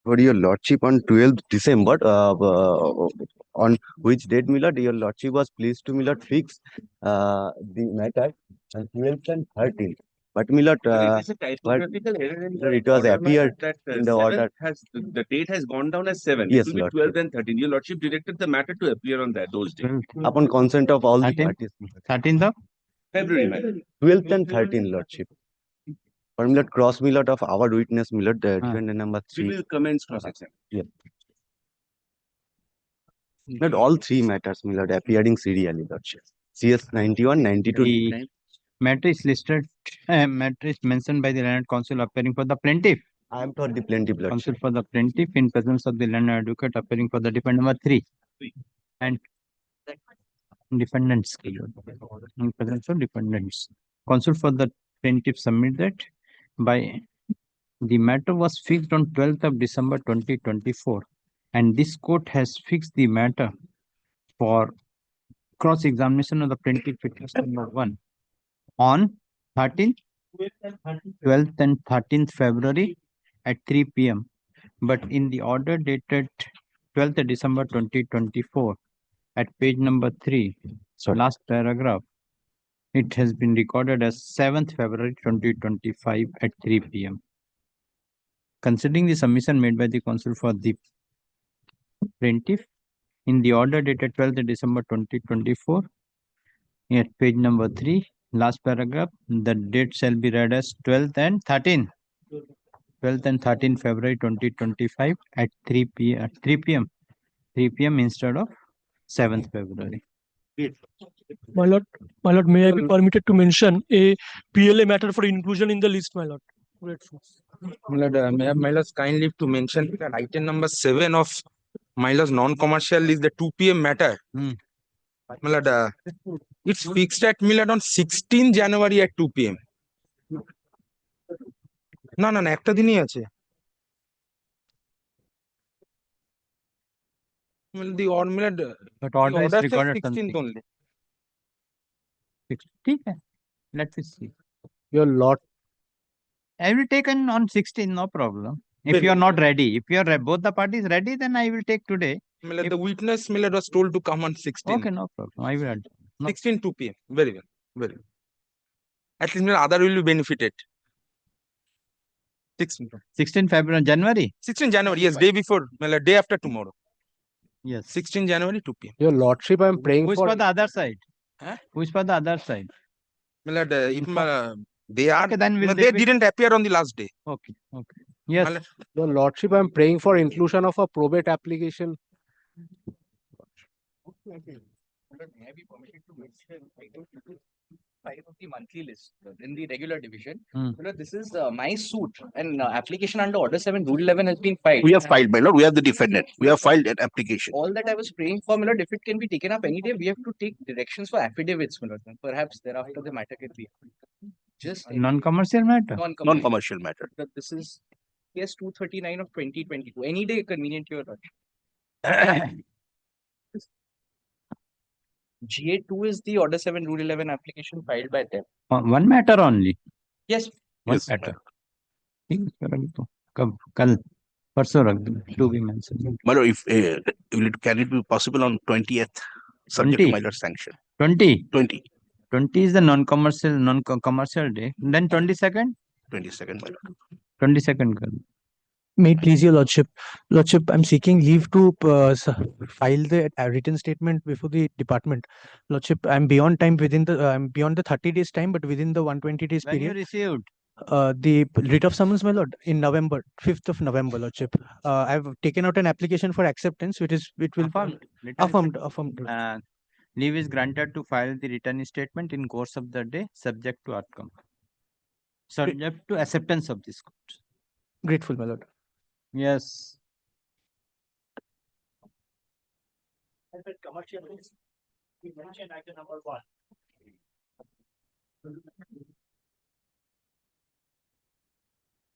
For your lordship on 12th December, on which date, my lord, your lordship was pleased to, my lord, fix the matter on 12th and 13th. But, my lord, It is a typographical error in the it was order, appeared that in the order. the date has gone down as 7. Yes, it will be lordship. 12th and 13th. Your lordship directed the matter to appear on those days. Upon consent of all the 13th? parties. 13th of February, madam. 12th and 13th, lordship. For, my lord, cross, my lord, of our witness, my lord, defendant number We 3. will commence cross-examination. Yeah. Not all 3 matters, my lord, appearing serially, lordship. CS 91, 92. the matter is listed, matter is mentioned by the land counsel appearing for the plaintiff. I am for the plaintiff, Counsel lordship. for the plaintiff in presence of the land advocate appearing for the defendant number 3. And defendants in presence of defendants. Counsel for the plaintiff submit that by the matter was fixed on 12th of December 2024, and this court has fixed the matter for cross-examination of the plaintiff witness number 1 on 13th, 12th and 13th February at 3 p.m. But in the order dated 12th December 2024 at page number 3, last paragraph, it has been recorded as 7th February 2025 at 3 p.m. Considering the submission made by the counsel for the plaintiff in the order dated 12th December 2024 at page number 3, last paragraph, the date shall be read as 12th and 13th. 12th and 13th February 2025 at 3 p.m. 3 p.m. instead of 7th February. My lord, may I be permitted to mention a PLA matter for inclusion in the list, my lord? Grateful. My lord, may I have my lord's kind leave to mention that item number 7 of my lord's non-commercial is the 2 p.m. matter. My lord, it's fixed at my lord on 16 January at 2 p.m. না না না একটা দিনই আছে the order But order is says recorded 16th something. only. ठीक है. Let us see. Your lord, I will take on 16, no problem. If Very you are not ready, if you are both the parties ready, then I will take today. My lord, the witness my lord was told to come on 16. Okay, no problem. I will add. No. 16 2 p.m. Very well. Very well. At least my lord, other will be benefited. 16 February, January? 16 January, yes, day before, my lord, day after tomorrow. Yes. 16 January 2 p.m. your lordship, I am praying Who is for. for the other side? Huh? Who is for the other side? My lord, if they are, Okay, then we'll they didn't appear on the last day. Okay, okay. Yes. My lord, Your lordship, I am praying for inclusion of a probate application. May I be permitted to mention item 5 of the monthly list in the regular division? This is my suit, and application under Order 7, Rule 11 has been filed. We have filed, my lord. We are the defendant. We have filed an application. All that I was praying for, my lord, if it can be taken up any day, we have to take directions for affidavits, my lord. Perhaps thereafter the matter can be just Non-commercial matter? Non-commercial matter. This is case 239 of 2022. Any day convenient to your lord. GA2 is the Order 7 Rule 11 application filed by them. One matter only? Yes. One Yes, matter. कल परसों रख दो, to be mentioned. My lord, if can it be possible on 20th, subject to my lord's sanction? 20? 20. 20 is the non-commercial day. Then 22nd? 22nd, my lord. 22nd. May it please your lordship. Lordship, I'm seeking leave to file the written statement before the department. Lordship, I'm beyond time I'm beyond the 30 days time, but within the 120 days When you period. received? The writ of summons, my lord, in November, 5th of November, lordship. I've taken out an application for acceptance, it will affirmed. Leave is granted to file the written statement in course of the day, subject to outcome. Subject to acceptance of this court. Grateful, my lord. Yes. Commercial risk. We mentioned item number 1.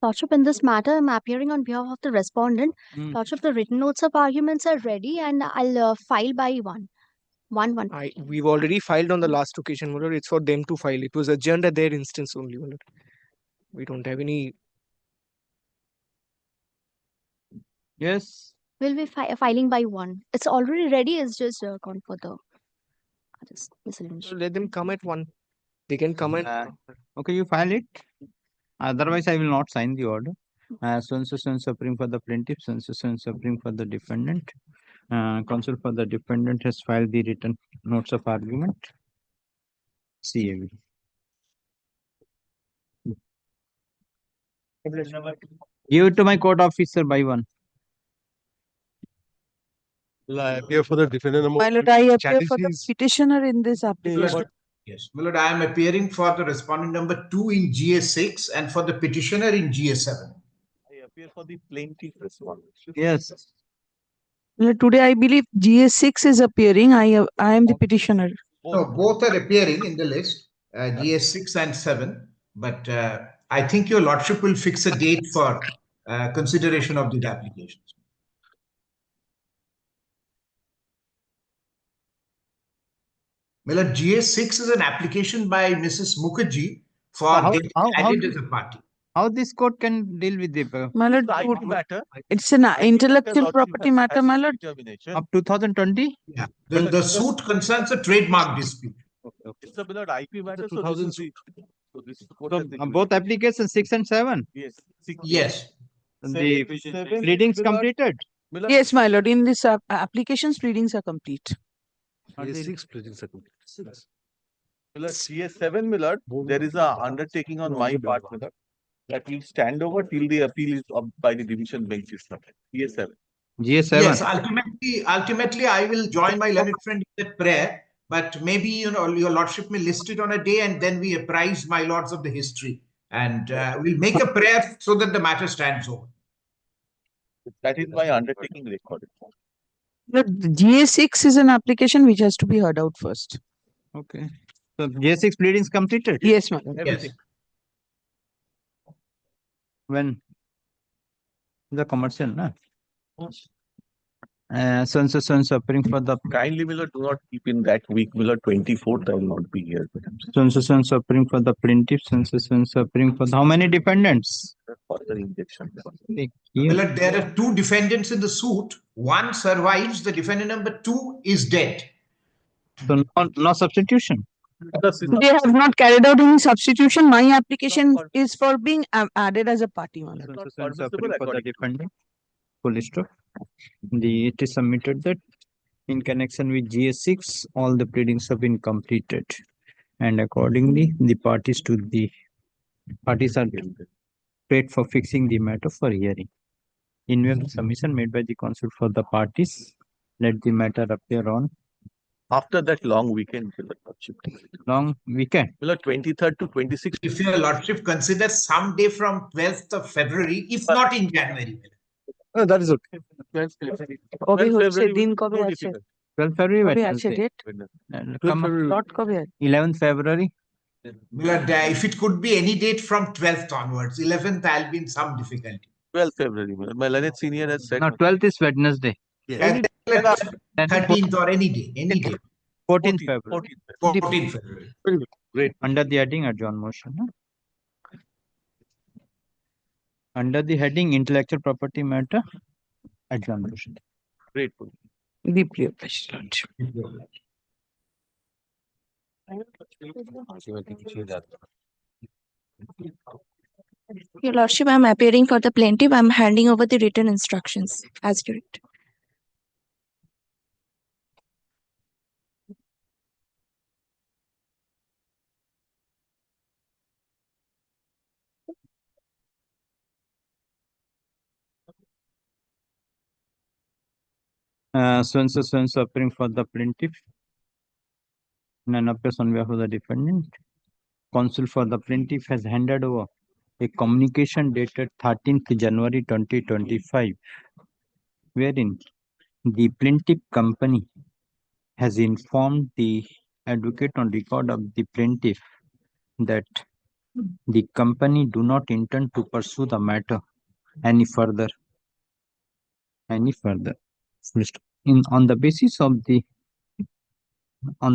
Lordship, in this matter, I'm appearing on behalf of the respondent. Lordship, the written notes of arguments are ready, and I'll file by 1. We've already filed on the last occasion, my lord. It's for them to file. It was adjourned at their instance only, my lord. We don't have any. Yes. We'll be filing by 1. It's already ready. It's just gone for the others, miscellaneous. So let them come at 1. They can come at. Okay, you file it. Otherwise, I will not sign the order. So and so suffering for the plaintiff, so and so suffering for the defendant. Counsel for the defendant has filed the written notes of argument. CAV. Give it to my court officer by 1. I appear for the defendant number. My lord, I appear Chatterjee for the is- petitioner in this application. Yes, my lord, I am appearing for the respondent number 2 in GA6 and for the petitioner in GA7. I appear for the plaintiff respondent. Yes. My lord, today I believe GA6 is appearing. I am the petitioner. No, both are appearing in the list, GA6 and 7. But I think your lordship will fix a date for consideration of these applications. My lord, GA6 is an application by Mrs. Mukherjee for getting added as a party. How this court can deal with the My lord, matter. it's an intellectual property matter, my lord. of 2020? Yeah, the suit concerns a trademark dispute. It's a blood IP matter. So 2006. So this court has the Both applications 6 and 7. Yes. Yes. The pleadings completed. Yes, my lord. In this application's readings are complete. GA6 pleadings are complete. GA7, Millard, there is a undertaking on my part, Millard, that will stand over till the appeal is up by the division bench is started. GA7. GA7. Yes, ultimately, I will join my learned friend in that prayer. But maybe your lordship may list it on a day, and then we apprise my lords of the history, and we'll make a prayer so that the matter stands over. That is my undertaking recorded. Look, the GA6 is an application which has to be heard out first. Okay. So GA6 pleadings completed? Yes, my lord. Yes. When? The commercial, na? So and so appearing for the Kindly, Millard, do not keep in that week, Millard, 24th, I will not be here. so and so appearing for the plaintiff, so and so appearing for the, how many defendants? Further injection. Well, there are 2 defendants in the suit. One survives. The defendant number 2 is dead. So no substitution. They have not carried out any substitution. My application is for being added as a party, my lord. So and so appearing for the defendant. Full stop. It is submitted that in connection with GA6, all the pleadings have been completed, and accordingly, the parties are paid for fixing the matter for hearing. In view of the submission made by the counsel for the parties, let the matter appear on After that long weekend, Millard, lordship. long weekend. Millard, 23rd to 26th. If your lordship considers some day from 12th of February, if not in January. That is okay. कभी होते दिन कभी अच्छे 12 February, कभी अच्छे Wednesday. Date And come up, plot कभी है 11th February. Millard, if it could be any date from 12th onwards, 11th, I'll be in some difficulty. 12th February, Millard. My learned senior has said. No, 12th is Wednesday. And 13th or any day, any day. 14th February. 14th February. Great. Under the heading adjourn motion. No? Under the heading intellectual property matter, adjourn motion. Grateful. deeply obliged, lord. Your Lordship, I am appearing for the plaintiff. I am handing over the written instructions as directed. So and so appearing for the plaintiff. None appears on behalf of the defendant. Counsel for the plaintiff has handed over a communication dated 13th January 2025, wherein the plaintiff company has informed the advocate on record of the plaintiff that the company do not intend to pursue the matter any further. On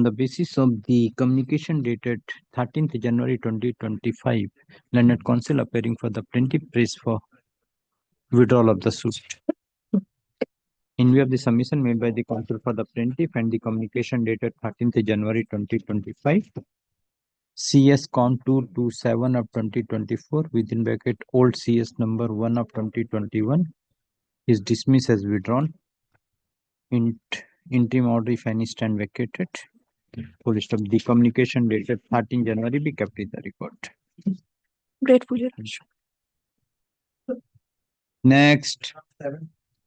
the basis of the communication dated 13th January 2025, learned counsel appearing for the plaintiff prays for withdrawal of the suit. view of the submission made by the counsel for the plaintiff and the communication dated 13th January 2025, CS Com 227 of 2024 within bracket old CS number 1 of 2021 is dismissed as withdrawn. Interim order, if any, stand vacated. Full stop. The communication dated 13 January be kept in the record. Grateful, Your Lordship. Next.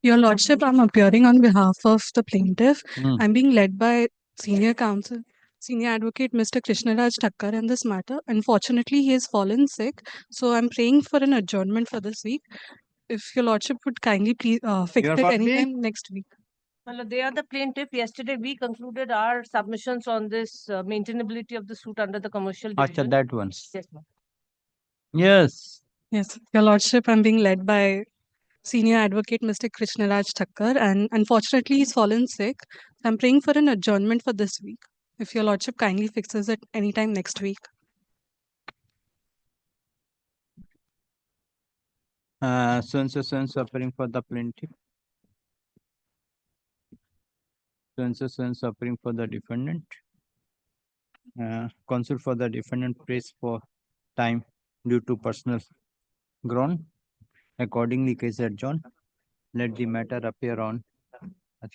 Your Lordship, I'm appearing on behalf of the plaintiff. I'm being led by Senior Advocate Mr. Krishnaraj Thakkar in this matter. Unfortunately, he has fallen sick, so I'm praying for an adjournment for this week. If Your Lordship would kindly please fix it anytime next week. Well, they are the plaintiff. Yesterday, we concluded our submissions on this maintainability of the suit under the commercial division. That one. Yes, ma'am. Yes. Yes, Your Lordship, I'm being led by Senior Advocate Mr. Krishnaraj Thakkar, and unfortunately, he's fallen sick. I'm praying for an adjournment for this week. If Your Lordship kindly fixes it anytime next week. So suffering for the plaintiff. So suffering for the defendant. Counsel for the defendant prays for time due to personal ground. Accordingly, case adjourned. Let the matter appear on. Let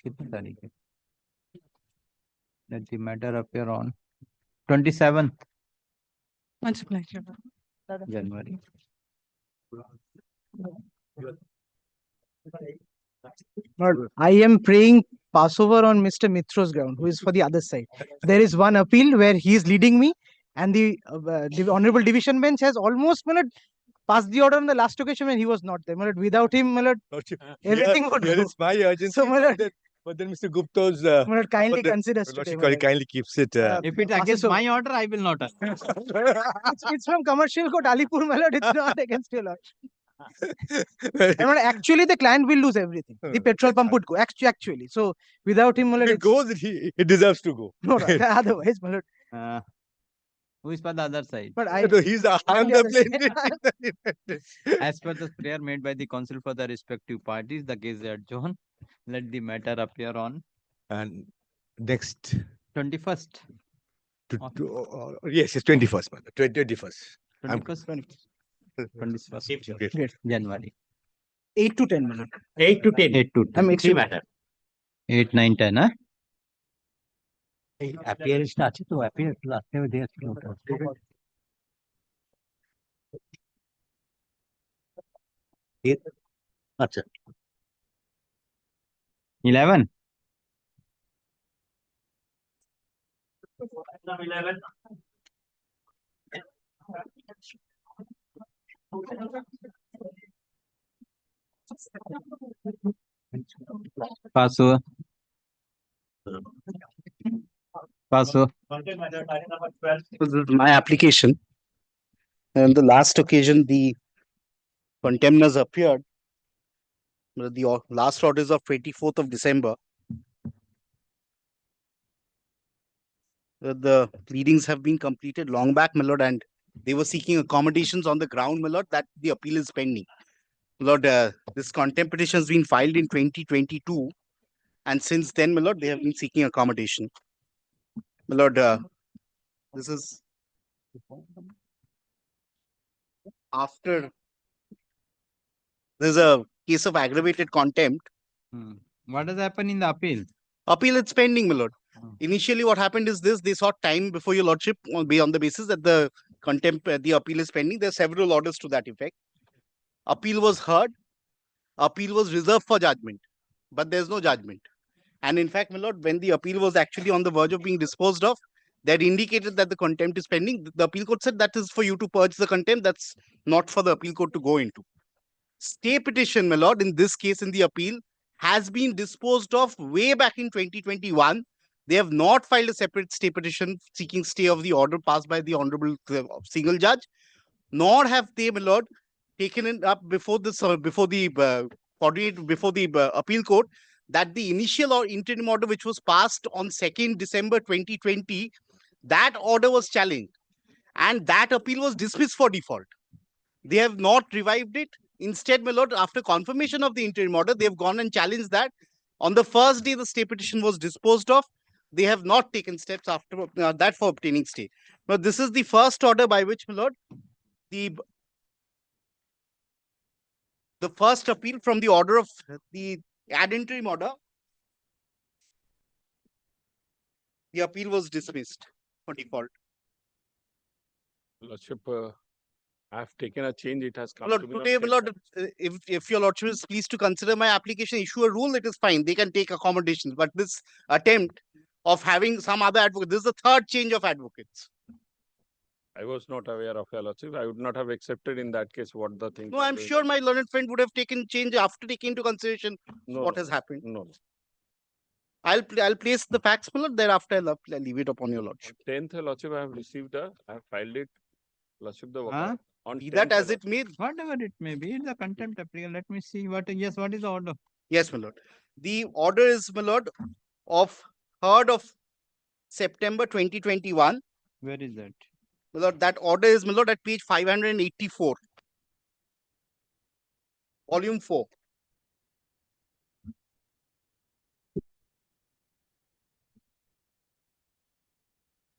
the matter appear on 27th January. Lord, I am praying Passover on Mr. Mitro's ground, who is for the other side. There is one appeal where he is leading me, and the Honorable Division Bench has almost passed the order on the last occasion when he was not there. Without him, everything would Here go. is my urgency. So, but then Mr. Gupta's kindly consider today. Kindly keeps it. If it's against my order, I will not. It's from Commercial Court, Alipur, my lord. It's not against your lord. Actually, the client will lose everything. The petrol pump would go. Actually, so without him, if it goes, it deserves to go. No, otherwise, my lord. Who is for the other side? But he's the plaintiff. As per the prayer made by the counsel for the respective parties, the case is adjourned. Let the matter appear on. And next 21st. Yes, it's 21st, man. 21st. 21st January. 8 to 10 minutes. 8 to 10. 8 to 10. I'm extreme. 8, 9, 10, huh? Appearance আছে তো appearance last time they আচ্ছা 11. 11. Paso. So this is my application. And the last occasion, the contemners appeared. The last order is of 24th of December. The pleadings have been completed long back, my lord, and they were seeking accommodations on the ground, my lord, that the appeal is pending. My lord, this contempt petition has been filed in 2022, and since then, my lord, they have been seeking accommodation. My lord, this is after there's a case of aggravated contempt. What has happened in the appeal? Appeal is pending, my lord. Initially, what happened is this: they sought time before your lordship on the basis that the contempt, the appeal is pending. There are several orders to that effect. Appeal was heard. Appeal was reserved for judgment, but there's no judgment. And in fact, my lord, when the appeal was actually on the verge of being disposed of, that indicated that the contempt is pending. The appeal court said that is for you to purge the contempt. That's not for the appeal court to go into. Stay petition, my lord, in this case in the appeal has been disposed of way back in 2021. They have not filed a separate stay petition seeking stay of the order passed by the Honorable Single Judge, nor have they, my lord, taken it up before this before the appeal court that the initial or interim order which was passed on 2nd December 2020, that order was challenged and that appeal was dismissed for default. They have not revived it. Instead, my lord, after confirmation of the interim order, they have gone and challenged that On the first day the stay petition was disposed of, they have not taken steps after that for obtaining stay. Now, this is the first order by which, my lord, the first appeal from the order of the ad interim order, the appeal was dismissed for default. Lordship, I have taken a change. It has come Lord, to me. today, my lord, if your lordship is pleased to consider my application, issue a rule, it is fine. They can take accommodations. But this attempt of having some other advocate, this is the third change of advocates. I was not aware of your lordship. I would not have accepted in that case what the thing. No, I'm sure my learned friend would have taken change after taking into consideration what has happened. No. I'll place the facts, my lord. Thereafter, I'll leave it upon your lordship. 10th, lordship, I have received I have filed it. Lordship, the Huh? on Be that 10th, as it may. Whatever it may be, it's a contempt application. Let me see what is the order? Yes, my lord. The order is, my lord, of 3rd of September 2021. Where is that? My lord, that order is, my lord, at page 584. Volume 4.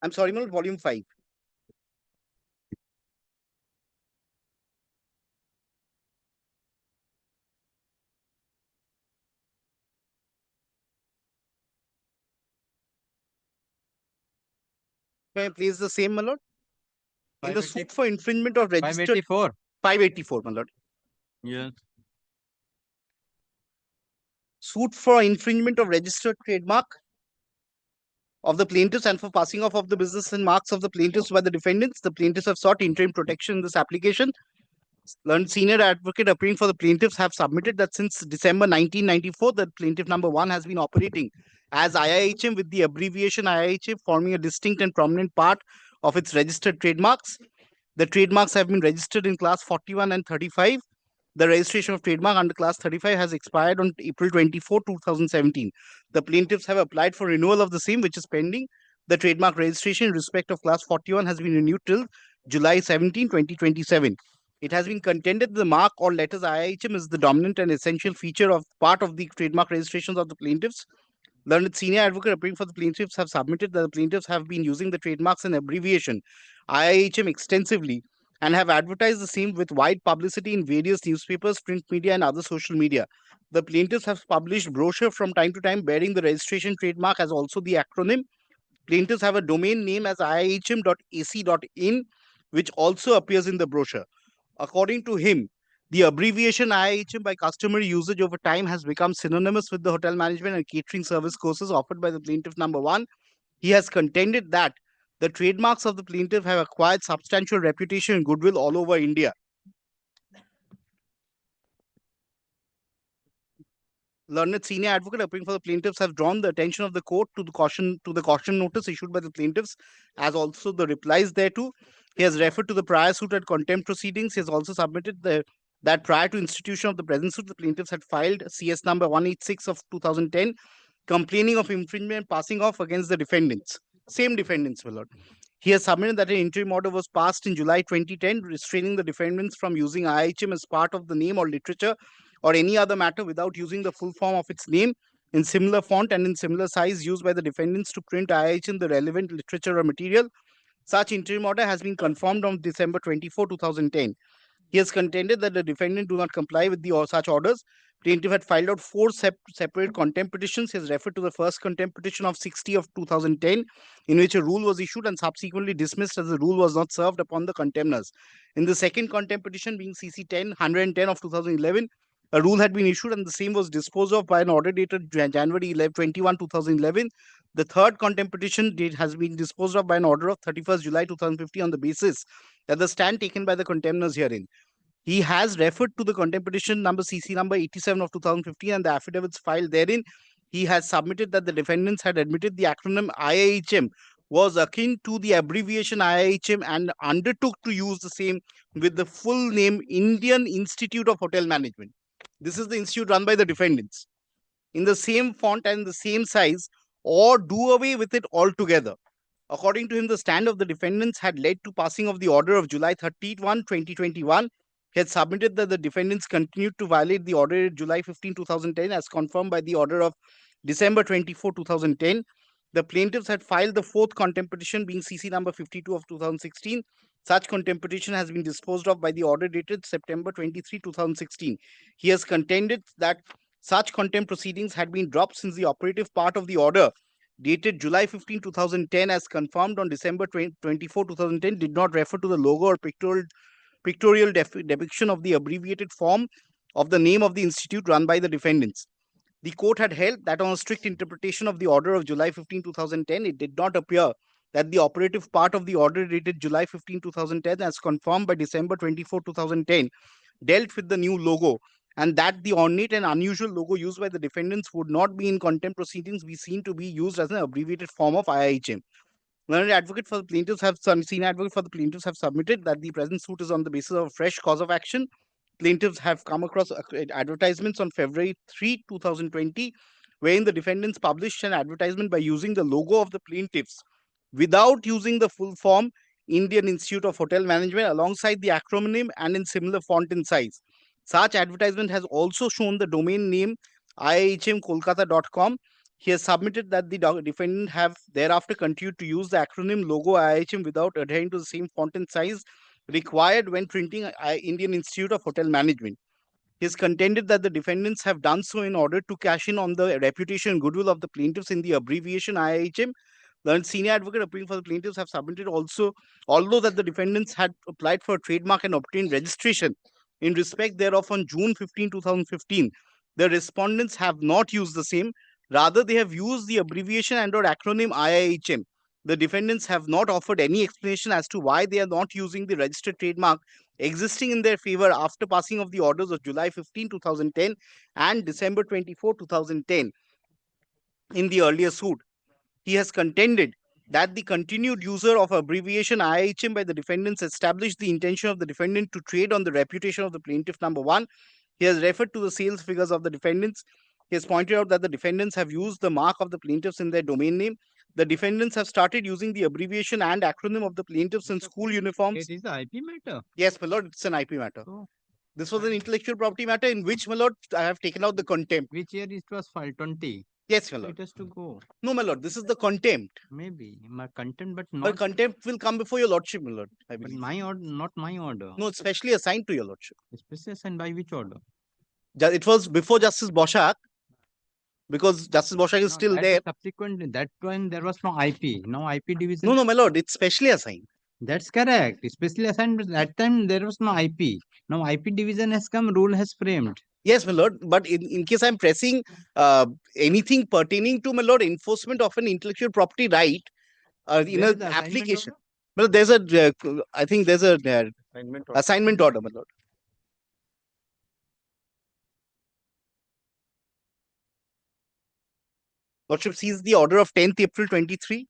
I'm sorry, my lord, volume 5. May I place the same, my lord? In the suit for infringement of registered 584. 584, my lord. Yes. Suit for infringement of registered trademark of the plaintiffs and for passing off of the business and marks of the plaintiffs by the defendants. The plaintiffs have sought interim protection in this application. Learned senior advocate appearing for the plaintiffs have submitted that since December 1994, the plaintiff number 1 has been operating as IIHM with the abbreviation IIHM forming a distinct and prominent part of its registered trademarks. The trademarks have been registered in class 41 and 35. The registration of trademark under class 35 has expired on April 24, 2017. The plaintiffs have applied for renewal of the same, which is pending. The trademark registration in respect of class 41 has been renewed till July 17, 2027. It has been contended that the mark or letters IIHM is the dominant and essential feature of part of the trademark registrations of the plaintiffs. Learned senior advocate appearing for the plaintiffs have submitted that the plaintiffs have been using the trademarks and abbreviation IIHM extensively and have advertised the same with wide publicity in various newspapers, print media, and other social media. The plaintiffs have published brochure from time to time bearing the registration trademark as also the acronym. Plaintiffs have a domain name as iihm.ac.in, which also appears in the brochure. According to him, the abbreviation IIHM by customary usage over time has become synonymous with the hotel management and catering service courses offered by the plaintiff number 1. He has contended that the trademarks of the plaintiff have acquired substantial reputation and goodwill all over India. Learned senior advocate appearing for the plaintiffs have drawn the attention of the court to the caution notice issued by the plaintiffs, as also the replies thereto. He has referred to the prior suit at contempt proceedings. He has also submitted that prior to institution of the present suit, the plaintiffs had filed CS number 186 of 2010, complaining of infringement and passing off against the defendants. Same defendants, my lord. He has submitted that an interim order was passed in July 2010, restraining the defendants from using IIHM as part of the name or literature or any other matter without using the full form of its name in similar font and in similar size used by the defendants to print IIHM the relevant literature or material. Such interim order has been confirmed on December 24, 2010. He has contended that the defendant do not comply with such orders. Plaintiff had filed out 4 separate contempt petitions. He has referred to the first contempt petition of 60 of 2010, in which a rule was issued and subsequently dismissed as the rule was not served upon the contemners. In the second contempt petition, being CC 110 of 2011, a rule had been issued and the same was disposed of by an order dated January 21, 2011. The third contempt petition has been disposed of by an order of 31st July 2050 on the basis that the stand taken by the contemners herein. He has referred to the contempt petition number CC number 87 of 2015 and the affidavits filed therein. He has submitted that the defendants had admitted the acronym IIHM was akin to the abbreviation IIHM and undertook to use the same with the full name Indian Institute of Hotel Management. This is the institute run by the defendants. In the same font and the same size, or do away with it altogether. According to him, the stand of the defendants had led to passing of the order of July 31, 2021. He had submitted that the defendants continued to violate the order dated July 15, 2010 as confirmed by the order of December 24, 2010. The plaintiffs had filed the fourth contempt petition being CC number 52 of 2016. Such contempt petition has been disposed of by the order dated September 23, 2016. He has contended that such contempt proceedings had been dropped since the operative part of the order dated July 15, 2010 as confirmed on December 24, 2010 did not refer to the logo or pictorial depiction of the abbreviated form of the name of the institute run by the defendants. The court had held that on a strict interpretation of the order of July 15, 2010, it did not appear that the operative part of the order dated July 15, 2010 as confirmed by December 24, 2010 dealt with the new logo, and that the ornate and unusual logo used by the defendants would not be in contempt proceedings be seen to be used as an abbreviated form of IIHM. Learned advocate for the plaintiffs have senior advocate for the plaintiffs have submitted that the present suit is on the basis of a fresh cause of action. Plaintiffs have come across advertisements on February 3, 2020, wherein the defendants published an advertisement by using the logo of the plaintiffs without using the full form Indian Institute of Hotel Management alongside the acronym and in similar font and size. Such advertisement has also shown the domain name ihmkolkata.com. He has submitted that the defendant have thereafter continued to use the acronym logo IHM without adhering to the same font and size required when printing Indian Institute of Hotel Management. He has contended that the defendants have done so in order to cash in on the reputation and goodwill of the plaintiffs in the abbreviation IHM. The senior advocate appealing for the plaintiffs have submitted also, although that the defendants had applied for a trademark and obtained registration in respect thereof on June 15, 2015, the respondents have not used the same. Rather, they have used the abbreviation and/or acronym IIHM. The defendants have not offered any explanation as to why they are not using the registered trademark existing in their favor after passing of the orders of July 15, 2010 and December 24, 2010 in the earlier suit. He has contended that the continued user of abbreviation IIHM by the defendants established the intention of the defendant to trade on the reputation of the plaintiff number one. He has referred to the sales figures of the defendants. He has pointed out that the defendants have used the mark of the plaintiffs in their domain name. The defendants have started using the abbreviation and acronym of the plaintiffs in school uniforms. It is the IP matter. Yes, my lord, it's an IP matter. This was an intellectual property matter in which, my lord, I have taken out the contempt. Which year it was filed? 20. Yes, my lord. It has to go. No, my lord, this is the contempt. Maybe my content, but But not. contempt will come before your lordship, my lord. I But believe. my order, not my order. No, it's specially assigned to your lordship. Especially assigned by which order? It was before Justice Boshak, because Justice Boshak is still That there. Subsequently, that time there was no IP. No IP division. No, no, my lord, it's specially assigned. That's correct. Especially assigned, but that time there was no IP. Now IP division has come, rule has framed. Yes, my lord, but in case I'm pressing anything pertaining to, my lord, enforcement of an intellectual property right in Where an is the assignment application. Well, there's a, I think there's a assignment order, my lord. Lordship sees the order of 10th April 23.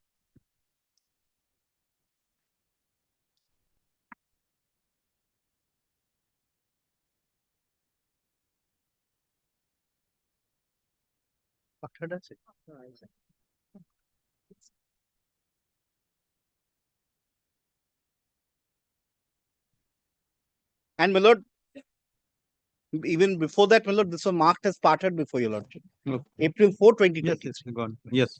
And my lord, even before that, my lord, this was marked as parted before your lordship. Okay. April 4, 2023. Yes, gone. Yes.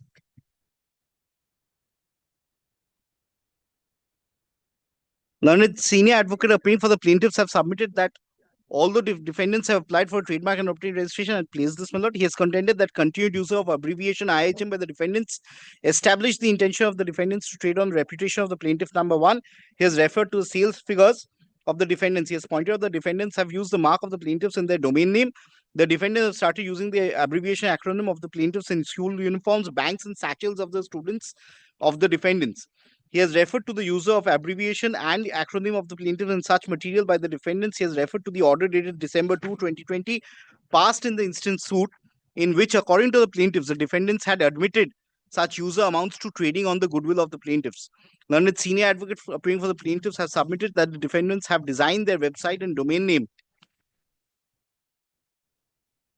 Learned senior advocate appealing for the plaintiffs have submitted that although defendants have applied for trademark and obtained registration and placed this, my lord, he has contended that continued use of abbreviation IHM by the defendants established the intention of the defendants to trade on the reputation of the plaintiff number one. He has referred to the sales figures of the defendants. He has pointed out the defendants have used the mark of the plaintiffs in their domain name. The defendants have started using the abbreviation acronym of the plaintiffs in school uniforms, banks, and satchels of the students of the defendants. He has referred to the user of abbreviation and acronym of the plaintiff in such material by the defendants. He has referred to the order dated December 2, 2020, passed in the instant suit, in which, according to the plaintiffs, the defendants had admitted such user amounts to trading on the goodwill of the plaintiffs. Learned senior advocate appearing for the plaintiffs has submitted that the defendants have designed their website and domain name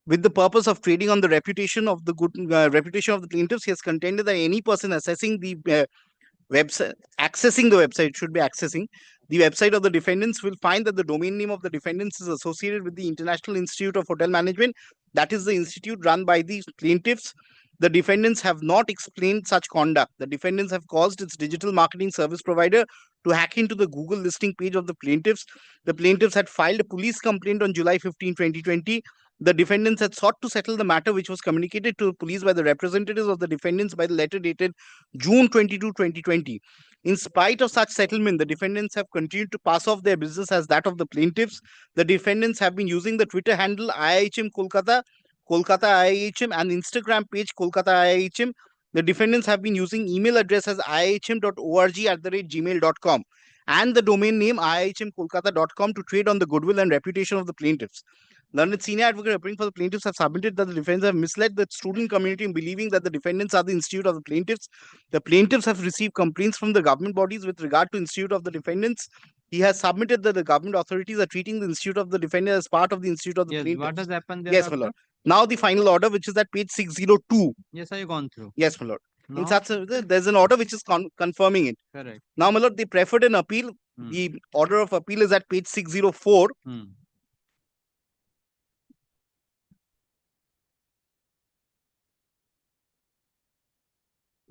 with the purpose of trading on the reputation of the reputation of the plaintiffs. He has contended that any person assessing the website, accessing the website, should be accessing the website of the defendants, will find that the domain name of the defendants is associated with the International Institute of Hotel Management. That is the institute run by the plaintiffs. The defendants have not explained such conduct. The defendants have caused its digital marketing service provider to hack into the Google listing page of the plaintiffs. The plaintiffs had filed a police complaint on July 15, 2020. The defendants had sought to settle the matter, which was communicated to the police by the representatives of the defendants by the letter dated June 22, 2020. In spite of such settlement, the defendants have continued to pass off their business as that of the plaintiffs. The defendants have been using the Twitter handle IIHM Kolkata, Kolkata IIHM, and Instagram page Kolkata IIHM. The defendants have been using email address as iihm.org@gmail.com and the domain name iihmkolkata.com to trade on the goodwill and reputation of the plaintiffs. Learned senior advocate appearing for the plaintiffs have submitted that the defendants have misled the student community in believing that the defendants are the institute of the plaintiffs. The plaintiffs have received complaints from the government bodies with regard to institute of the defendants. He has submitted that the government authorities are treating the institute of the defendant as part of the institute of the Yes, plaintiffs. what has happened there? Yes, my lord. Now the final order, which is at page 602. Yes, I have gone through. Yes, my lord. Now? In such there's an order which is confirming it. Correct. Now, my lord, they preferred an appeal. The order of appeal is at page 604.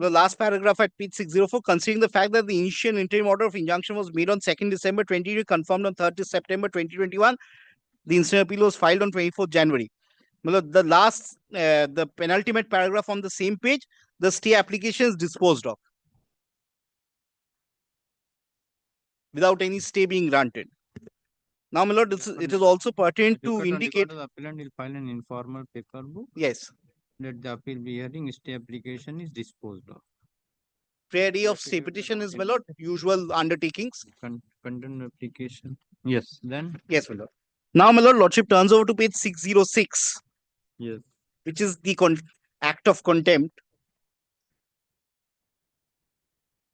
The last paragraph at page 604, considering the fact that the initial interim order of injunction was made on 2nd December 2020, confirmed on 3rd September 2021, the instant appeal was filed on 24th January. The last, the penultimate paragraph on the same page, the stay application is disposed of without any stay being granted. Now, my lord, it is also pertinent to indicate. The appellant will file an informal paper book. Yes. Let the appeal be hearing, stay application is disposed of. Prayer day of stay petition is, my lord, usual undertakings. Contempt application. Yes, then? Yes, my lord. Now, my lord, lordship turns over to page 606. Yes. Which is the act of contempt.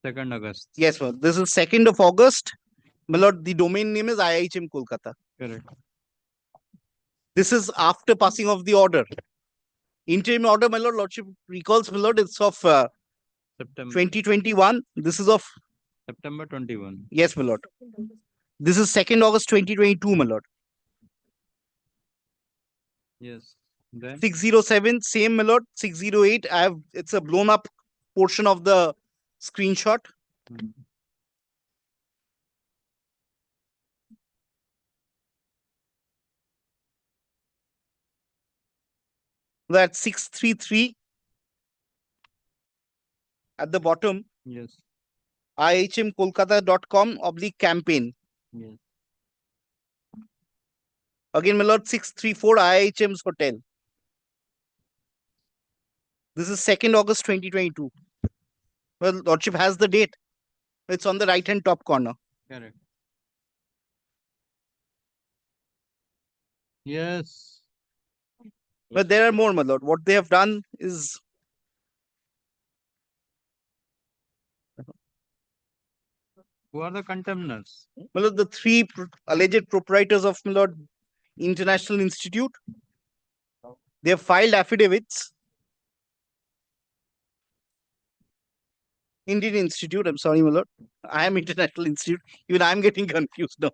2nd August. Yes, sir. This is 2nd of August. My lord, the domain name is IIHM Kolkata. Correct. This is after passing of the order. Interim order, my lord, lordship recalls, my lord, it's of September 2021. This is of September 21. Yes, my lord. This is 2nd August 2022, my lord. Yes. Then 607, same, my lord. 608, it's a blown up portion of the screenshot. That's 633 at the bottom. Yes. ihmkolkata.com/campaign. Yes. Again, my lord, 634 IIHM's hotel. This is 2nd August 2022. Well, lordship has the date. It's on the right hand top corner. Correct. Yes. But there are more, my lord. What they have done is who are the contemners? My lord, the three alleged proprietors of, my lord, International Institute. They have filed affidavits. Indian Institute, I'm sorry, my lord. I am International Institute. Even I am getting confused now.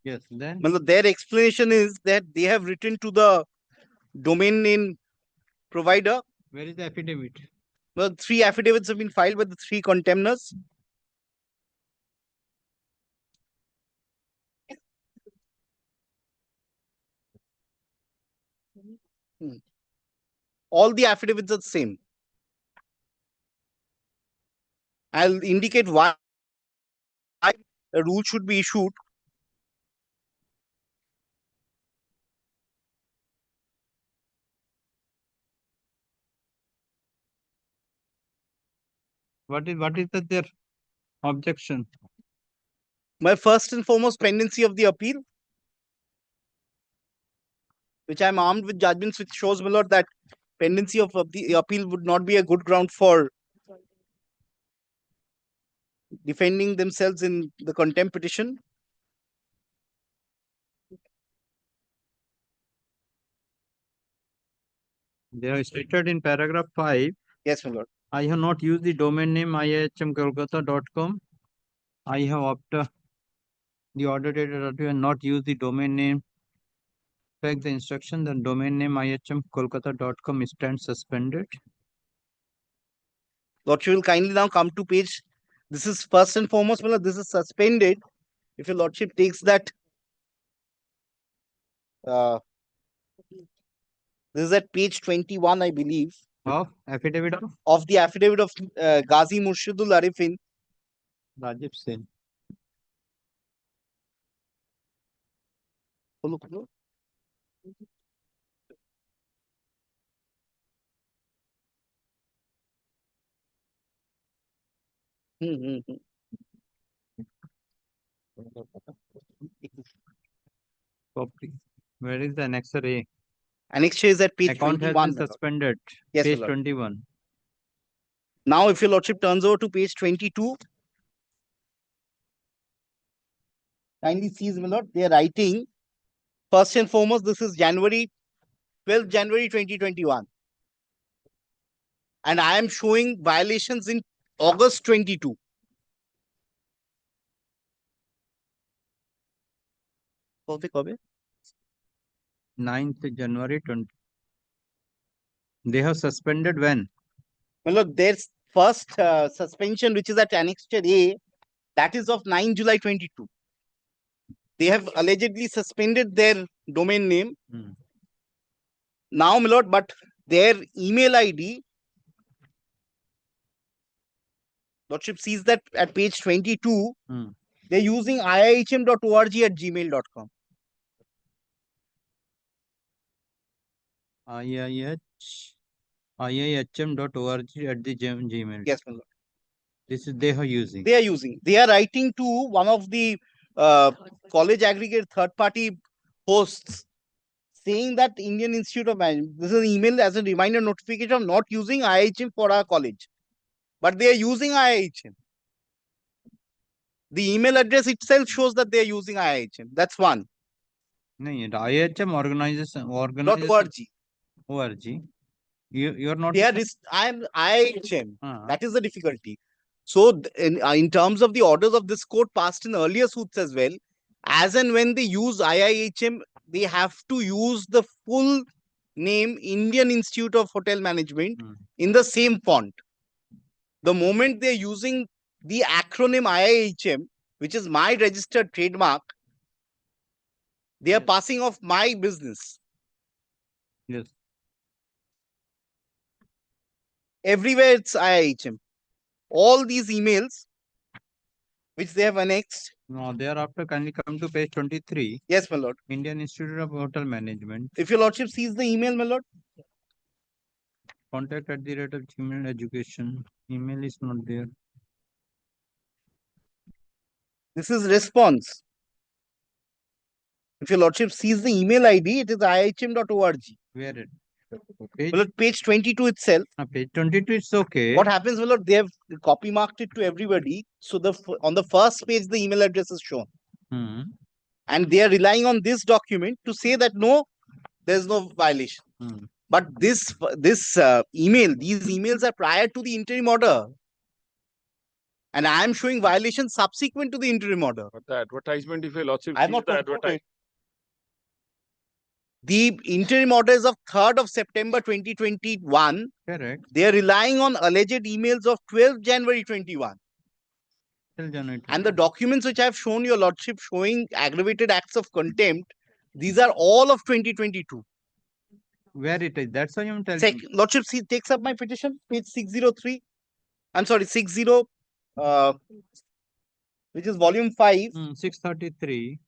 Yes, then My lord, their explanation is that they have written to the domain name provider. where is the affidavit? Well, 3 affidavits have been filed by the 3 contemners. All the affidavits are the same. I'll indicate why a rule should be issued. What is their objection? My first and foremost pendency of the appeal, which I'm armed with judgments which shows, my lord, that pendency of the appeal would not be a good ground for defending themselves in the contempt petition. They are stated in paragraph 5. Yes, my lord. I have not used the domain name ihmkolkata.com. I have opted the order dated and not used the domain name. Check the instruction, the domain name ihmkolkata.com stands suspended. Lordship will kindly now come to page. This is first and foremost, my lord, this is suspended. If your lordship takes that, this is at page 21, I believe. Of affidavit of the affidavit of Ghazi Murshidul Arifin. Rajiv Sen. Follow. Copy. Where is the annexure A? Annexure is at page Account 21. has been suspended. Yes, Page my lord. 21. Now, if your lordship turns over to page 22, kindly sees, my lord, they are writing, first and foremost, this is 12th January 2021. And I am showing violations in August 22. Kobe? 9th January 20. They have suspended when? Well, look, there's first suspension, which is at Annexure A, that is of 9 July 22. They have allegedly suspended their domain name. Now, my lord, but their email ID, lordship sees that at page 22, they're using iihm.org@gmail.com. iihm.org at the Gmail. Yes, my lord. This is they are using. They are using. They are writing to one of the college aggregate third-party hosts saying that Indian Institute of Management, this is an email as a reminder notification of not using IIHM for our college. But they are using IIHM. The email address itself shows that they are using IIHM. That's one. No, IIHM organization. ORG. You are not. They are I am IIHM. That is the difficulty. So in terms of the orders of this court passed in earlier suits as well, as and when they use IIHM, they have to use the full name Indian Institute of Hotel Management in the same font. The moment they're using the acronym IIHM, which is my registered trademark, they are passing off my business. Yes. Everywhere it's IIHM. All these emails which they have annexed. No, thereafter kindly come to page 23. Yes, my lord. Indian Institute of Hotel Management. If your lordship sees the email, my lord. Contact at the rate of Gmail education. Email is not there. This is response. If your lordship sees the email ID, it is iihm.org. Where it? Page 22 itself. Page 22 it's okay. What happens, my lord, they have copy marked it to everybody. So on the first page, the email address is shown. And they are relying on this document to say that no, there's no violation. But these emails are prior to the interim order. And I am showing violations subsequent to the interim order. But the advertisement, if your lordship I'm sees not the talking about advertisement. The interim order is of 3rd of September 2021. Correct. They are relying on alleged emails of 12th January 21. And the documents which I have shown your lordship showing aggravated acts of contempt, these are all of 2022. Where it is? That's why I'm telling you. Lordship takes up my petition, page 603. I'm sorry, 60, which is volume 5. 633.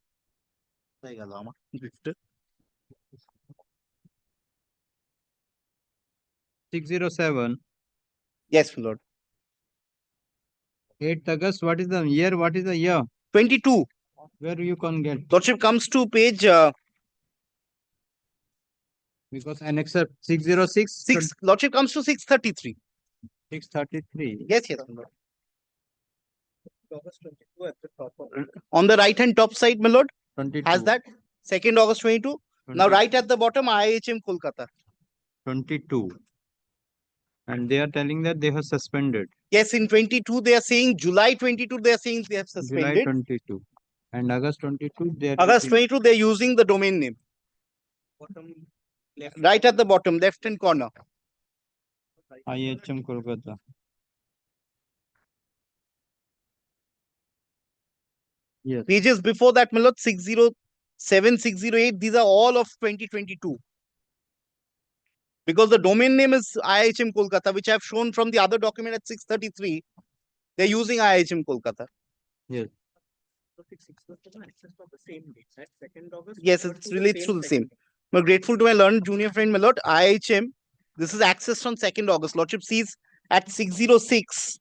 607. Yes, my lord. 8th August, what is the year? What is the year? 22. Where you can get? Lordship comes to page... because annexure 606. Lordship comes to 633. 633. Yes, yes. On the right hand top side, my lord, 22. has that 2nd August 22. Now, right at the bottom, IIHM Kolkata. 22. And they are telling that they have suspended. Yes, in 22, they are saying July 22, they are saying they have July suspended. 22. And August 22, they are August using 22, they're using the domain name. Right at the bottom, left hand corner. IHM Kolkata. Yes. Pages before that, my lord, 607, 608, these are all of 2022. Because the domain name is IHM Kolkata, which I've shown from the other document at 633. They're using IHM Kolkata. Yes. Yes, it relates to the same. I'm grateful to my learned junior friend, my lord. IHM, this is accessed on 2nd August. Lordship sees at 606.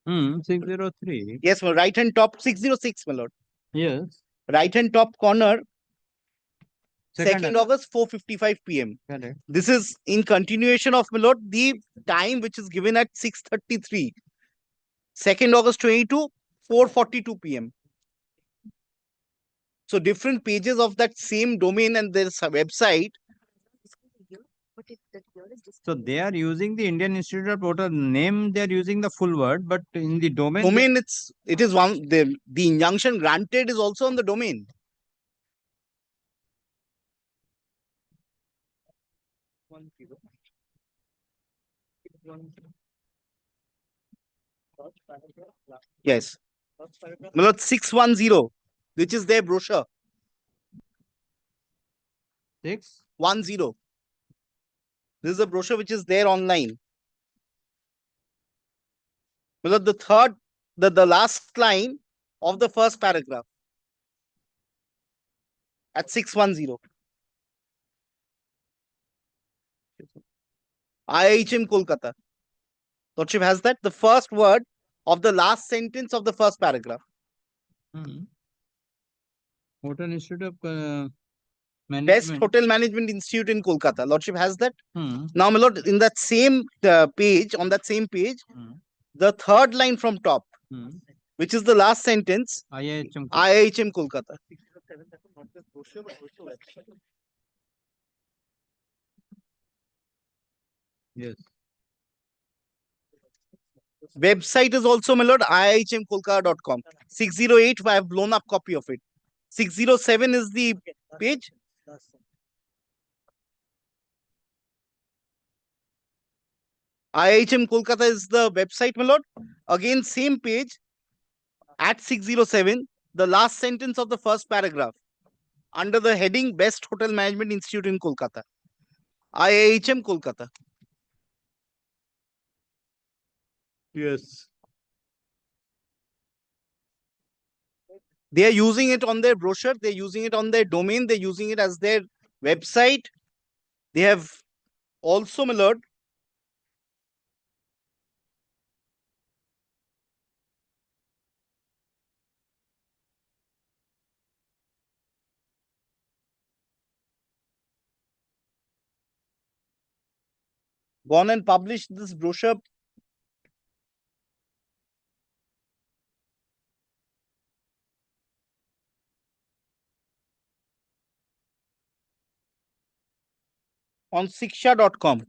603. Yes, my right hand top 606, my lord. Yes. Right hand top corner, 2nd Second August, 4:55 p.m. Correct. This is in continuation of, my lord, the time which is given at 6:33. 2nd August 22, 4:42 p.m. So different pages of that same domain and there's a website. So they are using the Indian Institute of Total name, they are using the full word, but in the domain. Domain, it is one, the injunction granted is also on the domain. Yes. My lord, 610, which is their brochure. 610. This is a brochure which is there online. My lord, the third, the last line of the first paragraph at 610. IHM Kolkata. Lordship has that, the first word of the last sentence of the first paragraph. Hotel Institute of Best Management. Hotel Management Institute in Kolkata. Lordship has that. Hmm. Now, my lord, in that same page, on that same page, the third line from top, which is the last sentence, IHM Kolkata. Yes. Website is also, my lord, ihmkolkata.com. 608, I have blown up copy of it. 607 is the page. IHM Kolkata is the website, my lord. Again, same page at 607, the last sentence of the first paragraph, under the heading Best Hotel Management Institute in Kolkata. IHM Kolkata. Yes. They are using it on their brochure, they're using it on their domain, they're using it as their website. They have also, my lord, gone and published this brochure on Siksha.com.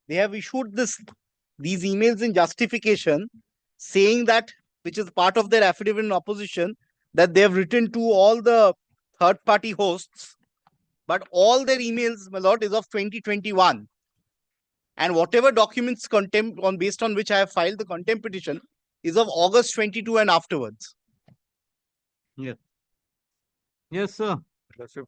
They have issued these emails in justification, saying that, which is part of their affidavit in opposition, that they have written to all the third-party hosts, but all their emails, my lord, is of 2021. And whatever documents contempt based on which I have filed the contempt petition is of August 22 and afterwards. Yes. Yes, sir. Lordship,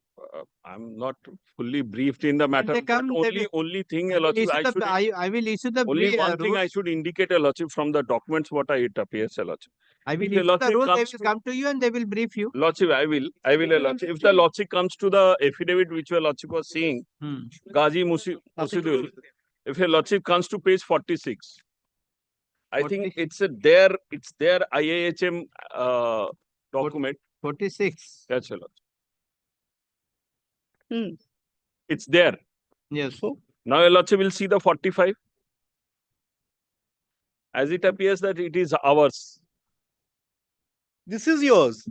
I'm not fully briefed in the matter. they come, but they only thing, I will Lordship, issue I will issue the only one thing I rules. should indicate, Lordship, from the documents what it appears, Lordship. I will If issue the Lordship rules, they comes will come to you and they will brief you. Lordship, I will, Lordship. If the Lordship comes to the affidavit which your Lordship was seeing, Ghazi Musidul, if your Lordship comes to page 46, I think it's their IAHM document. 46. That's your Lordship. It's there. Yes. So now your Lordship will see the 45. As it appears that it is ours. This is yours.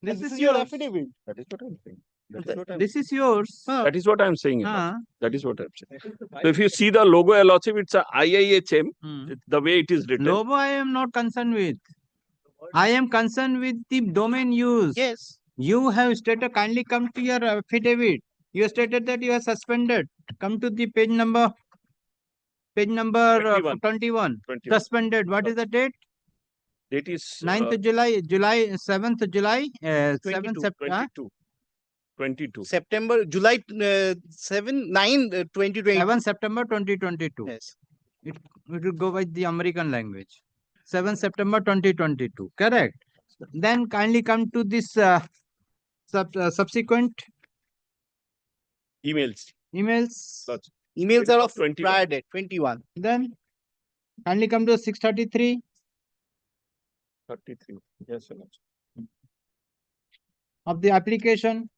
And This is your yours. affidavit. That is what I'm saying. That is what I'm This is yours. That is what I'm saying. Your Huh. Lordship. That is what I'm saying. So if you see the logo, Your Lordship, it's a IIHM, the way it is written. Logo I am not concerned with. I am concerned with the domain use. Yes. You have stated, kindly come to your affidavit. You stated that you are suspended. Come to the page number 21. 21. 21. Suspended. What is the date? Date is 9th July, 7th July, 7th 22, September. 22. September, July 7, 9, 2020. 7 September 2022. Yes. It will go by the American language. 7 September 2022. Correct. Then kindly come to this subsequent Emails. emails. Emails are of 21. prior date, 21. Then kindly come to 633. 33. Yes, Your Lordship. Of the application.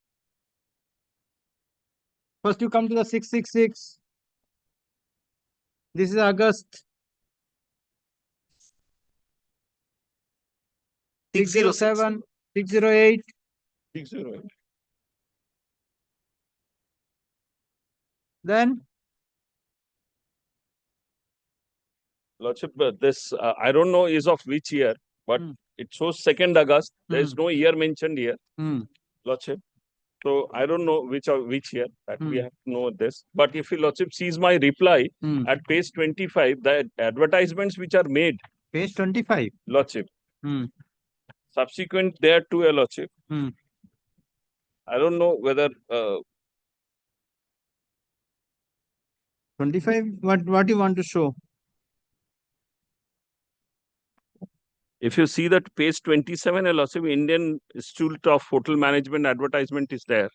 First you come to the 666. This is August. 607, 608. 608. Then Lordship, this I don't know is of which year, but it shows 2nd August. There is no year mentioned here, Lordship. So I don't know which year that we have to know this. But if your Lordship sees my reply at page 25, the advertisements which are made. Page 25. Lordship. Subsequent there to your Lordship. I don't know whether 25. What do you want to show? if you see that page 27, your Lordship, Indian Institute of Hotel Management advertisement is there.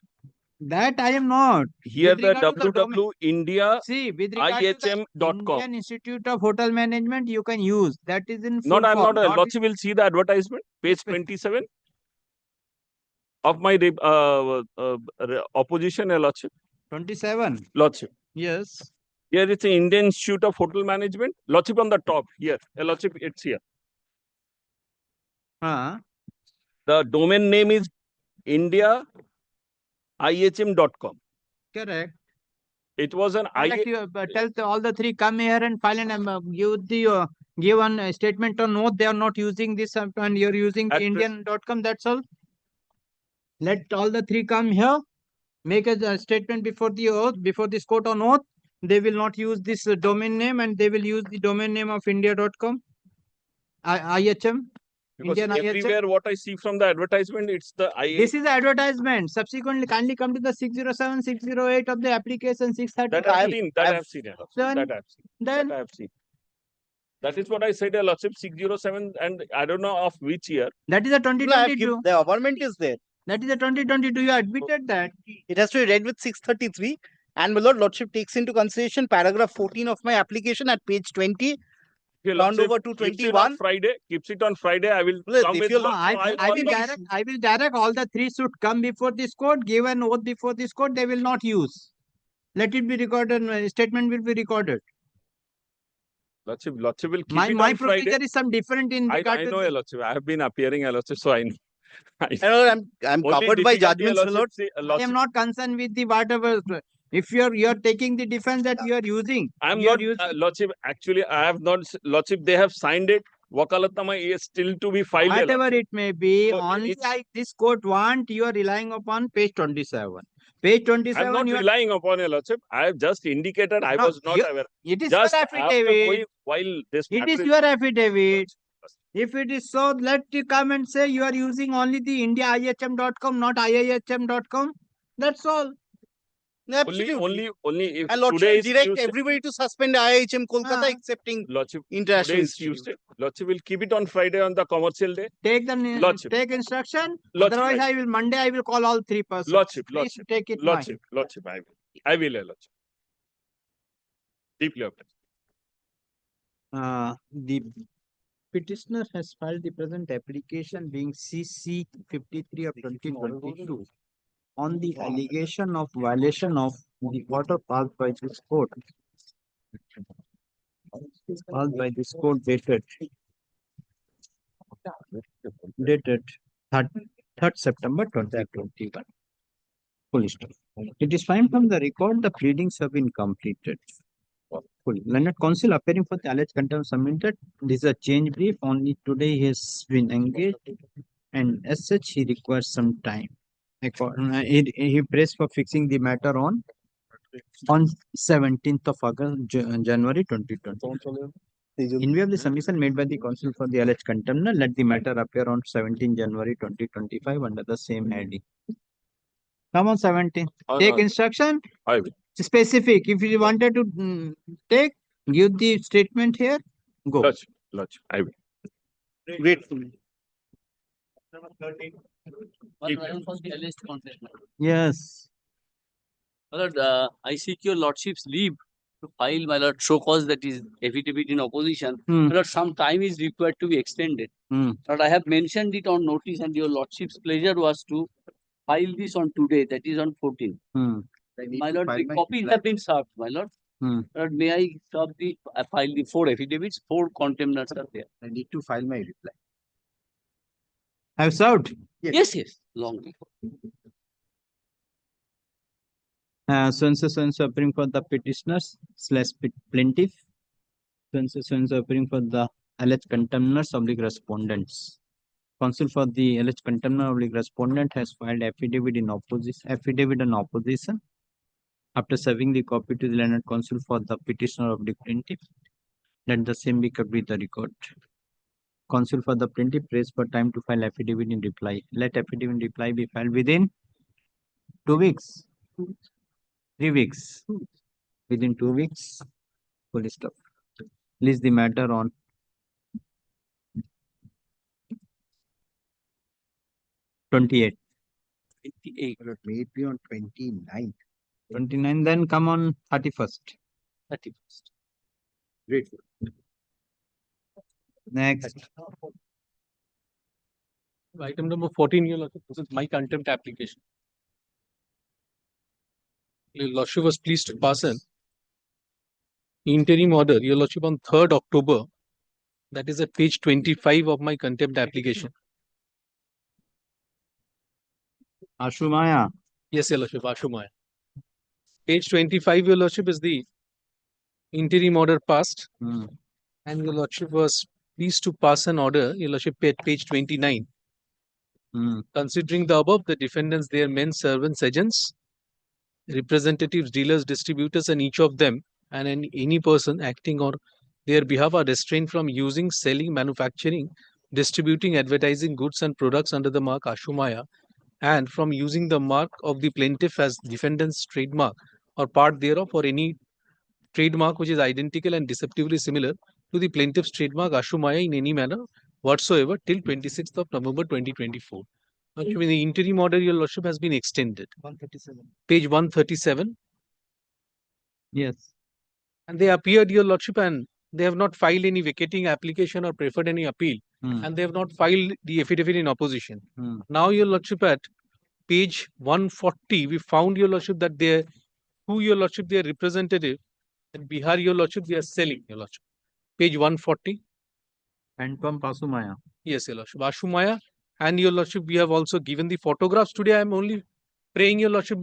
That I am not. Here With the regard to the domain- www.india See, with regard to the IHM.com. Indian Institute of Hotel Management, you can use. That is in full Not, I'm form, not, Lordship will see the advertisement, page 27 of my opposition, your Lordship. 27. Lordship. Yes. Here it's the Indian Institute of Hotel Management. Lordship on the top, here. Your Lordship, it's here. The domain name is indiaihm.com. Correct. It was an Correct. Tell all the three come here and file and give one statement or note. They are not using this and you're using the Indian.com. That's all. Let all the three come here. Make a statement before the oath, before this court on oath. They will not use this domain name and they will use the domain name of India.com. IHM. Because Indian everywhere IHM. what I see from the advertisement, it's the IHM. This is the advertisement. Subsequently, kindly come to the 607, 608 of the application 630. That I have seen. That I have seen. That I have seen. Then, that I have seen. That is what I said, Your Lordship, 607, and I don't know of which year. That is the 2022. The government is there. That is the 2022. You admitted that. It has to be read with 633. And my Lordship takes into consideration paragraph 14 of my application at page 20. Round over to 21. Keeps it on Friday. I will come with I will direct all the three should come before this court, give an oath before this court. They will not use. Let it be recorded. Statement will be recorded. Lordship will keep My it on procedure Friday. is some different in regard I to know, the- Your Lordship. I have been appearing, Your Lordship, so I know. I'm Only covered by difficulty, Your judgments, my Lord. Lordship, I am not concerned with the whatever. If you're taking the defense that you are using, I'm you are not, Lordship, actually, I have not, Lordship, they have signed it. Wakalatnama is still to be filed. Your whatever Lordship. it may be, So only this court want, you are relying upon page 27. Page 27. I'm not you are- relying upon Your Lordship. I have just indicated I No, was not aware. It is Just your after affidavit. going, while this It matter is your affidavit. If it is so, let you come and say you are using only the indiaihm.com, not IIHM.com. That's all. Absolutely. Only if And today Lordship is direct Tuesday. everybody to suspend IHM Kolkata excepting Lordship, International today is Institute. Tuesday. Lordship will keep it on Friday on the commercial day. Take the Lordship. take instruction. Lordship, Otherwise, Monday I will call all three persons. Lordship, Please Lordship, take it. Lordship, Lordship, I will, Your Lordship. Deeply appreciated. The petitioner has filed the present application being CC 53 of 2022 on the allegation of violation of the order passed by this court. Passed by this court dated 3rd September 2021. Full stop. It is fine from the record the pleadings have been completed. Full. Learned counsel appearing for the alleged contempt submitted. This is a change brief. Only today he has been engaged, and as such he requires some time. He prays for fixing the matter on 17th of August, January 2020. In view of the submission made by the counsel for the alleged contempt, let the matter appear on 17 January 2025 under the same heading. Come on, 17. Take instruction. I will. Specific. If you wanted to take, give the statement here. Go. Lodge. I will. Great. Yes. My lord, I seek your lordship's leave to file, my lord, show cause, that is affidavit in opposition. My lord, some time is required to be extended. But I have mentioned it on notice, and your lordship's pleasure was to file this on today, that is on 14th. My lord, the copies have been served, my lord. Lord, may I serve the file the 4 affidavits, 4 contemptors are there. I need to file my reply. Have served? Yes, long before. So appearing for the petitioners / plaintiff. So appearing for the alleged contemptors / respondents. Counsel for the alleged contemptor / respondent has filed affidavit in opposition. After serving the copy to the learned counsel for the petitioner of the plaintiff, let the same be kept with the record. Counsel for the plaintiff prays for time to file affidavit in reply. Let affidavit in reply be filed within 2 weeks. 3 weeks. Within 2 weeks. Full stop. List the matter on 28. 28. Maybe on 29th. 29, then come on 31st. 31st. Great. Next. Item number 14, your lordship, this is my contempt application. Your lordship was pleased to pass an interim order, your lordship, on 3rd October. That is at page 25 of my contempt application. Ashumaya. Yes, your lordship, Ashumaya. Page 25, your lordship, is the interim order passed. And your lordship was pleased to pass an order, your lordship, at page 29. Considering the above, the defendants, their men, servants, agents, representatives, dealers, distributors, and each of them, and any person acting on their behalf, are restrained from using, selling, manufacturing, distributing, advertising goods and products under the mark Ashumaya, and from using the mark of the plaintiff as defendant's trademark or part thereof, or any trademark which is identical and deceptively similar to the plaintiff's trademark Ashumaya in any manner whatsoever till 26th of November 2024. The interim order, your lordship, has been extended. 137. Page 137. Yes. And they appeared, your lordship, and they have not filed any vacating application or preferred any appeal. And they have not filed the affidavit in opposition. Now, your lordship, at page 140, we found, your lordship, that they, who, your lordship, their representative in Bihar, your lordship, they are selling, your lordship. Page 140. And from Asumaya. Yes, your lordship. Ashumaya. And your lordship, we have also given the photographs. Today I am only praying, your lordship,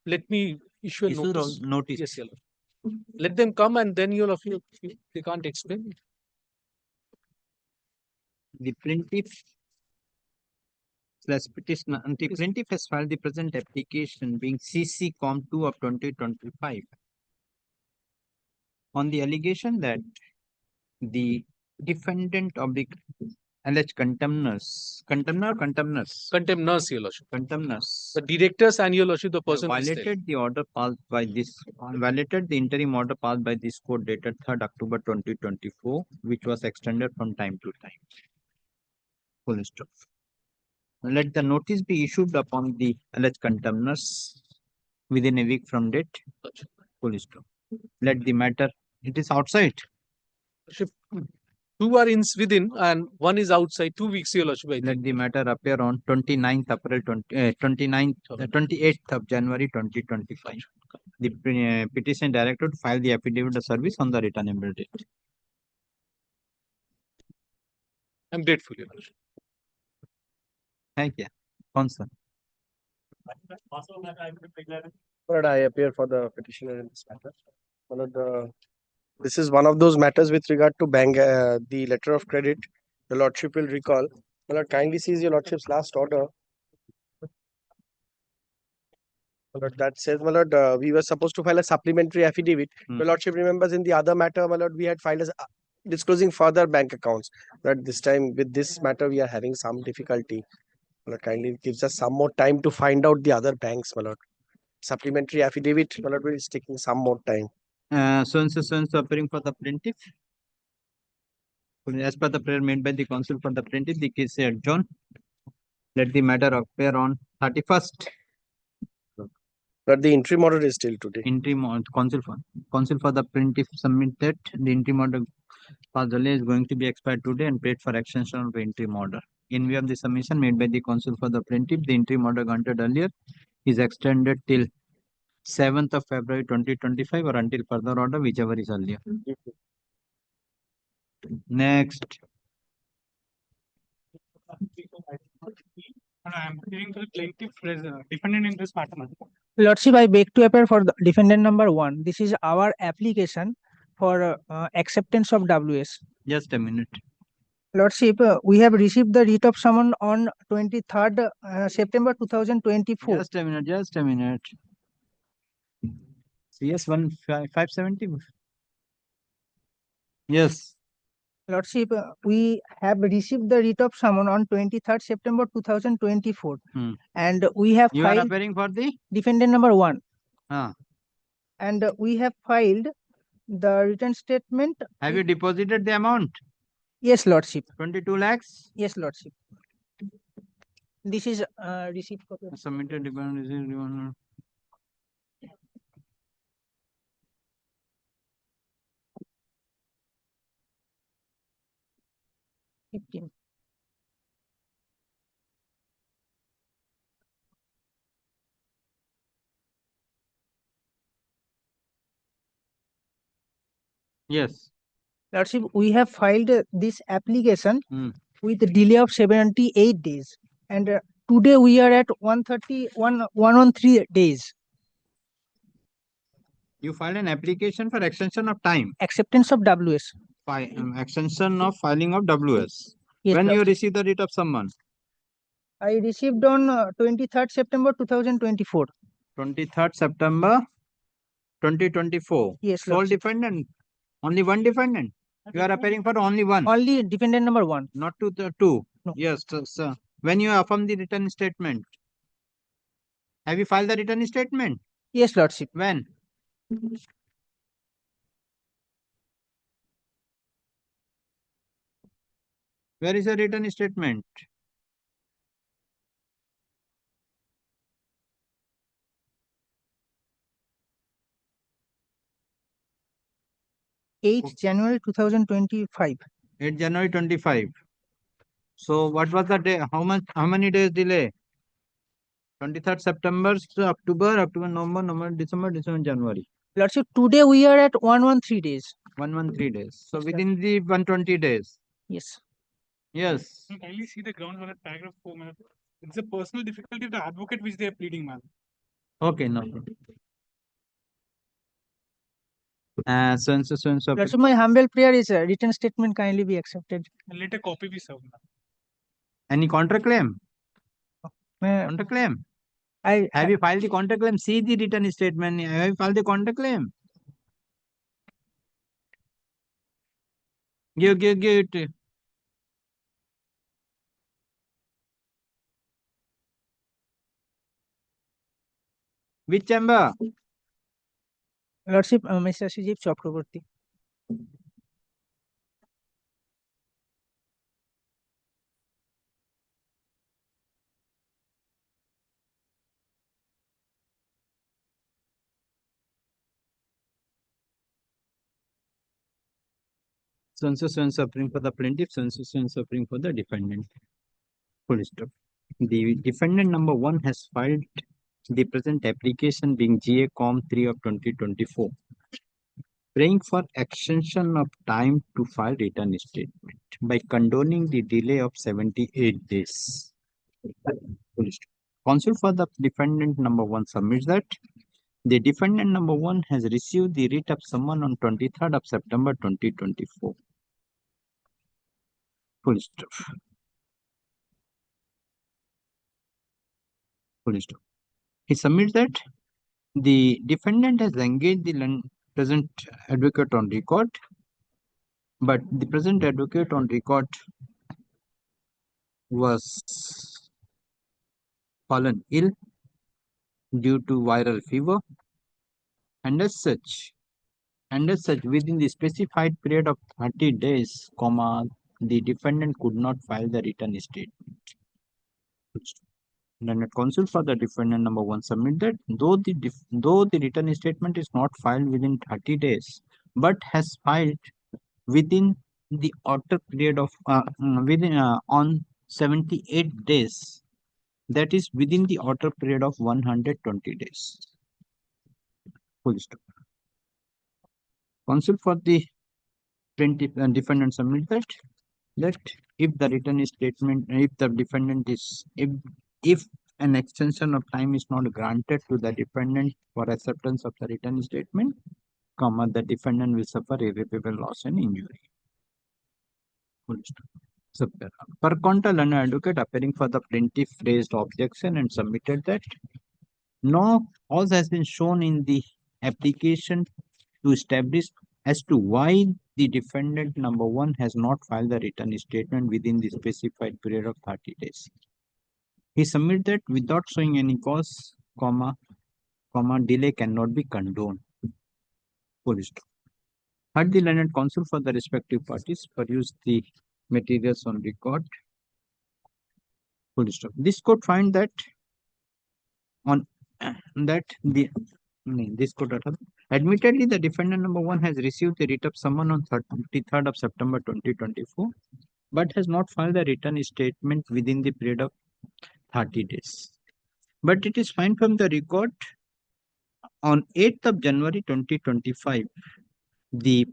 let me issue a notice. Yes, your lordship. Let them come, and then your lordship, they can't explain. The plaintiff / petitioner, and the plaintiff has filed the present application being CC Com 2 of 2025 on the allegation that the defendant of the alleged contemners, Contemners, your lordship. Contemners. The directors and, your lordship, the person Violated the order passed by this, violated the interim order passed by this court dated 3rd October 2024, which was extended from time to time. Full stop. Let the notice be issued upon the alleged contemners within a week from date. Full stop. Let the matter, it is outside. Two are within and one is outside. 2 weeks, your lordship. Let the matter appear on 29th April 28th of January 2025. The petition directed to file the affidavit of service on the returnable date. I am grateful, your lordship. Thank you. Counsel. Lord, I appear for the petitioner in this matter. Lord, this is one of those matters with regard to the letter of credit. The Lordship will recall. Lord, kindly sees your Lordship's last order. Lord, that says, my Lord, we were supposed to file a supplementary affidavit. My Lordship remembers in the other matter, my Lord, we had filed as disclosing further bank accounts. But this time with this matter, we are having some difficulty. My Lord, kindly gives us some more time to find out the other banks, my Lord. Supplementary affidavit, my Lord, is taking some more time. So and so appearing for the plaintiff. As per the prayer made by the counsel for the plaintiff, the case is adjourned. Let the matter appear on 31st. But the interim order is still today. Interim counsel for the plaintiff submitted the interim order for delay is going to be expired today and paid for extension of the interim order. In view of the submission made by the counsel for the plaintiff, the interim order granted earlier is extended till 7th of February 2025 or until further order, whichever is earlier. Next. I am appearing for the plaintiff defendant in this matter. Lordship, I beg to appear for the defendant number 1. This is our application for acceptance of WS. Just a minute. Lordship, we have received the writ of summons on 23rd September 2024. Just a minute. CS 570. Yes. Lordship, we have received the writ of summons on 23rd September 2024. And we have You are filed appearing for the defendant number 1. Ah. And we have filed the written statement. Have you deposited the amount? Yes, Lordship. 22 lakhs? Yes, Lordship. This is receipt copy. Submitted dependent. Yes. Lordship, we have filed this application with a delay of 78 days. And today we are at 113 days. You filed an application for extension of time. Acceptance of WS. Extension of filing of WS. Yes, when you Lordship. received the writ of summons? I received on 23rd September 2024. 23rd September 2024. Yes, Sole Lordship. defendant. Only one defendant. You are appearing for only one. Only defendant number 1. Not to the 2. No. Yes, sir. When you affirm the written statement, have you filed the written statement? Yes, Lordship. When? Where is the written statement? January 2025. 8 January 25. So what was the day? How many days delay? 23rd September, October, November, December, January. Lordship, today we are at 113 days. 113 days. So within the 120 days. Yes. Yes. Kindly see the grounds for that paragraph 4. It's a personal difficulty of the advocate which they are pleading, man. Okay, no problem. So and so. Lordship, my humble prayer is a written statement kindly be accepted. And let a copy be served. Any counterclaim? Have you filed the counterclaim? See the written statement. Have you filed the counterclaim? Give it. Which chamber? Lordship, Mr. Sujip Chakraborty. So and so suffering for the plaintiff, so and so suffering for the defendant. Full stop. The defendant number 1 has filed the present application being GA Com 3 of 2024, praying for extension of time to file written statement by condoning the delay of 78 days. Full stop. Counsel for the defendant number 1 submits that the defendant number 1 has received the writ of summons on 23rd of September 2024. Full stop. Full stop. He submits that the defendant has engaged the present advocate on record, but the present advocate on record was fallen ill due to viral fever, and as such, within the specified period of 30 days, the defendant could not file the written statement. Then counsel for the defendant number 1 submit that though the written statement is not filed within 30 days, but has filed within the outer period of on 78 days, that is within the outer period of 120 days. Full stop. Counsel for the defendant submit that if the written statement, if the defendant is, if an extension of time is not granted to the defendant for acceptance of the written statement, the defendant will suffer irreparable loss and injury. Full stop. So, per contra, learned advocate appearing for the plaintiff raised objection and submitted that no cause has been shown in the application to establish as to why the defendant number 1 has not filed the written statement within the specified period of 30 days. He submitted that without showing any cause, delay cannot be condoned. Full stop. Had the learned counsel for the respective parties peruse the materials on record. Full stop. This court find that admittedly, the defendant number 1 has received the writ of summons on 23rd of September 2024, but has not filed the written statement within the period of 30 days. But it is fine from the record on 8th of January 2025, the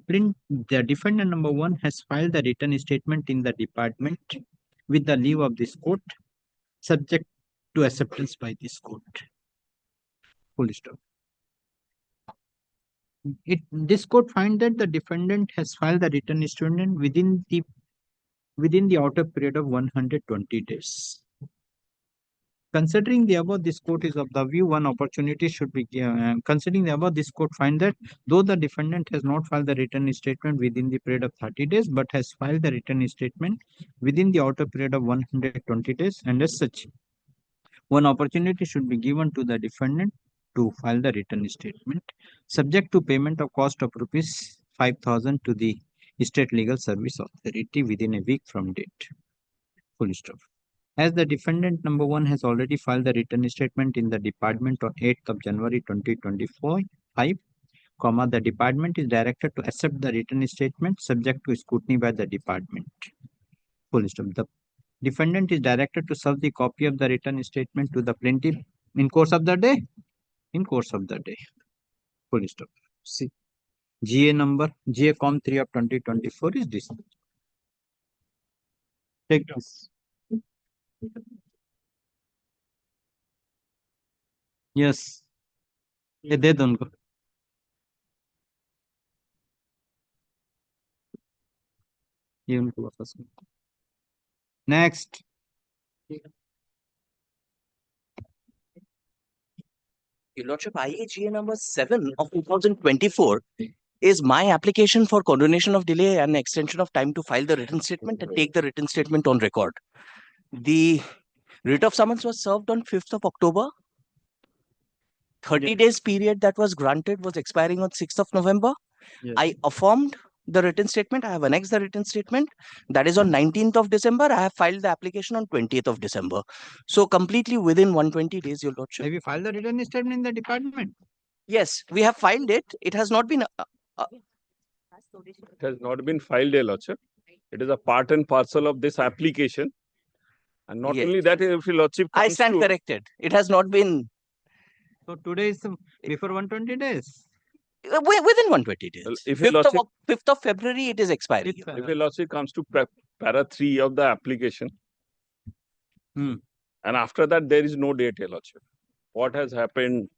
defendant number 1 has filed the written statement in the department with the leave of this court, subject to acceptance by this court. Full stop. This court find that the defendant has filed the written statement within the outer period of 120 days. Considering the above, this court is of the view one opportunity should be given. Considering the above, this court find that though the defendant has not filed the written statement within the period of 30 days, but has filed the written statement within the outer period of 120 days, and as such, one opportunity should be given to the defendant to file the written statement, subject to payment of cost of rupees 5,000 to the State Legal Service Authority within a week from date. Full stop. As the defendant number 1 has already filed the written statement in the department on 8th of January 2024, the department is directed to accept the written statement subject to scrutiny by the department. Full stop. The defendant is directed to serve the copy of the written statement to the plaintiff in course of the day. In course of the day. Full stop. See, GA number GA-Com 3 of 2024 is this. Take this. Yes. ये दे दो उनको. ये उनको वापस. Next. Your Lordship, IAGA number 7 of 2024 is my application for condonation of delay and extension of time to file the written statement and take the written statement on record. The writ of summons was served on 5th of October. 30 days period that was granted was expiring on 6th of November. Yes. I affirmed the written statement. I have annexed the written statement. That is on 19th of December. I have filed the application on 20th of December. So completely within 120 days, Your Lordship. Have you filed the written statement in the department? Yes, we have filed it. It has not been... It has not been filed, Your Lordship. It is a part and parcel of this application. And not Yes. only that, if Your Lordship I comes stand to- corrected. It has not been... So today is before 120 days. Within 120 days. Well, if Your 5th of February, it is expiring. If Your Lordship comes to para 3 of the application, And after that, there is no date, Your Lordship. What has happened?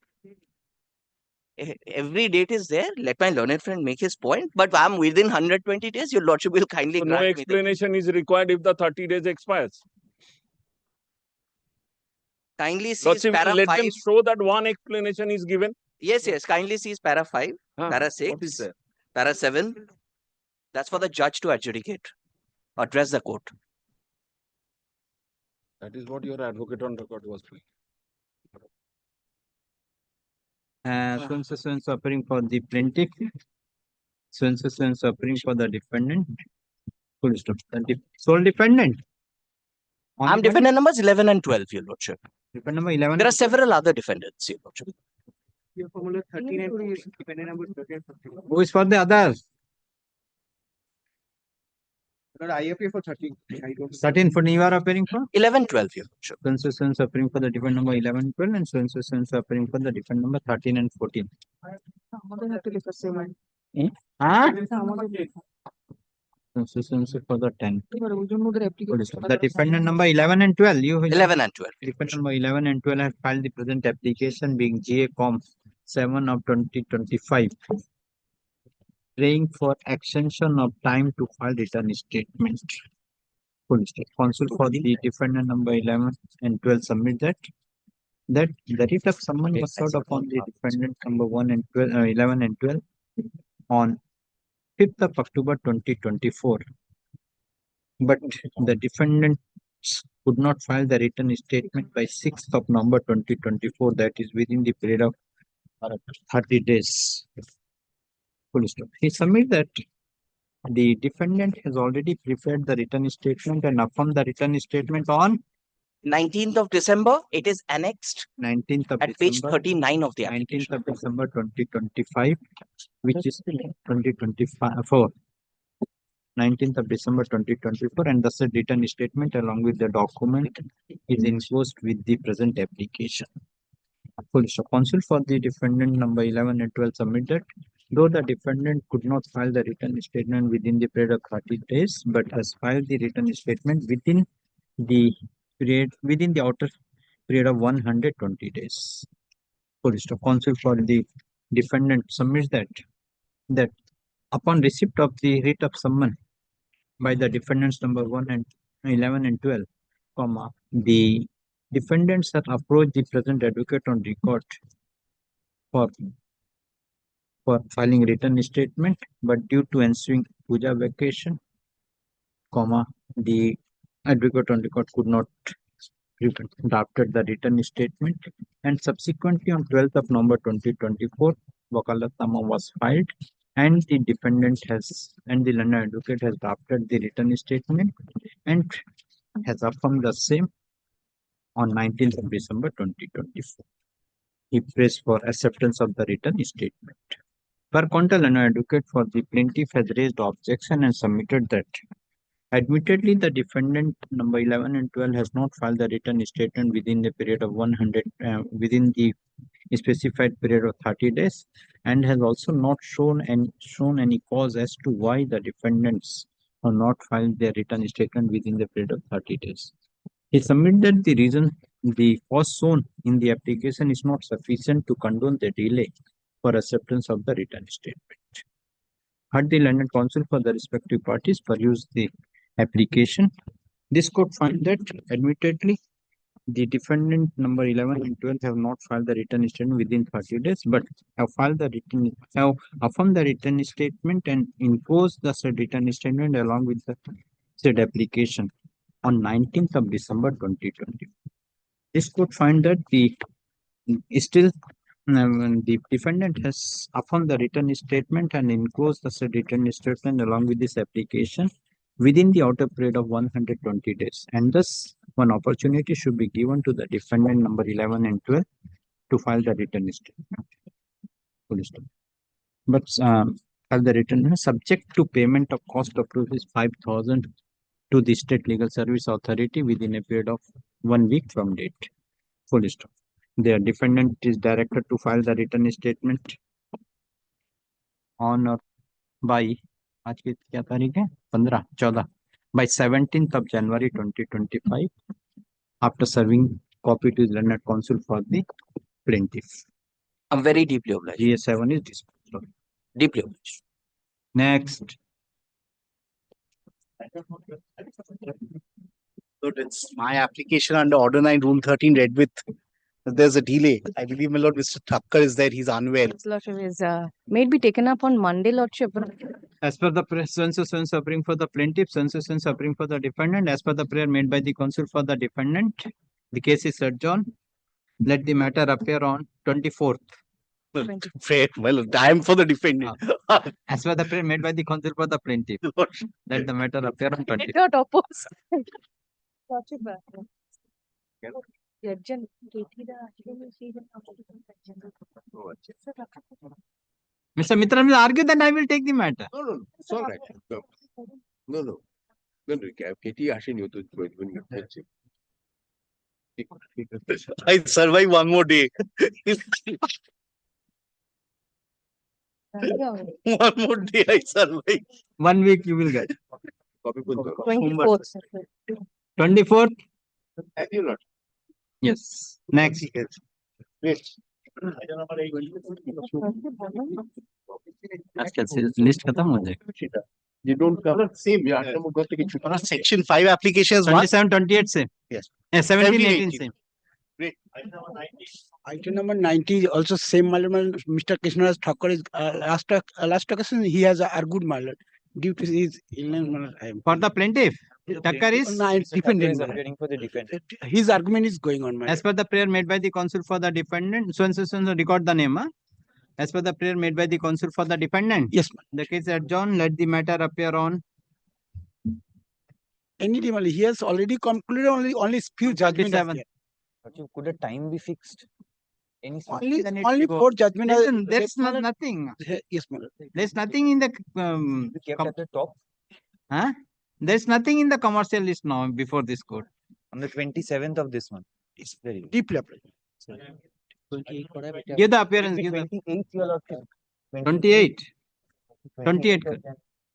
Every date is there. Let my learned friend make his point, but I'm within 120 days. Your Lordship will kindly So no grant me the explanation is required if the 30 days expires. kindly sees Lordship, para let 5. them show that one explanation is given. Yes, yes. Kindly sees para 5, para What is 6, there? para 7. That's for the judge to adjudicate, address the court. That is what your advocate on record was doing. So appearing for the plaintiff. So appearing for the defendant. Full stop. Sole defendant. I'm defendant numbers 11 and 12, Your Lordship. Defendant number 11. There are several other defendants, Your Lordship. Who is for the others? I appear for 13. 13 for you are appearing for? 11, 12, Your Lordship. Consensus appearing for the defendant number 11, 12 and consensus appearing for the defendant number 13 and 14. Consensus for the 10. The defendant number 11 and 12. 11 and 12. Defendant number 11 and 12 have filed the present application being GA Com 7 of 2025. Praying for extension of time to file return statement. Full stop. Counsel for the defendant number 11 and 12 submit that the writ of summons was served upon the defendant number 1 and 12, 11 and 12 on 5th of October 2024. But the defendants could not file the written statement by 6th of November 2024, that is within the period of 30 days. Full stop. He submit that the defendant has already prepared the written statement and affirmed the written statement on 19th of December. It is annexed 19th of at December, page 39 of the application. 19th of December 2025, which is 2024. 19th of December 2024, and thus a written statement along with the document is enclosed with the present application. Full stop. Counsel for the defendant number 11 and 12 submitted. Though the defendant could not file the written statement within the period of 30 days, but has filed the written statement within the outer period of 120 days. Full stop. Counsel for the defendant submits that upon receipt of the writ of summons by the defendants number 1 and 11 and 12, the defendants have approached the present advocate on record for filing written statement, but due to ensuing puja vacation, the advocate on record could not drafted the written statement, and subsequently on 12th of November 2024, Wakalatnama was filed, and the defendant and the learned advocate has drafted the written statement and has affirmed the same on 19th of December 2024. He prays for acceptance of the written statement. Per contra, learned advocate for the plaintiff has raised objection and submitted that admittedly the defendant number 11 and 12 has not filed the written statement within the period of within the specified period of 30 days, and has also not shown any cause as to why the defendants have not filed their written statement within the period of 30 days. He submitted the reason the cause shown in the application is not sufficient to condone the delay for acceptance of the written statement. Had the learned counsel for the respective parties perused the application, this court find that admittedly the defendant number 11 and 12 have not filed the written statement within 30 days, but have affirmed the written statement and imposed the said written statement along with the said application on 19th of December 2020. This court find that the defendant has affirmed the written statement and enclosed the said written statement along with this application within the outer period of 120 days, and thus one opportunity should be given to the defendant number 11 and 12 to file the written statement. But file the written subject to payment of cost of proof is 5,000 to the State Legal Service Authority within a period of 1 week from date. Full stop. The defendant is directed to file the written statement on or by आज की क्या तारीख है 14 by 17th of January 2025 after serving copy to his learned counsel for the plaintiff. I'm very deeply obliged. GS7 is disposed of. Deeply obliged. Next. So it's my application under Order 9, Rule 13 read with, there's a delay. I believe, my lord, Mr. Thakkar is there. He's unwell. His lordship is may it be taken up on Monday, lordship. As per the prayer, so suffering for the plaintiff, so suffering for the defendant, as per the prayer made by the counsel for the defendant, the case is adjourned. Let the matter appear on 24th. Fair. Well, I am for the defendant. As per the prayer made by the counsel for the plaintiff, let the matter appear on 24th. It got opposed. Lordship. Mr. Mitra will argue that I will take the matter. No, it's all right. No. Katie asking you to I survive one more day. One more day I survive. 1 week you will get. 24th. 24th? Have you not? Yes. Next. आजकल से list खत्म हो जाएगा. You don't cover same. Yeah. Section 5 applications. 27, 28 से. Yes. 17, 18 से. Great. Item number 90 also same, Mr. Krishnaraj Thakur is last occasion he has argued, my lord, due to his illness. For the plaintiff, Thakur is defendant. for the defendant. His argument is going on, my As per the prayer made by the counsel for the defendant, so record the name. As per the prayer made by the counsel for the defendant. Yes, ma'am. The case adjourned. Let the matter appear on any time. He has already concluded only few judgments. 27. Could a time be fixed? Any Only 4 judgments. Listen, there's nothing. Yes, ma'am. There's nothing in the kept at the top huh? There's nothing in the commercial list now before this court. on the 27th of this month. It's very deeply applied. Give the appearance. Give the 28. 28.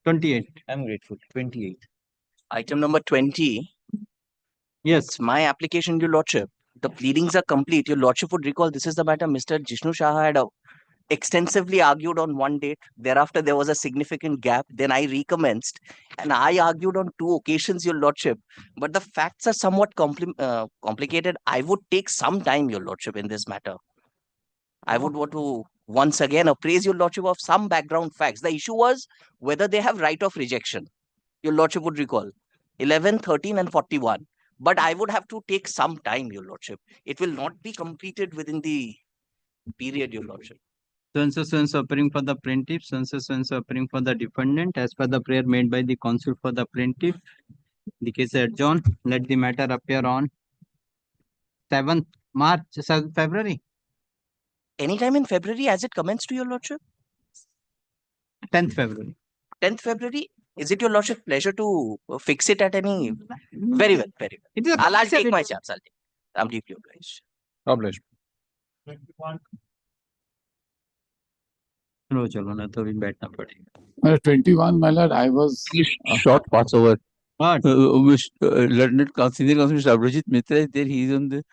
28. I'm grateful. 28. Item number 20. Yes. My application, your lordship. The pleadings are complete. Your lordship would recall this is the matter Mr. Jishnu Shah had extensively argued on one date. Thereafter, there was a significant gap. Then I recommenced and I argued on 2 occasions, your lordship. But the facts are somewhat complicated. I would take some time, your lordship, in this matter. I would want to once again appraise your lordship of some background facts. The issue was whether they have right of rejection. Your lordship would recall 11, 13 and 41. But I would have to take some time, your lordship. It will not be completed within the period, your lordship. So appearing for the plaintiff, so appearing for the defendant, as per the prayer made by the counsel for the plaintiff. The case adjourned. Let the matter appear on 7th March, 7th February. Anytime in February as it commenced to your lordship? 10th February. 10th February? Is it your lordship pleasure to fix it at any? Very well, very well. It is I'll take my chance. I'm deeply obliged. Obliged. चलो चलो ना तो भी बैठना पड़ेगा. 21, my lord, I was short passover. What? Learned senior counsel Mr. Abhijit Mitra is there. He is on the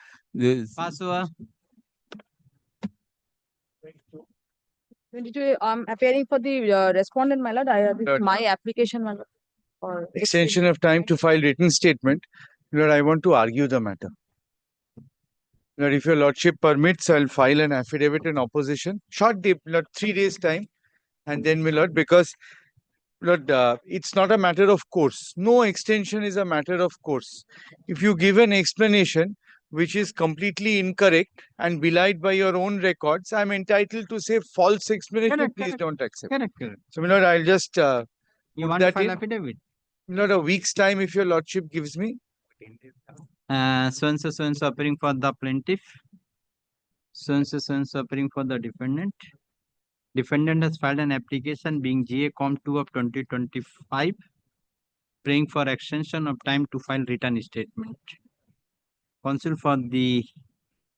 Passover. 22, I'm appearing for the respondent, my lord. I have my application, my lord. For extension of time to file written statement. Lord, I want to argue the matter. Lord, if your lordship permits, I'll file an affidavit in opposition. Short day, Lord, 3 days time. And then, my lord, because, Lord, it's not a matter of course. No extension is a matter of course. If you give an explanation which is completely incorrect and belied by your own records, I'm entitled to say false explanation. Please don't accept. Correct. So, my lord, I'll just You want to file affidavit? Not a week's time if your lordship gives me. So appearing for the plaintiff. So appearing for the defendant. Defendant has filed an application being GA Com 2 of 2025, praying for extension of time to file written statement. Counsel for the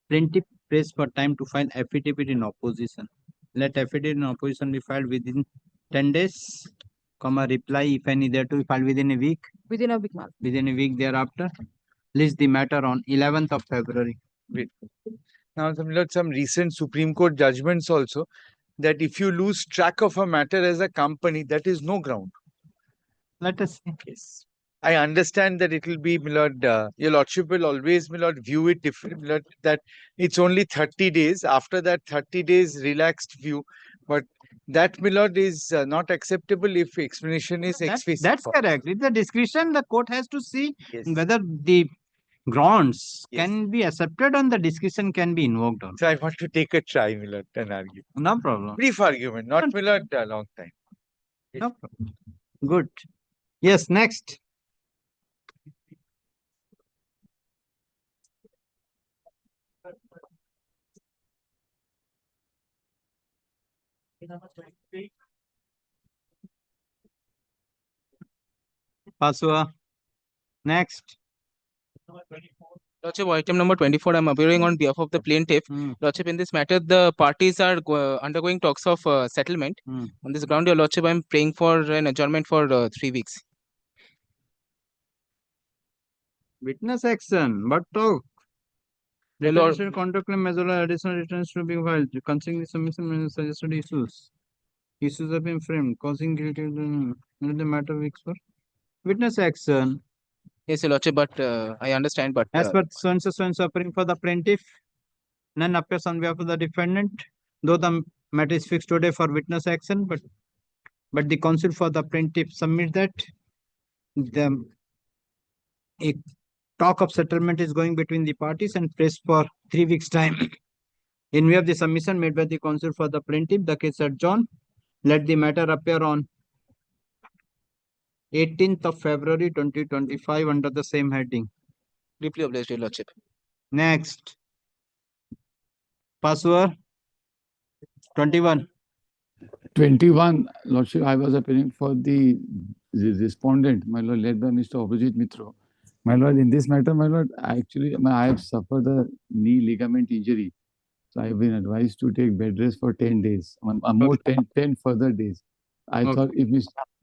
plaintiff prays for time to file affidavit in opposition. Let affidavit in opposition be filed within 10 days. Reply, if any, there to be filed within a week. within a week, ma'am. Within a week thereafter. list the matter on 11th of February. Great. Now, some recent Supreme Court judgments also that if you lose track of a matter as a company, that is no ground. Let us see. Yes. I understand that it will be, my lord, your lordship will always, my lord, view it different, my lord, that it's only 30 days. After that 30 days relaxed view, but that, my lord, is not acceptable if explanation is explicit. That's correct. It's the discretion the court has to see Yes. whether the grounds Yes. can be accepted and the discretion can be invoked on. So I want to take a try, my lord, and argue. No problem. Brief argument, not, my lord, a long time. No problem. Good. Yes, next. Pasua. Next. Lordship, item number 24, I'm appearing on behalf of the plaintiff. Lordship, in this matter, the parties are undergoing talks of settlement. On this ground, your Lordship, I'm praying for an adjournment for 3 weeks. Witness action. But talk. My lord, Detention, contact claim, as well as additional returns to be filed. Considering the submission and suggested issues. Issues have been framed, causing guilty the matter weeks for witness action. Yes, your Lordship, but I understand, but As per so and so appearing for the plaintiff, none appears on behalf of the defendant, though the matter is fixed today for witness action, but the counsel for the plaintiff submits that a talk of settlement is going between the parties and prays for 3 weeks time. In view of the submission made by the counsel for the plaintiff, the case adjourned. Let the matter appear on 18th of February 2025 under the same heading. Deeply obliged, your Lordship. Next. Password 21. 21, Lordship, I was appearing for the respondent, my lord, led by Mr. Abhijit Mitra. My lord, in this matter, my lord, actually, I have suffered a knee ligament injury. So I have been advised to take bed rest for 10 days, more 10 further days. I thought if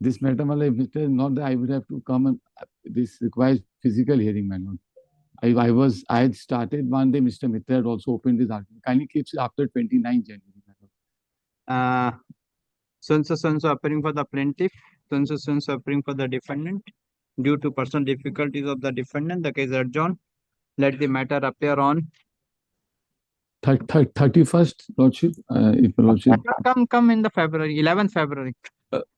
this matter, my lord, if it is not that I would have to come and this requires physical hearing, my lord. I had started one day, Mr. Mitra had also opened his argument. Kindly keeps it after 29 January, my lord. So appearing for the plaintiff, so appearing for the defendant. Due to personal difficulties of the defendant, the case adjourned. Let the matter appear on 31st, Lordship, if Lordship. Come in the February, 11th February.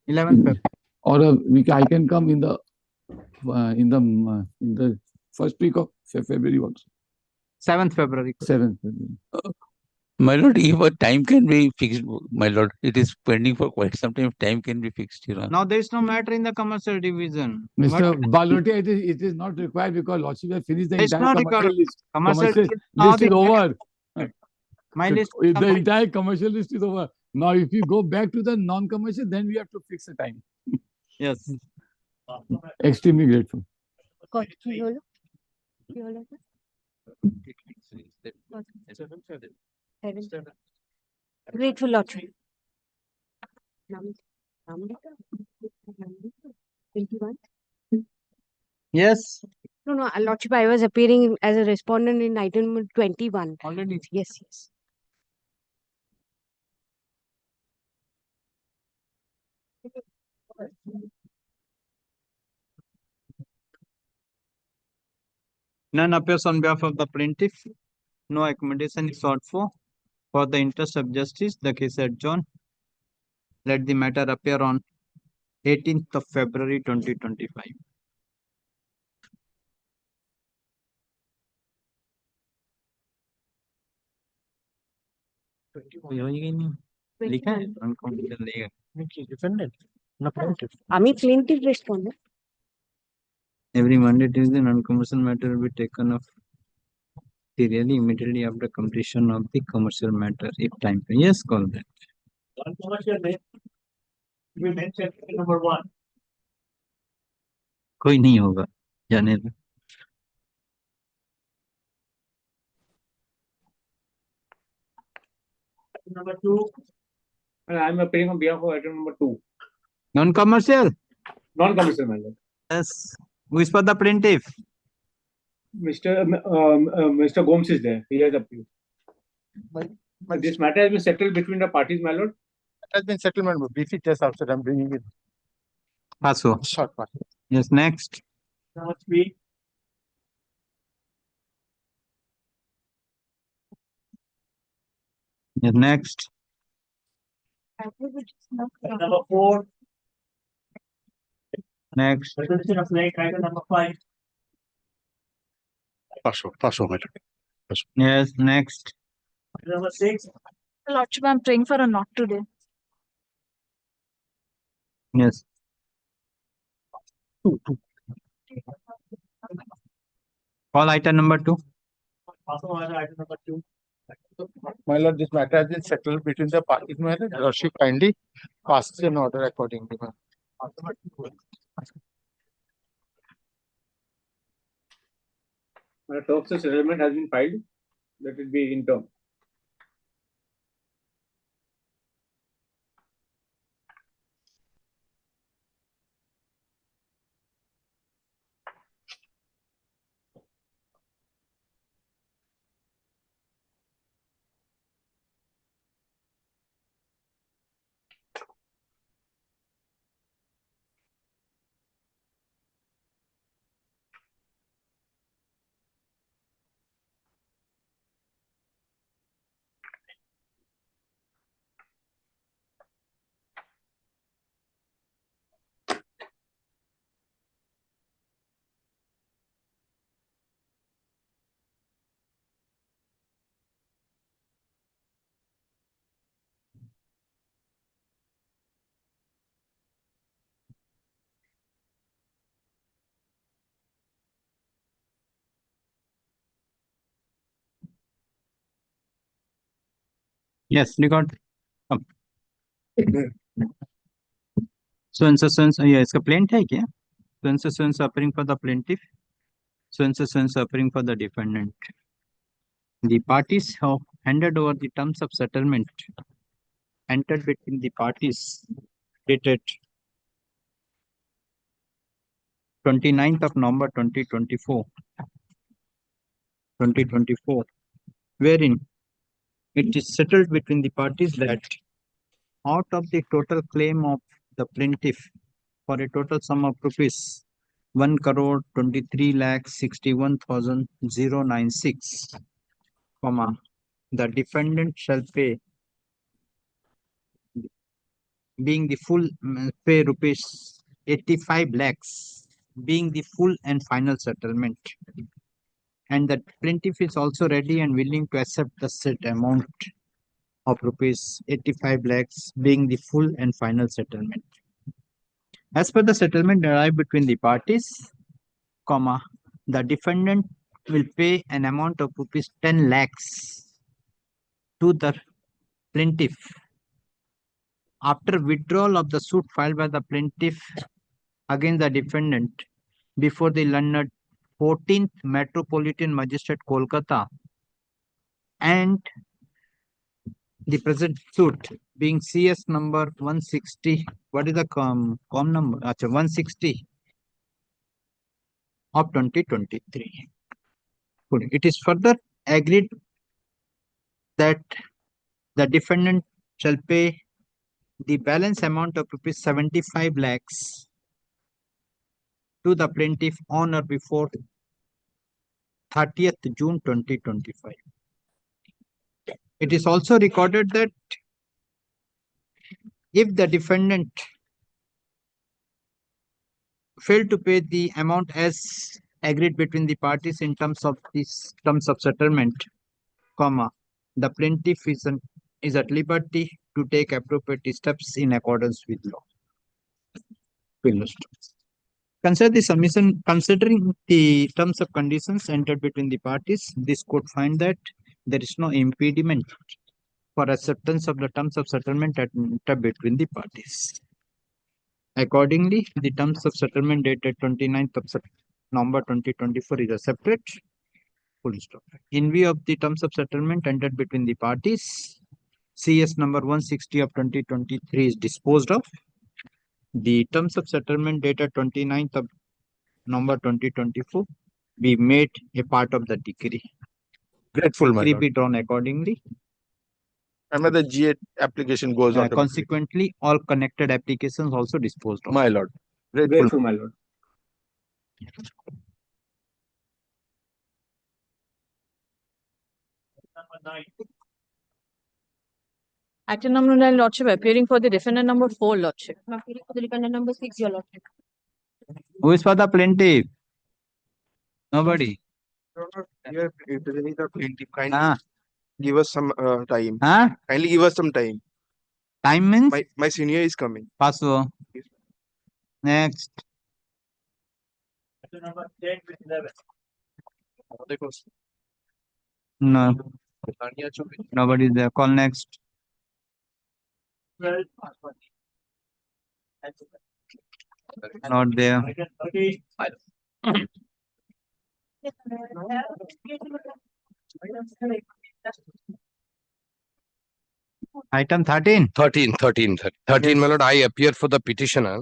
11th February. Or I can come in the first week of February also. 7th February. 7th February. My lord, if a time can be fixed, my lord, it is pending for quite some time. Time can be fixed, you know. Now there is no matter in the commercial division. Mr. Balotia, it is not required because Lordship has finished the It's entire not commercial required. list. Commercial List is over. My list. The entire commercial list is over. Now, if you go back to the non-commercial, then we have to fix the time. Yes. Extremely grateful. Grateful, Lordship. 21? Yes. No, Lordship, I was appearing as a respondent in item 21. Already? Yes. None appears on behalf of the plaintiff. No accommodation is sought for. For the interest of justice, the case adjourned. Let the matter appear on 18th of February 2025. लिखा है uncomfortable लेगा Defendant, not plaintiff. Ami plaintiff respondent. Every Monday, Tuesday, non-commercial matter will be taken up serially immediately after completion of the commercial matter if time. Yes, call that. Non-commercial we mentioned number 1. कोई नहीं होगा जाने दो. Number 2. I'm appearing on behalf of item number 2. Non-commercial. Non-commercial matter. Yes. Who is for the plaintiff? Mr. Gomes is there. He has appealed. This matter has been settled between the parties, my lord. It has been settlement. Briefly, just after I'm bringing it. Paso. Short part. Yes, next. Number 3. Yes, next. Number 4. Next. Resolution of late item number 5. Pass over. Yes, next. Number 6. Lordship, I'm praying for a knock today. Yes. Call item number 2. Pass over item number 2. My lord, this matter has been settled between the parties. My lord, Lordship kindly passes an order accordingly. The talks of settlement has been filed. Let it be in term. Yes, record. So and so, yeah, इसका plaint है क्या? So and so appearing for the plaintiff. So and so appearing for the defendant. The parties have handed over the terms of settlement entered between the parties dated 29th of November 2024, wherein it is settled between the parties that out of the total claim of the plaintiff for a total sum of rupees 1,23,61,096, the defendant shall pay, being the full pay rupees 85 lakhs, being the full and final settlement. And the plaintiff is also ready and willing to accept the said amount of rupees 85 lakhs, being the full and final settlement. As per the settlement derived between the parties, the defendant will pay an amount of rupees 10 lakhs to the plaintiff after withdrawal of the suit filed by the plaintiff against the defendant before the learned 14th Metropolitan Magistrate, Kolkata, and the present suit being CS number 160. What is the com number? 160 of 2023. It is further agreed that the defendant shall pay the balance amount of rupees 75 lakhs to the plaintiff on or before 30th June 2025. It is also recorded that if the defendant failed to pay the amount as agreed between the parties in terms of settlement, the plaintiff is at liberty to take appropriate steps in accordance with law. Considering the terms of conditions entered between the parties, this court find that there is no impediment for acceptance of the terms of settlement entered between the parties. Accordingly, the terms of settlement dated 29th of November 2024 is accepted. Full stop. In view of the terms of settlement entered between the parties, CS number 160 of 2023 is disposed of. The terms of settlement dated 29th of November 2024 be made a part of the decree. Grateful, my Decree lord. be drawn accordingly. And the GA application goes on. Consequently, all connected applications also disposed of. My lord. Grateful. Grateful, my lord. Item number 9, Lordship, appearing for the defendant number 4, Lordship. Appearing for the defendant number 6, Your Lordship. Who is for the plaintiff? Nobody. We are representing the plaintiff. Kindly Ah. give us some time. Huh? Kindly give us some time. Time means? My senior is coming. Paso. Next. No. Nobody is there. Call next. Not there. Item 13. 13, my lord, I appear for the petitioner.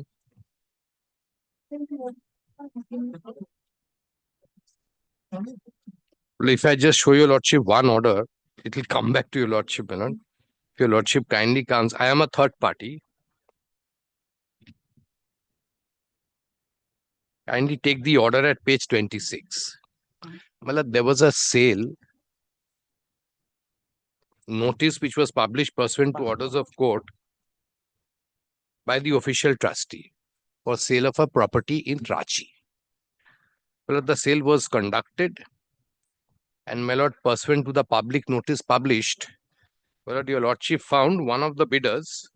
Well, if I just show your lordship one order, it will come back to your lordship, my lord. If your lordship kindly comes, I am a third party. Kindly take the order at page 26. My lord, there was a sale notice which was published pursuant to orders of court by the official trustee for sale of a property in Ranchi. Well, the sale was conducted, and my lord, pursuant to the public notice published, well, your lordship found one of the bidders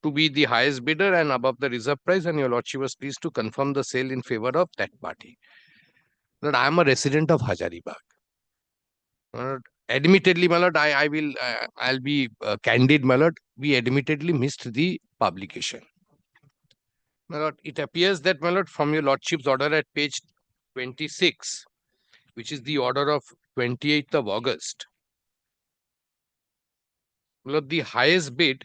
to be the highest bidder and above the reserve price, and your lordship was pleased to confirm the sale in favor of that party. Lord, I am a resident of Hazaribagh. Lord, admittedly, my lord, I'll be candid, my lord. We admittedly missed the publication. My lord, it appears that, my lord, from your lordship's order at page 26, which is the order of 28th of August, my lord, the highest bid,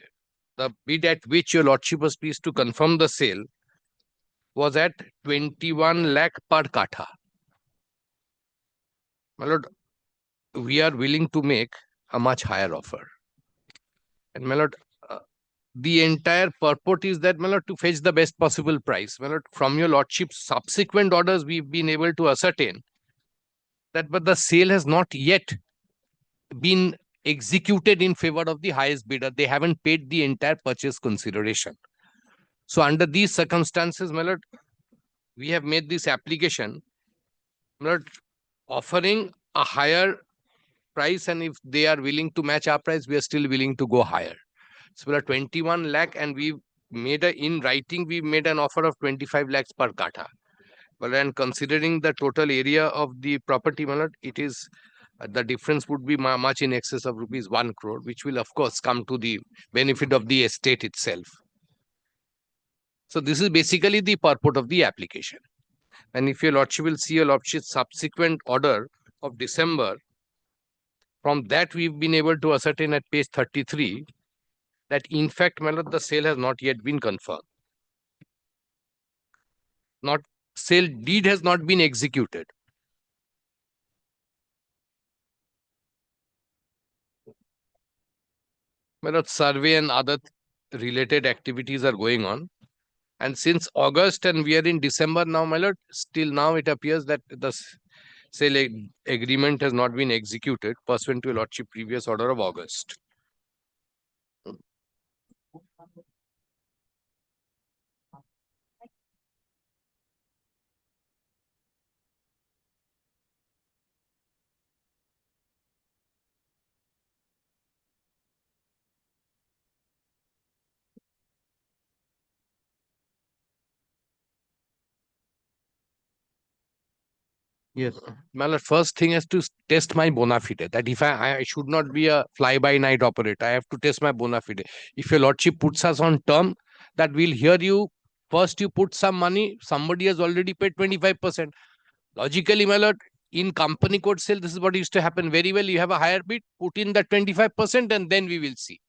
the bid at which your lordship was pleased to confirm the sale, was at 21 lakh per katha. My lord, we are willing to make a much higher offer. And my lord, the entire purport is that, my lord, to fetch the best possible price. My lord, from your lordship's subsequent orders, we've been able to ascertain that, but the sale has not yet been executed in favor of the highest bidder. They haven't paid the entire purchase consideration. So under these circumstances, my lord, we have made this application, my lord, offering a higher price, and if they are willing to match our price, we are still willing to go higher. So we are 21 lakh, and we made in writing, we made an offer of 25 lakhs per katha. Well, and considering the total area of the property, my lord, it is the difference would be much in excess of rupees 1 crore, which will of course come to the benefit of the estate itself. So this is basically the purport of the application. And if your lordship will see your lordship's subsequent order of December, from that we've been able to ascertain at page 33 that in fact, my lord, the sale has not yet been confirmed. Sale deed has not been executed. My lord, survey and other related activities are going on. And since August and we are in December now, my lord, still now it appears that the sale agreement has not been executed pursuant to your lordship previous order of August. Yes. My lord, first thing is to test my bona fide. That if I should not be a fly-by-night operator, I have to test my bona fide. If your lordship puts us on term, that we'll hear you. First, you put some money, somebody has already paid 25%. Logically, my lord, in company code sale, this is what used to happen very well. You have a higher bid, put in that 25%, and then we will see.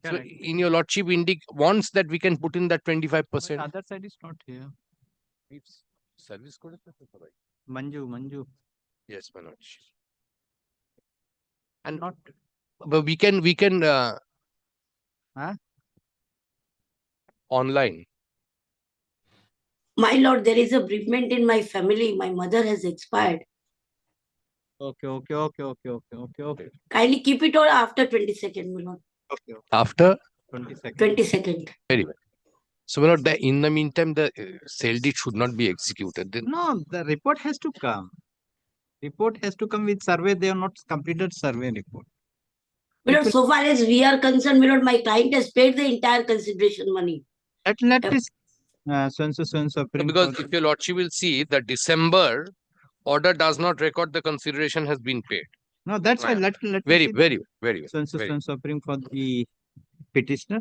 So, in your lordship, wants that we can put in that 25%. Other side is not here. Service code is Manju. Yes, my lord. And not, but we can online. My lord, there is a bereavement in my family. My mother has expired. Okay. Kindly keep it on after 22nd, my lord. Okay. After 22nd. 22nd. Very well. So, my lord, in the meantime, the sale deed should not be executed. Then No, the report has to come. Report has to come with survey. They have not completed survey report. My lord, so far as we are concerned, my lord, my client has paid the entire consideration money. Let this so because if your lordship will see, the December order does not record the consideration has been paid. No, that's why let Very very well. So suffering for the petitioner,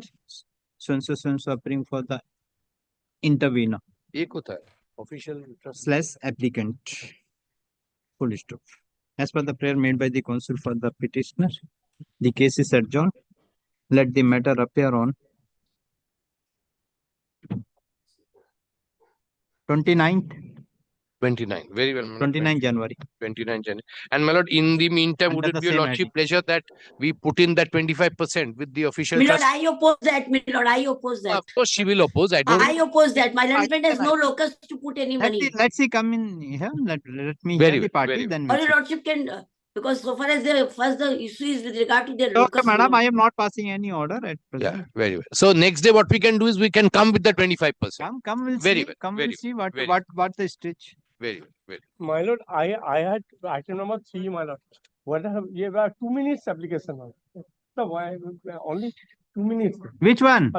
so suffering for the intervener Official / applicant. Full stop. As per the prayer made by the counsel for the petitioner, the case is adjourned. Let the matter appear on 29th. 29. Very well. 29 January. 29 January. And my lord, in the meantime, would Under it the be your same lordship pleasure that we put in that 25% with the official My lord, trust? I oppose that, my lord, I oppose that. Of course, she will oppose. I don't. I oppose that. My management has no locus to put any money. Let's see come in here. Let me Very hear the well, party, very then Or we'll your see. lordship can, because so far as the issue is with regard to their Okay, locus. madam, I am not passing any order at present. Yeah, very well. So next day, what we can do is we can come with the 25%. Come, we'll Very see. well. Come, very we'll see very what the stitch. Very well. My lord, I had item number 3, my lord. What you have 2 minutes application. So why only 2 minutes? Which one?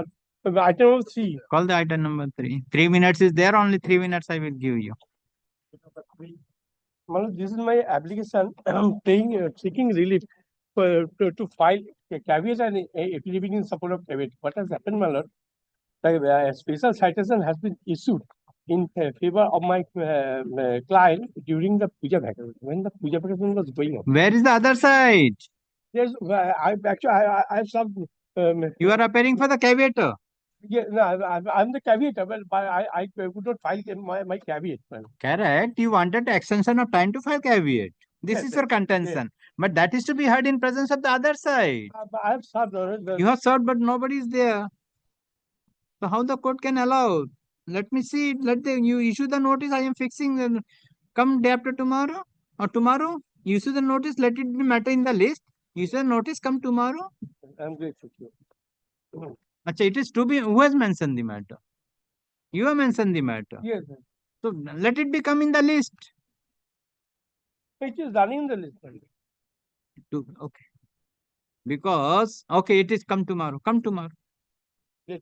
Item number 3. Call the item number 3. 3 minutes is there. Only 3 minutes I will give you. My lord, this is my application. Seeking relief to file a caveat and affidavit in support of caveat. What has happened, my lord? A special citation has been issued in favor of my client during the puja vacation, when the puja vacation was going on. Where is the other side? Yes, I have some. You are appearing for the caveat. Yeah, no, I'm the caveat. Well, I could not file my caveat. Correct. You wanted extension of time to file caveat. This Yes, is your contention. But that is to be heard in presence of the other side. I have served. You have served, but nobody is there. So how the court can allow? Let me see. You issue the notice. I am fixing. Come day after tomorrow or tomorrow. You issue the notice. Let it be matter in the list. You issue the notice. Come tomorrow. I'm grateful to you. Achha, it is to be. Who has mentioned the matter? You have mentioned the matter. Yes. So let it be come in the list. It is running the list. Okay. Because okay, it is come tomorrow. Come tomorrow. Yes.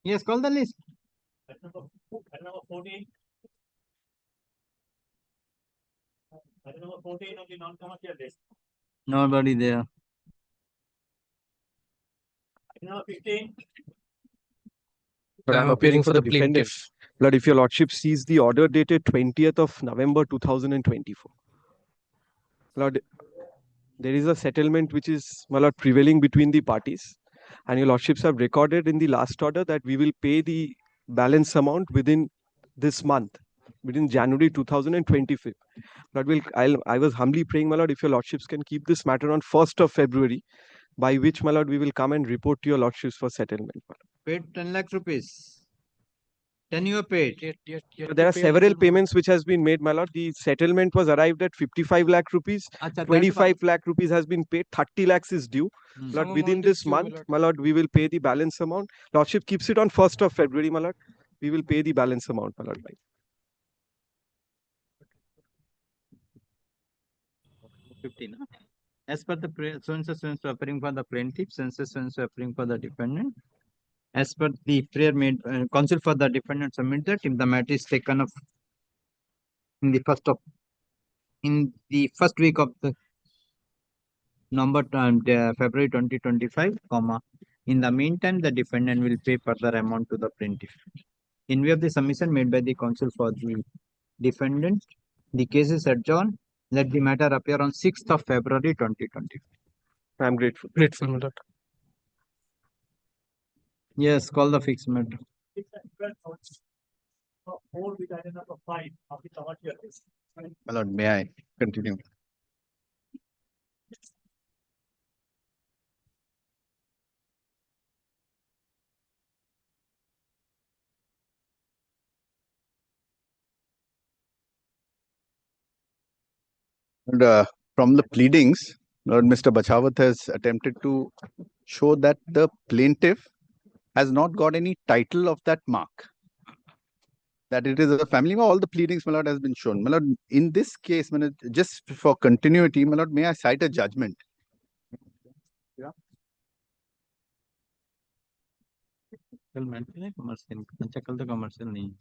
Yes, call the list. Item number 14. Item number 14 of the non-commercial list. Nobody there. Item number 15. But I'm appearing for the plaintiff. Lord, if your lordship sees the order dated 20th of November 2024. Lord, there is a settlement which is, my lord, prevailing between the parties. And your lordships have recorded in the last order that we will pay the balance amount within this month, within January 2025. Lord, I was humbly praying, my lord, if your lordships can keep this matter on 1st of February, by which, my lord, we will come and report to your lordships for settlement. Paid 10 lakh rupees. 10 you are paid. There are several payments which has been made, my lord. The settlement was arrived at 55 lakh rupees. 25 lakh rupees has been paid. 30 lakhs is due. Lord, within this month, my lord, we will pay the balance amount. Lordship keeps it on 1st of February, my lord. We will pay the balance amount, my lord. Right. 15. As per the so-and-so appearing for the plaintiff, so-and-so appearing for the defendant. As per the prayer made, counsel for the defendant submit that if the matter is taken up in the first week of the February 2025, in the meantime, the defendant will pay further amount to the plaintiff. In view of the submission made by the counsel for the defendant, the case is adjourned. Let the matter appear on 6th of February 2025. I am grateful. Grateful, my lord. Yes, call the fixed matter. My lord, may I continue? And, from the pleadings, Lord Mr. Bachawat has attempted to show that the plaintiff has not got any title of that mark. That it is a family, all the pleadings, my lord, has been shown. My lord, in this case, my lord, just for continuity, my lord, may I cite a judgment? Yeah. कल तो commercial नहीं है।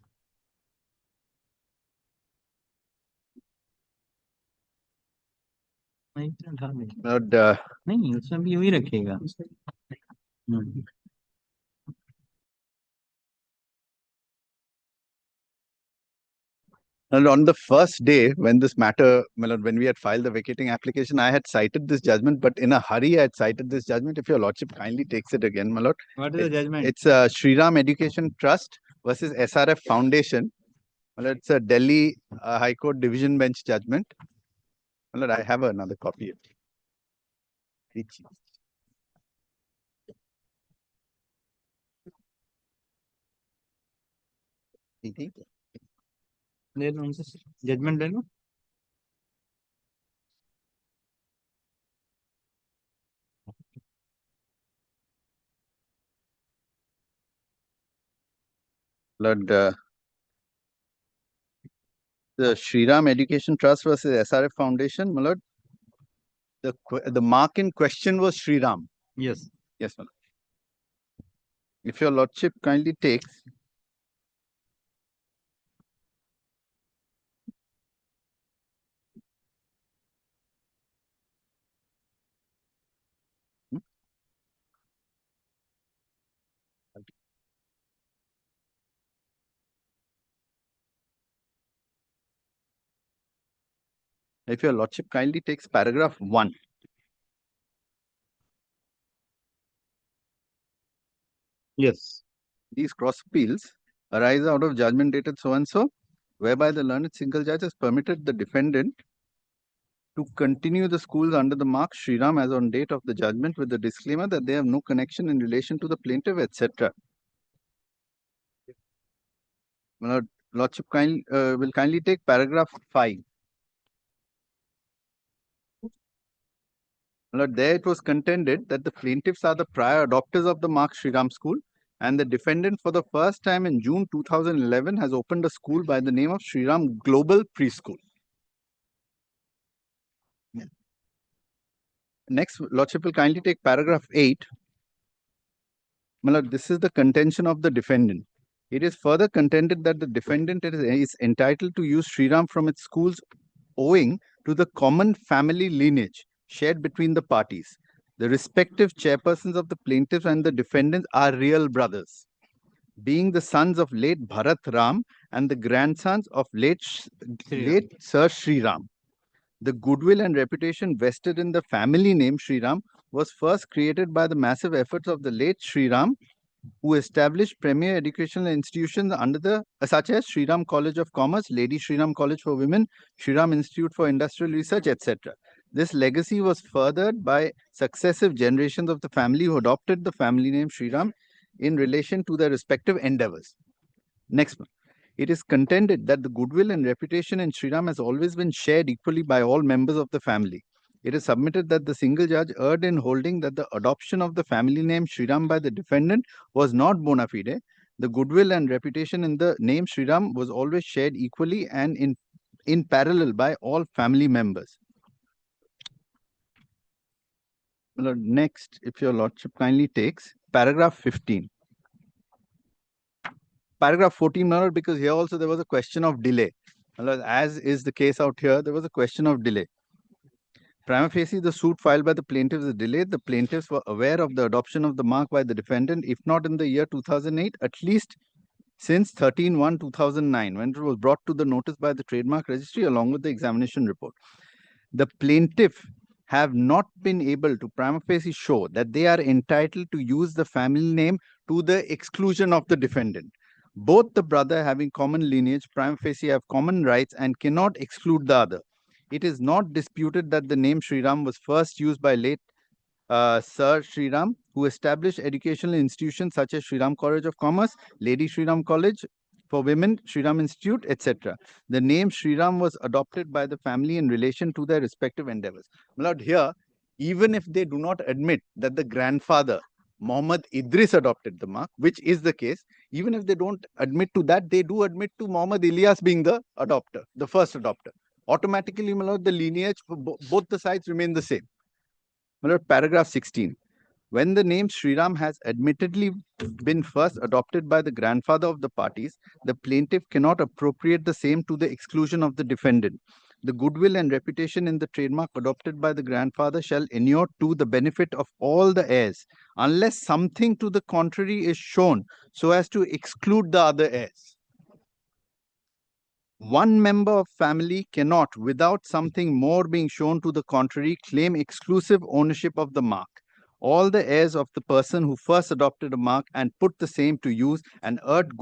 Lord, नहीं उसमें भी वही रखेगा। And on the first day, when this matter, my lord, when we had filed the vacating application, I had cited this judgment, but in a hurry, I had cited this judgment. If your lordship kindly takes it again, my lord. What is the judgment? It's Shriram Education Trust versus SRF Foundation. My lord, it's a Delhi High Court Division Bench judgment. My lord, I have another copy. ले लो उनसे judgement ले लो। Lord, the Shriram Education Trust versus SRF Foundation, my lord, the mark in question was Shriram. Yes. Yes, my lord. If your lordship kindly takes. If your lordship kindly takes paragraph 1. Yes. These cross appeals arise out of judgment dated so and so, whereby the learned single judge has permitted the defendant to continue the schools under the mark Shriram as on date of the judgment with the disclaimer that they have no connection in relation to the plaintiff, etc. Lordship will kindly take paragraph 5. Lord, there it was contended that the plaintiffs are the prior adopters of the mark Shriram school, and the defendant for the first time in June 2011 has opened a school by the name of Shriram Global Preschool. Yeah. Next, Lordship will kindly take paragraph 8. My lord, this is the contention of the defendant. It is further contended that the defendant is entitled to use Shriram from its schools owing to the common family lineage shared between the parties. The respective chairpersons of the plaintiffs and the defendants are real brothers, being the sons of late Bharat Ram and the grandsons of late Sir Shriram. The goodwill and reputation vested in the family name Shriram was first created by the massive efforts of the late Shriram, who established premier educational institutions under the such as Shriram College of Commerce, Lady Shriram College for Women, Shriram Institute for Industrial Research, etc. This legacy was furthered by successive generations of the family who adopted the family name Shriram in relation to their respective endeavors. Next one. It is contended that the goodwill and reputation in Shriram has always been shared equally by all members of the family. It is submitted that the single judge erred in holding that the adoption of the family name Shriram by the defendant was not bona fide. The goodwill and reputation in the name Shriram was always shared equally and in parallel by all family members. Next, if your lordship kindly takes paragraph 15. Paragraph 14, my lord, because here also there was a question of delay. As is the case out here, there was a question of delay. Prima facie, the suit filed by the plaintiffs is delayed. The plaintiffs were aware of the adoption of the mark by the defendant, if not in the year 2008, at least since 13/1/2009, when it was brought to the notice by the Trademark Registry along with the examination report. The plaintiff have not been able to prima facie show that they are entitled to use the family name to the exclusion of the defendant. Both the brother having common lineage prima facie have common rights and cannot exclude the other. It is not disputed that the name Sriram was first used by late Sir Sriram, who established educational institutions such as Sriram College of Commerce, Lady Sriram College for Women, Sriram Institute, etc. The name Sriram was adopted by the family in relation to their respective endeavors. My lord, here, even if they do not admit that the grandfather, Muhammad Idris, adopted the mark, which is the case, even if they don't admit to that, they do admit to Muhammad Ilyas being the adopter, the first adopter. Automatically, my lord, the lineage for both the sides remain the same. My lord, paragraph 16. When the name Sriram has admittedly been first adopted by the grandfather of the parties, the plaintiff cannot appropriate the same to the exclusion of the defendant. The goodwill and reputation in the trademark adopted by the grandfather shall inure to the benefit of all the heirs, unless something to the contrary is shown so as to exclude the other heirs. One member of family cannot, without something more being shown to the contrary, claim exclusive ownership of the mark. All the heirs of the person who first adopted a mark and put the same to use and earned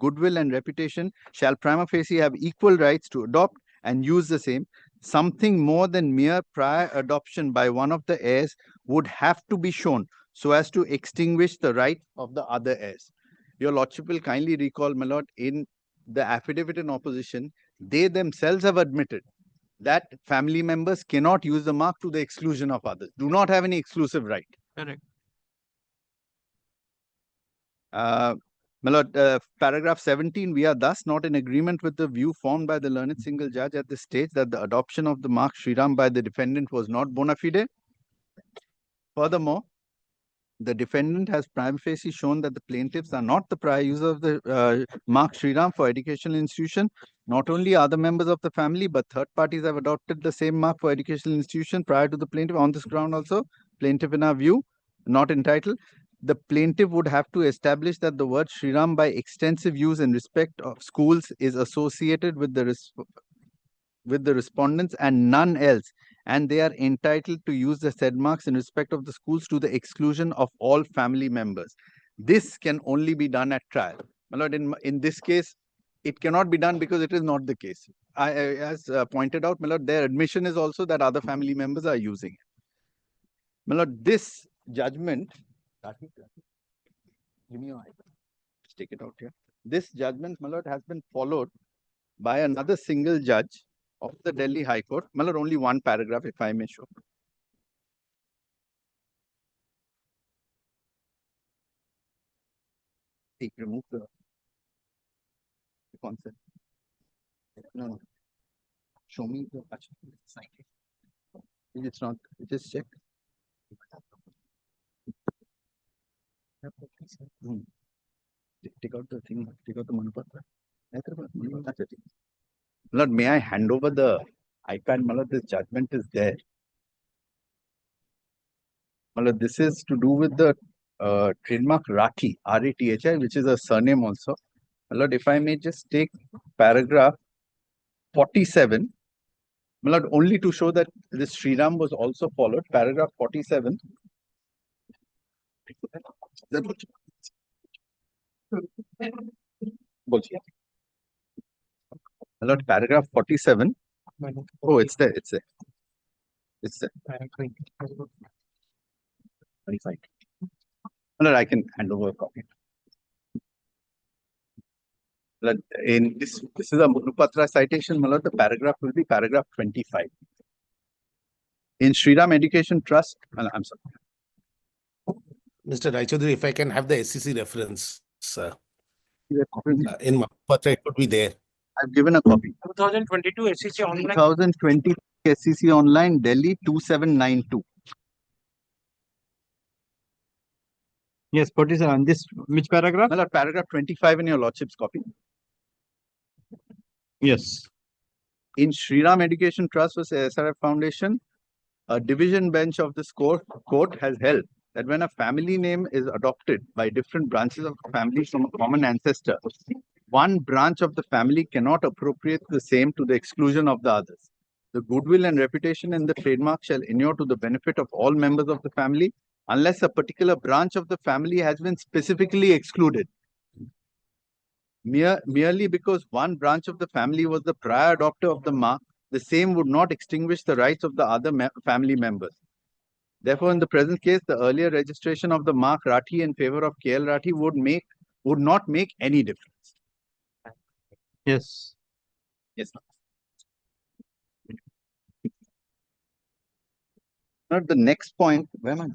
goodwill and reputation shall prima facie have equal rights to adopt and use the same. Something more than mere prior adoption by one of the heirs would have to be shown so as to extinguish the right of the other heirs. Your Lordship will kindly recall, my lord, in the affidavit in opposition, they themselves have admitted that family members cannot use the mark to the exclusion of others, do not have any exclusive right. Correct. My lord, paragraph 17, we are thus not in agreement with the view formed by the learned single judge at this stage that the adoption of the mark Sriram by the defendant was not bona fide. Furthermore, the defendant has prima facie shown that the plaintiffs are not the prior user of the mark Sriram for educational institution. Not only are the members of the family, but third parties have adopted the same mark for educational institution prior to the plaintiff. On this ground also, plaintiff in our view, not entitled. The plaintiff would have to establish that the word Sriram by extensive use in respect of schools is associated with the respondents and none else, and they are entitled to use the said marks in respect of the schools to the exclusion of all family members. This can only be done at trial. My lord, in this case, it cannot be done because it is not the case. As pointed out, my lord, their admission is also that other family members are using it. My lord, this judgment, give me your eye. Let's take it out here. This judgment, my lord, has been followed by another single judge of the Delhi High Court. My lord, only one paragraph, if I may show. Remove the concept. No. Show me the citation. It's not, just check. Take out the thing, take out the manupatra. Lord, may I hand over the iPad? My lord, this judgment is there. My lord, this is to do with the trademark Rathi, R-A-T-H-I, which is a surname also. My lord, if I may just take paragraph 47. My lord, only to show that this Sriram was also followed. Paragraph 47. My lord, paragraph 47. Oh, it's there, it's there. It's there. 25. My lord, I can hand over a copy. My lord, in this is a Manupatra citation, my lord, the paragraph will be paragraph 25. In Sriram Education Trust, I'm sorry. Mr. Raichaudhuri, if I can have the SEC reference, sir. In Manupatra, it could be there. I've given a copy. 2022 SEC online. 2020 SEC online, Delhi 2792. Yes, what is on this? Which paragraph? Well, paragraph 25 in your lordship's copy. Yes. In Sriram Education Trust vs. SRF Foundation, a division bench of this court has held that when a family name is adopted by different branches of the family from a common ancestor, one branch of the family cannot appropriate the same to the exclusion of the others. The goodwill and reputation in the trademark shall inure to the benefit of all members of the family unless a particular branch of the family has been specifically excluded. Merely because one branch of the family was the prior adopter of the mark, the same would not extinguish the rights of the other family members. Therefore, in the present case, the earlier registration of the mark Rathi in favor of KL Rathi would not make any difference. Yes. Yes. Now, the next point, where am I?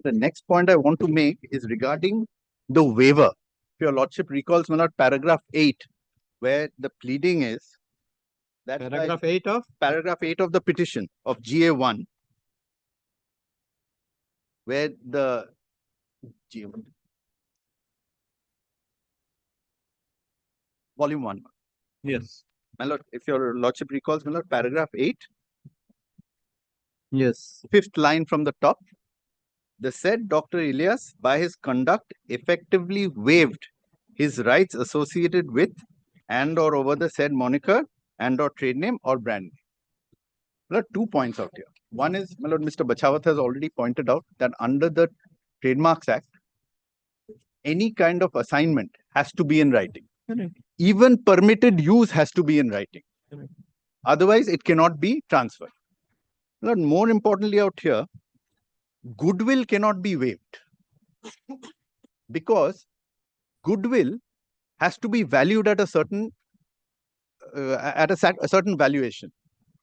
The next point I want to make is regarding the waiver. If your lordship recalls, my lord, paragraph 8, where the pleading is that Paragraph 8 of? Paragraph 8 of the petition of GA1, where the GA1, volume 1. Yes. My lord, if your lordship recalls, my lord, paragraph 8. Yes. 5th line from the top. The said Dr. Ilyas, by his conduct, effectively waived his rights associated with and or over the said moniker and or trade name or brand name. There are 2 points out here. One is, my lord, Mr. Bachawat has already pointed out that under the Trademarks Act, any kind of assignment has to be in writing. Correct. Even permitted use has to be in writing. Correct. Otherwise, it cannot be transferred. Lord, more importantly out here, goodwill cannot be waived because goodwill has to be valued at a certain certain valuation,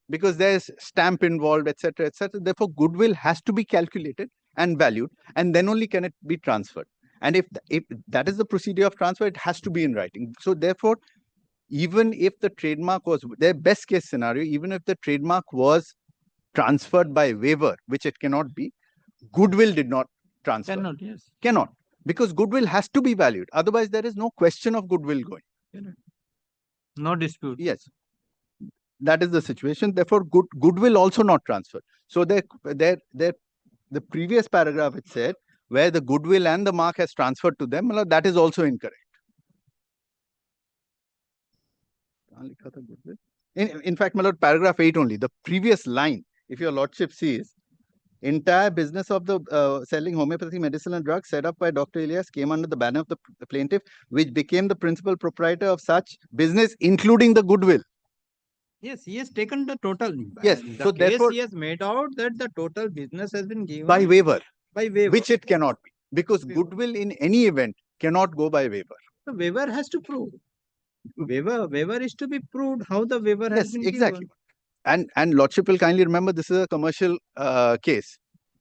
because there is stamp involved, etc., etc. Therefore, goodwill has to be calculated and valued, and then only can it be transferred. And if that is the procedure of transfer, it has to be in writing. So therefore, even if the trademark was their best case scenario, even if the trademark was transferred by waiver, which it cannot be, goodwill did not transfer. Cannot, yes. Cannot, because goodwill has to be valued. Otherwise, there is no question of goodwill going. Cannot. No dispute. Yes. That is the situation. Therefore, goodwill also not transferred. So the previous paragraph it said where the goodwill and the mark has transferred to them, that is also incorrect. In fact, my lord, paragraph 8 only, the previous line, if your lordship sees, entire business of the selling homeopathy medicine and drugs set up by Dr. Ilyas came under the banner of the plaintiff, which became the principal proprietor of such business, including the goodwill. Yes, he has taken the total. Yes, The so case therefore, he has made out that the total business has been given by waiver, waiver. Which it cannot be, because goodwill in any event cannot go by waiver. The waiver has to prove. Waiver is to be proved how the waiver has been exactly. given. And lordship will kindly remember, this is a commercial case.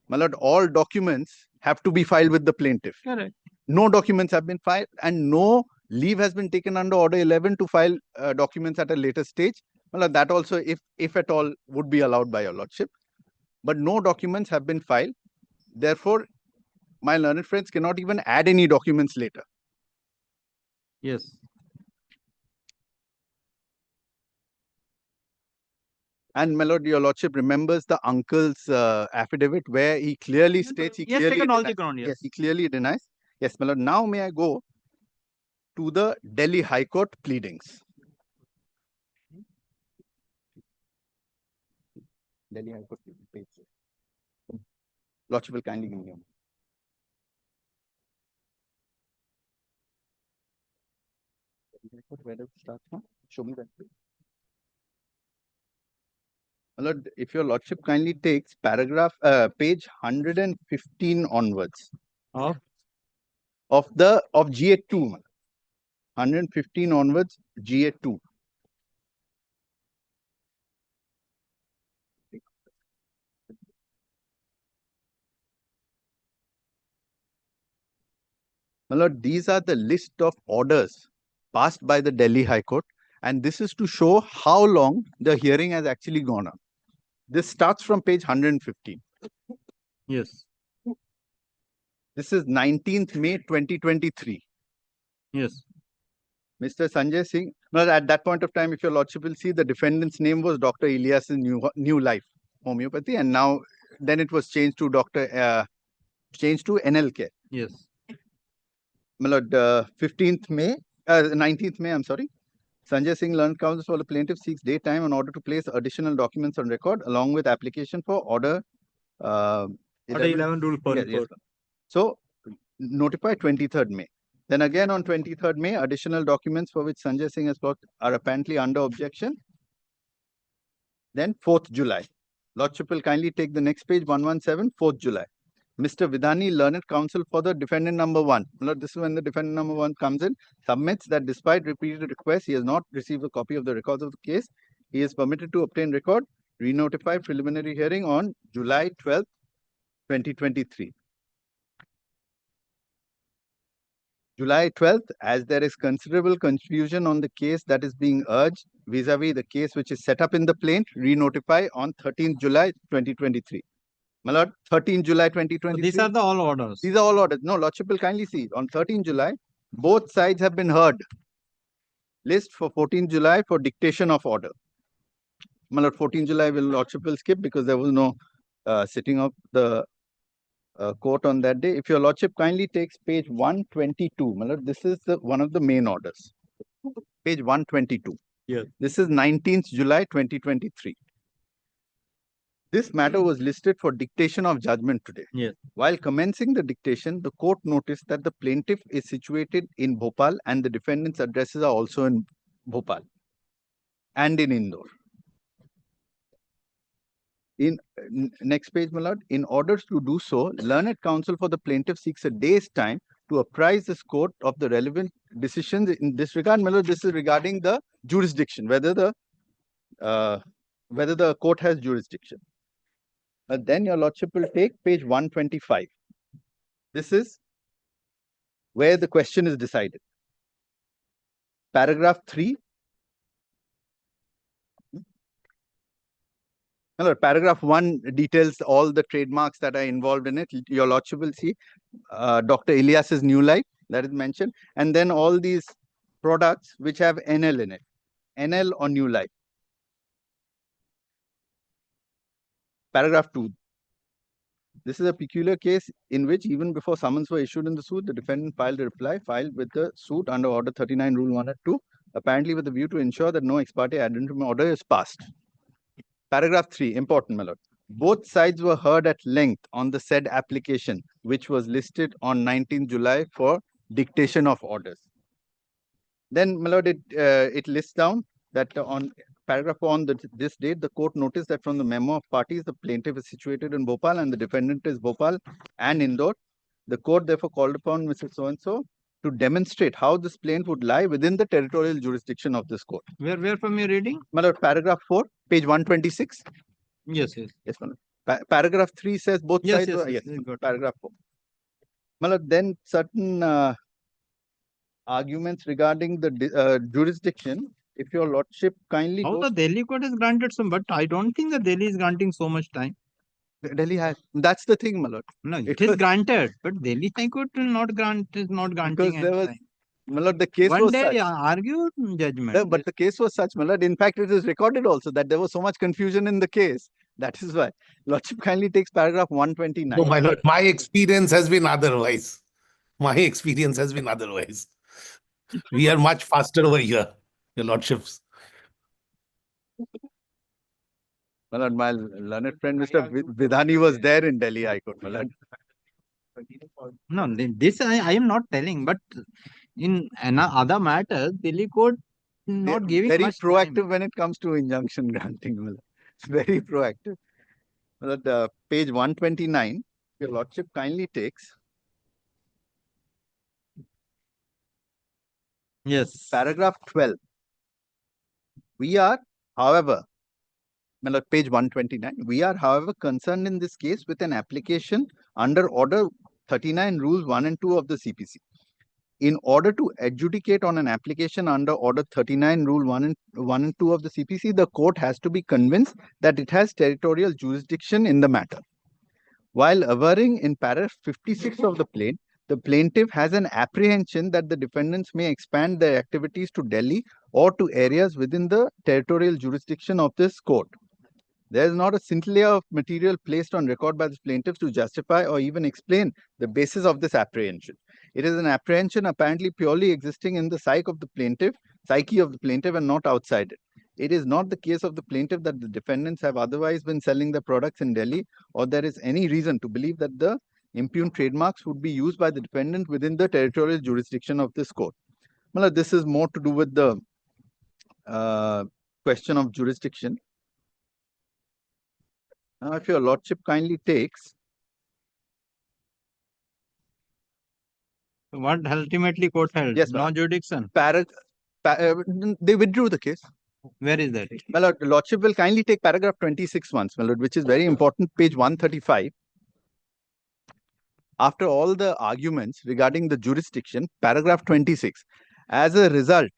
My lord, all documents have to be filed with the plaintiff. Correct. No documents have been filed, and no leave has been taken under Order 11 to file documents at a later stage. Well, that also, if at all, would be allowed by your lordship. But no documents have been filed. Therefore, my learned friends cannot even add any documents later. Yes. And my lord, your lordship remembers the uncle's affidavit where he clearly states He has taken all the ground. Yes. Yes, he clearly denies. Yes, my lord. Now may I go to the Delhi High Court pleadings. Delhi High Court page. Lordship will kindly give me a moment. Where does it start from? Show me that page. My lord, if your lordship kindly takes paragraph page 115 onwards of GA2, 115 onwards, GA2. My lord, these are the list of orders passed by the Delhi High Court, and this is to show how long the hearing has actually gone on. This starts from page 115. Yes. This is 19th May 2023. Yes. Mr. Sanjay Singh, well, at that point of time, if your lordship will see, the defendant's name was Dr. Ilyas New Life Homeopathy, and now then it was changed to changed to NLK. Yes. My lord, 19th May, I'm sorry. Sanjay Singh, learned counsel for the plaintiff, seeks daytime in order to place additional documents on record along with application for order. Order 11 rule per. Yes. So notify 23rd May. Then again on 23rd May, additional documents for which Sanjay Singh has brought are apparently under objection. Then 4th July. Lordship will kindly take the next page, 117, 4th July. Mr. Vidhani, learned counsel for the defendant number 1. This is when the defendant number 1 comes in, submits that despite repeated requests, he has not received a copy of the records of the case. He is permitted to obtain record, re-notify preliminary hearing on July 12th, 2023. July 12th, as there is considerable confusion on the case that is being urged vis-a-vis the case which is set up in the plaint, re-notify on 13th July 2023. My lord, 13th July 2023. So these are the all orders. These are all orders. No, Lordship will kindly see. On 13th July, both sides have been heard. List for 14th July for dictation of order. My lord, 14th July Lordship will skip because there was no sitting of the court on that day. If your Lordship kindly takes page 122, my lord, this is one of the main orders. Page 122. Yes. This is 19th July 2023. This matter was listed for dictation of judgment today. Yes. While commencing the dictation, the court noticed that the plaintiff is situated in Bhopal and the defendant's addresses are also in Bhopal and in Indore. In next page, my lord, in order to do so, learned counsel for the plaintiff seeks a day's time to apprise this court of the relevant decisions in this regard. My lord, this is regarding the jurisdiction, whether the court has jurisdiction. Then your Lordship will take page 125. This is where the question is decided. Paragraph 3. Hello, paragraph 1 details all the trademarks that are involved in it. Your Lordship will see Dr. Ilyas's New Life that is mentioned, and then all these products which have NL in it, NL or New Life. Paragraph 2. This is a peculiar case in which even before summons were issued in the suit, the defendant filed a reply filed with the suit under Order 39, Rule 1 and 2, apparently with the view to ensure that no ex parte addendum order is passed. Paragraph 3, important, my lord. Both sides were heard at length on the said application, which was listed on 19th July for dictation of orders. Then, my lord, it lists down that on paragraph on this date, the court noticed that from the memo of parties, the plaintiff is situated in Bhopal and the defendant is Bhopal and Indore. The court therefore called upon Mrs. So-and-so to demonstrate how this plaint would lie within the territorial jurisdiction of this court. Where from your reading? My lord, paragraph 4, page 126. Yes. Yes, my lord. Paragraph 3 says both sides were, yes, paragraph 4. My lord, then certain arguments regarding the jurisdiction. If your Lordship kindly How the Delhi court is granted some, but I don't think the Delhi is granting so much time. Delhi has. That's the thing, my lord. No, it is granted, but Delhi High Court will not grant, is not granting. Because there was, my lord, the case One was day such. argue judgment. No, but the case was such, my lord. In fact, it is recorded also that there was so much confusion in the case. That is why. Lordship kindly takes paragraph 129. No, my lord, my experience has been otherwise. My experience has been otherwise. We are much faster over here, your lordships. My lord, my learned friend, Mr. Vidhani was there in Delhi High Court, my lord. No, this I am not telling, but in other matters, Delhi court not giving very much proactive time. when it comes to injunction granting. My lord. Very proactive. My lord, page 129, your Lordship kindly takes. Yes. Paragraph 12. We are, however, my lord, page 129, we are, however, concerned in this case with an application under Order 39, Rules 1 and 2 of the CPC. In order to adjudicate on an application under Order 39, Rule 1 and 2 of the CPC, the court has to be convinced that it has territorial jurisdiction in the matter. While averring in paragraph 56 of the plaint, the plaintiff has an apprehension that the defendants may expand their activities to Delhi or to areas within the territorial jurisdiction of this court. There is not a scintilla of material placed on record by the plaintiffs to justify or even explain the basis of this apprehension. It is an apprehension apparently purely existing in the psyche of the plaintiff, psyche of the plaintiff and not outside it. It is not the case of the plaintiff that the defendants have otherwise been selling their products in Delhi, or there is any reason to believe that the impugned trademarks would be used by the defendant within the territorial jurisdiction of this court. Well, this is more to do with the question of jurisdiction. Now, if your lordship kindly takes What ultimately court held? Yes, No jurisdiction. they withdrew the case. Where is that? My lord, lordship will kindly take paragraph 26 once, my lord, which is very important, page 135. After all the arguments regarding the jurisdiction, paragraph 26. As a result,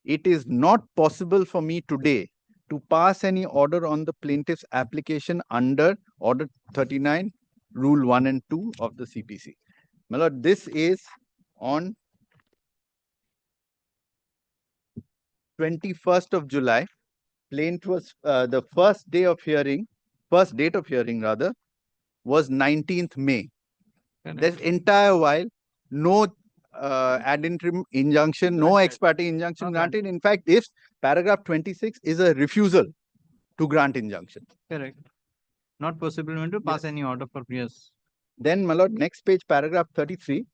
it is not possible for me today to pass any order on the plaintiff's application under Order 39, Rule 1 and 2 of the CPC. My lord, this is on 21st of July. Plaintiff was the first date of hearing rather, was 19th May. This entire while, no ad interim injunction, no ex parte injunction granted. In fact, if paragraph 26 is a refusal to grant injunction. Correct. Not possible to pass any order for yes. Then, my lord, next page, paragraph 33.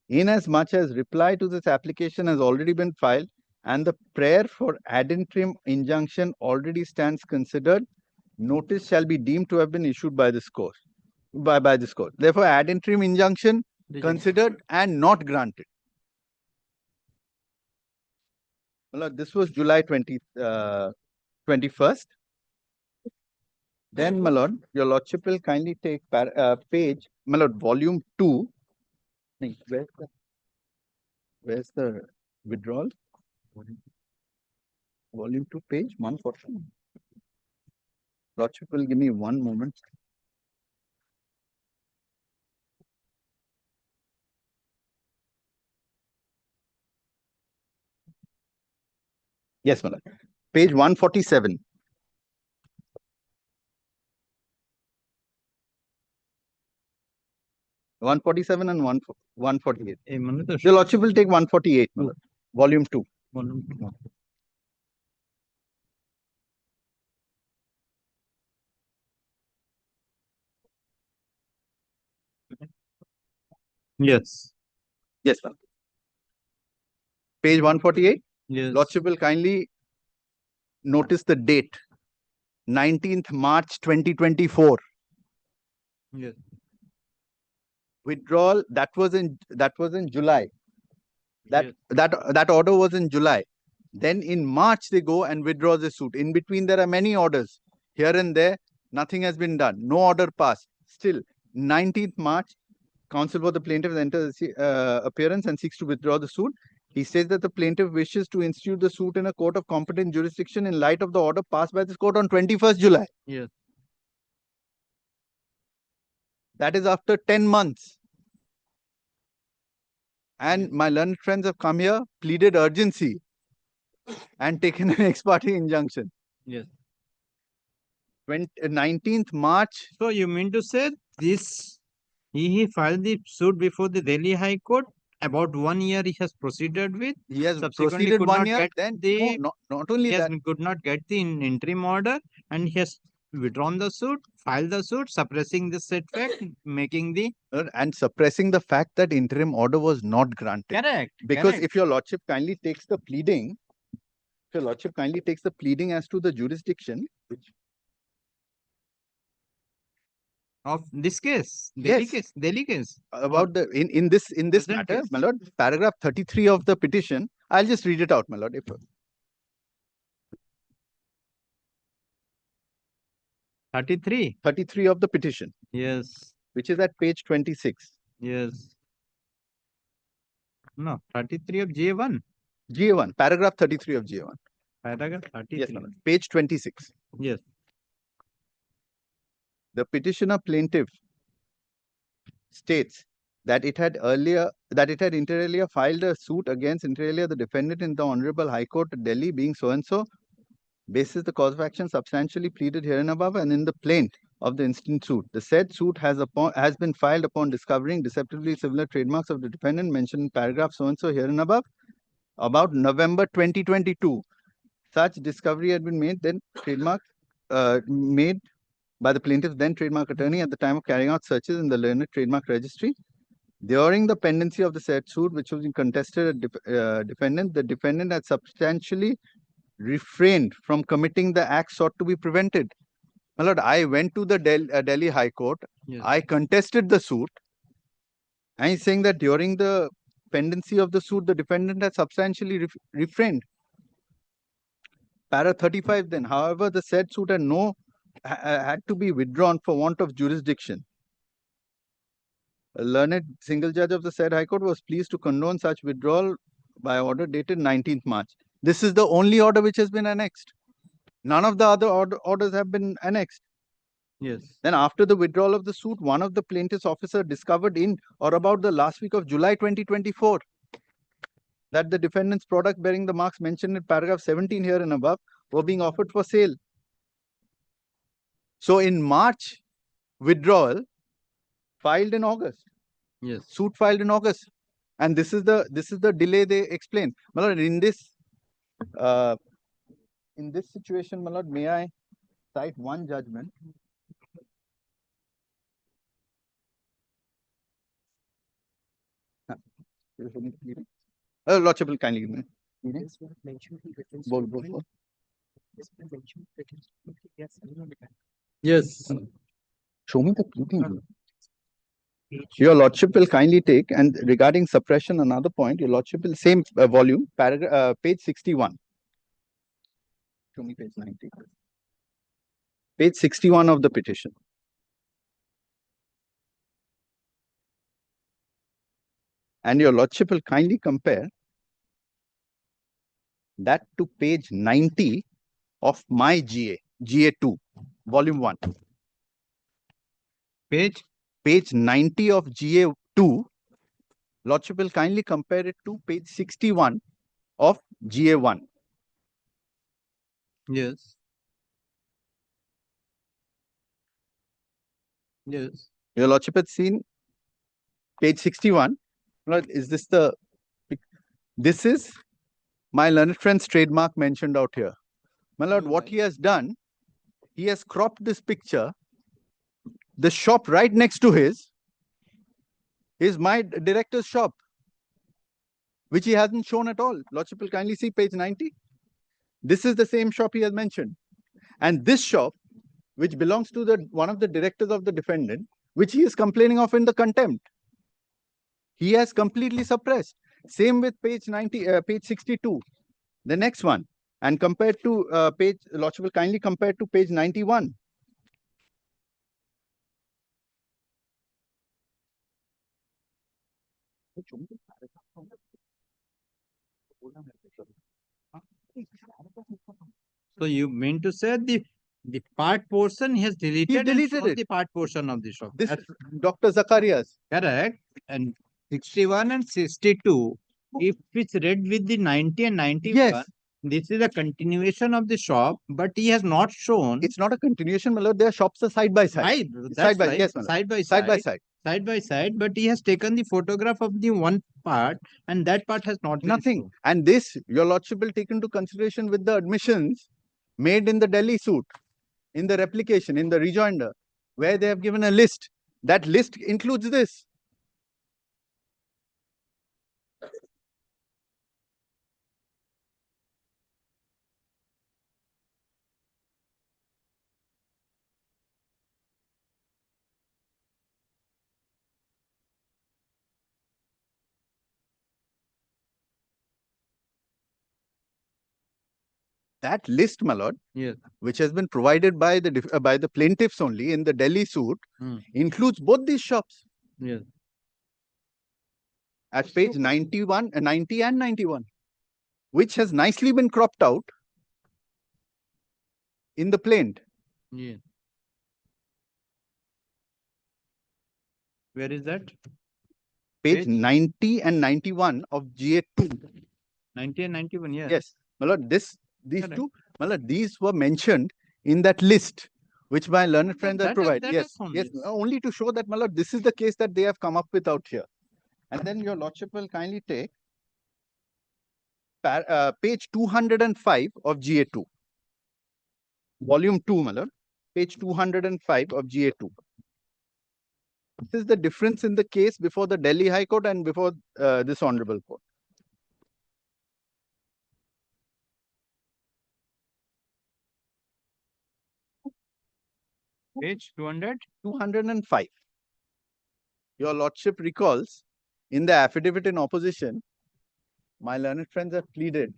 Inasmuch as reply to this application has already been filed and the prayer for ad interim injunction already stands considered, notice shall be deemed to have been issued by this court. By this court. Therefore, ad interim injunction considered and not granted. Well, this was July 21st. Then, my lord, your lordship will kindly take page, my lord, volume 2. Where's the withdrawal? Volume 2, page 140. Lordship will give me one moment. Yes, my lord. Page 147. One 147 and 148. Your lordship will take 148, my lord. Volume 2. Volume 2. Yes. Yes, ma'am. Page 148. Yes. Lordship will kindly notice the date, 19th March 2024. Yes. Withdrawal, that was in July. That order was in July. Then in March they go and withdraw the suit. In between there are many orders. Here and there, nothing has been done. No order passed. Still, 19th March, counsel for the plaintiff enters appearance and seeks to withdraw the suit. He says that the plaintiff wishes to institute the suit in a court of competent jurisdiction in light of the order passed by this court on 21st July. Yes. That is after 10 months. And my learned friends have come here, pleaded urgency, and taken an ex parte injunction. Yes. 19th March. So you mean to say this, he filed the suit before the Delhi High Court? About 1 year he has proceeded with. He has Subsequently proceeded could 1 not year. get Then the, not only he has that, could not get the interim order, and he has withdrawn the suit, filed the suit, suppressing the said fact, making the and suppressing the fact that interim order was not granted. correct. Because correct. if your lordship kindly takes the pleading, as to the jurisdiction, which Of this case, Yes. Delhi case. about the in this Present matter, case. my lord, paragraph 33 of the petition. I'll just read it out, my lord. If 33 of the petition, Yes. which is at page 26. Yes. No, 33 of J1. GA1, paragraph 33 of GA1. Paragraph 33. Yes, my lord. Page 26. Yes. The petitioner plaintiff states that it had inter alia filed a suit against inter alia the defendant in the Honorable High Court of Delhi being so and so, basis the cause of action substantially pleaded herein above and in the plaint of the instant suit. The said suit has been filed upon discovering deceptively similar trademarks of the defendant mentioned in paragraph so and so herein above. about November 2022. Such discovery had been made, then trademark made by the plaintiff's then trademark attorney at the time of carrying out searches in the learned trademark registry. During the pendency of the said suit, which was contested at defendant, the defendant had substantially refrained from committing the acts sought to be prevented. My lord, I went to the Delhi High Court. Yes. I contested the suit. And he's saying that during the pendency of the suit, the defendant had substantially refrained. Para 35 then, however, the said suit had to be withdrawn for want of jurisdiction. A learned single judge of the said High Court was pleased to condone such withdrawal by order dated 19th March. This is the only order which has been annexed. None of the other orders have been annexed. Yes. Then after the withdrawal of the suit, one of the plaintiff's officer discovered in or about the last week of July 2024 that the defendant's product bearing the marks mentioned in paragraph 17 here and above were being offered for sale. So in March, withdrawal filed in August. Yes. Suit filed in August. And this is the delay they explain. My lord, in this situation, my lord, may I cite one judgment? Lordship will kindly give me. Yes. Show me the pleading. Your Lordship will kindly take, and regarding suppression, another point, your Lordship will, same volume, paragraph, page 61. Show me page 90. Page 61 of the petition. And your Lordship will kindly compare that to page 90 of my GA2, volume 1. Page 90 of GA2, Lordship will kindly compare it to page 61 of GA1. Yes. Yes. Your Lordship has seen page 61. Lord, is this the... This is my learned friend's trademark mentioned out here. My lord, what he has done, he has cropped this picture. The shop right next to his is my director's shop, which he hasn't shown at all. Lordship will kindly see page 90. This is the same shop he has mentioned. And this shop, which belongs to one of the directors of the defendant, which he is complaining of in the contempt, he has completely suppressed. Same with page 90, page 62, the next one. And compared to Lordship will kindly compare to page 91. So you mean to say the part portion he has deleted, deleted and the part portion of the shop. This is Dr. Zacharias. Correct. And 61 and 62, if it's read with the 90 and 91, yes, this is a continuation of the shop, but he has not shown. It's not a continuation, my lord. Their shops are side by side. Side by side. Side by side, but he has taken the photograph of the one part, and that part has not been nothing. shown. And this, your Lordship will take into consideration with the admissions made in the Delhi suit, in the replication, in the rejoinder, where they have given a list. That list includes this. That list, my lord, yes, which has been provided by the plaintiffs only in the Delhi suit, includes both these shops. Yes. At page 91, 90 and 91, which has nicely been cropped out in the plaint. Yeah. Where is that? Page 90 and 91 of GA2. 90 and 91, yes. Yes, my lord, these two, my lord, these were mentioned in that list, which my learned friends have provided. Yes, yes, only to show that, my lord, this is the case that they have come up with out here. And then your Lordship will kindly take page 205 of GA2. Volume 2, my lord. Page 205 of GA2. This is the difference in the case before the Delhi High Court and before this Honorable Court. Page 200? 205. Your Lordship recalls, in the affidavit in opposition, my learned friends have pleaded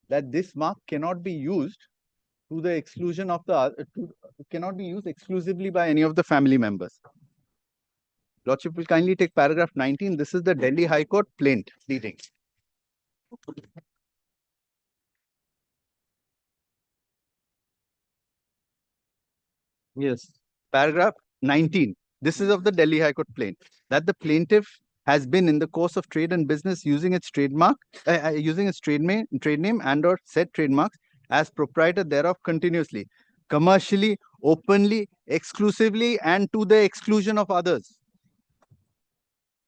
that this mark cannot be used to the exclusion of the cannot be used exclusively by any of the family members. Lordship will kindly take paragraph 19. This is the Delhi High Court plaint pleading. Yes. Paragraph 19. This is of the Delhi High Court plaint, that the plaintiff has been in the course of trade and business using its trademark, using its trade name and or said trademarks as proprietor thereof continuously, commercially, openly, exclusively, and to the exclusion of others,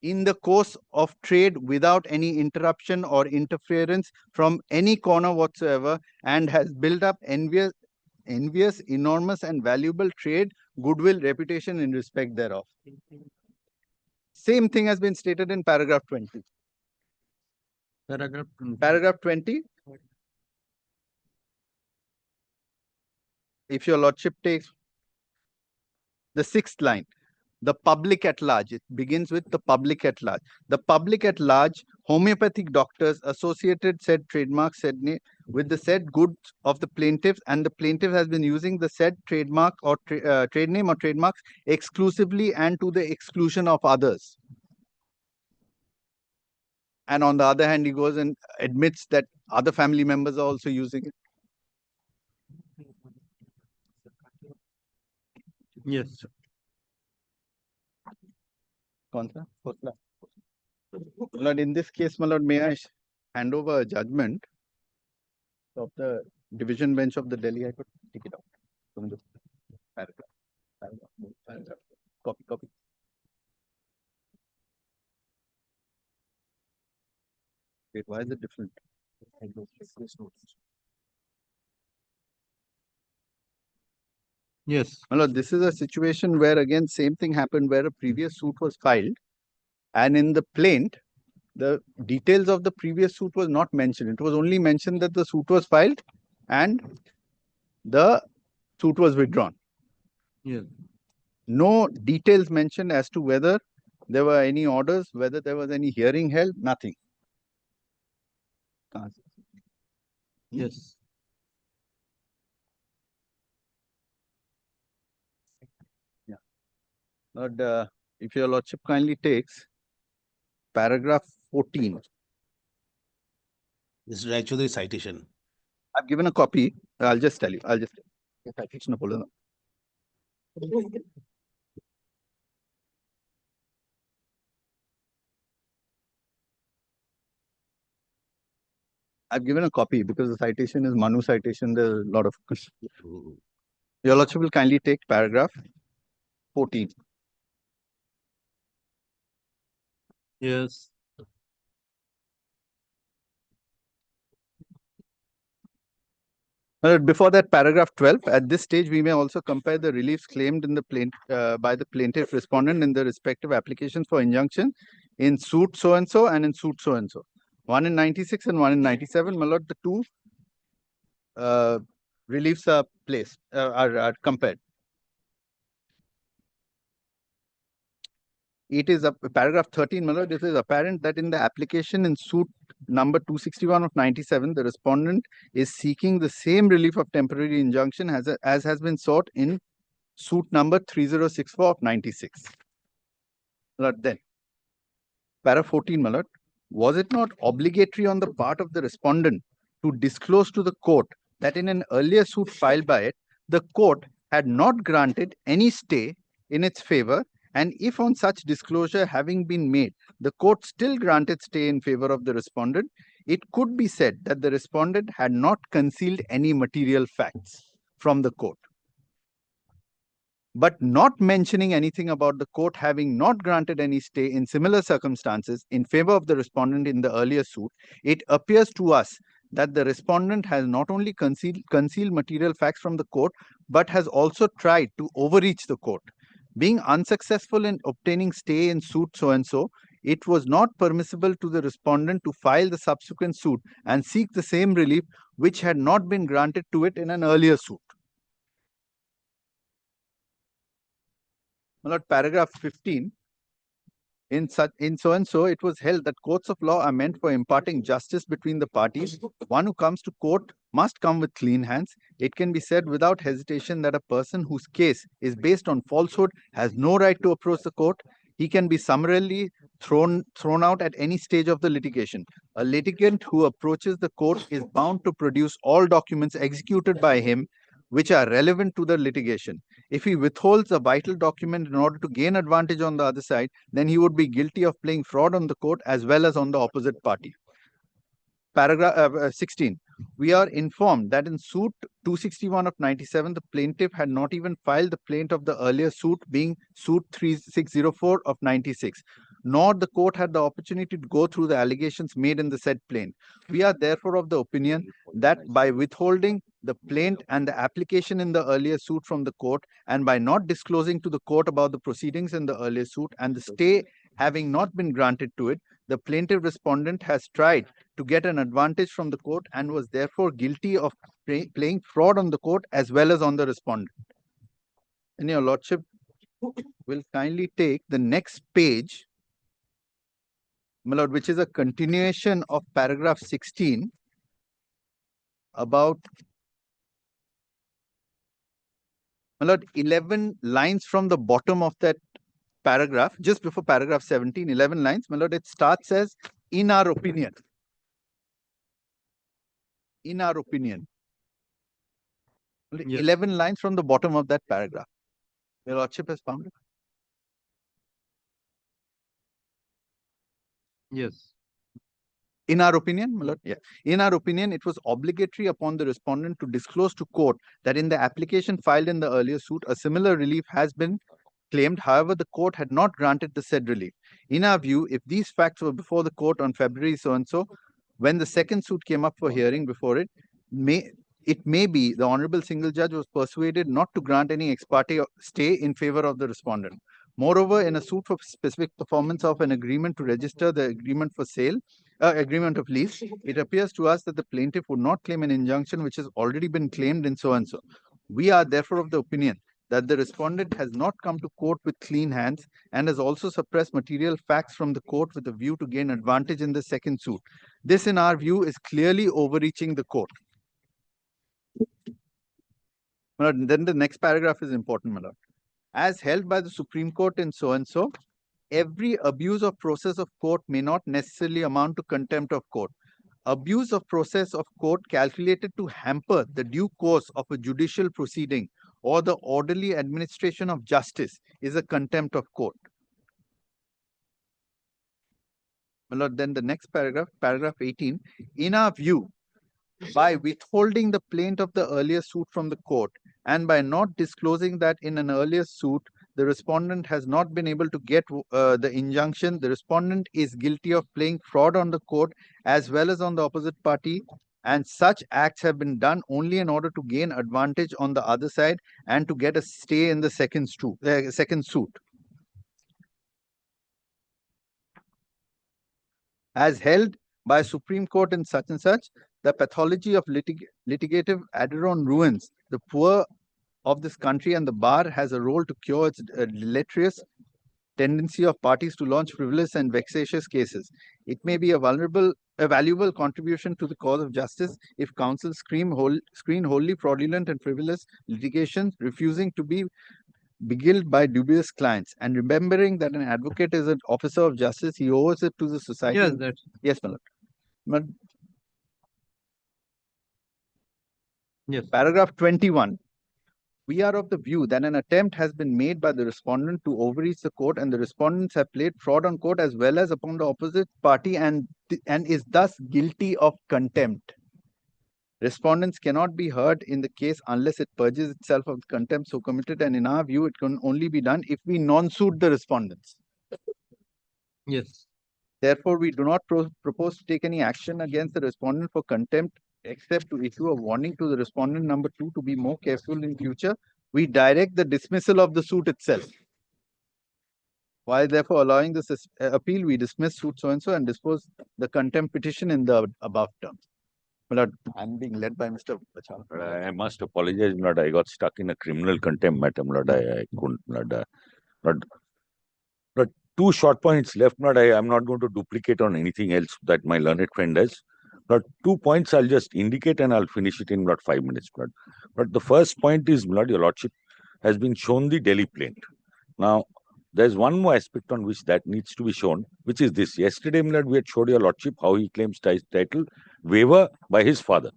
in the course of trade without any interruption or interference from any corner whatsoever, and has built up envious, enormous, and valuable trade, goodwill, reputation in respect thereof. Same thing has been stated in paragraph 20. Paragraph 20. If your Lordship takes the 6th line, the public at large, it begins with the public at large. The public at large, homeopathic doctors associated said trademark said name with the said goods of the plaintiff, and the plaintiff has been using the said trademark or trade name or trademarks exclusively and to the exclusion of others. And on the other hand, he goes and admits that other family members are also using it. Yes. Lord, in this case, my lord, may I hand over a judgment of the division bench of the Delhi High Court? Take it out from the paragraph. Copy. Wait, why is it different? Yes. My lord, this is a situation where again same thing happened, where a previous suit was filed, and in the plaint, the details of the previous suit was not mentioned. It was only mentioned that the suit was filed and the suit was withdrawn. Yes. No details mentioned as to whether there were any orders, whether there was any hearing held, nothing. Yes. Yeah. Lord, if your Lordship kindly takes paragraph 14. This is actually the citation. I've given a copy. I'll just tell you. Citation. I've given a copy because the citation is Manu citation. There's a lot of. Your Lordship will kindly take paragraph 14. Yes. Before that, paragraph 12. At this stage, we may also compare the reliefs claimed in the by the plaintiff respondent in the respective applications for injunction in suit so and so and in suit so and so. One in 96 and one in 97. My lord, the two reliefs are placed are compared. It is paragraph 13, my lord. It is apparent that in the application in suit number 261 of 97, the respondent is seeking the same relief of temporary injunction as has been sought in suit number 3064 of 96. Lord, then, para 14, my lord. Was it not obligatory on the part of the respondent to disclose to the court that in an earlier suit filed by it, the court had not granted any stay in its favor, and if on such disclosure having been made, the court still granted stay in favor of the respondent, it could be said that the respondent had not concealed any material facts from the court. but not mentioning anything about the court having not granted any stay in similar circumstances in favor of the respondent in the earlier suit, it appears to us that the respondent has not only concealed material facts from the court, but has also tried to overreach the court. Being unsuccessful in obtaining stay in suit so-and-so, it was not permissible to the respondent to file the subsequent suit and seek the same relief which had not been granted to it in an earlier suit. Paragraph 15. In so-and-so, it was held that courts of law are meant for imparting justice between the parties. One who comes to court must come with clean hands. It can be said without hesitation that a person whose case is based on falsehood has no right to approach the court. He can be summarily thrown out at any stage of the litigation. A litigant who approaches the court is bound to produce all documents executed by him which are relevant to the litigation. If he withholds a vital document in order to gain advantage on the other side, then he would be guilty of playing fraud on the court as well as on the opposite party. Paragraph 16. We are informed that in suit 261 of 97, the plaintiff had not even filed the plaint of the earlier suit, being suit 3604 of 96, nor the court had the opportunity to go through the allegations made in the said plaint. We are therefore of the opinion that by withholding the plaint and the application in the earlier suit from the court, and by not disclosing to the court about the proceedings in the earlier suit and the stay having not been granted to it, the plaintiff respondent has tried to get an advantage from the court and was therefore guilty of playing fraud on the court as well as on the respondent. And your lordship will kindly take the next page, my lord, which is a continuation of paragraph 16 about, my lord, 11 lines from the bottom of that paragraph, just before paragraph 17, 11 lines, my lord, it starts as, in our opinion. In our opinion. Yes. 11 lines from the bottom of that paragraph. Your lordship has found it? Yes. In our opinion, my lord, yeah. In our opinion, it was obligatory upon the respondent to disclose to court that in the application filed in the earlier suit, a similar relief has been claimed. However, the court had not granted the said relief. In our view, if these facts were before the court on February so-and-so, when the second suit came up for hearing before it, it may be the Honorable Single Judge was persuaded not to grant any ex parte stay in favor of the respondent. Moreover, in a suit for specific performance of an agreement to register the agreement for sale, agreement of lease, it appears to us that the plaintiff would not claim an injunction which has already been claimed in so-and-so. We are therefore of the opinion that the respondent has not come to court with clean hands and has also suppressed material facts from the court with a view to gain advantage in the second suit. This, in our view, is clearly overreaching the court. Then the next paragraph is important, my lord. As held by the Supreme Court in so-and-so, every abuse of process of court may not necessarily amount to contempt of court. Abuse of process of court calculated to hamper the due course of a judicial proceeding or the orderly administration of justice is a contempt of court. My lord, then the next paragraph, paragraph 18, in our view, by withholding the plaint of the earlier suit from the court and by not disclosing that in an earlier suit, the respondent has not been able to get the injunction, the respondent is guilty of playing fraud on the court as well as on the opposite party, and such acts have been done only in order to gain advantage on the other side and to get a stay in the second suit. As held by Supreme Court in such and such, the pathology of litigative Adjournment ruins the poor of this country, and the bar has a role to cure its deleterious tendency of parties to launch frivolous and vexatious cases. It may be a valuable contribution to the cause of justice if counsel screen wholly fraudulent and frivolous litigations, refusing to be beguiled by dubious clients, and remembering that an advocate is an officer of justice, he owes it to the society. Yes, that's yes, my lord. Yes. Paragraph 21. We are of the view that an attempt has been made by the respondent to overreach the court, and the respondents have played fraud on court as well as upon the opposite party, and is thus guilty of contempt. Respondents cannot be heard in the case unless it purges itself of the contempt so committed, and in our view, it can only be done if we non-suit the respondents. Yes. Therefore, we do not propose to take any action against the respondent for contempt except to issue a warning to the respondent number 2 to be more careful in future. We direct the dismissal of the suit itself. While therefore allowing this appeal, we dismiss suit so-and-so and dispose the contempt petition in the above terms. Well, I'm being led by Mr. Bachal. I must apologize, Lord. I got stuck in a criminal contempt matter, Lord. I couldn't, Lord. But 2 short points left, Lord. I'm not going to duplicate on anything else that my learned friend does. But 2 points I'll just indicate and I'll finish it in about 5 minutes, Lord. But the first point is, Lord, your Lordship has been shown the Delhi plaint. Now, there's one more aspect on which that needs to be shown, which is this. Yesterday, Lord, we had showed your Lordship how he claims title waiver by his father.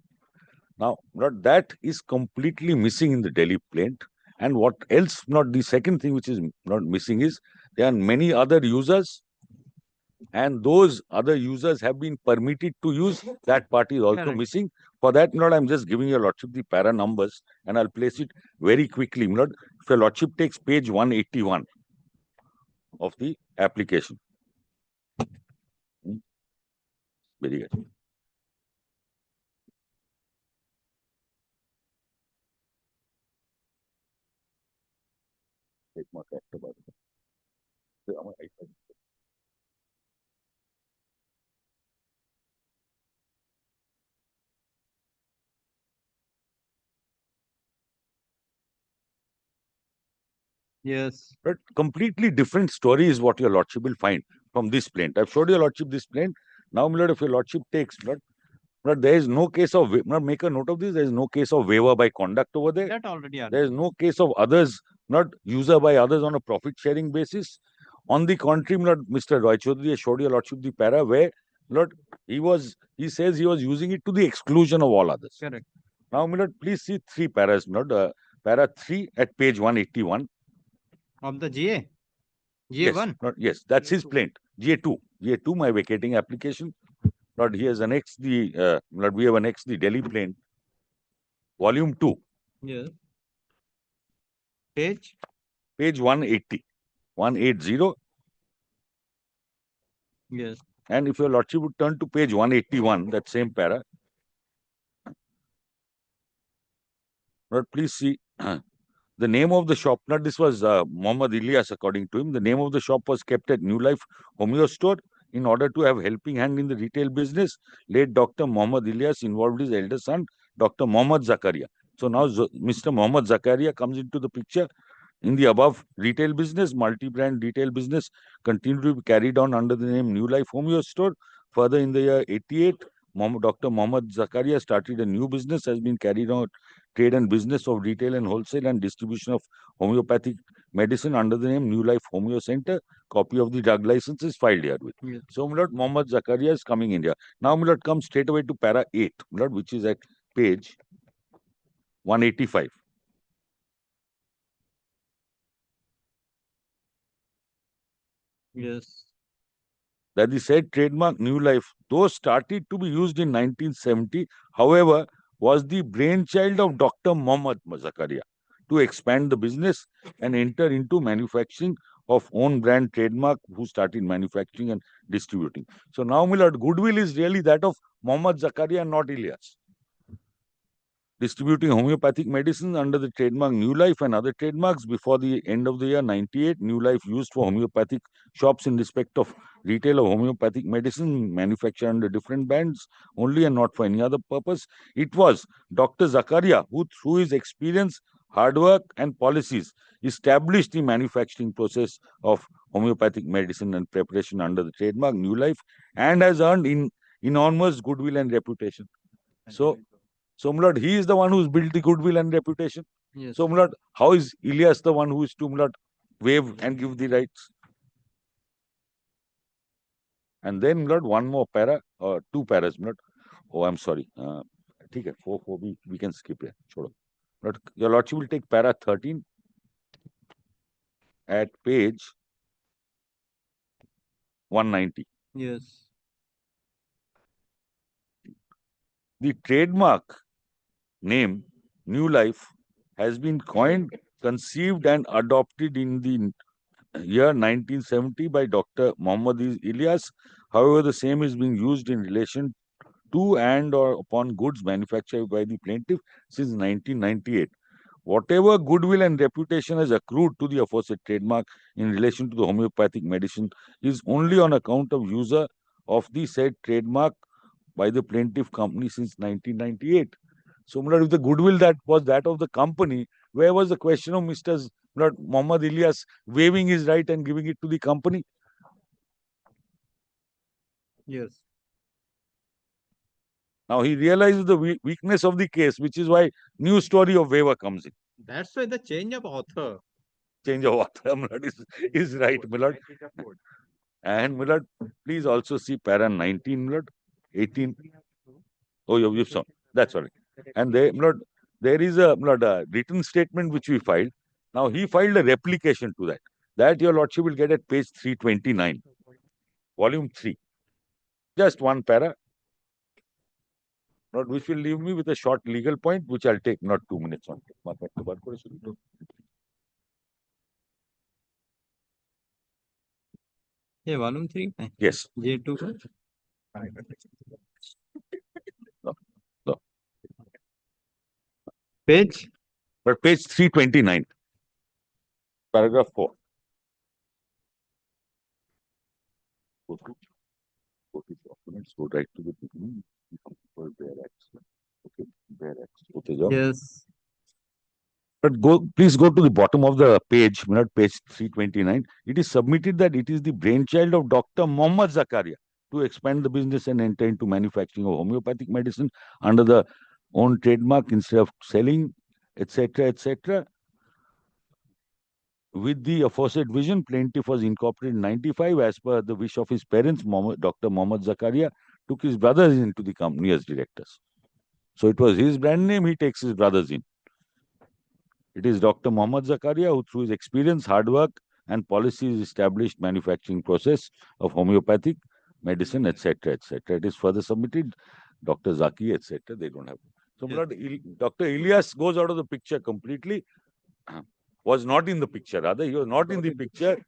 Now, Lord, that is completely missing in the Delhi plaint. And what else, not the second thing which is not missing is there are many other users, and those other users have been permitted to use. That part is also missing. For that, Lord, I'm just giving your Lordship the para numbers, and I'll place it very quickly. Lord, if your Lordship takes page 181 of the application. Very good. Take more fact about it. Yes. But completely different story is what your Lordship will find from this plaint. I've showed your Lordship this plaint. Now, my Lord, if your Lordship takes, Lord, there is no case of, Lord, make a note of this, there is no case of waiver by conduct over there. That already There is no case of others, not user by others on a profit sharing basis. On the contrary, Lord, Mr. Roy Chaudhary has showed your Lordship the para where, Lord, he says he was using it to the exclusion of all others. Correct. Now, my Lord, please see 3 paras, Lord. Para 3 at page 181. Of the GA? Yes, GA1? Lord, yes, that's his plaint. GA2. GA2, my vacating application. Lord, he has annexed the, Lord, we have annexed the Delhi plaint. Volume 2. Yes. Page? Page 180. 180. Yes. And if your Lordship would turn to page 181, that same para. Lord, please see the name of the shop. Not this was Muhammad Ilyas, according to him. The name of the shop was kept at New Life Homeo Store in order to have helping hand in the retail business. Late Dr. Muhammad Ilyas involved his elder son, Dr. Muhammad Zakaria. So now Mr. Muhammad Zakaria comes into the picture. In the above retail business, multi-brand retail business continued to be carried on under the name New Life Homeo Store. Further, in the year 88, Dr. Muhammad Zakaria started a new business, has been carried on trade and business of retail and wholesale and distribution of homeopathic medicine under the name New Life Homeo Center. Copy of the drug license is filed here with. Yes. So, Milord, Muhammad Zakaria is coming in here. Now, Milord, come straight away to para 8, Milord, which is at page 185. Yes. That the said trademark New Life, though started to be used in 1970, however, was the brainchild of Dr. Muhammad Zakaria to expand the business and enter into manufacturing of own brand trademark, who started manufacturing and distributing. So now, Milord, goodwill is really that of Muhammad Zakaria and not Ilyas. Distributing homeopathic medicines under the trademark New Life and other trademarks before the end of the year 98. New Life used for homeopathic shops in respect of retail of homeopathic medicine manufactured under different brands only and not for any other purpose. It was Dr. Zakaria who, through his experience, hard work and policies, established the manufacturing process of homeopathic medicine and preparation under the trademark New Life and has earned enormous goodwill and reputation. So, Milord, he is the one who's built the goodwill and reputation. Yes. So, Milord, how is Ilyas the one who is to, Milord, waive and give the rights? And then, Milord, one more para, or 2 paras, Milord. Oh, I'm sorry. Okay, 4 we can skip it. Milord, your Lordship will take para 13 at page 190. Yes. The trademark name, New Life, has been coined, conceived and adopted in the year 1970 by Dr. Muhammad Ilyas. However, the same is being used in relation to and or upon goods manufactured by the plaintiff since 1998. Whatever goodwill and reputation has accrued to the aforesaid trademark in relation to the homeopathic medicine is only on account of user of the said trademark by the plaintiff company since 1998. So, if the goodwill that was that of the company, where was the question of Mr. Muhammad Ilyas waiving his right and giving it to the company? Yes. Now he realizes the weakness of the case, which is why new story of waiver comes in. That's why the change of author. Change of author, Milord, is right, Milord. And Milord, please also see para 19, Milord, 18. Oh, you've shown. That's all right. And there, Milord, there is a written statement which we filed. Now he filed a replication to that. That your lordship will get at page 329, volume 3. Just one para. Not which will leave me with a short legal point, which I'll take not 2 minutes on. Yeah, volume 3. Yes. J2. No. Page? But page 329, paragraph 4. Go to documents, go right to the beginning. Okay, Yes. But please go to the bottom of the page, page 329. It is submitted that it is the brainchild of Dr. Muhammad Zakaria to expand the business and enter into manufacturing of homeopathic medicine under the own trademark instead of selling, etc., etc. With the aforesaid vision, plaintiff was incorporated in 95 as per the wish of his parents. Dr. Muhammad Zakaria took his brothers into the company as directors. So it was his brand name, he takes his brothers in. It is Dr. Muhammad Zakaria who, through his experience, hard work, and policies, established manufacturing process of homeopathic medicine, etc., etc. It is further submitted. Dr. Zaki, etc. They don't have. So, Dr. Ilyas goes out of the picture completely. Was not in the picture. Rather, he was not in the picture.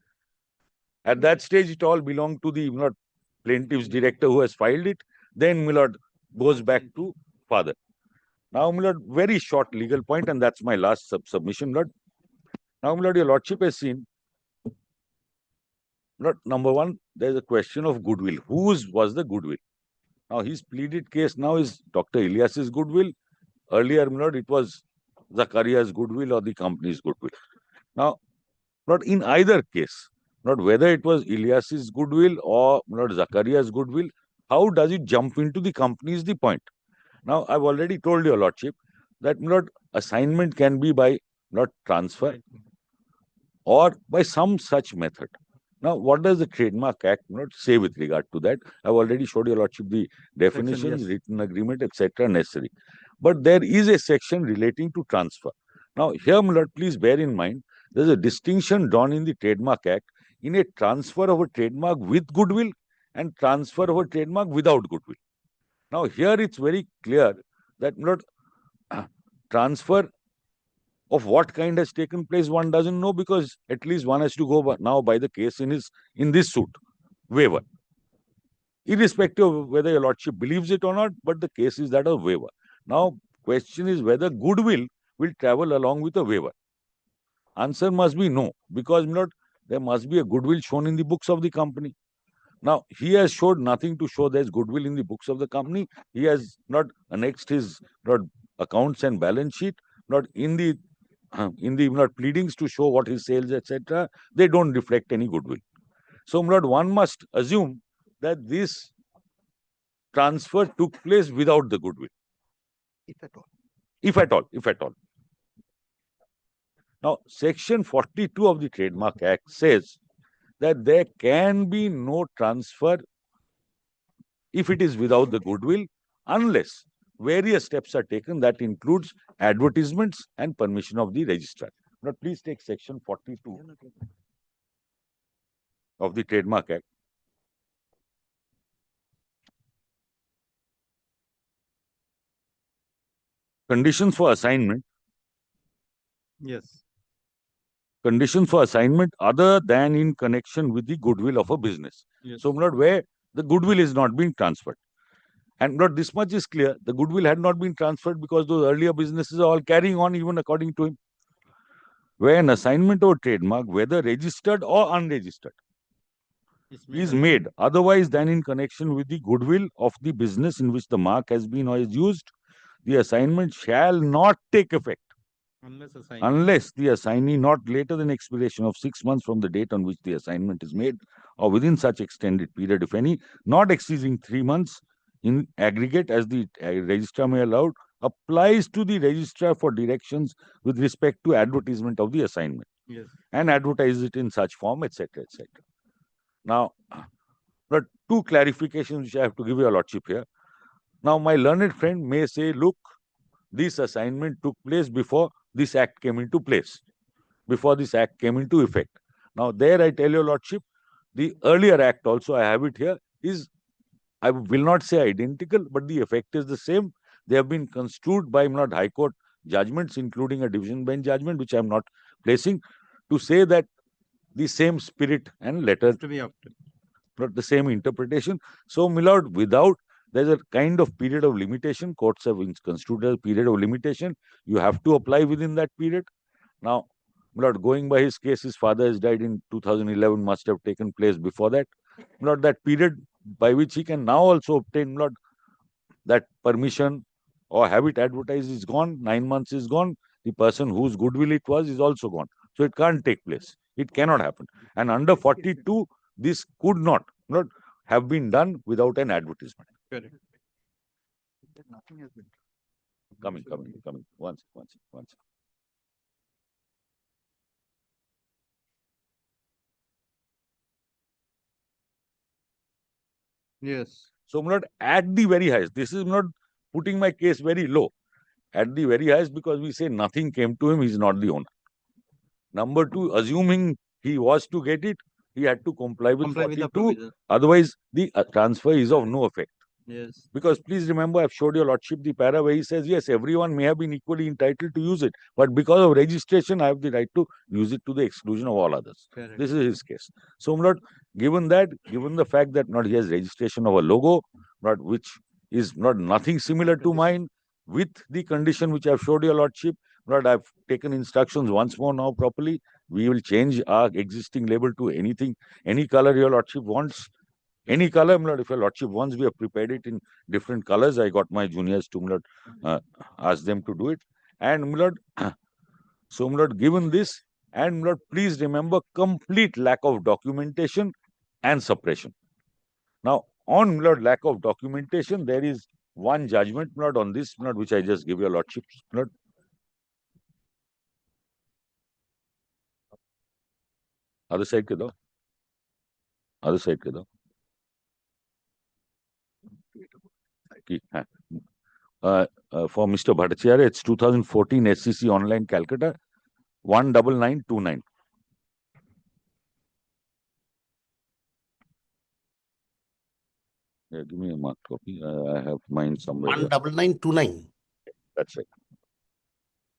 At that stage, it all belonged to the plaintiff's director who has filed it. Then, Milord goes back to father. Now, Milord, very short legal point, and that's my last submission, Milord. Now, Milord, your lordship has seen, Milord, number one, there's a question of goodwill. Whose was the goodwill? Now, his pleaded case now is Dr. Ilyas's goodwill. Earlier, Milord, it was Zakaria's goodwill or the company's goodwill. Now, not in either case, not whether it was Ilyas's goodwill or not Zakaria's goodwill, how does it jump into the company is the point. Now, I've already told your lordship that not assignment can be by not transfer or by some such method. Now, what does the Trademark Act not say with regard to that? I've already showed your lordship the definitions, written agreement, etc. necessary. But there is a section relating to transfer. Now, here, Lord, please bear in mind, there's a distinction drawn in the Trademark Act in a transfer of a trademark with goodwill and transfer of a trademark without goodwill. Now, here it's very clear that Lord, transfer of what kind has taken place, one doesn't know, because at least one has to go now by the case in this suit, waiver. Irrespective of whether your lordship believes it or not, but the case is that of waiver. Now, question is whether goodwill will travel along with a waiver. Answer must be no, because there must be a goodwill shown in the books of the company. Now, he has showed nothing to show there's goodwill in the books of the company. He has not annexed his accounts and balance sheet, not in the pleadings to show what his sales, etc. They don't reflect any goodwill. So, one must assume that this transfer took place without the goodwill. If at all. If at all. If at all. Now, Section 42 of the Trademark Act says that there can be no transfer if it is without the goodwill, unless various steps are taken. That includes advertisements and permission of the registrar. Now, please take Section 42 of the Trademark Act. conditions for assignment. Yes. Conditions for assignment other than in connection with the goodwill of a business. Yes. So, not where the goodwill is not being transferred. And not this much is clear. The goodwill had not been transferred because those earlier businesses are all carrying on even according to him. Where an assignment or trademark, whether registered or unregistered, is made otherwise than in connection with the goodwill of the business in which the mark has been or is used, the assignment shall not take effect unless the assignee not later than expiration of 6 months from the date on which the assignment is made or within such extended period, if any, not exceeding 3 months in aggregate as the registrar may allow, applies to the registrar for directions with respect to advertisement of the assignment. Yes. And advertise it in such form, etc., etc. Now, there are two clarifications which I have to give your lordship here. Now, my learned friend may say, look, this assignment took place before this act came into place, before this act came into effect. Now, there I tell your lordship, the earlier act also, I have it here, is, I will not say identical, but the effect is the same. They have been construed by not High Court judgments, including a division bench judgment, which I am not placing, to say that the same spirit and letter, not the same interpretation. So, my lord, without, there's a kind of period of limitation. Courts have construed as a period of limitation. You have to apply within that period. Now, my lord, going by his case, his father has died in 2011, must have taken place before that. My lord, that period by which he can now also obtain, my lord, that permission or have it advertised is gone. 9 months is gone. The person whose goodwill it was is also gone. So it can't take place. It cannot happen. And under 42, this could not have been done without an advertisement. Correct. Nothing has been coming. Once. Yes. So, my lord, at the very highest, this is not putting my case very low. At the very highest, because we say nothing came to him, he is not the owner. Number two, assuming he was to get it, he had to comply with 42. Otherwise, the transfer is of no effect. Yes. Because please remember, I've showed your lordship the para where he says, yes, everyone may have been equally entitled to use it, but because of registration, I have the right to use it to the exclusion of all others. Correct. This is his case. So, my lord, given the fact that not he has registration of a logo, not which is not nothing similar to mine, with the condition which I've showed your lordship, not I've taken instructions once more now properly. We will change our existing label to anything, any color your lordship wants. Any color, my lord, if your lordship wants, we have prepared it in different colors. I got my juniors to, my lord, ask them to do it. And, my lord, so, my lord, given this, and, my lord, please remember complete lack of documentation and suppression. Now, on, my lord, lack of documentation, there is one judgment, my lord, on this, my lord, which I just give your lordship, my lord. Other side ke do. Other side ke do. For Mr. Bhattacharya, it's 2014 SCC Online Calcutta 19929. Yeah, give me a marked copy. I have mine somewhere. 19929. That's right.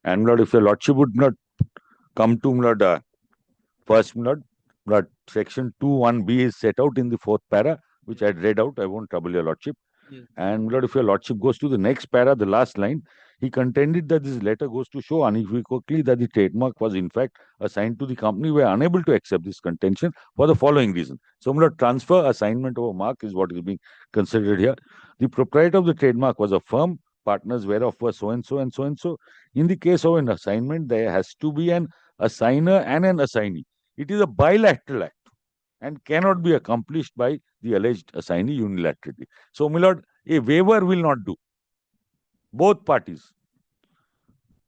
And, Lord, if your lordship would not come to, Lord, first, Lord, section 2(1)(b) is set out in the 4th para, which I had read out. I won't trouble your lordship. Yes. And, Lord, if your lordship goes to the next para, the last line, he contended that this letter goes to show unequivocally that the trademark was in fact assigned to the company. We are unable to accept this contention for the following reason. So, Lord, transfer assignment of a mark is what is being considered here. The proprietor of the trademark was a firm, partners whereof were so and so and so and so. In the case of an assignment, there has to be an assigner and an assignee. It is a bilateral act and cannot be accomplished by the alleged assignee unilaterally. So, my lord, a waiver will not do. Both parties.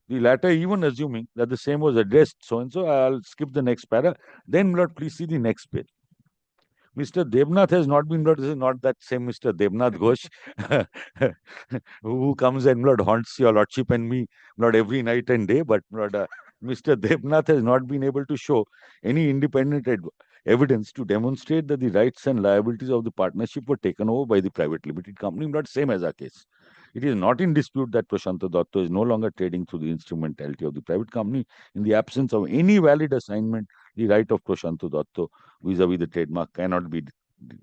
The latter even assuming that the same was addressed so and so. I'll skip the next para. Then, my lord, please see the next page. Mr. Devnath has not been, this is not that same Mr. Devnath Ghosh who comes and, Lord, haunts your lordship and me, Lord, every night and day. But, Lord, Mr. Devnath has not been able to show any independent evidence to demonstrate that the rights and liabilities of the partnership were taken over by the private limited company. Not same as our case. It is not in dispute that Prashanta Datta is no longer trading through the instrumentality of the private company. In the absence of any valid assignment, the right of Prashanta Datta vis-a-vis the trademark cannot be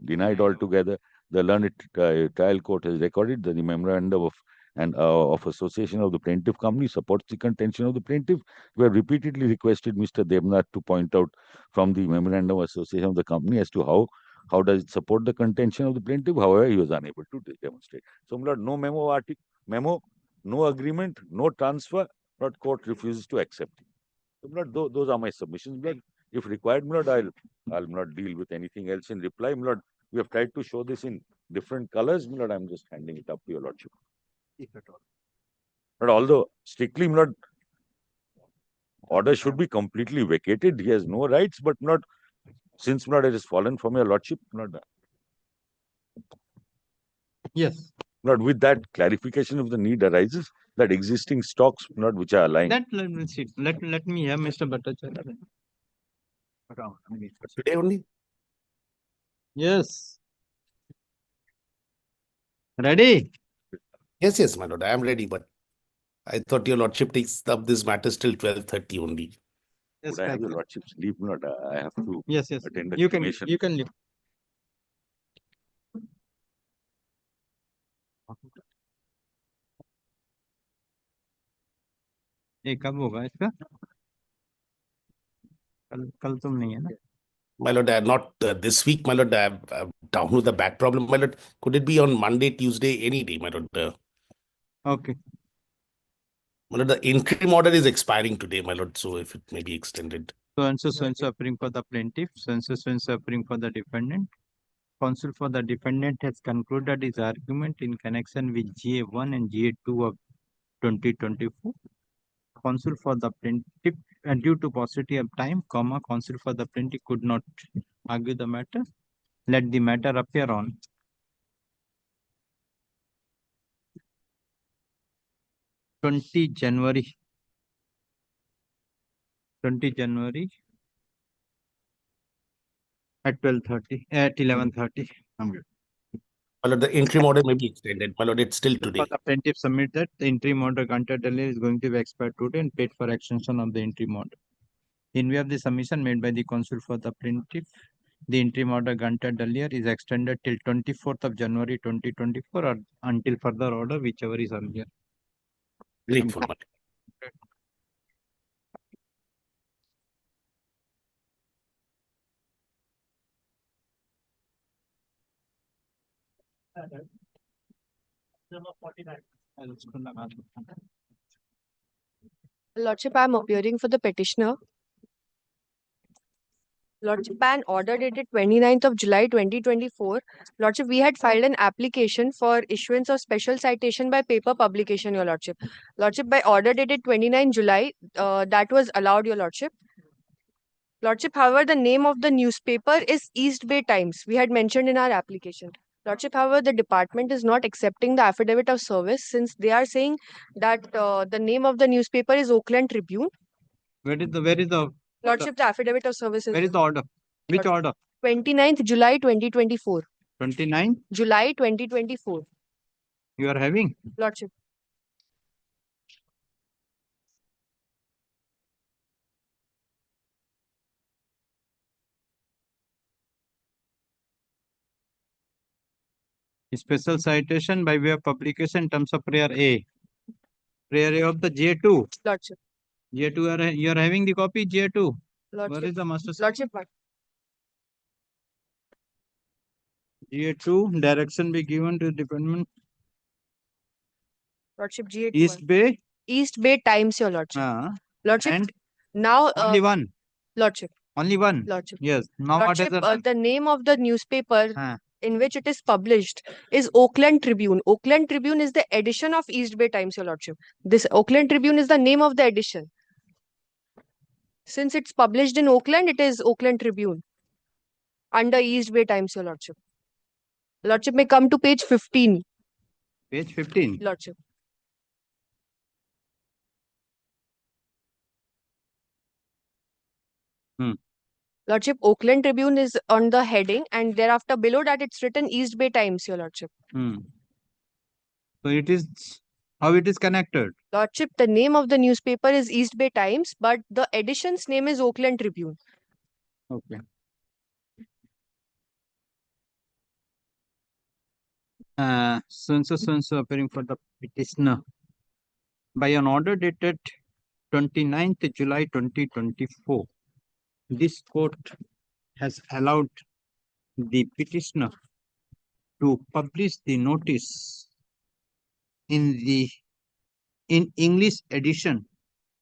denied altogether. The learned trial court has recorded that the memorandum of association of the plaintiff company supports the contention of the plaintiff. We have repeatedly requested Mr. Devnath to point out from the memorandum of association of the company as to how does it support the contention of the plaintiff. However, he was unable to demonstrate. So, my lord, no memo, no agreement, no transfer, but court refuses to accept it. So, my lord, those are my submissions. My lord, if required, my lord, I'll not deal with anything else in reply. My lord, we have tried to show this in different colors. My lord, I'm just handing it up to your lordship. If at all. But although strictly, my lord, order should be completely vacated. He has no rights, but not since my lord, it has fallen from your lordship. Not Yes. Not with that clarification of the need arises that existing stocks, not which are aligned. That let me see. Let me have Mr. Bhattacharya. Today only? Yes. Ready? Yes, my lord, I am ready, but I thought your lordship takes up this matters till 12:30 only. Yes, Would I have your lordship's leave? Not, I have to yes. attend the You can cremation. leave. ये कब होगा इसका? कल तुम नहीं है ना? My lord, I am not this week, my lord. I am down with the back problem, my lord. Could it be on Monday, Tuesday, any day, my lord? Okay. My lord, the interim order is expiring today, my lord. So if it may be extended. So and so appearing for the plaintiff, so and so appearing for the defendant. Counsel for the defendant has concluded his argument in connection with GA1 and GA2 of 2024. Counsel for the plaintiff, and due to paucity of time, counsel for the plaintiff could not argue the matter. Let the matter appear on 20 January at 12:30 at 11:30. My lord, the interim order may be extended. My lord, it's still today. For the plaintiff submit that the interim order granted earlier is going to be expired today and paid for extension of the interim order. In view of the submission made by the counsel for the plaintiff, the interim order granted earlier is extended till 24th of January 2024 or until further order, whichever is earlier. Grateful. Lordship, I am appearing for the petitioner. Lordship, an order dated 29th of July 2024. Lordship, we had filed an application for issuance of special citation by paper publication, Your Lordship. Lordship, by order dated 29 July, that was allowed, Your Lordship. Lordship, however, the name of the newspaper is East Bay Times. We had mentioned in our application. Lordship, however, the department is not accepting the affidavit of service since they are saying that the name of the newspaper is Oakland Tribune. Where is the Lordship, the affidavit of service is where is the order? Which order? 29th July 2024. 29 July 2024. you are having? Lordship. Special citation by way of publication in terms of prayer A. Prayer A of the J2. Lordship. J2 you are having the copy J2. Lordship. Where is the master? Lordship. J2 direction be given to the department. Lordship, G8. East Bay. East Bay Times, Your Lordship. Lordship. And now only one. Lordship. Only one. Lordship. Yes. Now Lordship, what is the name of the newspaper in which it is published is Oakland Tribune. Oakland Tribune is the edition of East Bay Times, Your Lordship. This Oakland Tribune is the name of the edition. Since it's published in Oakland, it is Oakland Tribune under East Bay Times, Your Lordship. Lordship may come to page 15. Page 15. Lordship. Lordship, Oakland Tribune is on the heading and thereafter below that it's written East Bay Times, Your Lordship. So it is how it is connected. Lordship, the name of the newspaper is East Bay Times, but the edition's name is Oakland Tribune. Okay. So appearing for the petitioner by an order dated 29th July 2024. This court has allowed the petitioner to publish the notice in English edition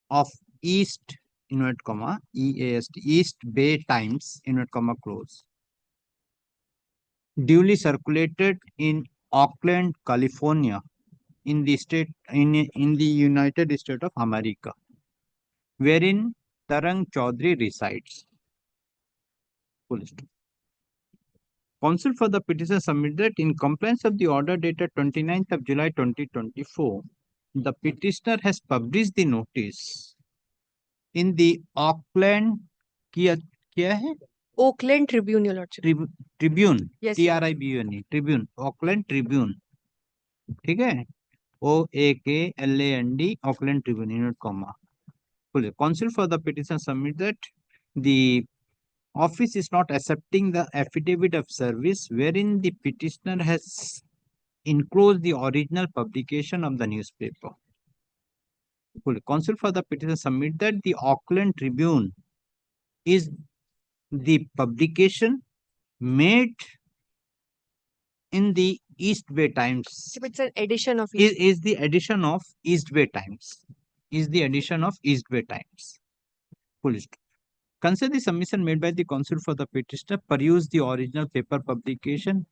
of East East Bay Times close, duly circulated in Oakland, California, in the United States of America, wherein Tarang Chaudhary resides. Counsel for the petitioner submitted that in compliance of the order dated 29th of July 2024, the petitioner has published the notice in the Oakland Oakland Tribune, Your Lordship. Tribune, Yes. TRIBUNE, Tribune, Oakland Tribune. ठीक है? OAKLAND, Oakland Tribune, unit comma. Counsel for the petitioner submit that the office is not accepting the affidavit of service wherein the petitioner has enclosed the original publication of the newspaper. Counsel for the petitioner submit that the Oakland Tribune is the publication made in the East Bay Times. It's an edition of Is the edition of East Bay Times. Is the edition of East Bay Times. Consider the submission made by the counsel for the petitioner, peruse the original paper publication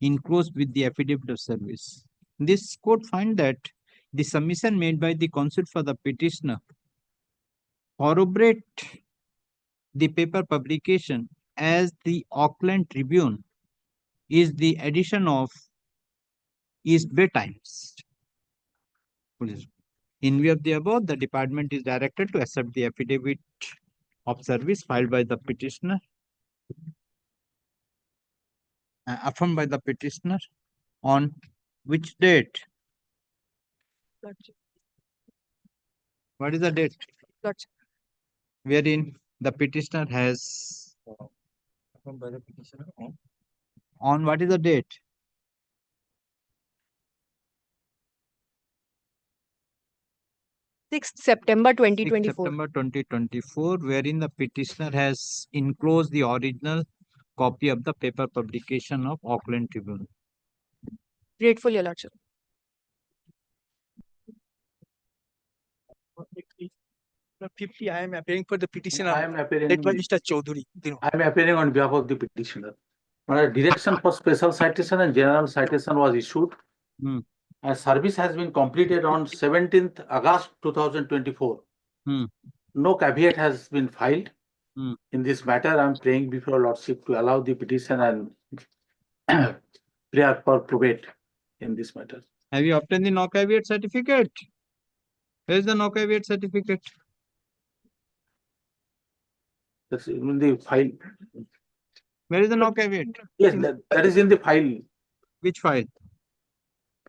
enclosed with the affidavit of service. This court find that the submission made by the counsel for the petitioner corroborate the paper publication as the Oakland Tribune is the edition of East Bay Times. In view of the above, the department is directed to accept the affidavit of service filed by the petitioner, affirmed by the petitioner on which date? Lordship. What is the date? Lordship. Wherein the petitioner has affirmed by the petitioner on what is the date? 6th September 6th 2024. September 2024, wherein the petitioner has enclosed the original copy of the paper publication of Oakland Tribune. Grateful, Your Lordship. Number 50, I am appearing for the petitioner. I am appearing. Led by Mr. Chaudhary. I am appearing on behalf of the petitioner. A direction for special citation and general citation was issued. A service has been completed on 17th August 2024. No caveat has been filed. In this matter, I am praying before Lordship to allow the petition and prayer for probate in this matter. Have you obtained the no caveat certificate? Where is the no caveat certificate? That's in the file. Where is the no caveat? Yes, that is in the file. Which file?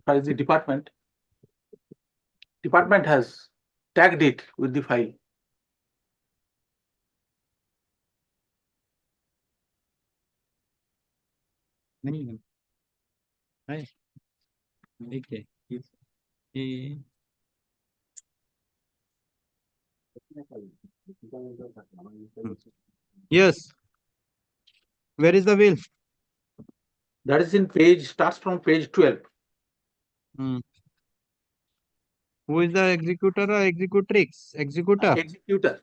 File the department. Department has tagged it with the file. Right. Okay. Yes. Where is the will? That is in page, starts from page 12. Who is the executor or executrix? Executor. Executor.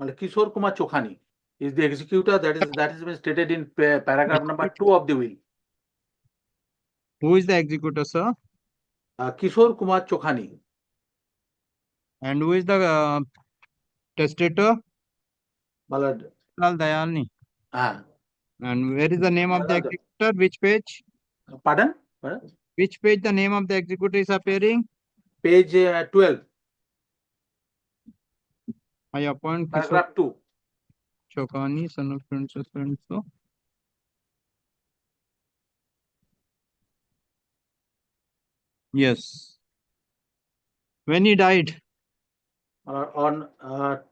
Kishore Kumar Chokhani is the executor. That is been stated in paragraph number 2 of the will. Who is the executor, sir? Kishore Kumar Chokhani. And who is the testator? Malad. Dayalni. And where is the name of the executor? Which page? Pardon? Which page the name of the executor is appearing? Page 12. I appoint paragraph 2. Chokhani, son of so. Yes. When he died? On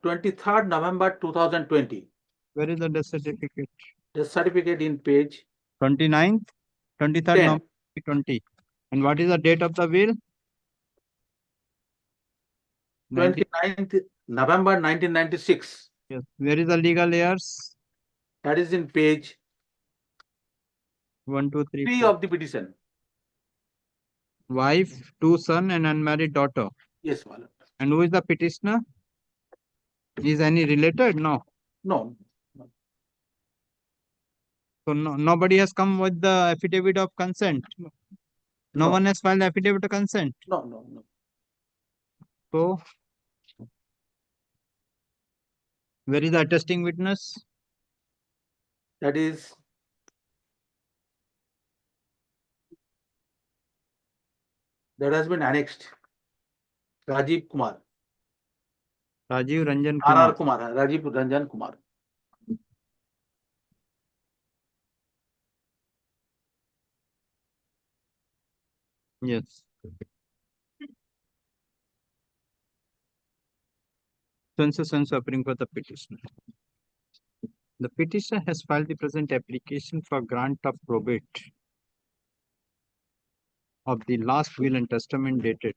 23rd November 2020. Where is the death certificate? The certificate in page 29th, 23rd 10. November 2020. And what is the date of the will? 29th November 1996. Yes. Where is the legal heirs? That is in page 1, 2, 3, 3 4. of the petition. Wife, 2 sons and unmarried daughter. Yes, my lord. And who is the petitioner? Is any related? No. No. So nobody has come with the affidavit of consent. No one has filed affidavit of consent. No. So where is the attesting witness? That is that has been annexed. Rajiv Kumar. Rajiv Ranjan R.R. Kumar. Kumar. Rajiv Ranjan Kumar. Yes. Sense appearing for the petitioner. The petitioner has filed the present application for grant of probate of the last will and testament dated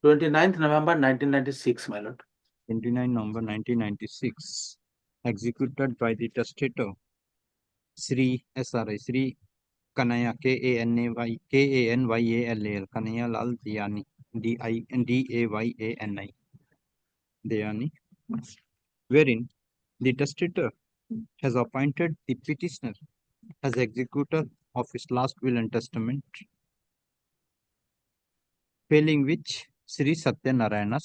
29th November 1996, my lord. 29 November 1996, executed by the testator Sri Kanaya Kanyal Kanaya Lal Dayani Dayani Dayani, wherein the testator has appointed the petitioner as executor of his last will and testament, failing which Sri Satyanarayana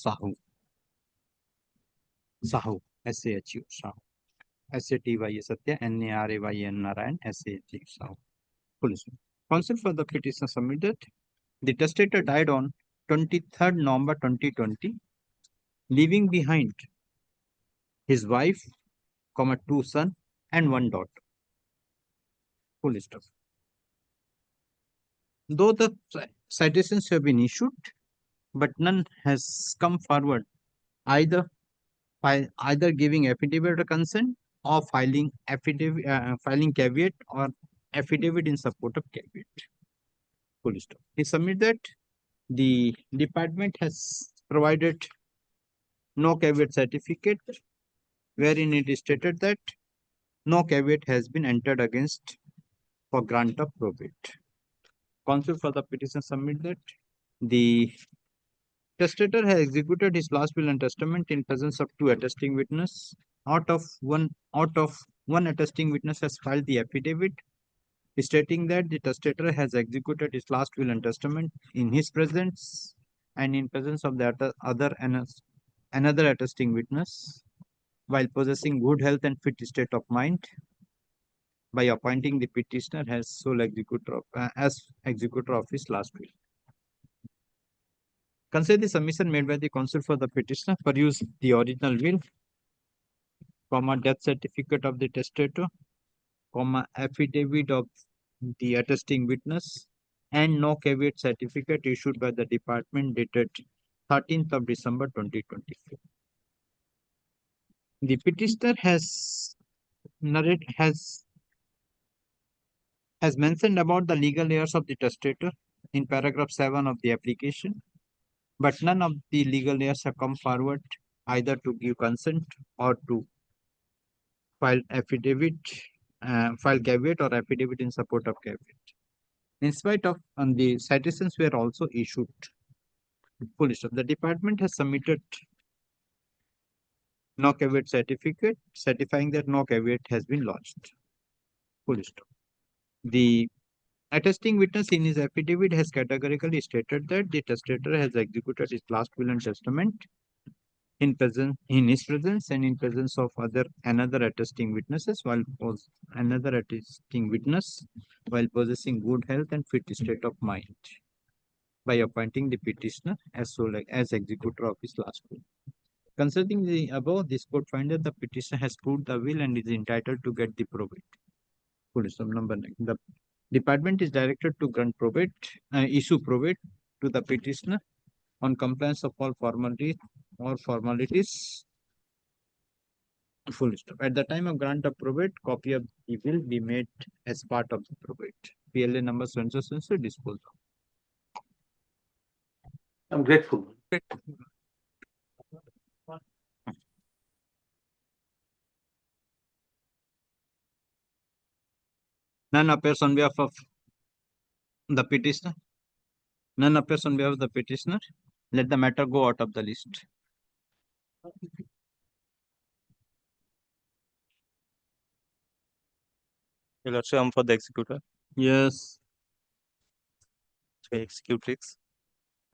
Sahu, S-A-H-U, Sahu, S-A-T-Y Satya, N-A-R-A-Y-N Narayan, S-A-H-U, Sahu. Counsel for the petitioner submitted. The testator died on 23rd November 2020, leaving behind his wife, 2 sons and 1 daughter. Full stop. Though the citations have been issued, but none has come forward either giving affidavit of consent or filing caveat or affidavit in support of caveat. Full stop. He submit that the department has provided no caveat certificate, wherein it is stated that no caveat has been entered against for grant of probate. Counsel for the petition submit that the testator has executed his last will and testament in presence of 2 attesting witnesses. Out of one attesting witness has filed the affidavit stating that the testator has executed his last will and testament in his presence and in presence of the another attesting witness, while possessing good health and fit state of mind, by appointing the petitioner as sole executor of his last will. Consider the submission made by the counsel for the petitioner, peruse the original will, death certificate of the testator, affidavit of the attesting witness, and no caveat certificate issued by the department dated 13th of December 2024. The petitioner has mentioned about the legal heirs of the testator in paragraph 7 of the application, but none of the legal heirs have come forward either to give consent or to file affidavit, file caveat or affidavit in support of caveat. In spite of the citations were also issued. Full stop. The department has submitted no caveat certificate certifying that no caveat has been lodged. Full stop. The attesting witness in his affidavit has categorically stated that the testator has executed his last will and testament in his presence and in presence of another attesting witnesses while possessing good health and fit state of mind, by appointing the petitioner as executor of his last will. Considering the above, this court finds that the petitioner has proved the will and is entitled to get the probate. Full stop. Number 9. The Department is directed to grant probate, issue probate to the petitioner on compliance of all formalities or formalities. Full stop. At the time of grant of probate, copy of the will be made as part of the probate. PLA number so disposal. I'm grateful. None appears on behalf of the petitioner. None appears on behalf of the petitioner. Let the matter go out of the list. Your Lordship, I'm for the executor. Yes. Executrix.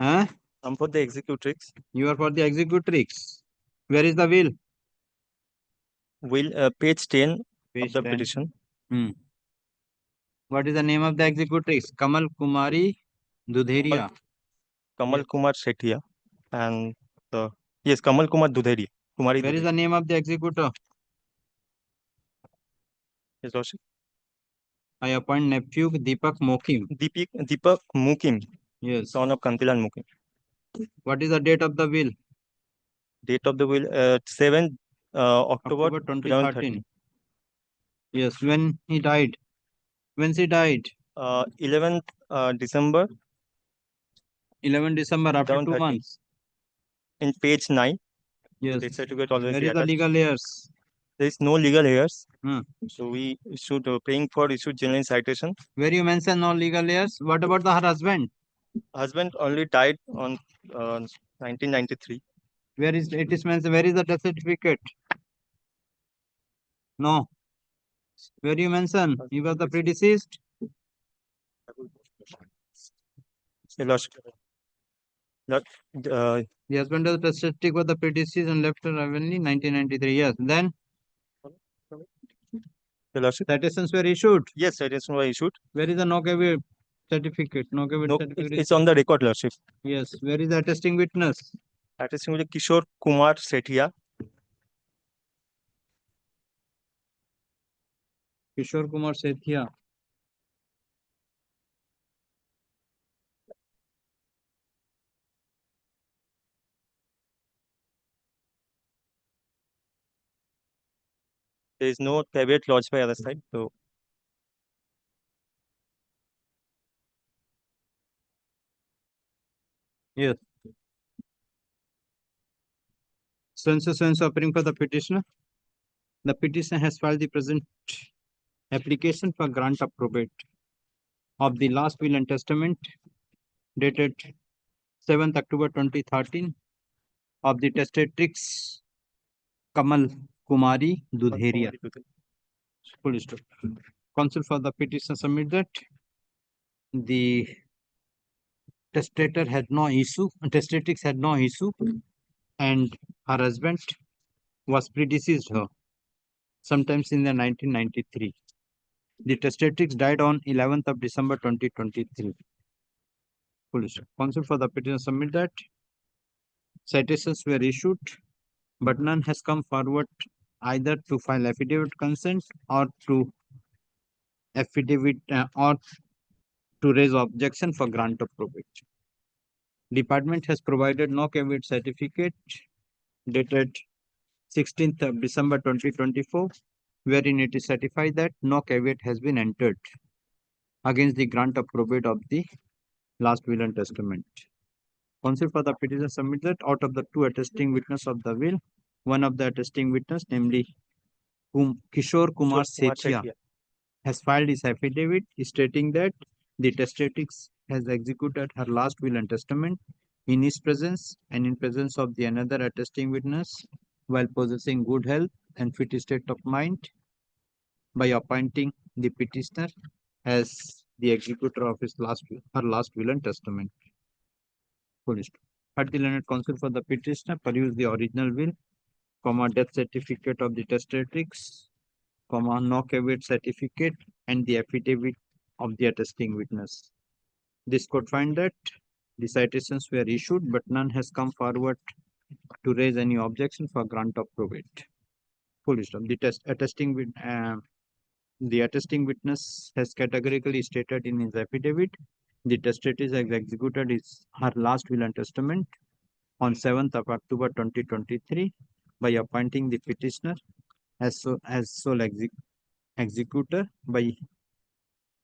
Huh? I'm for the executrix. You are for the executrix. Where is the will? Will page 10 Page of the 10. petition. What is the name of the executrix? Kamal Kumari Dudheria. Kamal Kumar Sethia. And yes, Kamal Kumar Dudheria. Kumari Where is the name of the executor? Yes, Lordship. I appoint nephew Deepak Mokim. Deepak Mukim. Yes. Son of Kantilan Mukim. What is the date of the will? Date of the will 7 October 2013. Yes. When he died? When she died? 11th December. 11 December after 2 2013. months. In page 9. Yes. The certificate already Where is the attached. legal heirs? There is no legal heirs. Hmm. So we issued paying for issued genuine citation. Where you mention no legal heirs? What about her husband? Husband only died on 1993. Where is it is mentioned? Where is the death certificate? No. Where you mention he was the predeceased? Your Lordship. The husband of the death certificate was the predeceased and left her only 1993. Yes. Then Your Lordship. citations were issued. Yes, citations were issued. Where is the no caveat certificate? No caveat certificate. It's on the record, Lordship. Yes. Where is the attesting witness? Attesting with Kishore Kumar Sethia. Kishore Kumar Sethia. There is no caveat lodged by other side. So yes. So appearing for the petitioner. The petitioner has filed the present application for grant of probate of the last will and testament dated 7th October 2013 of the testatrix Kamal Kumari Dudheria. Full stop. Counsel for the petitioner submit that the testator had no issue, testatrix had no issue, and her husband was predeceased her sometimes in the 1993. The testatrix died on 11th of December 2023. Full stop. Counsel for the petitioner submit that citations were issued, but none has come forward either to file affidavit consent or to affidavit or to raise objection for grant of probate. Department has provided no caveat certificate dated 16th of December 2024, wherein it is certified that no caveat has been entered against the grant of probate of the last will and testament. Counsel for the petitioner submit that out of the two attesting witness of the will, one of the attesting witness, namely Kishore Kumar Sethia, has filed his affidavit stating that the testatrix has executed her last will and testament in his presence and in presence of the another attesting witness while possessing good health and fit state of mind by appointing the petitioner as the executor of his her last will and testament. Full stop. Had the learned counsel for the petitioner peruse the original will, death certificate of the testatrix, no caveat certificate, and the affidavit of the attesting witness. This court find that the citations were issued, but none has come forward to raise any objection for grant of probate. Full stop. The attesting The attesting witness has categorically stated in his affidavit the testatrix has executed her last will and testament on 7th of October 2023 by appointing the petitioner as sole executor by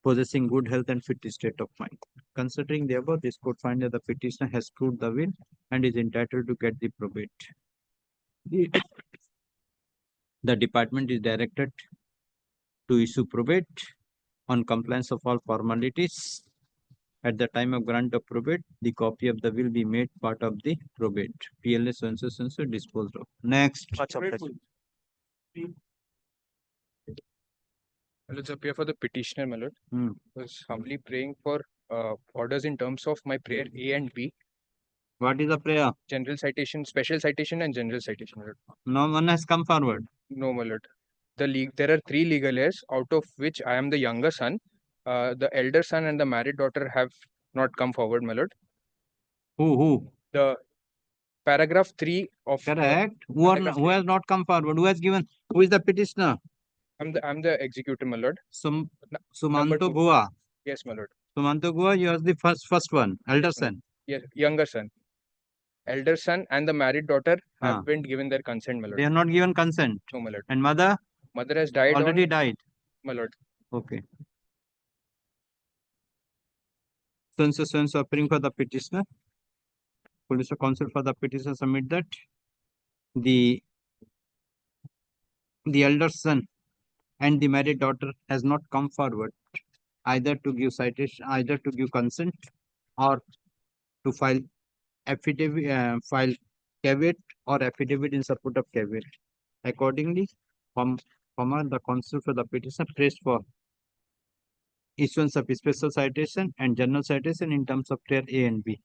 possessing good health and fit state of mind. Considering the above, this court finds that the petitioner has proved the will and is entitled to get the probate. The department is directed to issue probate on compliance of all formalities. At the time of grant of probate, the copy of the will be made part of the probate. PLA so disposed of. Next. Let's appear for the petitioner, my lord. Was humbly praying for orders in terms of my prayer A and B. What is the prayer? General citation, special citation, and general citation, my lord. No one has come forward. No, my lord. There are 3 legal heirs, out of which I am the younger son. The elder son and the married daughter have not come forward, my lord. Who? The paragraph 3 of correct. Who has not come forward? Who has given? Who is the petitioner? I'm the executor, my lord. Sumanto Goa. Yes, my lord. Sumanto Goa, you are the first one, elder son. Yes, younger son. Elder son and the married daughter haven't given their consent, my lord. They have not given consent. No, my lord. And mother? Mother has died. Already died. My lord. Okay. So appearing for the petitioner. Police counsel for the petitioner submit that the elder son and the married daughter has not come forward either to give citation, either to give consent or to file affidavit, file caveat or affidavit in support of caveat. Accordingly, the counsel for the petitioner prays for issuance of special citation and general citation in terms of prayer A and B.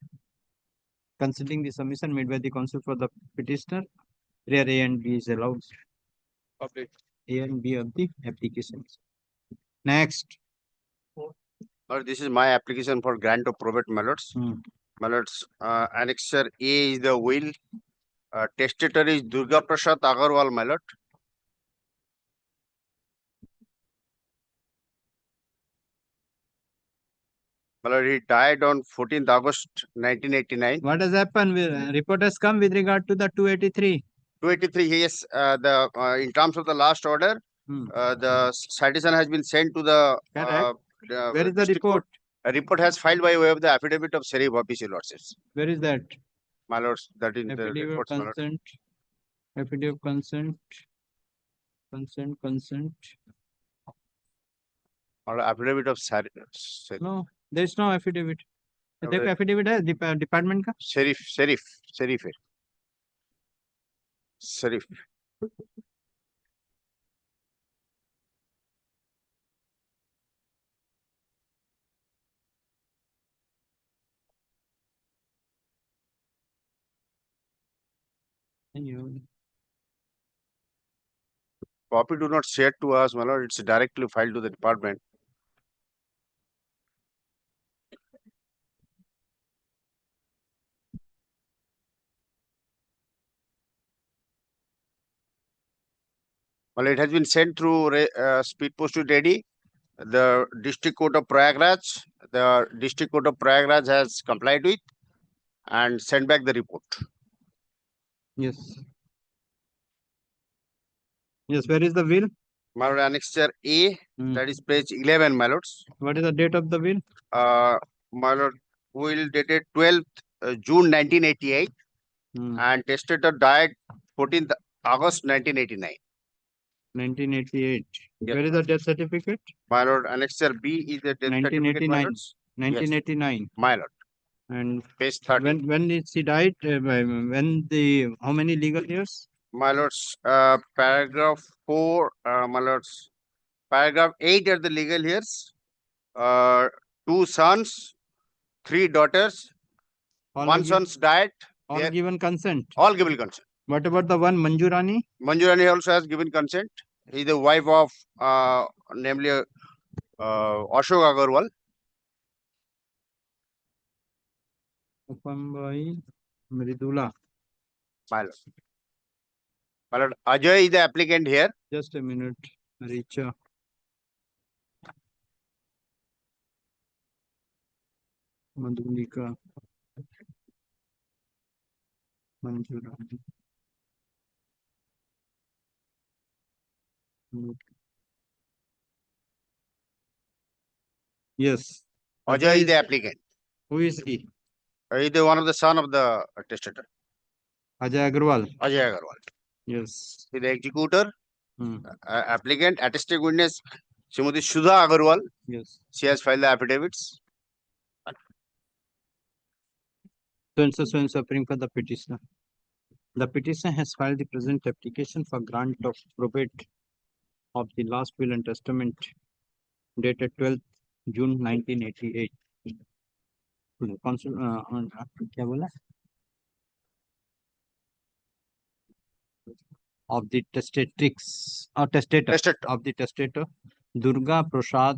Considering the submission made by the counsel for the petitioner, prayer A and B is allowed. Okay. A and B of the applications. Next. Lord, this is my application for grant of probate, my lords. My lords, annexure A is the will. Testator is Durga Prasad Agarwal, my lord. My lord, he died on 14th August 1989. What has happened? Report has come with regard to the 283. 283, yes. In terms of the last order, the citation has been sent to the. Where is the report? A report has filed by way of the affidavit of Sheriff Office, your lordships. Where is that? My lords, that is the Affidavit of reports, my lord. consent. Affidavit of consent. Consent. Or affidavit of No, there is no affidavit. देखो affidavit है department का? Sheriff है. Sheriff. Copy do not share to us, my lord. It's directly filed to the department. Well, it has been sent through speed post to ready. The District Court of Prayagraj. The District Court of Prayagraj has complied with and sent back the report. Yes. Yes, where is the will? My lord, annexure A, that is page 11, my lords. What is the date of the will? My lord, will dated 12th June 1988 and testator died 14th August 1989. 1988. Yes. Where is the death certificate? My lord, annexure B is the death certificate, my lords. 1989. Yes. My lord. And page 30. When is he died? How many legal years? My lords, paragraph 4, my lords, paragraph 8 are the legal years. 2 sons, 3 daughters, All 1 son died. All given consent. All given consent. What about the one Manjurani? Manjurani also has given consent. He is the wife of, namely, Ashok Agarwal. Mridula. My lord. My lord, Ajay is the applicant here. Just a minute. Richa. Madhulika. Manjura. Yes. Ajay is the applicant. Who is he? He is the one of the son of the testator. Ajay Agarwal. Ajay Agarwal. Yes. He is the executor. Hmm. Applicant, attested witness, Srimati Sudha Agarwal. Yes. She has filed the affidavits. So and so appearing for the petitioner. The petitioner has filed the present application for grant of probate of the last will and testament dated 12th June 1988. क्या बोला? Of the testatrix or testator of the testator Durga Prasad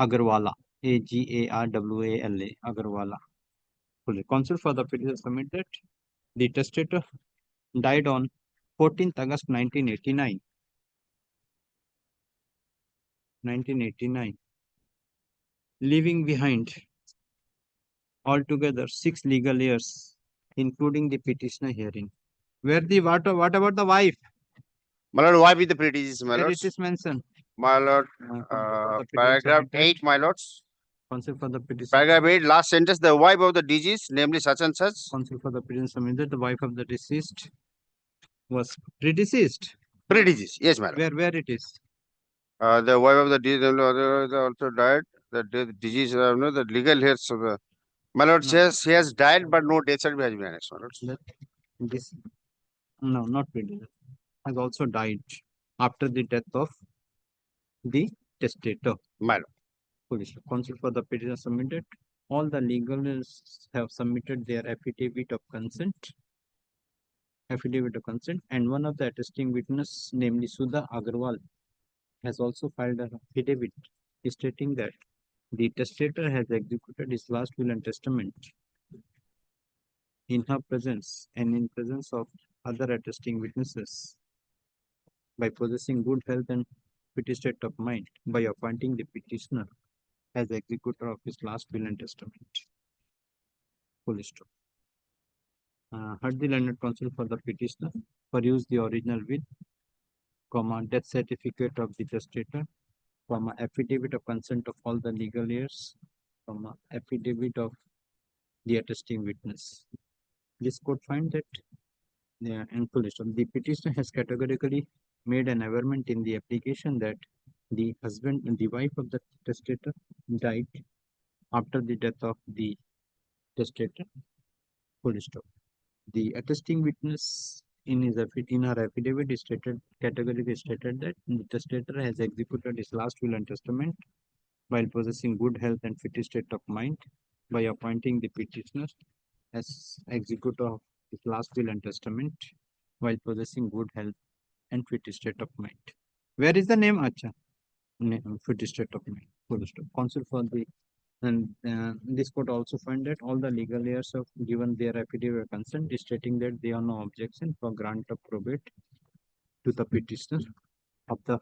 Agarwala, Agarwala, Agarwala. Counsel for the petition submitted. The testator died on 14th August 1989. 1989, leaving behind altogether 6 legal heirs, including the petitioner hearing. Where the what about the wife? My lord, wife is the predeceased, my Where lord. it is mentioned? My lord, paragraph 8, my lords. Counsel for the petition. Paragraph 8, last sentence, the wife of the deceased, namely such and such. Counsel for the petition submitted. The wife of the deceased was predeceased. Predeceased, yes, my lord. Where it is? The wife of the deceased also died. The disease, the legal heirs of the. My lord says she has died, but no death certificate has been annexed, my lord. This, no, not predeceased. Has also died after the death of the testator. My lord. Police. Counsel for the petition submitted. All the legalists have submitted their affidavit of consent. And one of the attesting witness, namely Sudha Agarwal, has also filed an affidavit stating that the testator has executed his last will and testament in her presence and in presence of other attesting witnesses by possessing good health and fit state of mind, by appointing the petitioner as executor of his last will and testament. Full stop. Heard the learned counsel for the petitioner peruse the original will, death certificate of the testator, affidavit of consent of all the legal heirs, affidavit of the attesting witness. This court find that and full stop. The petitioner has categorically made an averment in the application that the husband and the wife of the testator died after the death of the testator. Full stop. The attesting witness in her affidavit categorically stated that the testator has executed his last will and testament while possessing good health and fit state of mind, by appointing the petitioner as executor of his last will and testament while possessing good health and fit state of mind. Where is the name? Acha. Fit state of mind. Full stop. Counsel for the this court also find that all the legal heirs have given their affidavit of consent stating that they have no objection for grant of probate to the petitioner of the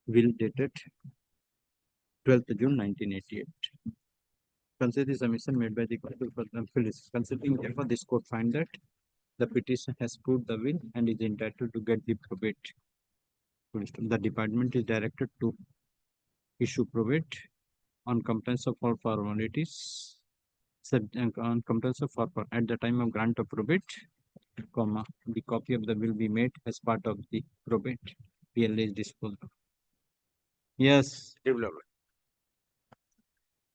will dated 12th June 1988. Consider the submission made by the counsel for the police. Considering therefore, this court find that the petitioner has proved the will and is entitled to get the probate. The department is directed to issue probate on compliance of all formalities, on compliance of at the time of grant of probate, the copy of the will be made as part of the probate. PLA is disposed of. Yes.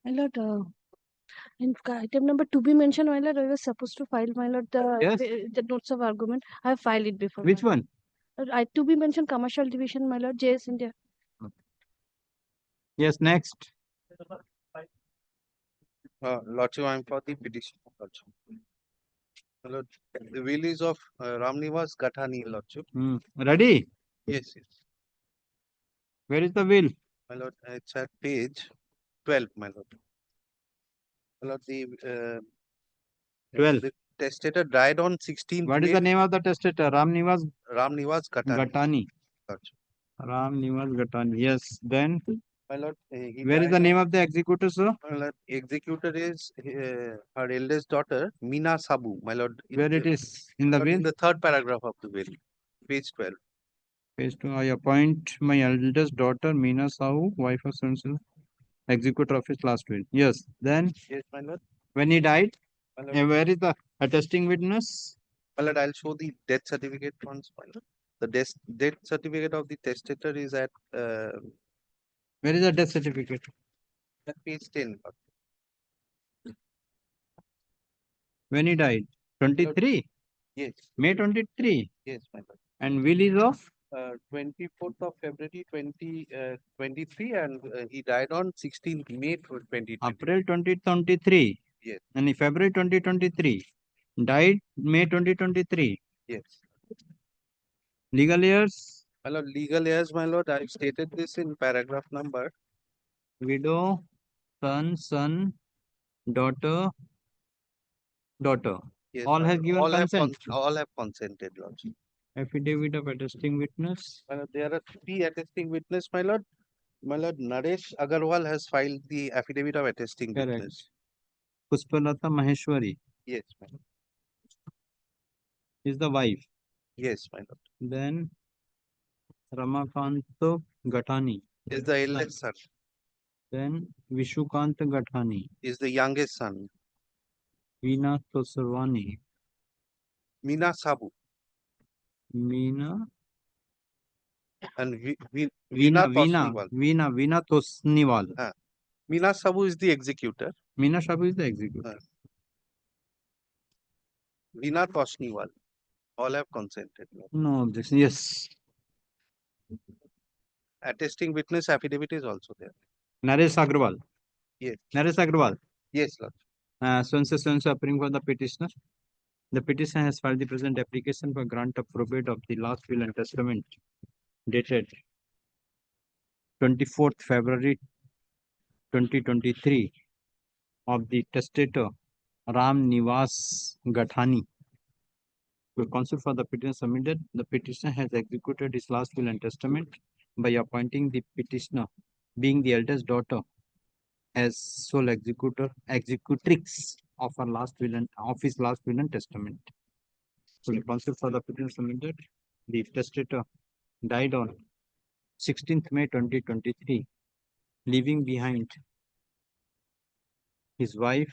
My lord, in item number 2 be mentioned, my lord, I was supposed to file, my lord, the notes of argument. I have filed it before. Which one? To be mentioned, commercial division, my lord, JS India. Yes, next. Lordship, I am for the petition. Lordship. Lord, the will is of Ramnivas Gathani, Lordship. Ready? Yes, yes. Where is the will? My lord, it's at page 12, my lord. My lord, the 12. The testator died on 16th What is the name of the testator? Ramnivas Gathani. Gatani. Ram Nivas Gatani. Yes. Then My lord, Where is the name of the executor, sir? My lord, executor is her eldest daughter, Meena Sabu. My lord, Where it is? In the in will? the third paragraph of the will, page 12. Page 2. I appoint my eldest daughter, Meena Sahu, wife of Sunsil, executor of his last will. Yes. Then, Yes, my lord. when he died, My lord, where is the attesting witness? my lord, I'll show the death certificate once, my lord. The death certificate of the testator is at Where is the death certificate? page 10. When he died? 23? Yes. May 23? Yes, my lord. And will is of? 24th of February 2023, and he died on 16th May 2023. April 2023. Yes. And in February 2023. Died May 2023. Yes. Legal years? My lord, legal heirs, my lord, I've stated this in paragraph number. Widow, son, daughter. Yes, All my has lord. given consent. All have consented, lordship. Affidavit of attesting witness. My lord, there are 3 attesting witness, my lord. My lord, Naresh Agarwal has filed the affidavit of attesting Correct. witness. Pushpalata Maheshwari Yes, my lord. is the wife. Yes, my lord. Then Ramakanto Gathani Is the eldest son. Then Vishukant Gathani, Is the youngest son. Veena Tosarwani, Meena Sabu. Veena And Veena Tosniwal. Veena Tosniwal. Meena Sabu is the executor. Meena Sabu is the executor. Veena Tosniwal. All have consented. No objection. Yes. Attesting witness affidavit is also there. Naresh Agrawal. Yes. Naresh Agrawal. Yes, Lord. So appearing for the petitioner. The petitioner has filed the present application for grant of probate of the last will and testament dated 24th February 2023 of the testator Ram Nivas Gathani. To counsel for the petitioner submitted, the petitioner has executed his last will and testament by appointing the petitioner, being the eldest daughter, as sole executrix of her last will and of his last will and testament. So the counsel for the petitioner submitted, the testator died on 16th May 2023, leaving behind his wife,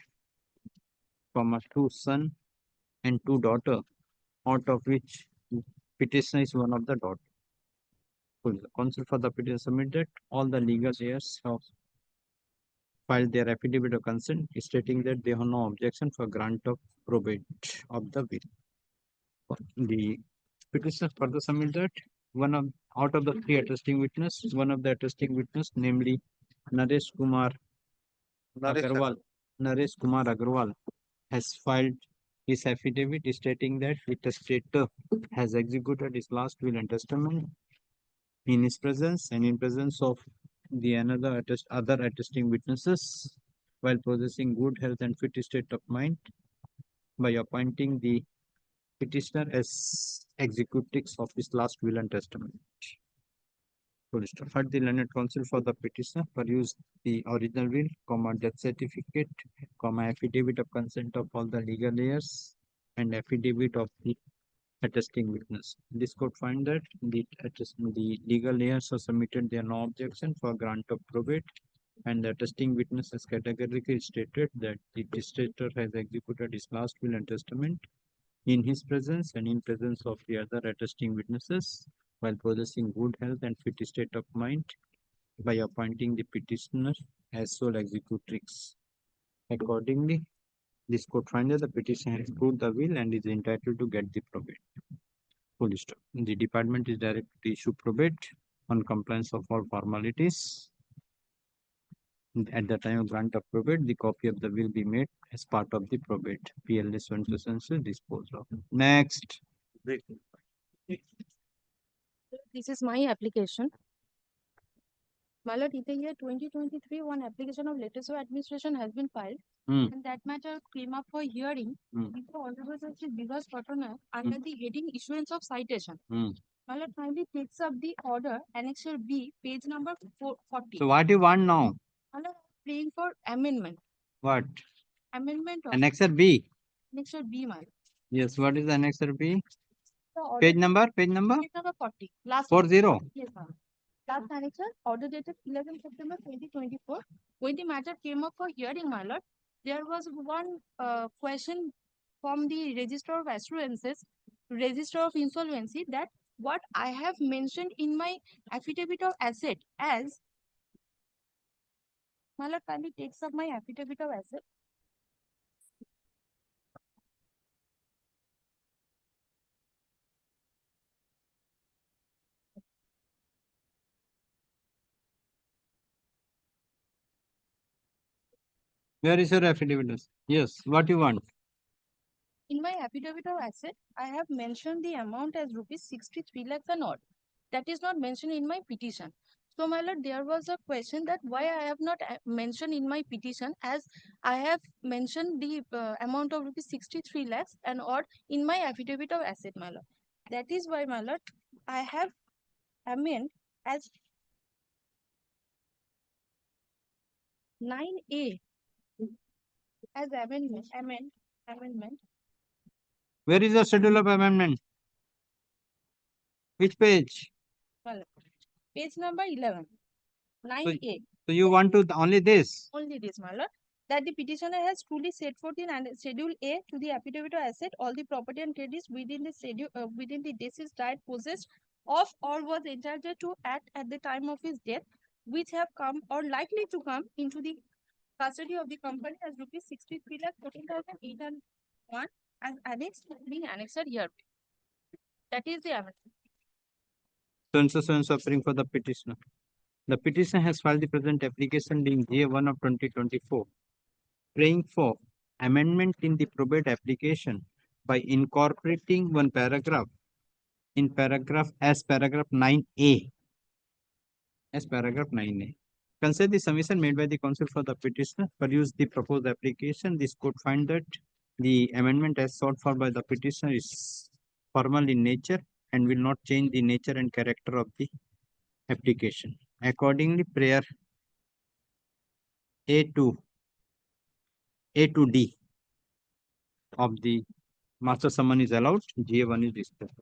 2 sons and 2 daughters, out of which petitioner is one of the daughters. So the counsel for the petitioner submitted, all the legal heirs have filed their affidavit of consent stating that they have no objection for grant of probate of the will. The petitioner further submit that out of the 3 attesting witnesses, one of the attesting witness, namely Naresh Kumar Agarwal, has filed his affidavit stating that the testator has executed his last will and testament in his presence and in presence of the other attesting witnesses, while possessing good health and fit state of mind, by appointing the petitioner as executrix of his last will and testament. Had the learned counsel for the petitioner peruse the original will, death certificate, affidavit of consent of all the legal heirs, and affidavit of the attesting witness. This court find that the legal heirs have submitted their no objection for grant of probate, and the attesting witness has categorically stated that the testator has executed his last will and testament in his presence and in presence of the other attesting witnesses, while possessing good health and fit state of mind, by appointing the petitioner as sole executrix. Accordingly, this court finds that the petitioner has proved the will and is entitled to get the probate. Full stop. The department is directed to issue probate on compliance of all formalities. At the time of grant of probate, the copy of the will be made as part of the probate. PLS 1 disposed of. Next. This is my application. My lord, in the year 2023, one application of letters of administration has been filed, and that matter came up for hearing before Honorable Justice Vikas Patana under the heading issuance of citation. My My lord kindly takes up the order Annexure B, page number 40. So what you want now? My lord, praying for amendment. What? Amendment of Annexure B. Annexure B, my lord. Yes, what is Annexure B? The order Page number? Page number? Page number 40. Last 40. Yes, ma'am. Last annexure, order dated 11 September 2024. When the matter came up for hearing, my lord, there was one question from the Register of Assurances, Register of Insolvency, that what I have mentioned in my affidavit of asset as, my lord kindly takes up my affidavit of asset. Where is your affidavit? Yes, what you want? In my affidavit of asset, I have mentioned the amount as rupees 63 lakhs and odd. That is not mentioned in my petition. So, my lord, there was a question that why I have not mentioned in my petition, as I have mentioned the amount of rupees 63 lakhs and odd in my affidavit of asset, my lord. That is why, my lord, I have amended as 9A as amendment. Where is the schedule of amendment? Which page? Well, page number 11, 9A. So you want to only this? Only this, my lord, that the petitioner has truly set forth in Schedule A to the affidavit of asset all the property and credits within the schedule within the deceased died possessed of or was entitled to at the time of his death, which have come or likely to come into the custody of the company as rupees 63 lakh 14,801 as annexed being annexed here. That is the amendment. So appearing for the petitioner. The petitioner has filed the present application being J1 of 2024, praying for amendment in the probate application by incorporating one paragraph in paragraph 9A. As paragraph 9A. Consider the submission made by the counsel for the petitioner, produce the proposed application. This court find that the amendment as sought for by the petitioner is formal in nature and will not change the nature and character of the application. Accordingly, prayer A to D of the master summon is allowed. GA1 is dispensed.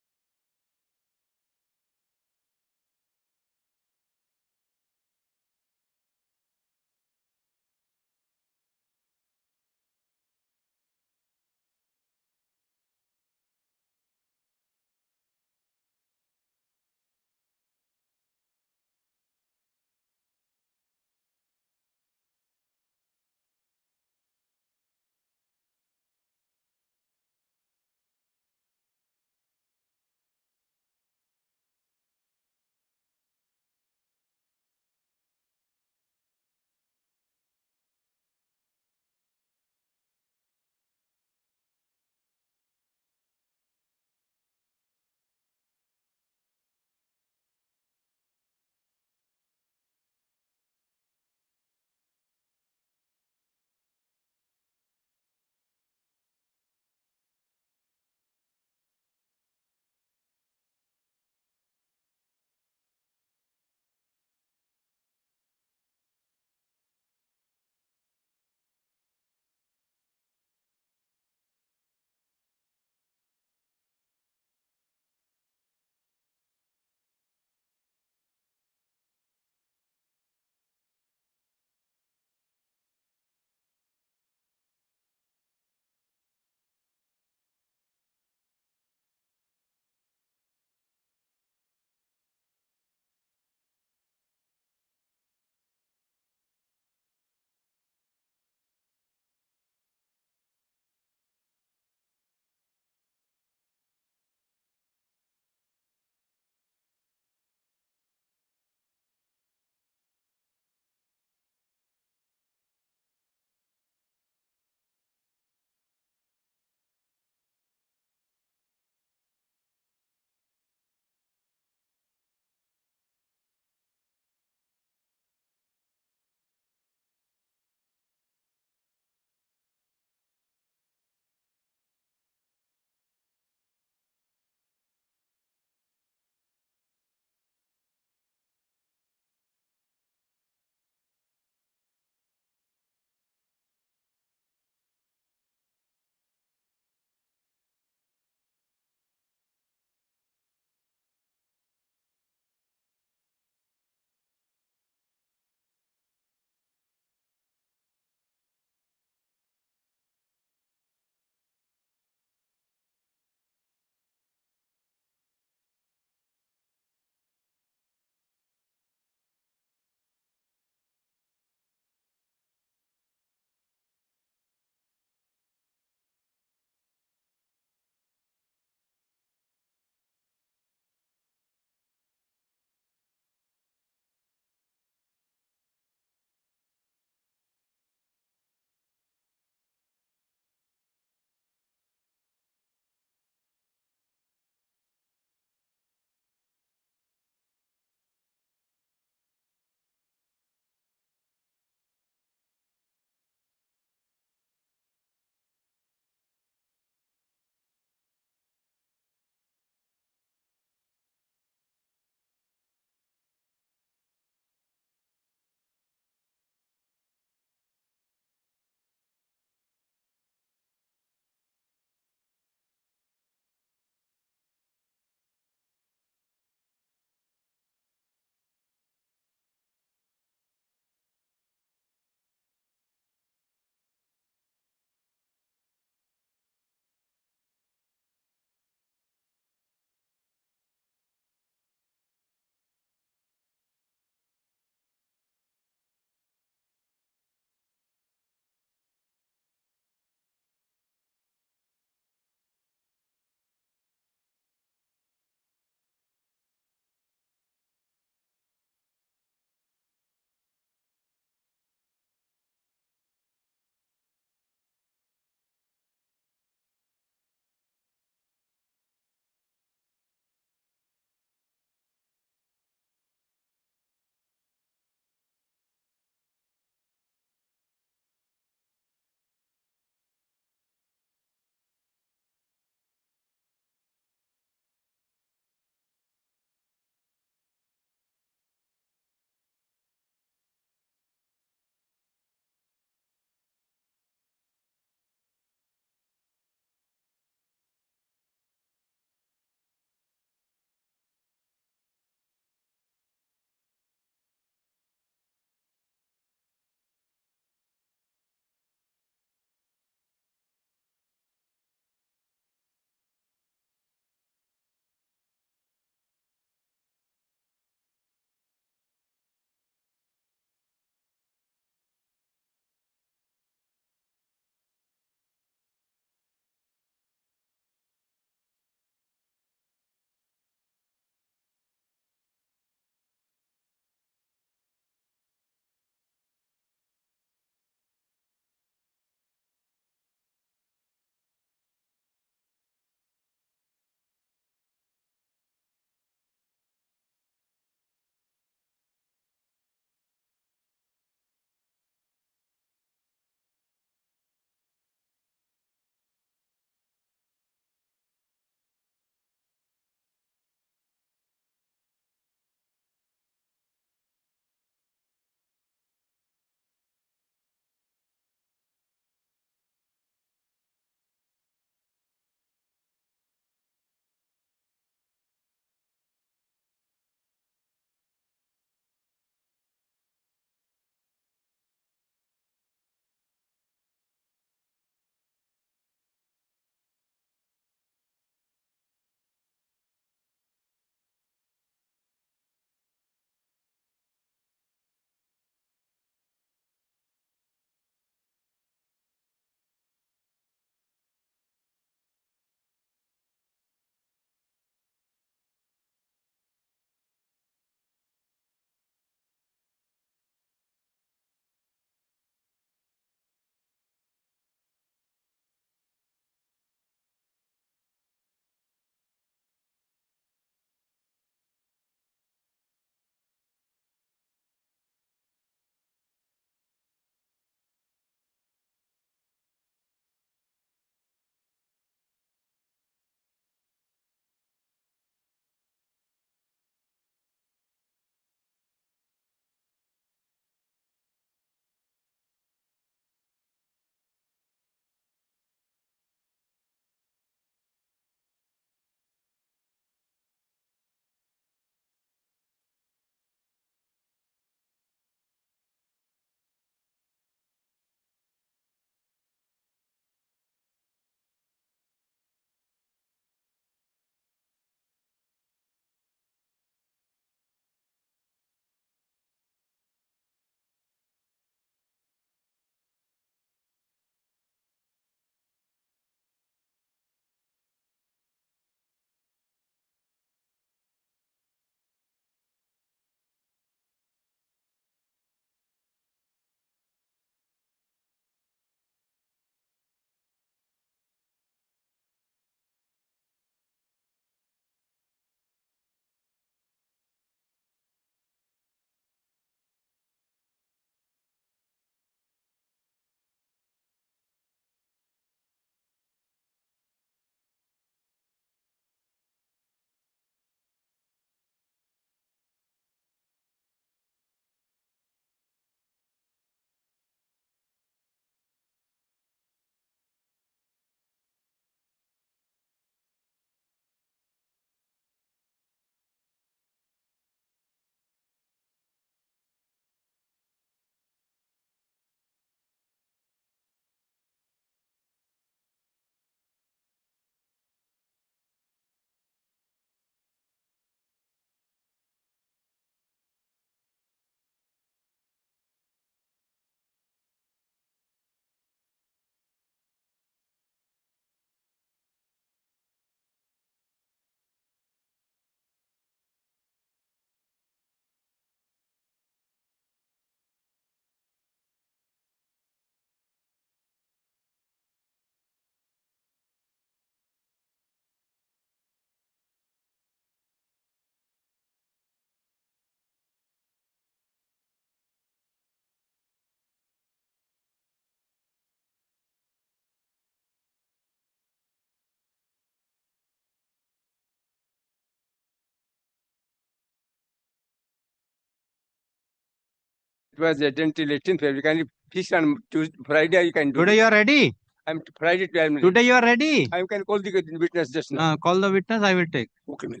It was adjourned till 18th February. Can you fix on Tuesday, Friday? You can do. Today you are ready? I'm Friday. I'm Today you are ready? I can call the witness just now. Call the witness, I will take. Okay, ma'am.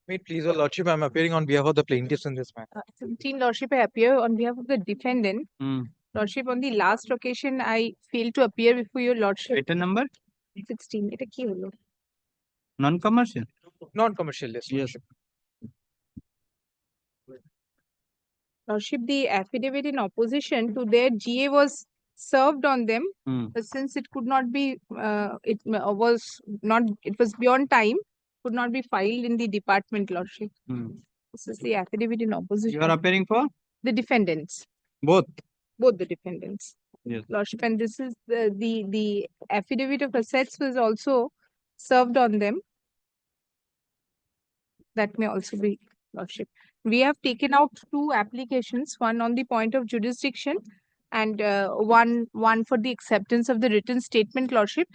May it please your lordship, I am appearing on behalf of the plaintiffs in this matter. 17 Lordship, I appear on behalf of the defendant. Lordship, on the last occasion, I failed to appear before your lordship. Item number? 16. এটা কি হলো? Non-commercial? Non-commercial, yes. Yes. Lordship, the affidavit in opposition to their GA was served on them, but since it could not be, it was beyond time, could not be filed in the department, Lordship. This is the affidavit in opposition. You are appearing for? The defendants. Both? Both the defendants. Yes. Lordship, and this is the affidavit of assets was also served on them. That may also be, Lordship. We have taken out 2 applications, one on the point of jurisdiction and one for the acceptance of the written statement, Lordship.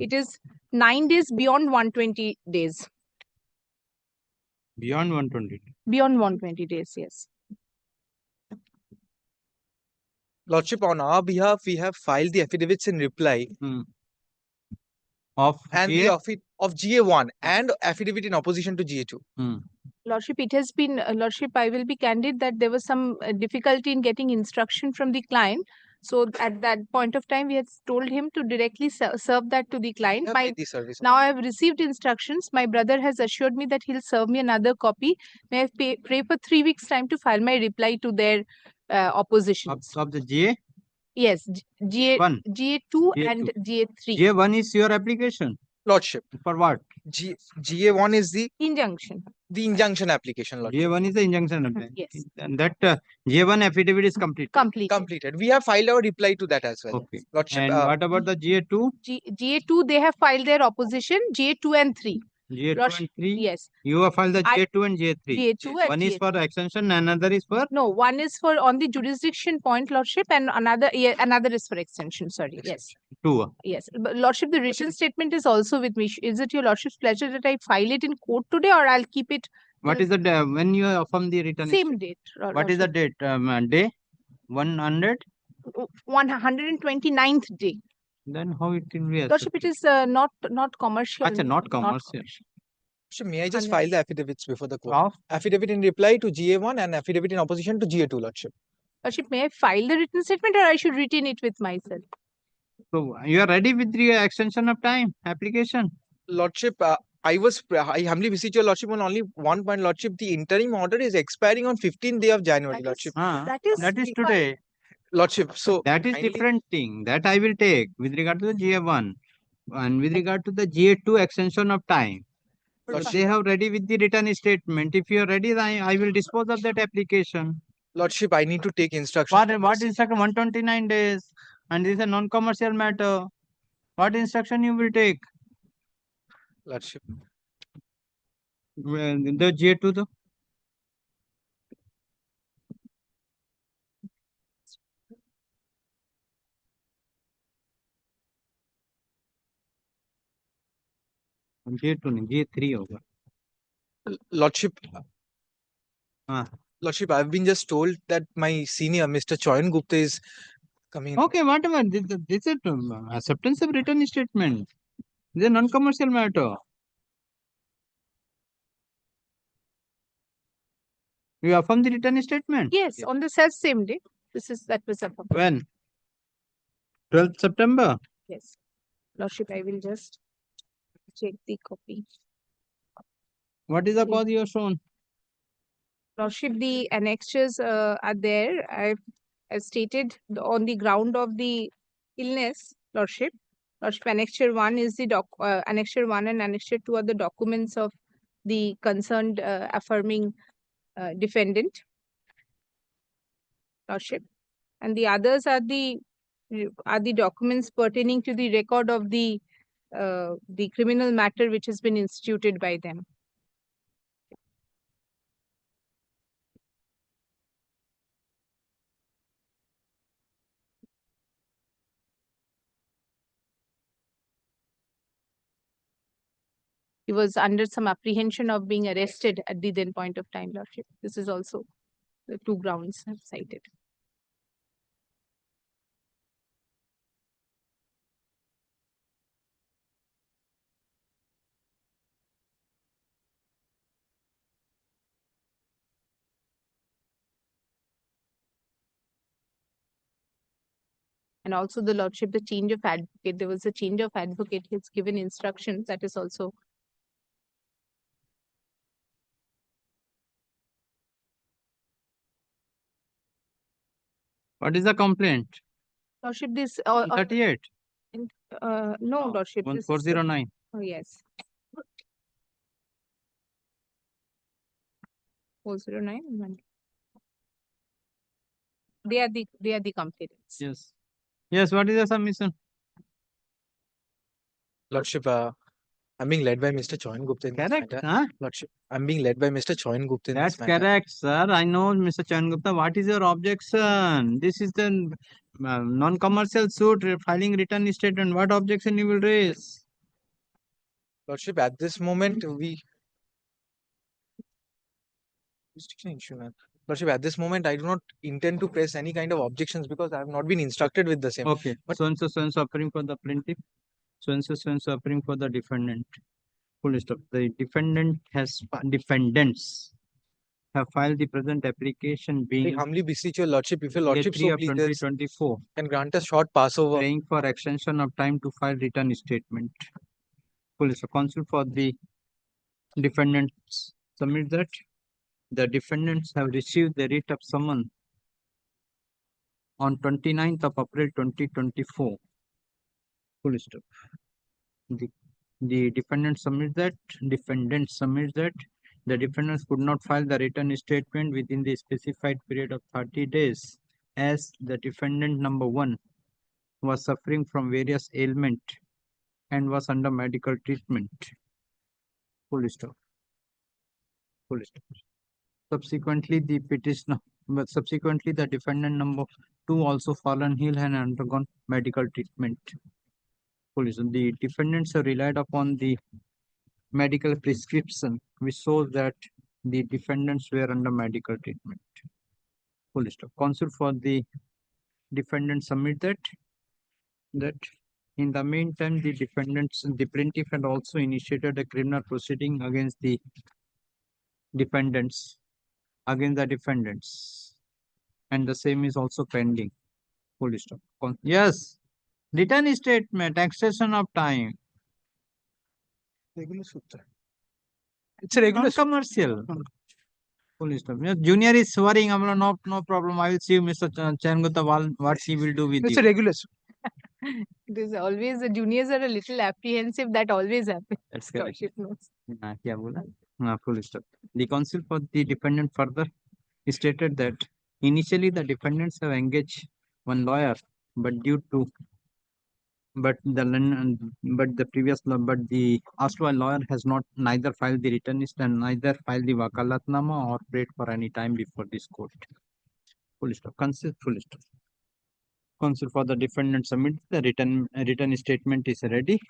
It is 9 days beyond 120 days. Beyond 120? Beyond 120 days, yes. Lordship, on our behalf, we have filed the affidavits in reply. Of and GA? the of GA1 and affidavit in opposition to GA2. Lordship, it has been, Lordship, I will be candid that there was some difficulty in getting instruction from the client. So at that point of time, we had told him to directly serve that to the client. Now I have received instructions. My brother has assured me that he'll serve me another copy. May I pray for 3 weeks' time to file my reply to their oppositions. Of the GA? Yes, One. GA2 and GA3. GA1 is your application? Lordship. For what? GA1 is the injunction. The injunction application, Lordship. GA1 is the injunction application. Yes. And that GA1 affidavit is complete. Completed. We have filed our reply to that as well. Okay. Lordship, And what about the GA2? GA2, they have filed their opposition, GA2 and 3. GA2 and 3? Yes. You have filed the GA2 and GA3. GA2 and One is for extension, another is for? No, one is for on the jurisdiction point, Lordship, and another is for extension. Sorry. Yes. 2. Yes. But Lordship, the written statement is also with me. Is it your Lordship's pleasure that I file it in court today, or I'll keep it? What is the when you affirm the return? Same date. What is the date? Day? 100? 129th day. Then how it will be? Lordship, it is not commercial. Achha, not commercial. So may I just file the affidavits before the court? Affidavit in reply to GA1 and affidavit in opposition to GA2, Lordship. Lordship, may I file the written statement, or I should retain it with myself? So you are ready with the extension of time application? Lordship, I humbly beseech your Lordship on only one point, Lordship. The interim order is expiring on 15th day of January, Lordship. That is today. Lordship, so that is different thing that I will take with regard to the GA1 and with regard to the GA2 extension of time. But they have ready with the written statement. If you are ready, I will dispose of that application. Lordship, I need to take instruction. What instruction? 129 days. And this is a non-commercial matter. What instruction you will take? Lordship. The GA2 though? GA2 GA3 होगा. Lordship, Lordship, I've been just told that my senior, Mr. Choyan Gupta, is coming. Okay, whatever. This is acceptance of written statement. This is a non-commercial matter. You affirm the written statement? Yes, on the same day. That was affirmed. When? 12th September? Yes. Lordship, I will just check the copy. What is the cause you have shown? Lordship, the annexures are there. I've stated on the ground of the illness, Lordship. Lordship, Annexure 1 is the Annexure 1 and Annexure 2 are the documents of the concerned affirming defendant, Lordship, and the others are the documents pertaining to the record of the criminal matter which has been instituted by them. he was under some apprehension of being arrested at the then point of time, Lordship. This is also the two grounds I've cited. And also the Lordship, the change of advocate, there was a change of advocate, he's given instructions, that is also. What is the complaint? Lordship, this. 38. No, Lordship. This is, 1409. oh, yes. 409. They are the complainants. Yes. Yes, what is the submission? Lordship, I'm being led by Mr. Choyan Gupta in this Correct, matter. huh? Lordship, I'm being led by Mr. Choyan Gupta in That's this matter. correct, sir. I know, Mr. Chan Gupta. What is your objection? This is the non-commercial suit filing written statement. What objection you will raise? Lordship, at this moment, jurisdiction issue, man. Lordship, at this moment, I do not intend to press any kind of objections because I have not been instructed with the same. Okay. So and so appearing for the plaintiff. So and so appearing for the defendant. Full stop. The defendants have filed the present application being. I humbly beseech your Lordship, if your Lordship so please, 2024. can grant a short passover. Praying for extension of time to file written statement. Full stop. Counsel for the defendants submit that the defendants have received the writ of summons on 29th of April 2024. Full stop. The defendant submits that the defendants could not file the written statement within the specified period of 30 days as the defendant number 1 was suffering from various ailments and was under medical treatment. Full stop. Full stop. Subsequently, the defendant number 2 also fallen ill and undergone medical treatment. The defendants have relied upon the medical prescription, which shows that the defendants were under medical treatment. Full stop. Counsel for the defendant submit that in the meantime, the plaintiff had also initiated a criminal proceeding against the defendants, and the same is also pending. Full stop. Yes. Written statement, extension of time. Regular sutra. It's a regular commercial. Full stop. Junior is swearing, no problem. I will see Mr. Chan Gupta what he will do with it's you. A regular. It is always, the juniors are a little apprehensive, that always happens. That's correct. Lordship knows. Full stop. The counsel for the defendant further stated that initially the defendants have engaged one lawyer, but the erstwhile lawyer has neither filed the written and neither filed the wakalatnama or prayed for any time before this court. Full stop. Counsel for the defendant submit the written statement is ready,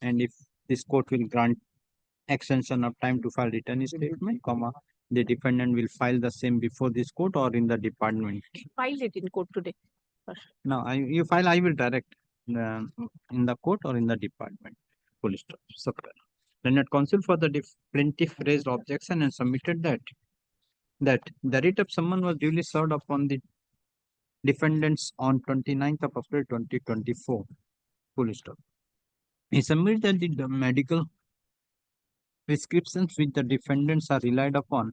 and if this court will grant extension of time to file written statement, the defendant will file the same before this court or in the department. Filed it in court today. No, you file, I will direct in the court or in the department. Full stop. Then at counsel for the plaintiff raised objection and submitted that the writ of summons was duly served upon the defendants on 29th of April 2024. Full stop. He submitted that the medical prescriptions which the defendants are relied upon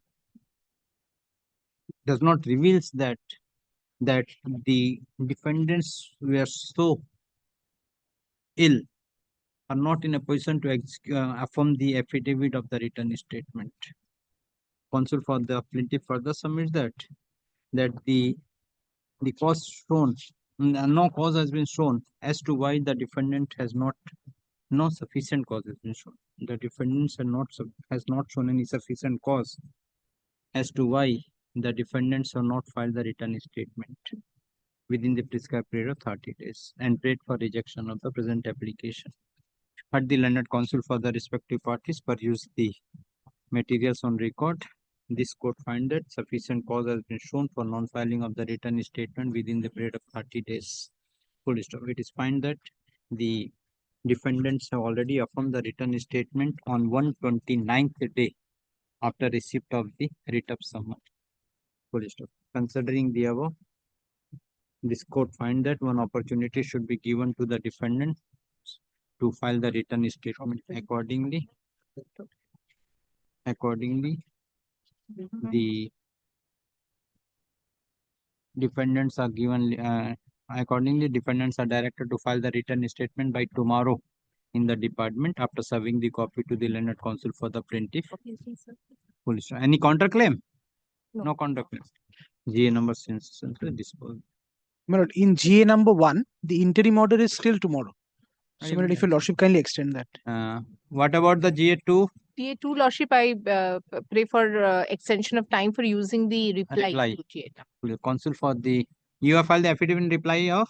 does not reveal that the defendants were so ill are not in a position to affirm the affidavit of the written statement. Counsel for the plaintiff further submits that the cause shown, no cause has been shown as to why the defendant has no sufficient cause has been shown. The defendants has not shown any sufficient cause as to why the defendants have not filed the written statement within the prescribed period of 30 days and prayed for rejection of the present application. Heard the learned counsel for the respective parties peruse the materials on record. This court find that sufficient cause has been shown for non-filing of the written statement within the period of 30 days. Full stop. It is find that the defendants have already affirmed the written statement on 129th day after receipt of the writ of summons. Full stop. Considering the above, this court find that one opportunity should be given to the defendant to file the written statement. Accordingly, the defendants are given. Accordingly, defendants are directed to file the written statement by tomorrow in the department after serving the copy to the learned counsel for the plaintiff. Full stop. Any counterclaim? No counterclaim. GA number since disposed. My lord, in GA number 1, the interim order is still tomorrow. So, my lord, if your lordship kindly extend that. What about the GA2? GA2, lordship, I pray for extension of time for using the reply. To GA. Counsel for the, you have filed the affidavit in reply of?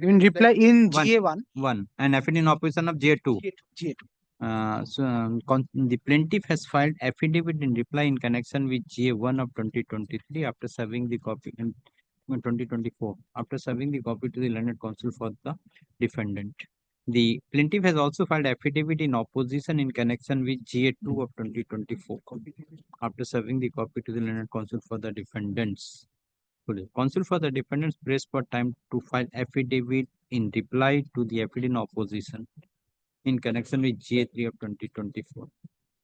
In reply in GA1. 1 and affidavit in opposition of GA2. GA2. The plaintiff has filed affidavit in reply in connection with GA1 of 2023 after serving the copy in 2024 after serving the copy to the learned counsel for the defendant. The plaintiff has also filed affidavit in opposition in connection with GA2 of 2024 after serving the copy to the learned counsel for the defendants. Counsel for the defendants prays for time to file affidavit in reply to the affidavit in opposition in connection with GA3 of 2024.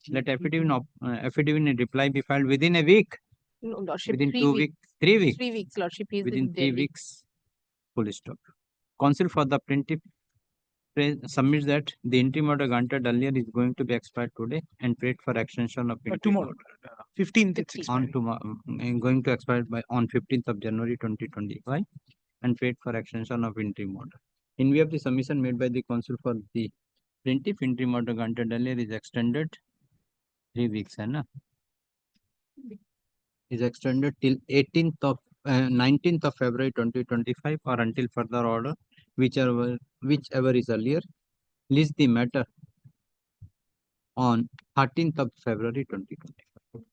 Let affidavit in reply be filed within a week. No, lordship, Within 3 2 weeks. weeks. 3 weeks. 3 weeks, lordship. He is Within in 3 Delhi. weeks. Full stop. Counsel for the plaintiff submits that the interim order granted earlier is going to be expired today and prayed for extension of interim Tomorrow, 15th, it's on tomorrow, going to expire by on 15th of January 2025 and prayed for extension of interim order. In view of the submission made by the counsel for the plaintiff, interim order granted earlier is extended 3 weeks, is extended till 19th of February 2025 or until further order, whichever is earlier. List the matter on 13th of February 2025.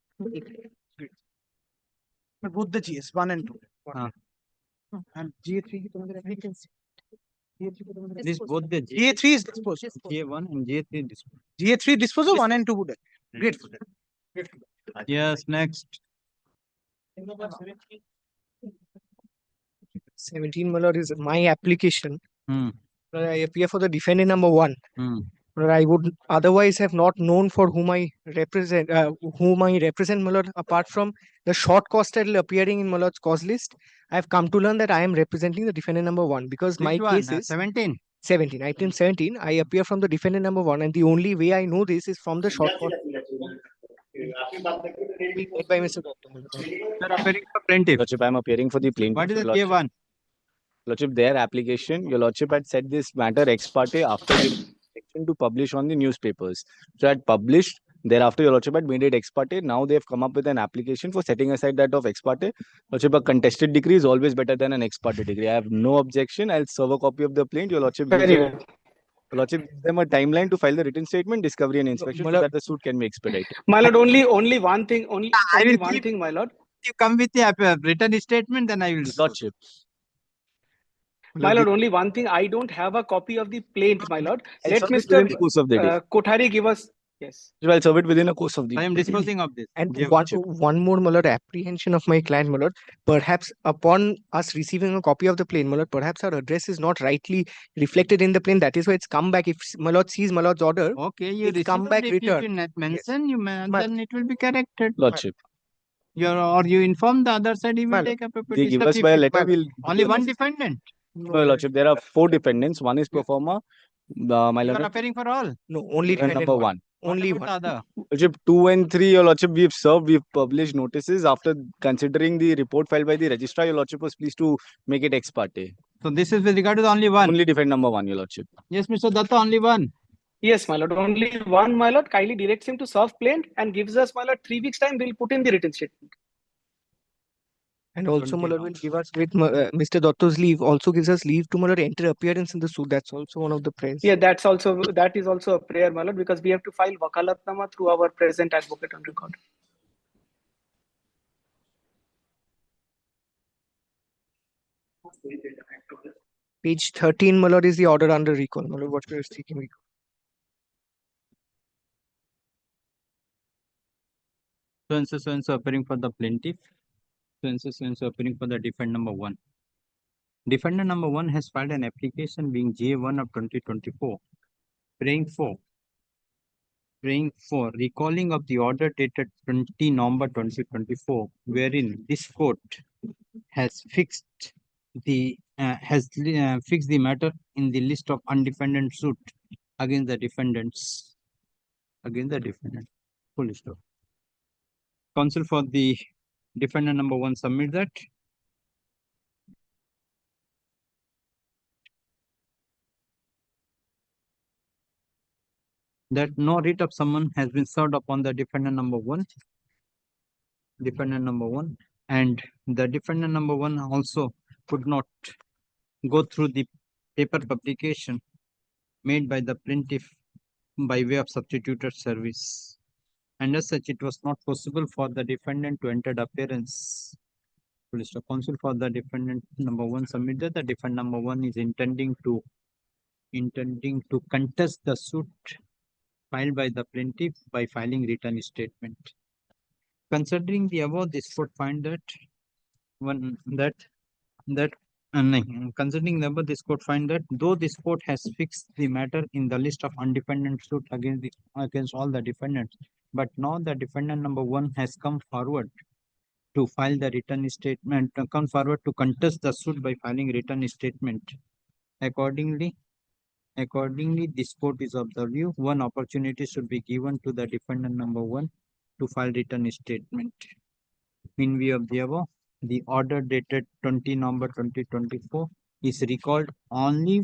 But both the GS 1 and 2. And GA3 This both the GA3 is disposed. GA1 and GA3 disposed. GA3 disposal, 1 and 2 would. Great. Yes, next. 17, my lord, is my application. I appear for the defendant number 1. But I would otherwise have not known for whom I represent, my lord, apart from the short cause title appearing in my lord's cause list. I have come to learn that I am representing the defendant number 1 because my case is 17. 17. I claim 17. I appear from the defendant number 1, and the only way I know this is from the short cause. By Mr. Lordship, I am appearing for the plaintiff. What is the Lordship. K1? Lordship, their application, your Lordship had said this matter ex parte after the section to publish on the newspapers. So I had published, thereafter your Lordship had made it ex parte. Now they have come up with an application for setting aside that of ex parte. Lordship, a contested decree is always better than an ex parte decree. I have no objection. I'll serve a copy of the plaint. Your Lordship gives them a timeline to file the written statement, discovery and inspection so that the suit can be expedited. My lord, only one thing, only one thing, my lord. You come with the written statement, then I will. Lordship. My lord, only one thing. I don't have a copy of the plaint, my lord. Let within Mr. the course of the day. Kothari give us. Yes. I'll serve it within the course of the I am disposing of this. And one more, my lord, apprehension of my client, my lord. Perhaps upon us receiving a copy of the plaint, my lord, perhaps our address is not rightly reflected in the plaint. That is why it's come back. If my lord sees my lord's order, okay, you it's come back returned. Mention then it will be corrected. Lordship. Or you inform the other side, he will take up a They give us by a letter. We'll only one defendant. No, Lordship, there are 4 defendants. One is pro forma. My You are Lord. appearing for all. No, only defendant number 1. Only one. Other? Lordship, 2 and 3, your Lordship, we've served, we've published notices after considering the report filed by the registrar. Your Lordship was pleased to make it ex parte. So this is with regard to the only one. Only defendant number 1, your Lordship. Yes, Mr. Datta, only one. Yes, my lord. Only one, my lord. Kindly directs him to serve plaint and gives us, my lord, 3 weeks time. We'll put in the written statement. And also, 20 my lord, will give us with Mr. Dotto's leave, also gives us leave to, my lord, enter appearance in the suit. That's also one of the prayers. Yeah, that is also a prayer, my lord, because we have to file wakalatnama through our present advocate on record. Page 13, my lord, is the order under recall, my lord, what we are seeking recall. So and so appearing for the plaintiff. So and so appearing for the defendant number 1. Defendant number 1 has filed an application being GA1 of 2024, praying for recalling of the order dated 20 November 2024, wherein this court has fixed the matter in the list of undefended suit against the defendants. Full stop. Counsel for the defendant number 1 submit that. That no writ of summons has been served upon the defendant number 1. And the defendant number 1 also could not go through the paper publication made by the plaintiff by way of substituted service. And as such, it was not possible for the defendant to enter the appearance. Counsel for the defendant number 1 submit that the defendant number 1 is intending to contest the suit filed by the plaintiff by filing written statement. Considering the above, this court find that considering the above, this court find that though this court has fixed the matter in the list of undefended suit against all the defendants, but now the defendant number 1 has come forward to file the written statement, come forward to contest the suit by filing written statement. Accordingly, this court is of the view one opportunity should be given to the defendant number 1 to file written statement. In view of the above, the order dated 20 November 2024 is recalled only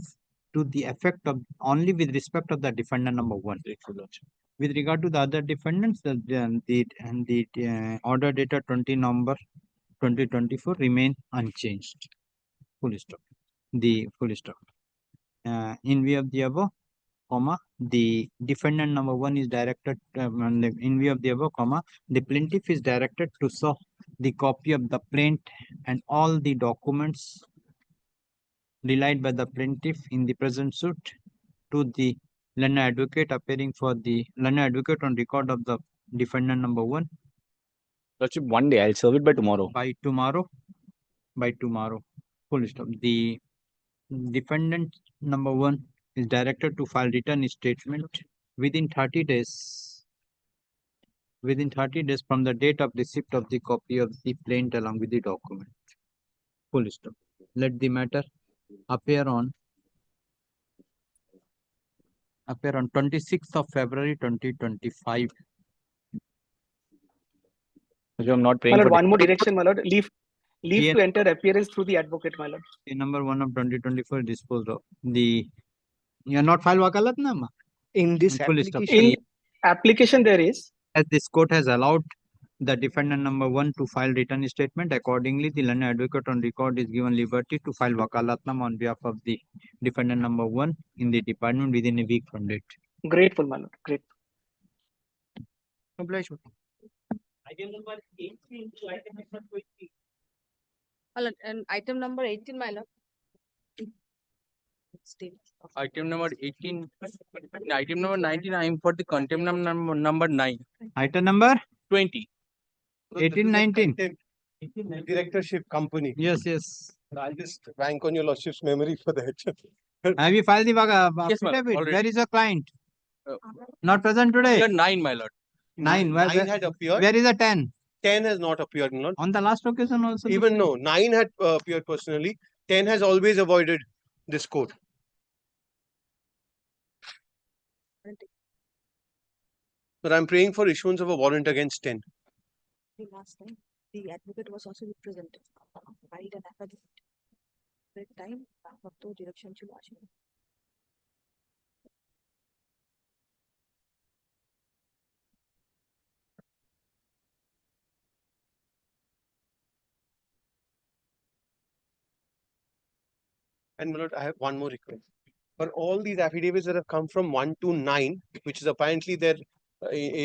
with respect of the defendant number 1. With regard to the other defendants, the order dated 20 November 2024 remain unchanged. Full stop. In view of the above, the defendant number 1 is directed, in view of the above, the plaintiff is directed to show the copy of the plaint and all the documents relied by the plaintiff in the present suit to the learned advocate appearing for the learned advocate on record of the defendant number 1. Lordship, one day, I'll serve it by tomorrow. By tomorrow. Full stop. The defendant number 1 is directed to file written statement within 30 days from the date of receipt of the copy of the plaint along with the document. Full stop. Let the matter appear on 26th of February 2025. I'm not praying My lord, for one more direction, my lord. Leave Yeah. to enter appearance through the advocate, my lord. Number 1 of 2024 disposed of. You are not filed wakalatnama? In this Full stop. In application there is. As this court has allowed the defendant number 1 to file written statement, accordingly, the learned advocate on record is given liberty to file wakalatnam on behalf of the defendant number 1 in the department within a week from date. Grateful, my lord. Great. Obliged. Item number 18 to item number 20. And item number 18, my lord. Item number 18, item number 19, I am for the contempt number 9. Item number 20. 18, 19. Directorship company. Yes. I'll just bank on your lordship's memory for that. Have you filed the Yes, my lord, affidavit? already. Where is your client? Not present today. 9, my lord. 9. Nine had appeared. Where is the 10? 10 has not appeared, my lord. On the last occasion also. Even no, 9 had appeared personally. 10 has always avoided this court. But I'm praying for issuance of a warrant against 10. The last time, the advocate was also represented. Filed an affidavit. That time, तो direction चलो आज में. And my lord, I have one more request. For all these affidavits that have come from 1 to 9, which is apparently their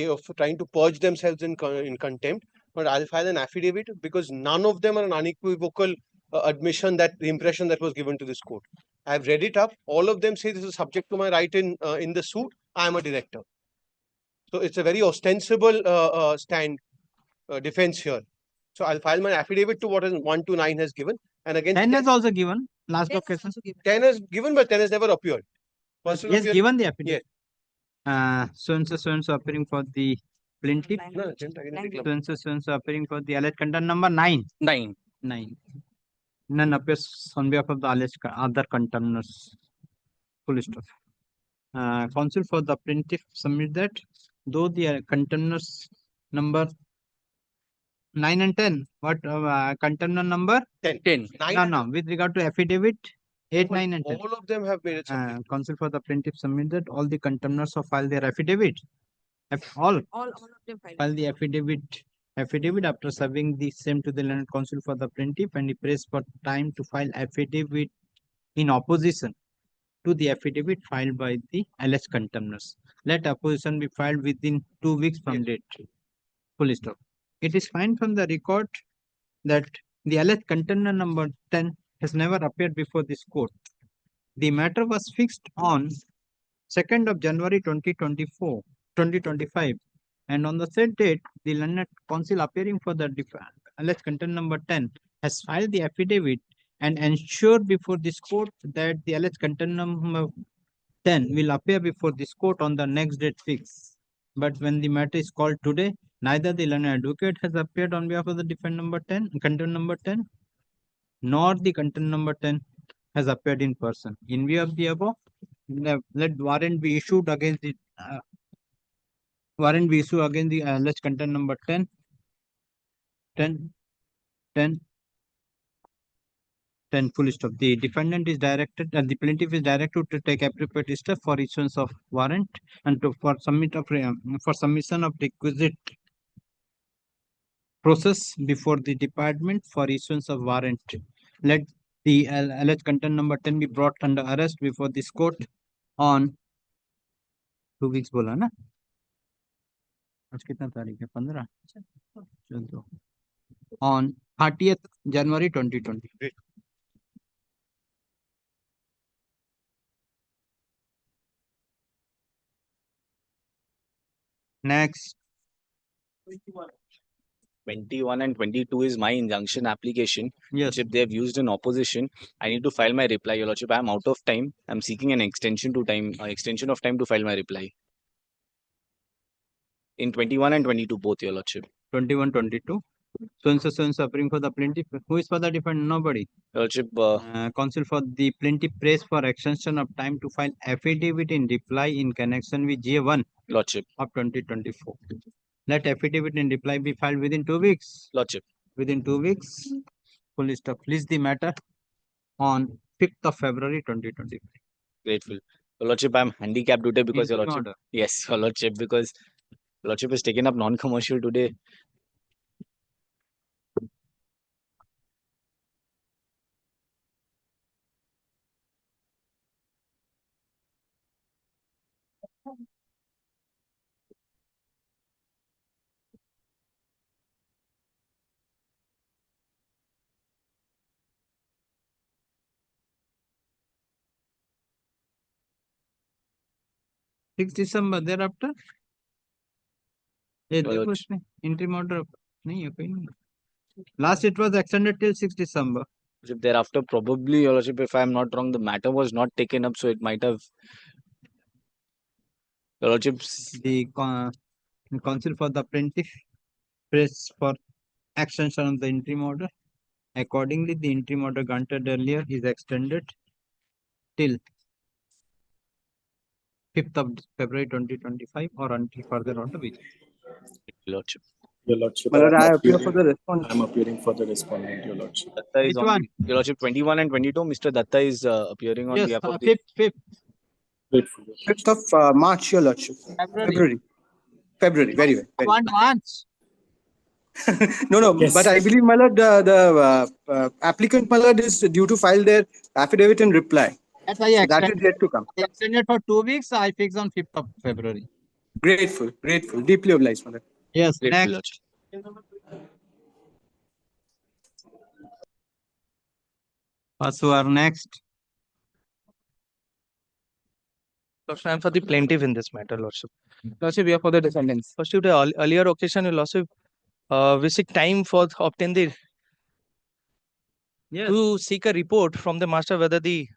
of trying to purge themselves in contempt, but I'll file an affidavit because none of them are an unequivocal admission that the impression that was given to this court. I've read it up. All of them say this is subject to my right in the suit. I am a director. So it's a very ostensible defense here. So I'll file my affidavit to what is 1 to 9 has given. And again, 10 has also given. Last occasion. 10 has given, but 10 has never appeared. Yes, given the affidavit. So and so appearing for the plaintiff. No, So and so appearing for the alleged content number 9. 9. None appears on behalf of the alleged other contemners. Full stop. Counsel for the plaintiff submit that though the contemners number 9 and 10, what contemner number? 10. No. With regard to affidavit, 8, 9, and 10. All of them have made it subject. Counsel for the plaintiff submit that all the contemners have filed their affidavit. All of them file the affidavit after serving the same to the learned counsel for the plaintiff, and he prays for time to file affidavit in opposition to the affidavit filed by the alleged contemners. Let opposition be filed within 2 weeks from date. Full stop. It is fine from the record that the alleged contemner number 10 has never appeared before this court. The matter was fixed on 2nd of January 2025, and on the said date, the learned counsel appearing for the alleged contemner number 10 has filed the affidavit and ensured before this court that the alleged contemner number 10 will appear before this court on the next date fixed. But when the matter is called today, neither the learned advocate has appeared on behalf of the defendant number 10, contemner number 10, nor the contemner number 10 has appeared in person. In view of the above, let warrant be issued against the alleged contemner number 10, 10 full stop. The defendant is directed, the plaintiff is directed to take appropriate step for issuance of warrant and for submission of requisite process before the department for issuance of warrant. Let the alleged contemner number 10 be brought under arrest before this court on 2 weeks बोला ना? आज कितना तारीख है? 15 on 30th January 2020. Next. 21 and 22 is my injunction application. Yes. Which if they have used in opposition, I need to file my reply. Your Lordship, I am out of time. I'm seeking an extension of time to file my reply. In 21 and 22, both, Your Lordship. 21, 22. So and so appearing for the plaintiff. Who is for the defendant? Nobody. Your Lordship, counsel for the plaintiff prays for extension of time to file affidavit in reply in connection with GA1 Lordship of 2024. Let affidavit in reply be filed within 2 weeks. Lordship. Within 2 weeks. Full stop. Please the matter on 5th of February 2025. Grateful. Your Lordship, I am handicapped today because Your Lordship. Order. Yes, Your Lordship, because Your Lordship has taken up non-commercial today. December thereafter. Lordship. कुछ नहीं interim order नहीं है कोई नहीं. Last it was extended till 6 December. Thereafter, probably, Your Lordship, if I am not wrong, the matter was not taken up, so it might have. Your Lordship, the counsel for the plaintiff prays for extension of the interim order. Accordingly, the interim order granted earlier is extended till 5th of February 2025 or until further order. Lordship. Your Lordship, My lord, I appear for the respondent. I'm appearing for the respondent, Your Lordship. Datta is Which on, one? Your Lordship, 21 and 22, Mr. Datta is appearing on Yes, behalf of the 5th. 5th of March, Your Lordship. February. Very well. One March. No, no, Yes. but I believe, my lord, the applicant, my lord, is due to file their affidavit and reply. That's why I So that is extended, yet to come. I extended for 2 weeks. I fixed on 5th of February. Grateful, grateful, deeply obliged, my lord. Yes, Grateful, next. Paswar, next. Lordship, I am for the plaintiff in this matter, Lordship. Lordship, we are for the defendants. First, the earlier occasion, Your Lordship, we seek time for obtain the to seek a report from the master whether the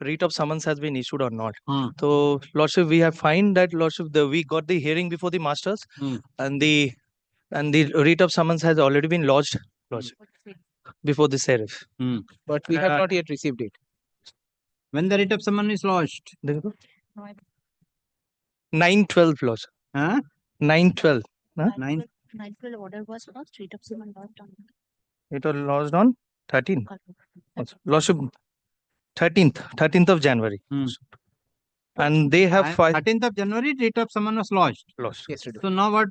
writ of summons has been issued or not. So, Lordship, we have find that Lordship, we got the hearing before the masters, and the writ of summons has already been lodged, Lordship, before the sheriff. But we have not yet received it. When the writ of summons is lodged? 9/12, Lordship. Huh? 9/12. Huh? 9/12 order was lost, writ of summons not done. It was lodged on 13th. Lordship, 13th of January. And they have filed 13th of January, writ of summons was lodged. Yesterday. So now what?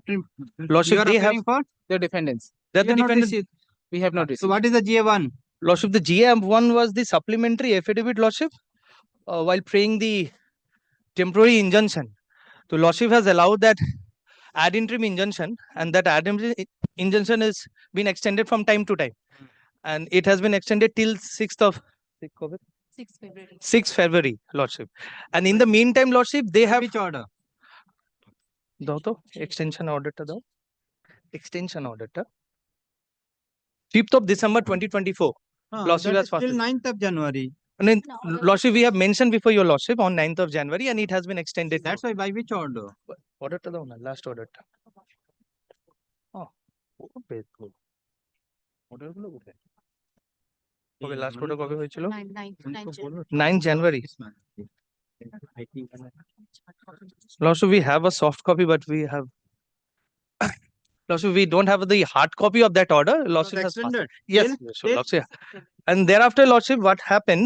Lordship, you are they have appealing for? The defendants. They're We the have not defendant. received. We have not received. So what is the GA1? Lordship, the GA1 was the supplementary affidavit, Lordship, while praying the temporary injunction. So Lordship has allowed that ad interim injunction, and that ad interim injunction is been extended from time to time. And it has been extended till 6th February. 6th February, Lordship. And in the meantime, Lordship, they have Which order? Extension order to the extension order to 5th of December 2024. Lordship that has is till passed. 9th of January. And then, Lordship, we have mentioned before your Lordship on 9th of January, and it has been extended. That's why by which order? Order to the owner, last order. Oh, okay, last order কবে হয়েছিল? 9 January. Lordship, we have a soft copy, but we have Lordship, we don't have the hard copy of that order. Lordship has passed. Extended. Yes, sure, Lordship. And thereafter, Lordship, what happened?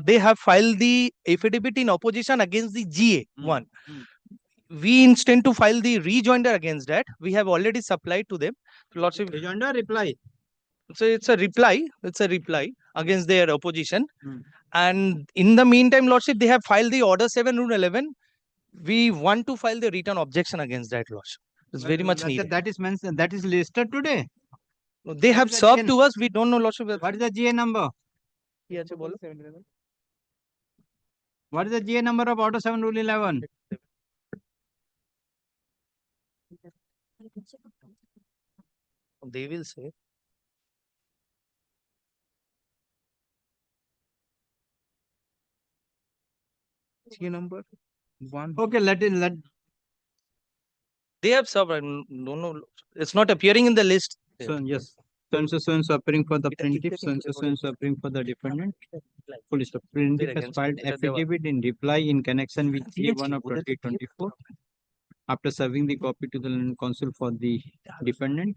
They have filed the affidavit in opposition against the GA1. We intend to file the rejoinder against that. We have already supplied to them. Lordship, Rejoinder reply. so it's a reply. It's a reply against their opposition. And in the meantime, Lordship, they have filed the Order 7 Rule 11. We want to file the written objection against that, Lordship. It's very much needed. That is mentioned. That is listed today. They have served to us. We don't know, Lordship. What is the GA number? What is the GA number of Order 7 Rule 11? They will say. GA number 1. Okay, let They have served. I don't know. It's not appearing in the list. So yes. So appearing for the plaintiff, so appearing for the defendant. Full stop. Plaintiff has filed affidavit in reply in connection with GA1 of 2024. After serving the copy to the counsel for the defendant,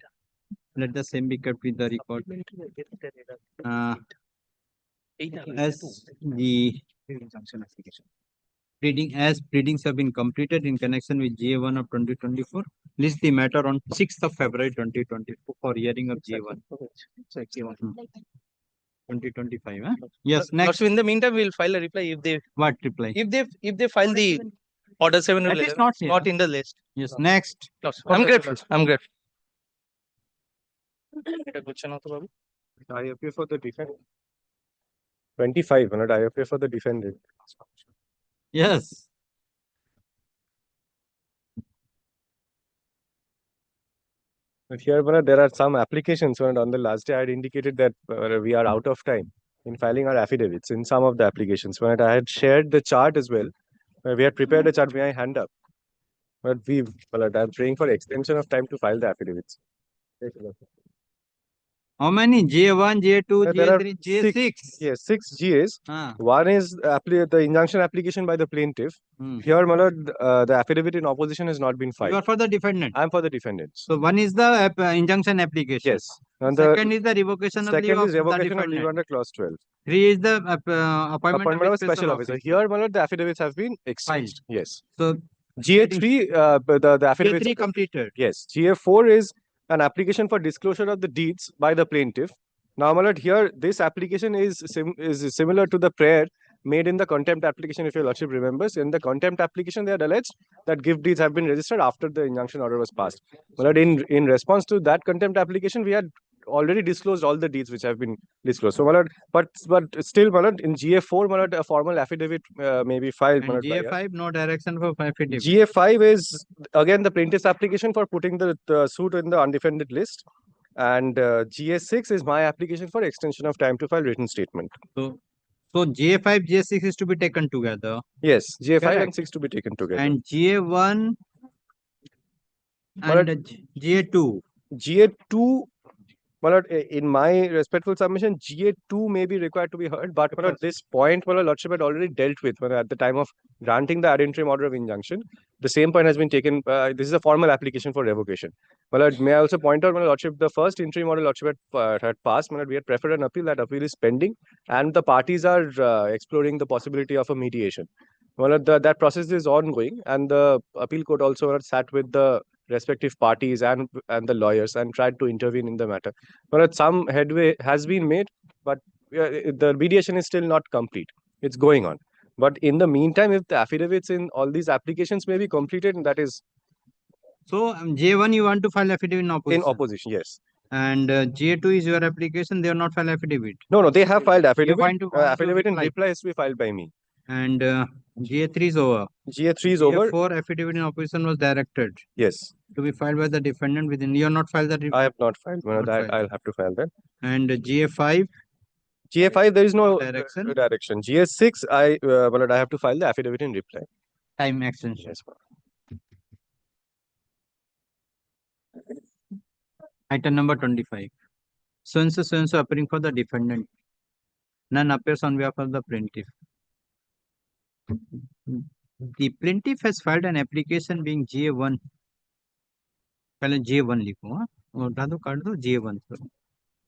let the same be kept with the record. As the pleadings have been completed in connection with GA1 of 2024, list the matter on 6th of February 2024 for hearing of GA1. 2025. Huh? Yes, next. So in the meantime, we'll file a reply if they. What reply? If they file the Order 7 Rule 11, not in the list. Yes, next. I'm grateful. I'm grateful. I appear for the defendant. 25, I appear for the defendant. Yes. But here, there are some applications, and on the last day, I had indicated that we are out of time in filing our affidavits in some of the applications. When I had shared the chart as well, we had prepared a chart, may I hand up? But I'm praying for extension of time to file the affidavits. How many? GA1, GA2, There are GA3, GA6? Yes, 6 GAs. One is the injunction application by the plaintiff. Here, my lord, the affidavit in opposition has not been filed. You are for the defendant. I am for the defendants. So one is the injunction application. Yes. And second is the revocation of leave second of is the revocation of leave defendant. under clause 12. 3 is the appointment of a special officer. Here, my lord, the affidavits have been exchanged. Yes. So GA3, the affidavits. GA3 completed. Yes. GA4 is an application for disclosure of the deeds by the plaintiff. Now, my lord, here this application is similar to the prayer made in the contempt application, if your lordship remembers. In the contempt application, they had alleged that gift deeds have been registered after the injunction order was passed. My lord, in response to that contempt application, we had already disclosed all the deeds which have been disclosed. So, my lord, but still, my lord, in GA4, my lord, a formal affidavit may be filed. My And lord, by us. GA5, no direction for affidavit. GA5 is again the plaintiff's application for putting the suit in the undefended list, and GA6 is my application for extension of time to file written statement. So GA5, GA6 is to be taken together. Yes, GA5 and Correct. 6 to be taken together. And GA1 My lord, and GA2. GA2, my lord, in my respectful submission, GA2 may be required to be heard, but my lord, this point, my lordship had already dealt with at the time of granting the ad interim order of injunction. The same point has been taken. This is a formal application for revocation. My lord, may I also point out, my lordship, the first interim order lordship had passed. My lord, we had preferred an appeal. That appeal is pending, and the parties are exploring the possibility of a mediation. My lord, that process is ongoing, and the appeal court also sat with the respective parties and the lawyers and tried to intervene in the matter. But some headway has been made, but the mediation is still not complete. It's going on. But in the meantime, if the affidavits in all these applications may be completed, that is. So J1 you want to file affidavit in opposition? In opposition, yes. And J2 is your application. They are not filed affidavit. No, they have filed affidavit. You're going to Affidavit in reply has to be filed by me. And GA3 is over. GA3 is over. GA4 affidavit in opposition was directed. Yes. To be filed by the defendant within. You are not filed that. I have not filed. I'll have to file that. And GA5. GA5 there is no direction. GA6 I have to file the affidavit in reply. Time extension. Yes. Item number 25. So-and-so appearing for the defendant. None appears on behalf of the plaintiff. The plaintiff has filed an application being GA1. पहले GA1 लिखो हाँ उठा दो काट दो GA1 करो.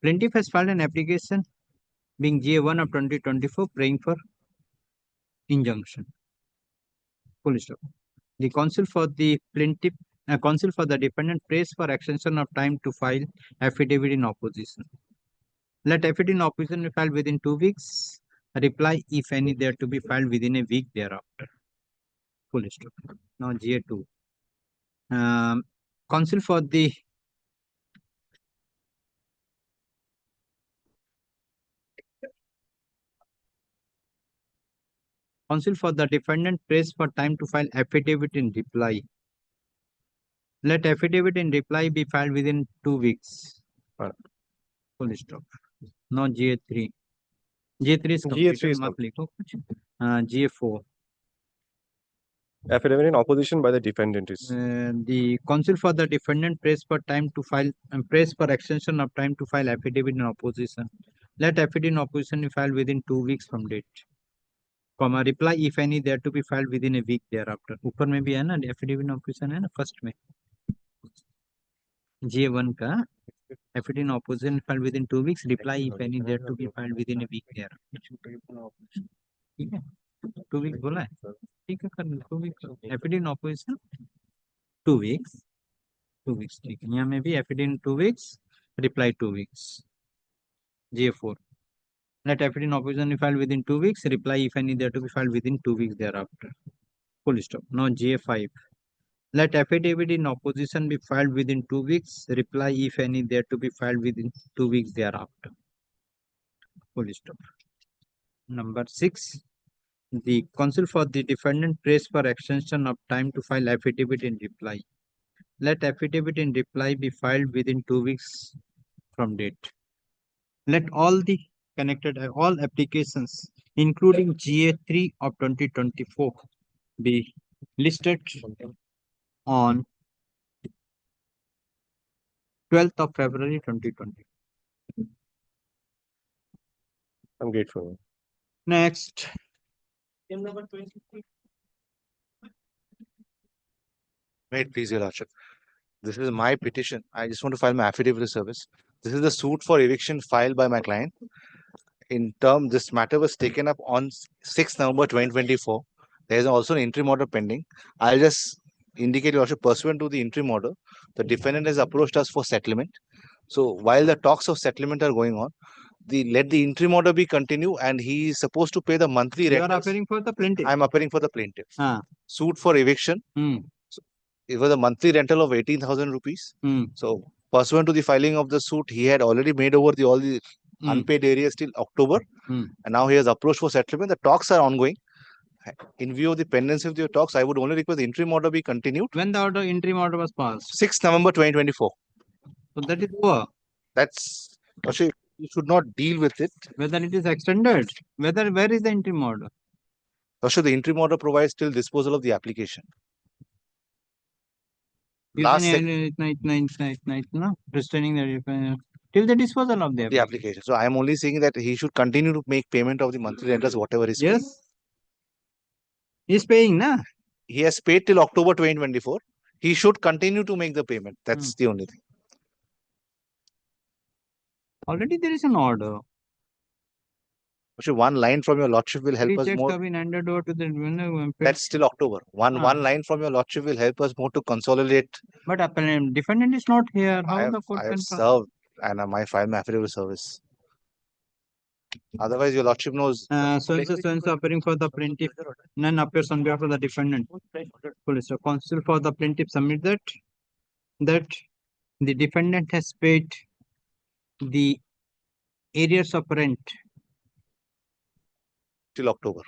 Plaintiff has filed an application being GA1 of 2024 praying for injunction. Full stop. The counsel for the plaintiff, counsel for the defendant prays for extension of time to file affidavit in opposition. Let affidavit in opposition be filed within 2 weeks. Reply, if any, there to be filed within a week thereafter. Full stop. Now GA2. Counsel for the defendant prays for time to file affidavit in reply. Let affidavit in reply be filed within 2 weeks. Full stop. Now GA3. GA3 is completed. GA4. Affidavit in opposition by the defendant is. The counsel for the defendant prays for time to file and prays for extension of time to file affidavit in opposition. Let affidavit in opposition be filed within 2 weeks from date. Comma reply if any there to be filed within a week thereafter. ऊपर में भी है ना affidavit in opposition है ना first में. GA1 का affidavit in opposition filed within 2 weeks. Reply if any there to be filed within a week thereafter. ठीक है 2 weeks बोला है ठीक है कर 2 weeks affidavit in opposition 2 weeks 2 weeks ठीक है यहाँ में भी affidavit in 2 weeks reply 2 weeks. GA4 let affidavit in opposition be filed within 2 weeks. Reply if any there to be filed within 2 weeks thereafter. Full stop. Now GA5 let affidavit in opposition be filed within 2 weeks. Reply if any there to be filed within 2 weeks thereafter. Full stop. Number 6. The counsel for the defendant prays for extension of time to file affidavit in reply. Let affidavit in reply be filed within 2 weeks from date. Let all the connected all applications, including GA3 of 2024, be listed on 12th of February 2020. I'm grateful. Next. Number 23. Wait, please, Your Lordship. This is my petition. I just want to file my affidavit of service. This is the suit for eviction filed by my client. In term, this matter was taken up on 6th November 2024. There is also an interim order pending. I'll just indicate, Your Lordship, pursuant to the interim order, the defendant has approached us for settlement. So while the talks of settlement are going on, let the interim order be continued, and he is supposed to pay the monthly You are rentals. appearing for the plaintiff. I am appearing for the plaintiff. Ah. Suit for eviction. So it was a monthly rental of 18,000 rupees. So pursuant to the filing of the suit, he had already made over all the unpaid areas till October, and now he has approached for settlement. The talks are ongoing. In view of the pendency of the talks, I would only request the interim order be continued. When the interim order was passed? 6th November 2024. So that is over. That's actually, you should not deal with it. Whether it is extended, where is the interim order? Also, the interim order provides till disposal of the application. Last restraining the till the disposal of the application. So I am only saying that he should continue to make payment of the monthly rentals, whatever is paid. Yes. He's paying, na? He has paid till October 2024. He should continue to make the payment. That's the only thing. Already there is an order. Actually, one line from Your Lordship will help Three us checks more. have been handed over to the That's still October. One line from Your Lordship will help us more to consolidate. But defendant is not here. How the court I can have served and I filed my affidavit of service. Otherwise, Your Lordship knows. So appearing for the plaintiff. None appears on behalf of the defendant. Police or counsel for the plaintiff submit that the defendant has paid the arrears of rent till October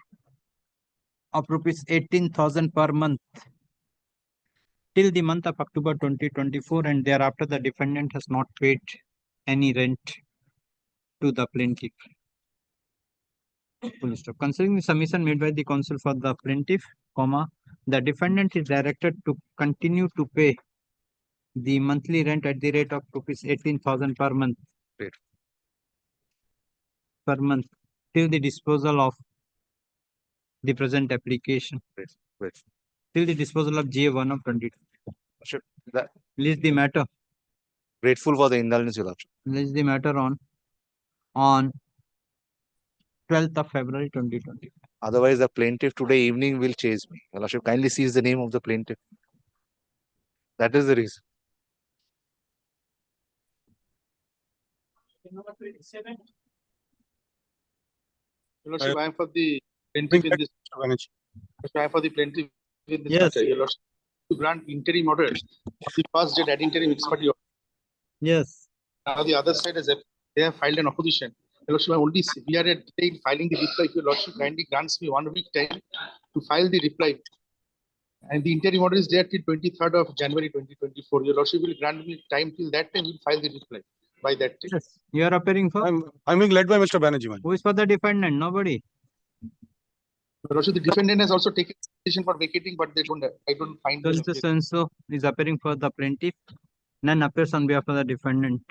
of rupees 18,000 per month till the month of October 2024, and thereafter the defendant has not paid any rent to the plaintiff. Considering the submission made by the counsel for the plaintiff, the defendant is directed to continue to pay the monthly rent at the rate of rupees 18,000 per month. Per month till the disposal of the present application. Till the disposal of GA1 of 22. Release the matter. Grateful for the indulgence, Your Lordship. Release the matter on 12th of February 2020. Otherwise, the plaintiff today evening will chase me. Your Lordship, kindly seize the name of the plaintiff. That is the reason. Your Lordship, I am for the plaintiff in this. I am for the plaintiff in this matter. Your Lordship, to grant interim order of the first date ad interim expertise. Yes. Now the other side is they have filed an opposition. Your Lordship, we are at filing the reply. Your Lordship kindly grants me 1 week time to file the reply. And the interim order is there till 23rd of January 2024. Your Lordship will grant me time till that time. We'll file the reply by that time. Yes. You are appearing for? I'm being led by Mr. Banerjee. Who is for the defendant? Nobody. But also the defendant has also taken decision for vacating, but they don't. I don't find. So is appearing for the plaintiff. None appears on behalf of the defendant.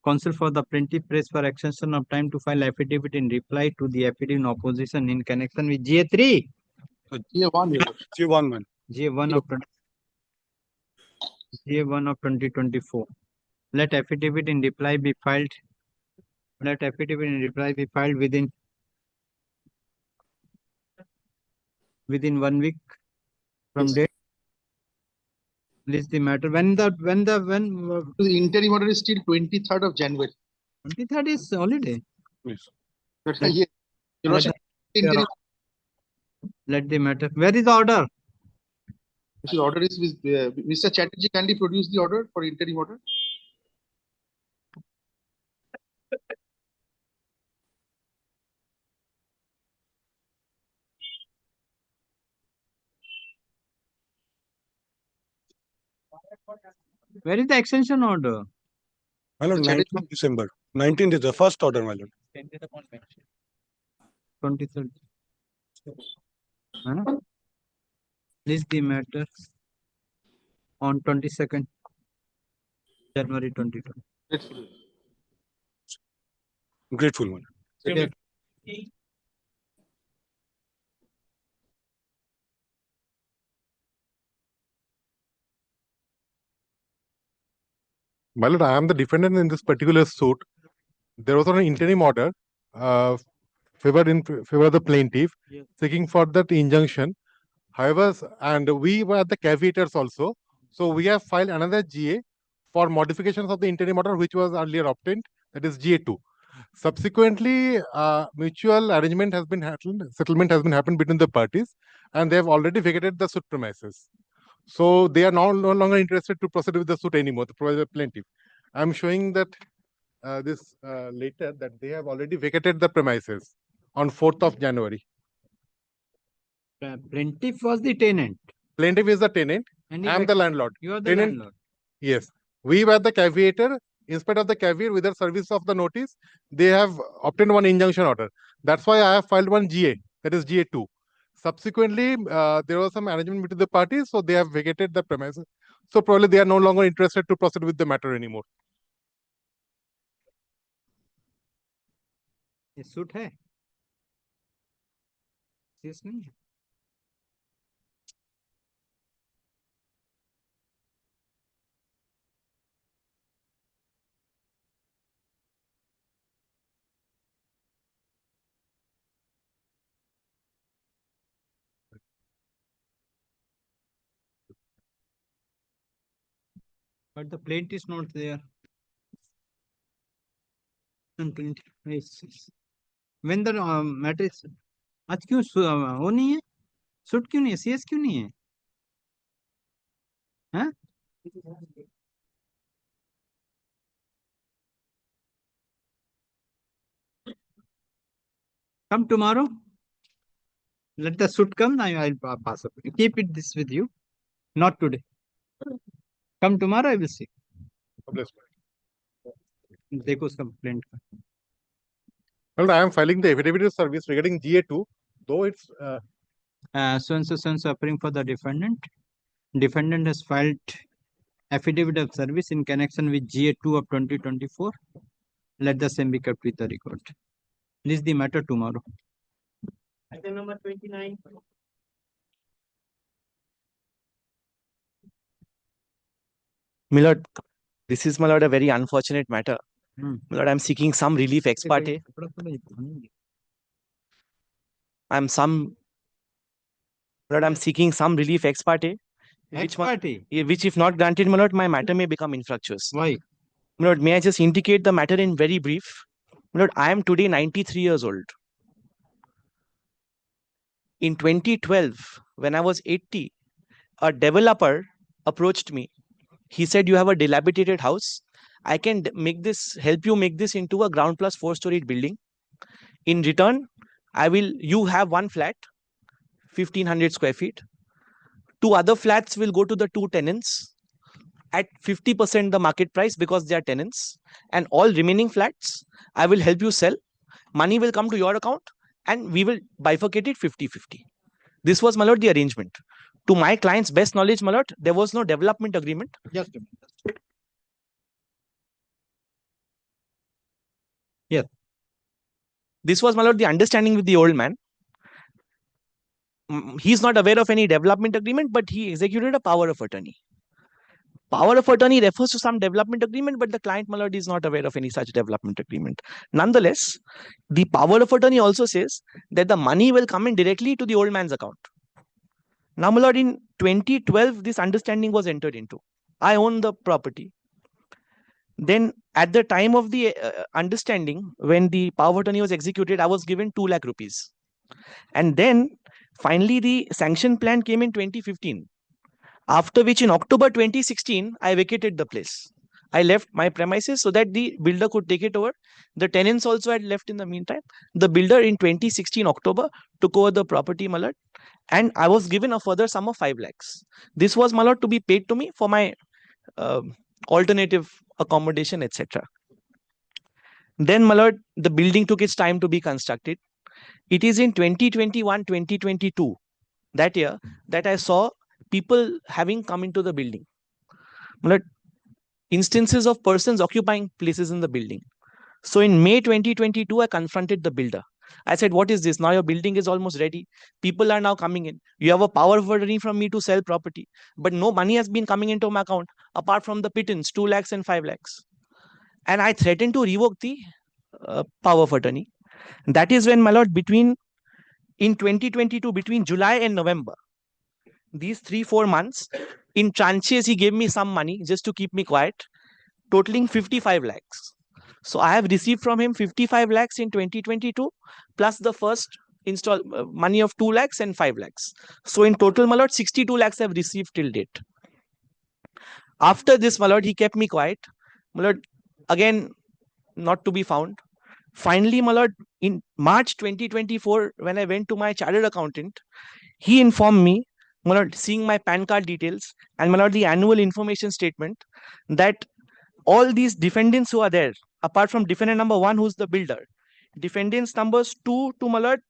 Counsel for the plaintiff prays for extension of time to file affidavit in reply to the affidavit in opposition in connection with GA3. GA1. GA1 of 2024. Let affidavit in reply be filed. Let affidavit in reply be filed within 1 week from date. List the matter. When the interim order is still 23rd of January. 23rd is holiday. Yes. Let the matter. Where is the order? The order is with Mr. Chatterjee. Kindly produce the order for interim order. Where is the extension order? My lord, 19th December. 19th is the first order, my lord. 23rd. List the matter on 22nd January 2020. Grateful one. My lord, I am the defendant in this particular suit. There was an interim order favored of the plaintiff, seeking for that injunction. However, and we were the caveators also. So we have filed another GA for modifications of the interim order, which was earlier obtained, that is GA2. Subsequently, mutual arrangement has been happened, settlement has been happened between the parties, and they have already vacated the suit premises. So they are now no longer interested to proceed with the suit anymore, the plaintiff. I'm showing that this later that they have already vacated the premises on 4th of January. Plaintiff was the tenant. Plaintiff is the tenant. And I am the landlord. You are the Tenant, landlord. yes. We were the caveator. In spite of the caveat, with the service of the notice, they have obtained one injunction order. That's why I have filed one GA, that is GA2. Subsequently, there was some arrangement between the parties, so they have vacated the premises. So probably they are no longer interested to proceed with the matter anymore. ये suit है case नहीं है but the plaintiff is not there. When the matter is आज क्यों वो नहीं है suit क्यों नहीं है CS क्यों नहीं है हाँ come tomorrow let the suit come I'll pass up keep it this with you not today come tomorrow I will see देखो उसका complaint का Well, I am filing the affidavit of service regarding GA2, though it's so and so appearing for the defendant. Defendant has filed affidavit of service in connection with GA2 of 2024. Let the same be kept with the record. This is the matter tomorrow. Item number 29. My lord, this is, my lord, a very unfortunate matter. My lord, I'm seeking some relief ex parte. I'm seeking some relief ex parte. Which if not granted, my lord, my matter may become infructuous. Why? My lord, may I just indicate the matter in very brief? My lord, I am today 93 years old. In 2012, when I was 80, a developer approached me. He said, you have a dilapidated house. I can help you make this into a ground plus 4-storied building. In return, you have one flat, 1500 square feet. 2 other flats will go to the 2 tenants at 50% the market price because they are tenants. And all remaining flats, I will help you sell. Money will come to your account and we will bifurcate it 50-50. This was, my lord, the arrangement. To my client's best knowledge, my lord, there was no development agreement. Just a minute. Yes. This was, my lord, the understanding with the old man. He's not aware of any development agreement, but he executed a power of attorney. Power of attorney refers to some development agreement, but the client, my lord, is not aware of any such development agreement. Nonetheless, the power of attorney also says that the money will come in directly to the old man's account. Now, my lord, in 2012, this understanding was entered into. I own the property. Then at the time of the understanding, when the power of attorney was executed, I was given 2 lakh rupees. And then finally, the sanction plan came in 2015. After which in October 2016, I vacated the place. I left my premises so that the builder could take it over. The tenants also had left in the meantime. The builder in 2016 October took over the property, my lord. And I was given a further sum of 5 lakhs. This was, my lord, to be paid to me for my alternative accommodation, etc. Then, my lord, the building took its time to be constructed. It is in 2021-2022, that year, that I saw people having come into the building. My lord, instances of persons occupying places in the building. So in May 2022, I confronted the builder. I said, what is this? Now your building is almost ready. People are now coming in. You have a power of attorney from me to sell property. But no money has been coming into my account apart from the pittance, 2 lakhs and 5 lakhs. And I threatened to revoke the power of attorney. That is when, my lord, in 2022, between July and November, these 3-4 months, in tranches, he gave me some money just to keep me quiet, totaling 55 lakhs. So I have received from him 55 lakhs in 2022, plus the first money of 2 lakhs and 5 lakhs. So in total, my lord, 62 lakhs I have received till date. After this, my lord, he kept me quiet. My lord, again, not to be found. Finally, my lord, in March 2024, when I went to my chartered accountant, he informed me, my lord, seeing my PAN card details and my lord, the annual information statement, that all these defendants who are there, apart from defendant number 1, who's the builder, defendants numbers 2 to my lord,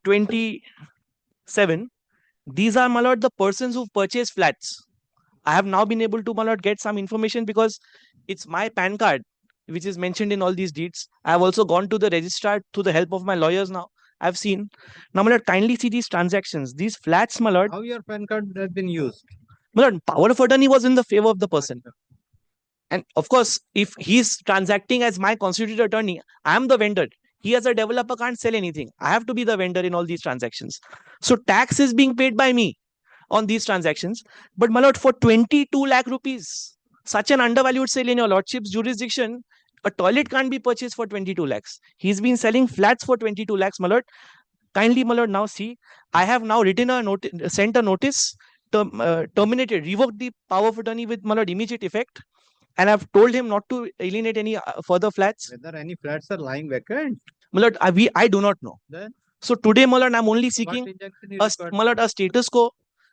27, these are, my lord, the persons who've purchased flats. I have now been able to, my lord, get some information because it's my PAN card which is mentioned in all these deeds. I have also gone to the registrar through the help of my lawyers now. I've seen. Now, my lord, kindly see these transactions. These flats, my lord. How your PAN card has been used? My lord, power of attorney was in the favor of the person. And of course, if he's transacting as my constituted attorney, I am the vendor. He as a developer can't sell anything. I have to be the vendor in all these transactions. So tax is being paid by me on these transactions. But my lord, for 22 lakh rupees, such an undervalued sale in your lordship's jurisdiction, a toilet can't be purchased for 22 lakhs. He's been selling flats for 22 lakhs, my lord. Kindly, my lord, now see, I have now written a notice, sent a notice, terminated, revoked the power of attorney with, my lord, immediate effect. And I've told him not to alienate any further flats. Whether any flats are lying vacant? My lord, I do not know. Then? So today, my lord, I'm only seeking my lord, a status quo.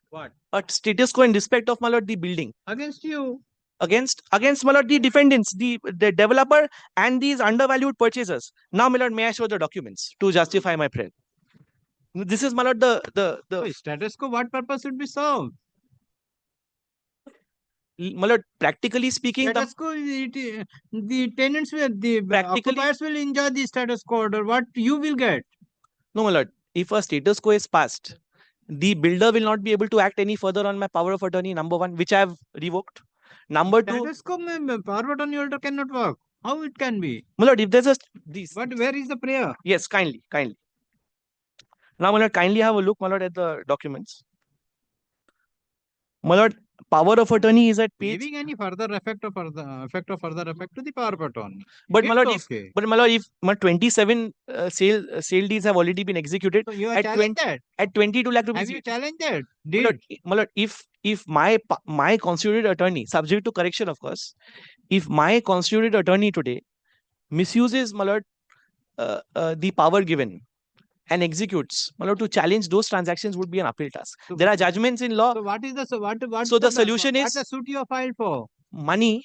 What? A status quo in respect of, my lord, the building. Against you? Against my lord, the defendants, the developer and these undervalued purchasers. Now, my lord, may I show the documents to justify my prayer? This is, my lord, the status quo. What purpose should be served? My lord, practically speaking, status quo, the tenants will, the occupiers will enjoy the status quo order. What you will get? No, my lord. If a status quo is passed, the builder will not be able to act any further on my power of attorney, number 1, which I have revoked. Number 2, status quo, power of attorney order cannot work. How it can be? My lord, if there's a But where is the prayer? Yes, kindly. Now, my lord, kindly have a look, my lord, at the documents. My lord, power of attorney is at page. Giving any further effect of further effect to the power of attorney. But my lord, okay. if my 27 sale deeds have already been executed, so you are at 22 lakh rupees. Have you challenged that? My lord, if my constituted attorney, subject to correction, of course, if my constituted attorney today misuses, my lord, the power given and executes, my lord, to challenge those transactions would be an uphill task. So there are judgments in law. So what is the so the solution is what the suit you have filed for? Money,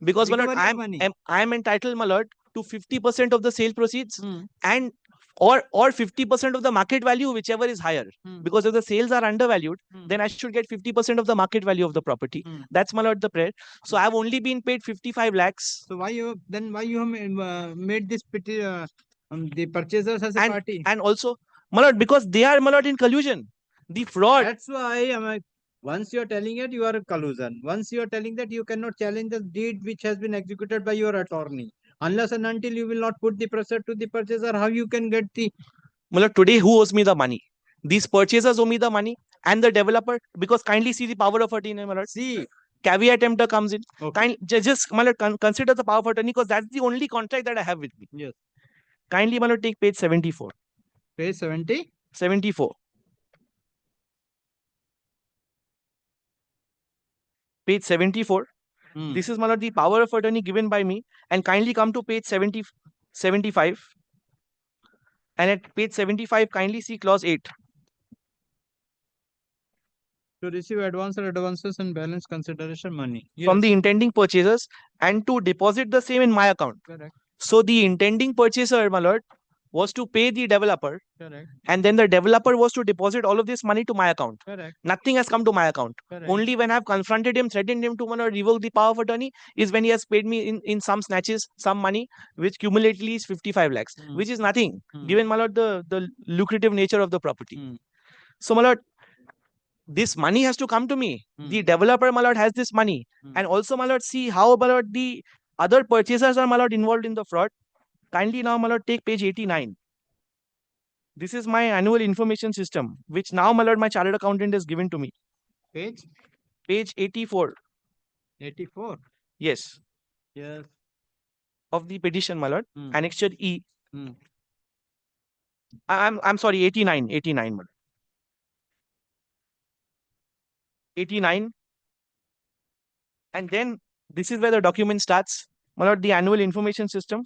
because my lord, I am entitled, my lord, to 50% of the sale proceeds and or 50% of the market value, whichever is higher. Because if the sales are undervalued, then I should get 50% of the market value of the property. That's, my lord, the prayer. So I have only been paid 55 lakhs. So why you have made this the purchasers as a party? And also, my lord, because they are, my lord, in collusion. The fraud. That's why once you are telling it, you are a collusion. Once you are telling that you cannot challenge the deed which has been executed by your attorney. Unless and until you will not put the pressure to the purchaser, how you can get the... My lord, today who owes me the money? These purchasers owe me the money and the developer, because kindly see the power of attorney, my lord. See. Caveat emptor comes in. Okay. Just my lord, consider the power of attorney, because that's the only contract that I have with me. Yes. Kindly, my lord, take page 74. Page 70? 74. Page 74. This is, my lord, the power of attorney given by me. And kindly come to page 75. And at page 75, kindly see clause 8. To receive advance or advances and balance consideration money. From the intending purchasers and to deposit the same in my account. Correct. So the intending purchaser, my lord, was to pay the developer. Correct. And then the developer was to deposit all of this money to my account. Correct. Nothing has come to my account. Correct. Only when I've confronted him, threatened him to, my lord, revoke the power of attorney is when he has paid me in some snatches, some money, which cumulatively is 55 lakhs, which is nothing, given, my lord, the lucrative nature of the property. So, my lord, this money has to come to me. The developer, my lord, has this money. And also, my lord, see how, my lord, the other purchasers are, my lord, involved in the fraud. Kindly now, my lord, take page 89. This is my annual information system, which now, my lord, my chartered accountant has given to me. Page? Page 84. 84. Yes. Yes. Of the petition, my lord. Hmm. Annexure E. I'm sorry, 89, my lord. 89. And then this is where the document starts, my lord, the annual information system.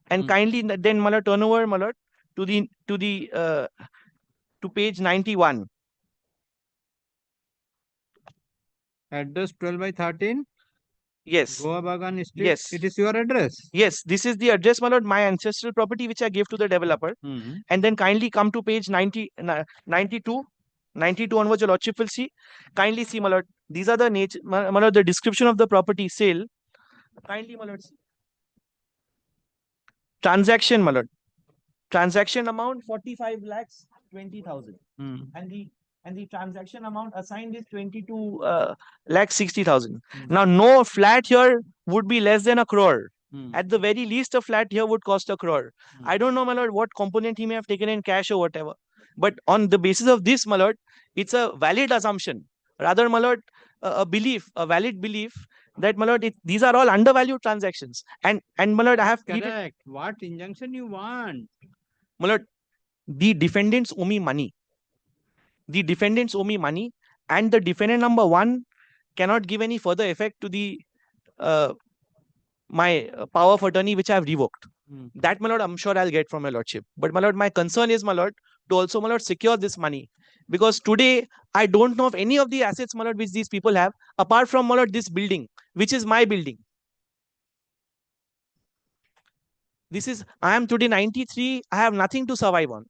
And kindly then, my lord, turn over, my lord, to page 91. Address 12 by 13. Yes. Goa Bagan Street. Yes. It is your address. Yes, this is the address, my lord, my ancestral property, which I gave to the developer. And then kindly come to page 92. 92 onwards, your lordship will see. Kindly see, my lord. These are the nature, my lord, the description of the property sale. Kindly, my lord. Transaction, my lord. Transaction amount 45 lakhs 20,000. And the transaction amount assigned is 22 lakhs 60,000. Now, no flat here would be less than 1 crore. At the very least, a flat here would cost 1 crore. I don't know, my lord, what component he may have taken in cash or whatever. But on the basis of this, my lord, it's a valid assumption. Rather, my lord, a valid belief that, my lord, these are all undervalued transactions. And my lord, I have Correct. What injunction you want? My lord, the defendants owe me money. The defendants owe me money, and the defendant number 1 cannot give any further effect to the my power of attorney which I have revoked. That, my lord, I'm sure I'll get from my lordship. But, my lord, my concern is, my lord, to also, my lord, secure this money. Because today, I don't know of any of the assets, my lord, which these people have, apart from, my lord, this building, which is my building. I am today 93, I have nothing to survive on.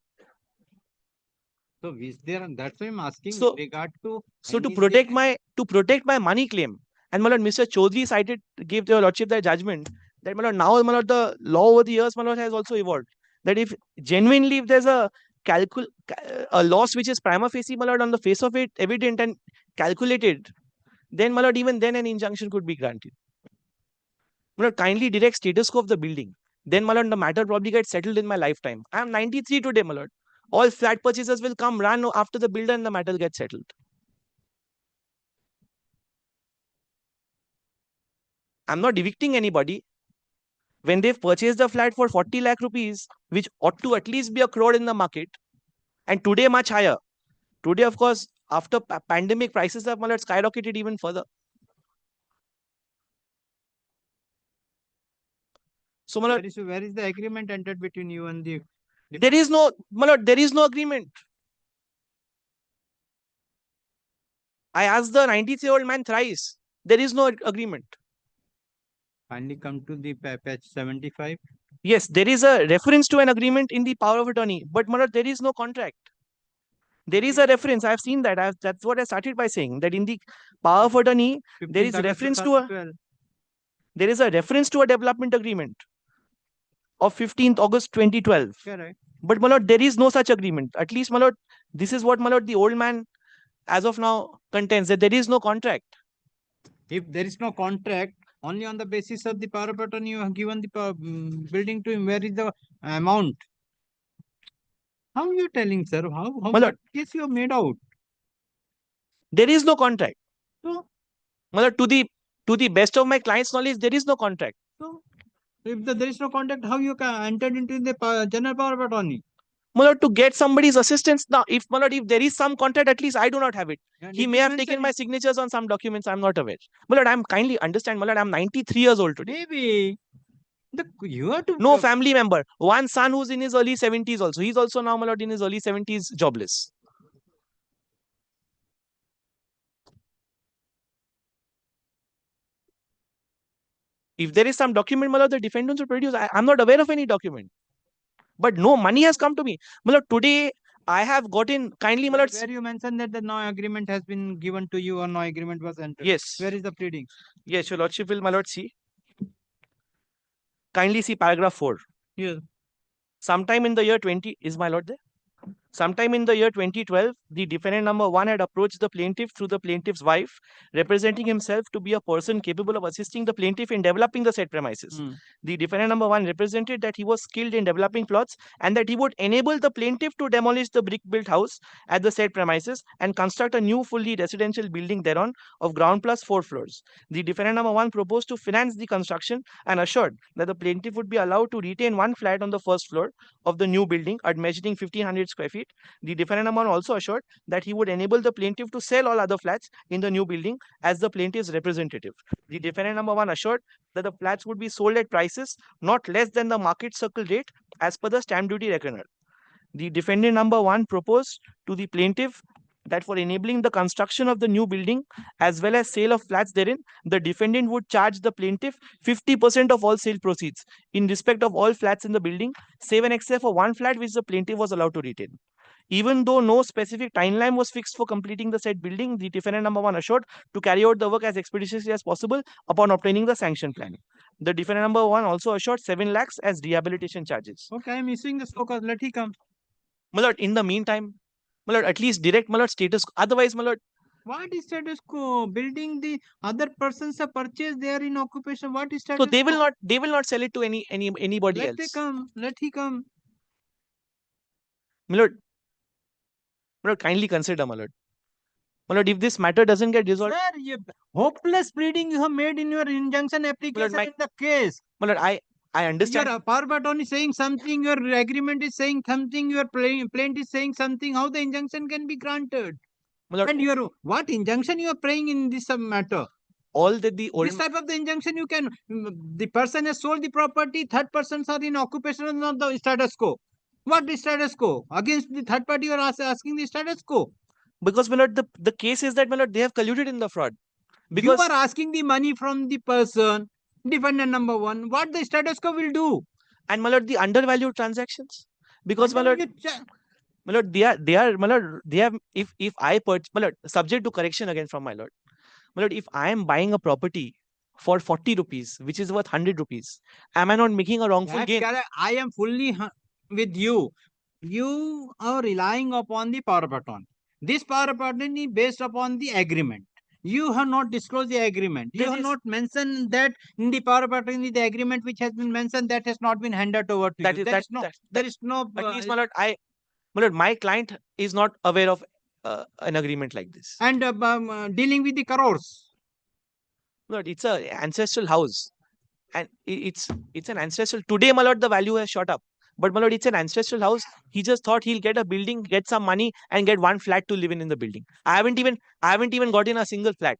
So is there, that's why I'm asking So, with regard to. So to protect my money claim, and, my lord, Mr. Chaudhary gave to your lordship that judgment that, my lord, now, my lord, the law over the years, my lord, has also evolved. That if genuinely, if there's a loss which is prima facie, my lord, on the face of it, evident and calculated, then, my lord, even then an injunction could be granted. My lord, kindly direct status quo of the building. Then, my lord, the matter probably gets settled in my lifetime. I am 93 today, my lord. All flat purchasers will come run after the builder and the matter gets settled. I'm not evicting anybody. When they've purchased a flat for 40 lakh rupees, which ought to at least be 1 crore in the market, and today much higher. Today, of course, after pandemic, prices have, my lord, skyrocketed even further. So, my lord, Where is the agreement entered between you and the? There is no, my lord, there is no agreement. I asked the 93-year-old man thrice. There is no agreement. Finally come to the page 75. Yes, there is a reference to an agreement in the power of attorney, but, my lord, there is no contract. There is a reference. I have seen that. That's what I started by saying, that in the power of attorney, there is reference to a development agreement of 15th August 2012. Correct. But, my lord, there is no such agreement. At least, my lord, this is what, my lord, the old man as of now contends, that there is no contract. If there is no contract, only on the basis of the power of attorney you have given the building to him, where is the amount? How are you telling, sir? How what case you have made out? There is no contract. So, my lord, to the best of my client's knowledge, there is no contract. So, if there is no contract, how you can enter into the general power of attorney? My lord, to get somebody's assistance now, if there is some contract, at least I do not have it. He may have taken my signatures on some documents, I'm not aware. My lord, I'm kindly understand, my lord, I'm 93 years old today. Maybe. You have to. No family member. One son who's in his early 70s also. He's also now, my lord, in his early 70s, jobless. If there is some document, my lord, the defendants will produce. I'm not aware of any document. But no money has come to me. My lord, today I have gotten kindly, my lord. Where you mentioned that no agreement has been given to you or no agreement was entered. Yes. Where is the pleading? Yes, your lordship will, my lord, see. Kindly see paragraph 4. Yes. Sometime in the year 20, is my lord there? Sometime in the year 2012, the defendant number 1 had approached the plaintiff through the plaintiff's wife, representing himself to be a person capable of assisting the plaintiff in developing the said premises. The defendant number 1 represented that he was skilled in developing plots and that he would enable the plaintiff to demolish the brick-built house at the said premises and construct a new fully residential building thereon of ground plus 4 floors. The defendant number 1 proposed to finance the construction and assured that the plaintiff would be allowed to retain one flat on the first floor of the new building at measuring 1500 square feet. The defendant number 1 also assured that he would enable the plaintiff to sell all other flats in the new building as the plaintiff's representative. The defendant number 1 assured that the flats would be sold at prices not less than the market circle rate as per the stamp duty reckoner. The defendant number 1 proposed to the plaintiff that for enabling the construction of the new building as well as sale of flats therein, the defendant would charge the plaintiff 50% of all sale proceeds in respect of all flats in the building, save and except for one flat which the plaintiff was allowed to retain. Even though no specific timeline was fixed for completing the said building, the defendant number 1 assured to carry out the work as expeditiously as possible upon obtaining the sanction plan. The defendant number 1 also assured 7 lakhs as rehabilitation charges. Okay, I'm issuing the scorecard. Let he come. My lord, in the meantime, my lord, at least direct, my lord, status. Otherwise, my lord. What is status quo? Building the other persons have purchased, they are in occupation. What is status So they will quo? not sell it to anybody Let else. they come. Let he come. My lord, kindly consider, my lord. My lord, if this matter doesn't get resolved. Sir, hopeless pleading you have made in your injunction application in the case. My lord, I understand. Your power of attorney is saying something, your agreement is saying something, your plaintiff is saying something. How the injunction can be granted? And your what injunction you are praying in this matter? All that the old This type of the injunction you can, the person has sold the property, third persons are in occupation and not the status quo. What is status quo? Against the third party you are asking the status quo. Because, my lord, the case is that, my lord, they have colluded in the fraud. Because you are asking the money from the person, defendant number 1. What the status quo will do? And, my lord, the undervalued transactions. Because, my lord, they are, my lord, they have, if I purchase, my lord, subject to correction again from my lord. My lord, if I am buying a property for 40 rupees, which is worth 100 rupees, am I not making a wrongful gain? I am fully with you. You are relying upon the power of attorney. This power of attorney based upon the agreement. You have not disclosed the agreement. You have not mentioned that in the power of attorney, the agreement which has been mentioned that has not been handed over to you. There is no. At least, my lord, my client is not aware of an agreement like this. And dealing with the crores. Lord, it's an ancestral house, and it's an ancestral. Today, my lord, the value has shot up. But, my lord, it's an ancestral house. He just thought he'll get a building, get some money, and get one flat to live in the building. I haven't even gotten a single flat.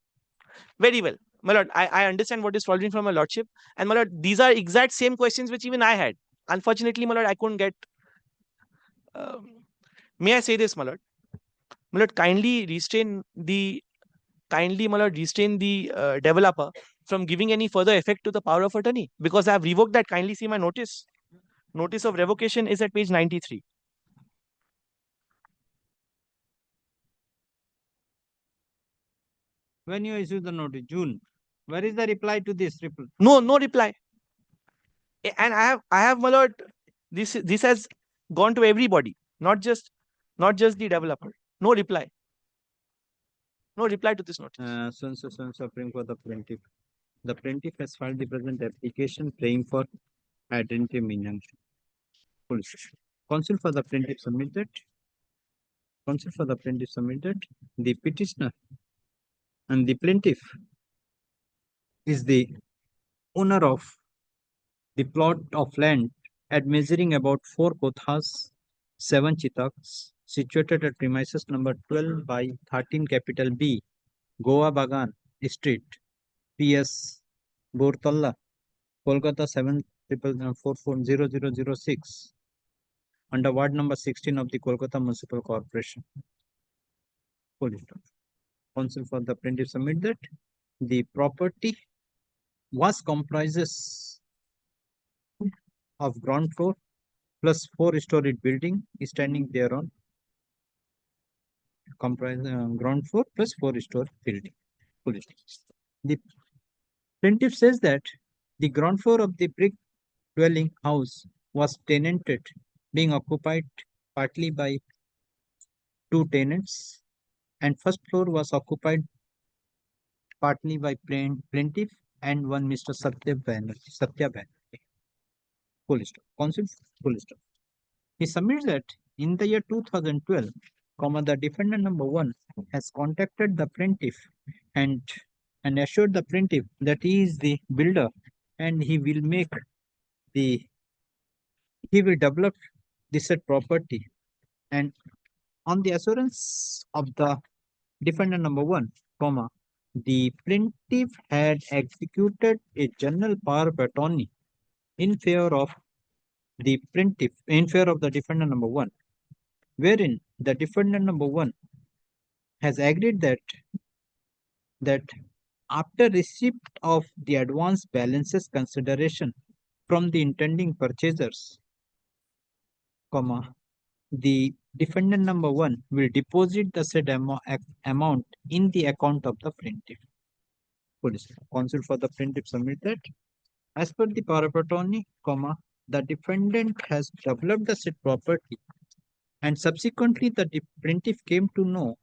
Very well, my lord. I understand what is following from my lordship, and my lord, these are exact same questions which even I had. Unfortunately, my lord, I couldn't get. May I say this, my lord? My lord, kindly restrain the developer from giving any further effect to the power of attorney, because I have revoked that. Kindly see my notice. Notice of revocation is at page 93. When you issue the notice, June. Where is the reply to this? No reply. And I have, my lord, this has gone to everybody, not just the developer. No reply. No reply to this notice. Suffering for the plaintiff. The plaintiff has filed the present application praying for ad interim injunction. Counsel for the plaintiff submitted. The petitioner and the plaintiff is the owner of the plot of land at measuring about 4 kothas, 7 chitaks, situated at premises number 12 by 13 capital B, Goa Bagan Street, PS, Bortalla, Kolkata 74440006, under ward number 16 of the Kolkata Municipal Corporation. Counsel for the plaintiff submit that the property was comprises of ground floor plus 4-storied building standing thereon. Comprise ground floor plus 4-story building. The plaintiff says that the ground floor of the brick dwelling house was tenanted, being occupied partly by 2 tenants, and first floor was occupied partly by plaintiff and one Mr. Satya Banerjee. Full stop. Counsel, full stop. He submits that in the year 2012, the defendant number 1 has contacted the plaintiff and assured the plaintiff that he is the builder and he will develop the said property, and on the assurance of the defendant number 1, the plaintiff had executed a general power of attorney in favor of the plaintiff, in favor of the defendant number 1, wherein the defendant number 1 has agreed that after receipt of the advance balances consideration from the intending purchasers, the defendant number 1 will deposit the said amount in the account of the plaintiff. Counsel for the plaintiff submit that as per the power of attorney, the defendant has developed the said property, and subsequently the plaintiff came to know,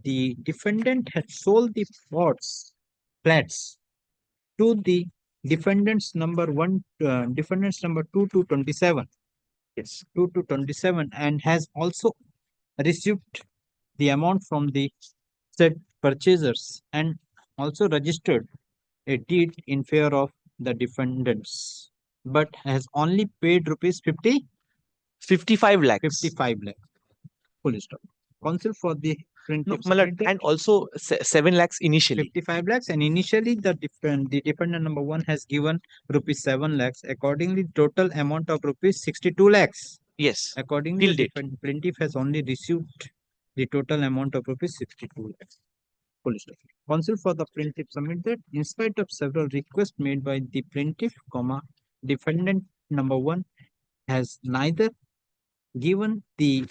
the defendant had sold the flats to the defendants number 1, defendants number 2 to 27. Yes, 2 to 27, and has also received the amount from the said purchasers and also registered a deed in favor of the defendants, but has only paid rupees 55 lakhs. 55 lakhs. Full stop. Counsel for the plaintiff. No, and also 7 lakhs initially. 55 lakhs, and initially the defendant number 1 has given rupees 7 lakhs. Accordingly, total amount of rupees 62 lakhs. Yes. Accordingly, the plaintiff has only received the total amount of rupees 62 lakhs. Full stop. Counsel for the plaintiff submit that in spite of several requests made by the plaintiff, defendant number 1 has neither given the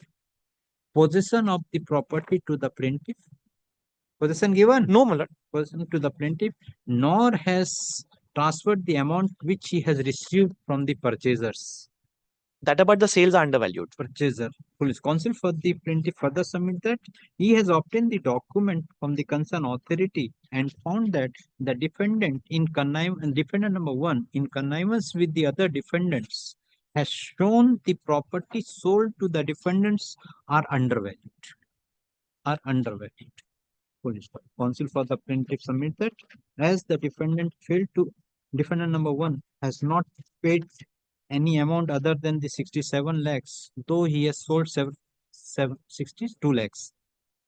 possession of the property to the plaintiff, possession given? No, my lord. Possession to the plaintiff, nor has transferred the amount which he has received from the purchasers. That about the sales are undervalued. Purchaser. Police counsel for the plaintiff further submit that he has obtained the document from the concerned authority and found that the defendant defendant number 1 in connivance with the other defendants has shown the property sold to the defendants are undervalued. Police counsel for the plaintiff submit that as the defendant number 1 has not paid any amount other than the 67 lakhs, though he has sold 62 lakhs,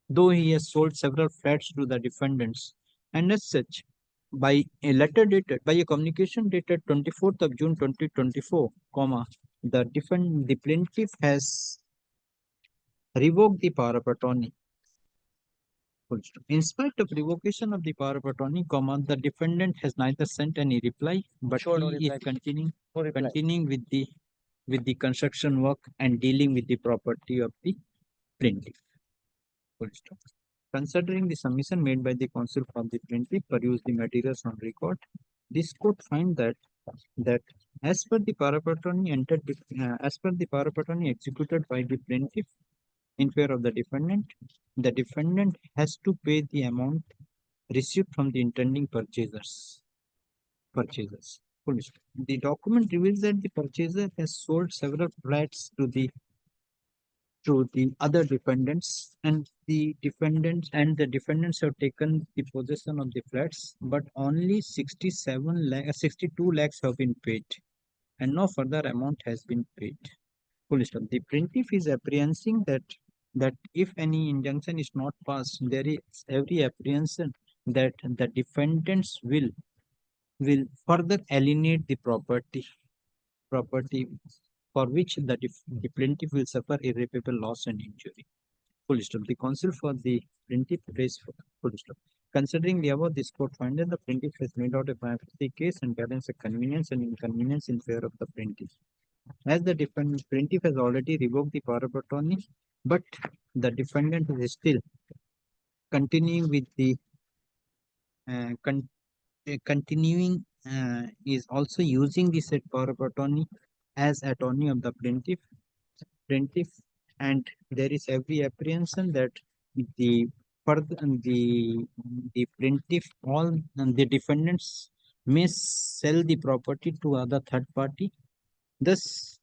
though he has sold several flats to the defendants, and as such, by a communication dated 24th of June 2024, the plaintiff has revoked the power of attorney. In spite of revocation of the power of attorney, the defendant has neither sent any reply, but he is continuing with the construction work and dealing with the property of the plaintiff. Considering the submission made by the counsel for the plaintiff, peruse the materials on record. This court finds that as per the power of attorney executed by the plaintiff in favor of the defendant has to pay the amount received from the intending purchasers. The document reveals that the purchaser has sold several flats to the other defendants, and the defendants have taken the possession of the flats, but only 62 lakhs have been paid, and no further amount has been paid. The plaintiff is apprehending that if any injunction is not passed, there is every apprehension that the defendants will further alienate the property for which the plaintiff will suffer irreparable loss and injury. The counsel for the plaintiff raised considering the above, this court finds that the plaintiff has made out a prima facie case and balance a convenience and inconvenience in favor of the plaintiff. As the plaintiff has already revoked the power of attorney, but the defendant is still continuing with the is also using the said power of attorney as attorney of the plaintiff. Plaintiff and there is every apprehension that the the plaintiff, all the defendants may sell the property to other third party. Thus,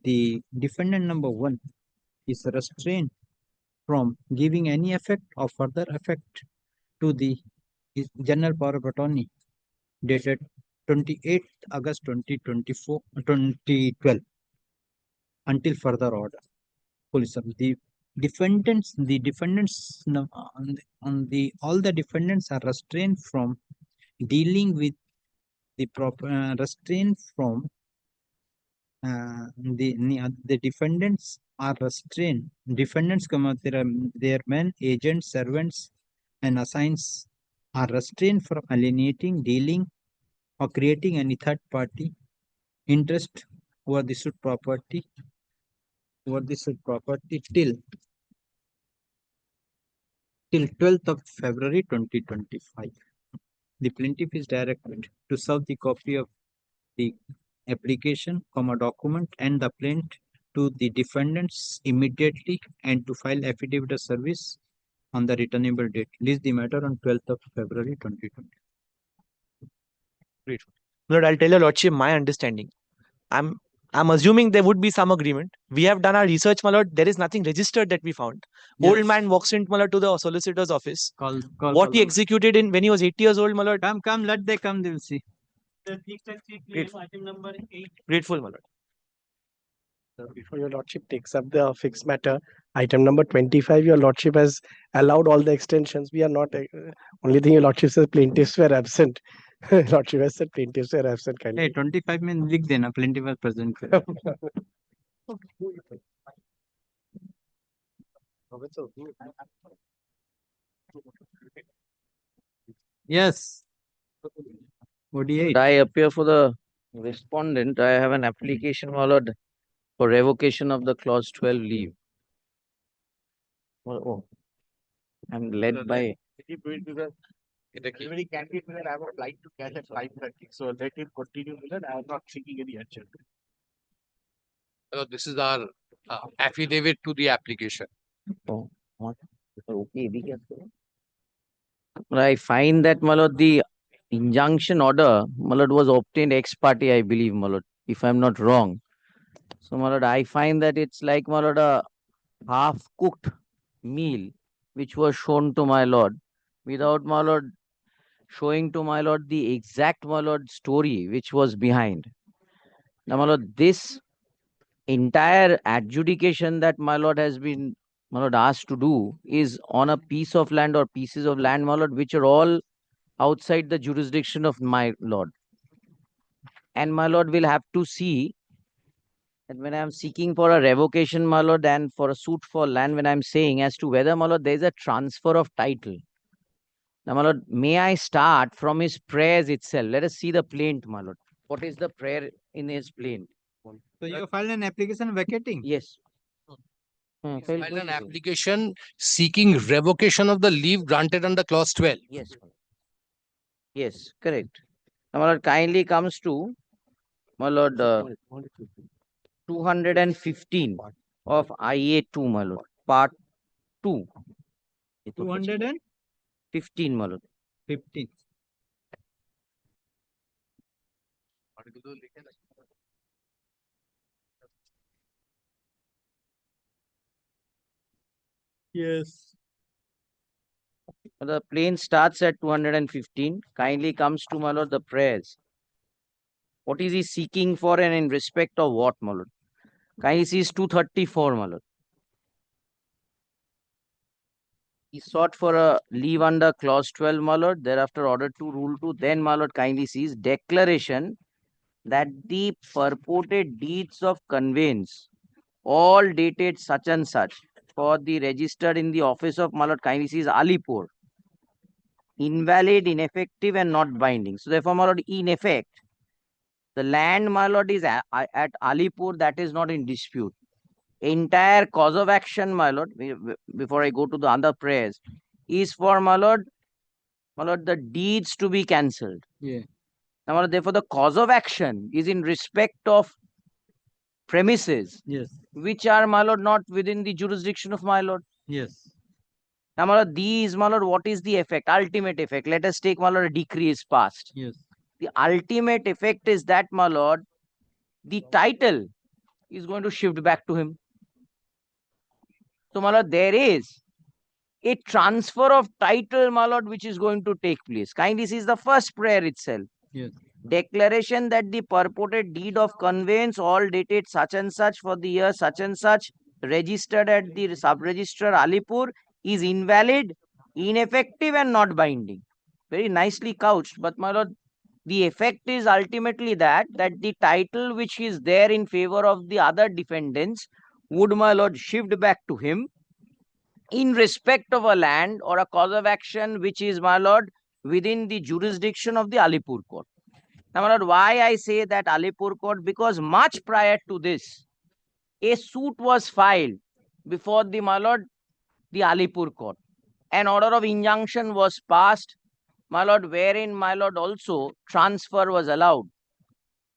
the defendant number one is restrained from giving any effect or further effect to the general power of attorney dated 28th August 2012 until further order. Police the defendants all the defendants are restrained from dealing with the proper restrained from the defendants are restrained. Defendants come out, their men, agents, servants, and assigns are restrained from alienating, dealing, or creating any third party interest over the suit property till 12th of February 2025. The plaintiff is directed to serve the copy of the application, document, and the plaint to the defendants immediately and to file affidavit of service on the returnable date. List the matter on 12th of February 2020. Great. Lord, I'll tell your lordship my understanding. I'm assuming there would be some agreement. We have done our research, my lord. There is nothing registered that we found. Yes. Old man walks into, my lord, to the solicitor's office. Call What he executed in when he was 8 years old, my lord. Come, let they come, they will see. Item number 8. Grateful, my lord. Before your lordship takes up the fixed matter, item number 25, your lordship has allowed all the extensions. We are not, only thing your lordship says plaintiffs were absent. Lordship has said plaintiffs were absent. Kindly. Hey, 25 min लिख देना, plaintiff was present. Yes. 48. I appear for the respondent. I have an application, my lord, for revocation of the clause 12 leave. Oh, I'm led by. The delivery candidate will have a flight to catch at 5:30. So let him continue with it. I am not seeking any action. This is our affidavit to the application. Oh, what? Okay, I find that, my lord, the injunction order, my lord, was obtained ex parte, I believe, my lord, if I'm not wrong. So, my lord, I find that it's like, my lord, a half-cooked meal which was shown to my lord without, my lord, showing to my lord the exact, my lord, story which was behind. Now, my lord, this entire adjudication that my lord has been, my lord, asked to do is on a piece of land or pieces of land, my lord, which are all outside the jurisdiction of my lord. And my lord will have to see that when I'm seeking for a revocation, my lord, and for a suit for land, when I'm saying as to whether, my lord, there is a transfer of title. Now, my lord, may I start from his prayers itself? Let us see the plaint, my lord. What is the prayer in his plaint? So you filed an application vacating? Yes. Filed an application seeking revocation of the leave granted under clause 12. Yes. Yes, correct. Now, my lord, kindly comes to, my lord, 215 of IA2, my lord, part 2. 215, my lord. 15. Yes. The plaint starts at 215. Kindly comes to, my lord, the prayers. What is he seeking for and in respect of what, my lord? Kindly sees 234, my lord. He sought for a leave under clause 12, my lord. Thereafter ordered to rule 2. Then, my lord, kindly sees declaration that the purported deeds of conveyance, all dated such and such, for the registered in the office of, my lord, kindly sees Alipur, invalid, ineffective, and not binding. So, therefore, my lord, in effect, the land, my lord, is at Alipur, that is not in dispute. Entire cause of action, my lord, before I go to the other prayers, is for, my lord, the deeds to be cancelled. Yeah. Now, my lord, therefore, the cause of action is in respect of premises. Yes. Which are, my lord, not within the jurisdiction of my lord. Yes. Now, my lord, these, my lord, what is the effect? Ultimate effect. Let us take, my lord, a decree is passed. Yes. The ultimate effect is that, my lord, the title is going to shift back to him. So, my lord, there is a transfer of title, my lord, which is going to take place. Kindly see the first prayer itself. Yes. Declaration that the purported deed of conveyance, all dated such and such for the year such and such, registered at the sub-registrar Alipur, is invalid, ineffective and not binding. Very nicely couched, but my lord, the effect is ultimately that the title which is there in favor of the other defendants would, my lord, shift back to him in respect of a land or a cause of action which is, my lord, within the jurisdiction of the Alipur court. Now, my lord, why I say that Alipur court? Because much prior to this, a suit was filed before the, my lord, the Alipur court. An order of injunction was passed, my lord, wherein, my lord, also transfer was allowed.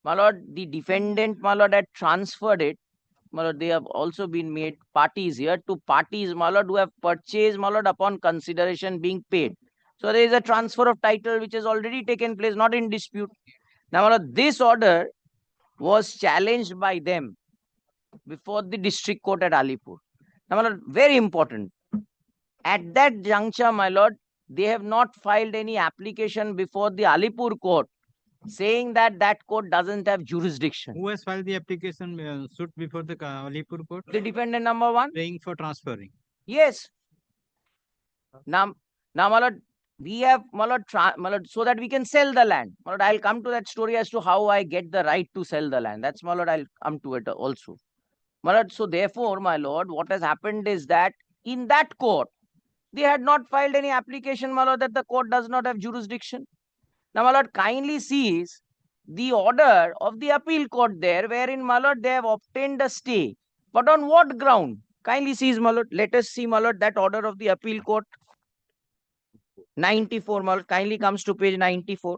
My lord, the defendant, my lord, had transferred it. My lord, they have also been made parties here to parties, my lord, who have purchased, my lord, upon consideration being paid. So there is a transfer of title which has already taken place, not in dispute. Now, my lord, this order was challenged by them before the district court at Alipur. Now, my lord, very important. At that juncture, my lord, they have not filed any application before the Alipur court saying that that court doesn't have jurisdiction. Who has filed the application suit before the Alipur court? The defendant number one. Paying for transferring. Yes. Now, my lord, we have, my lord, so that we can sell the land. My lord, I'll come to that story as to how I get the right to sell the land. That's, my lord, I'll come to it also. My lord, so therefore, my lord, what has happened is that in that court, they had not filed any application, my lord, that the court does not have jurisdiction. Now, my lord, kindly sees the order of the appeal court there, wherein, my lord, they have obtained a stay. But on what ground? Kindly sees, my lord. Let us see, my lord, that order of the appeal court. 94, my lord. Kindly comes to page 94.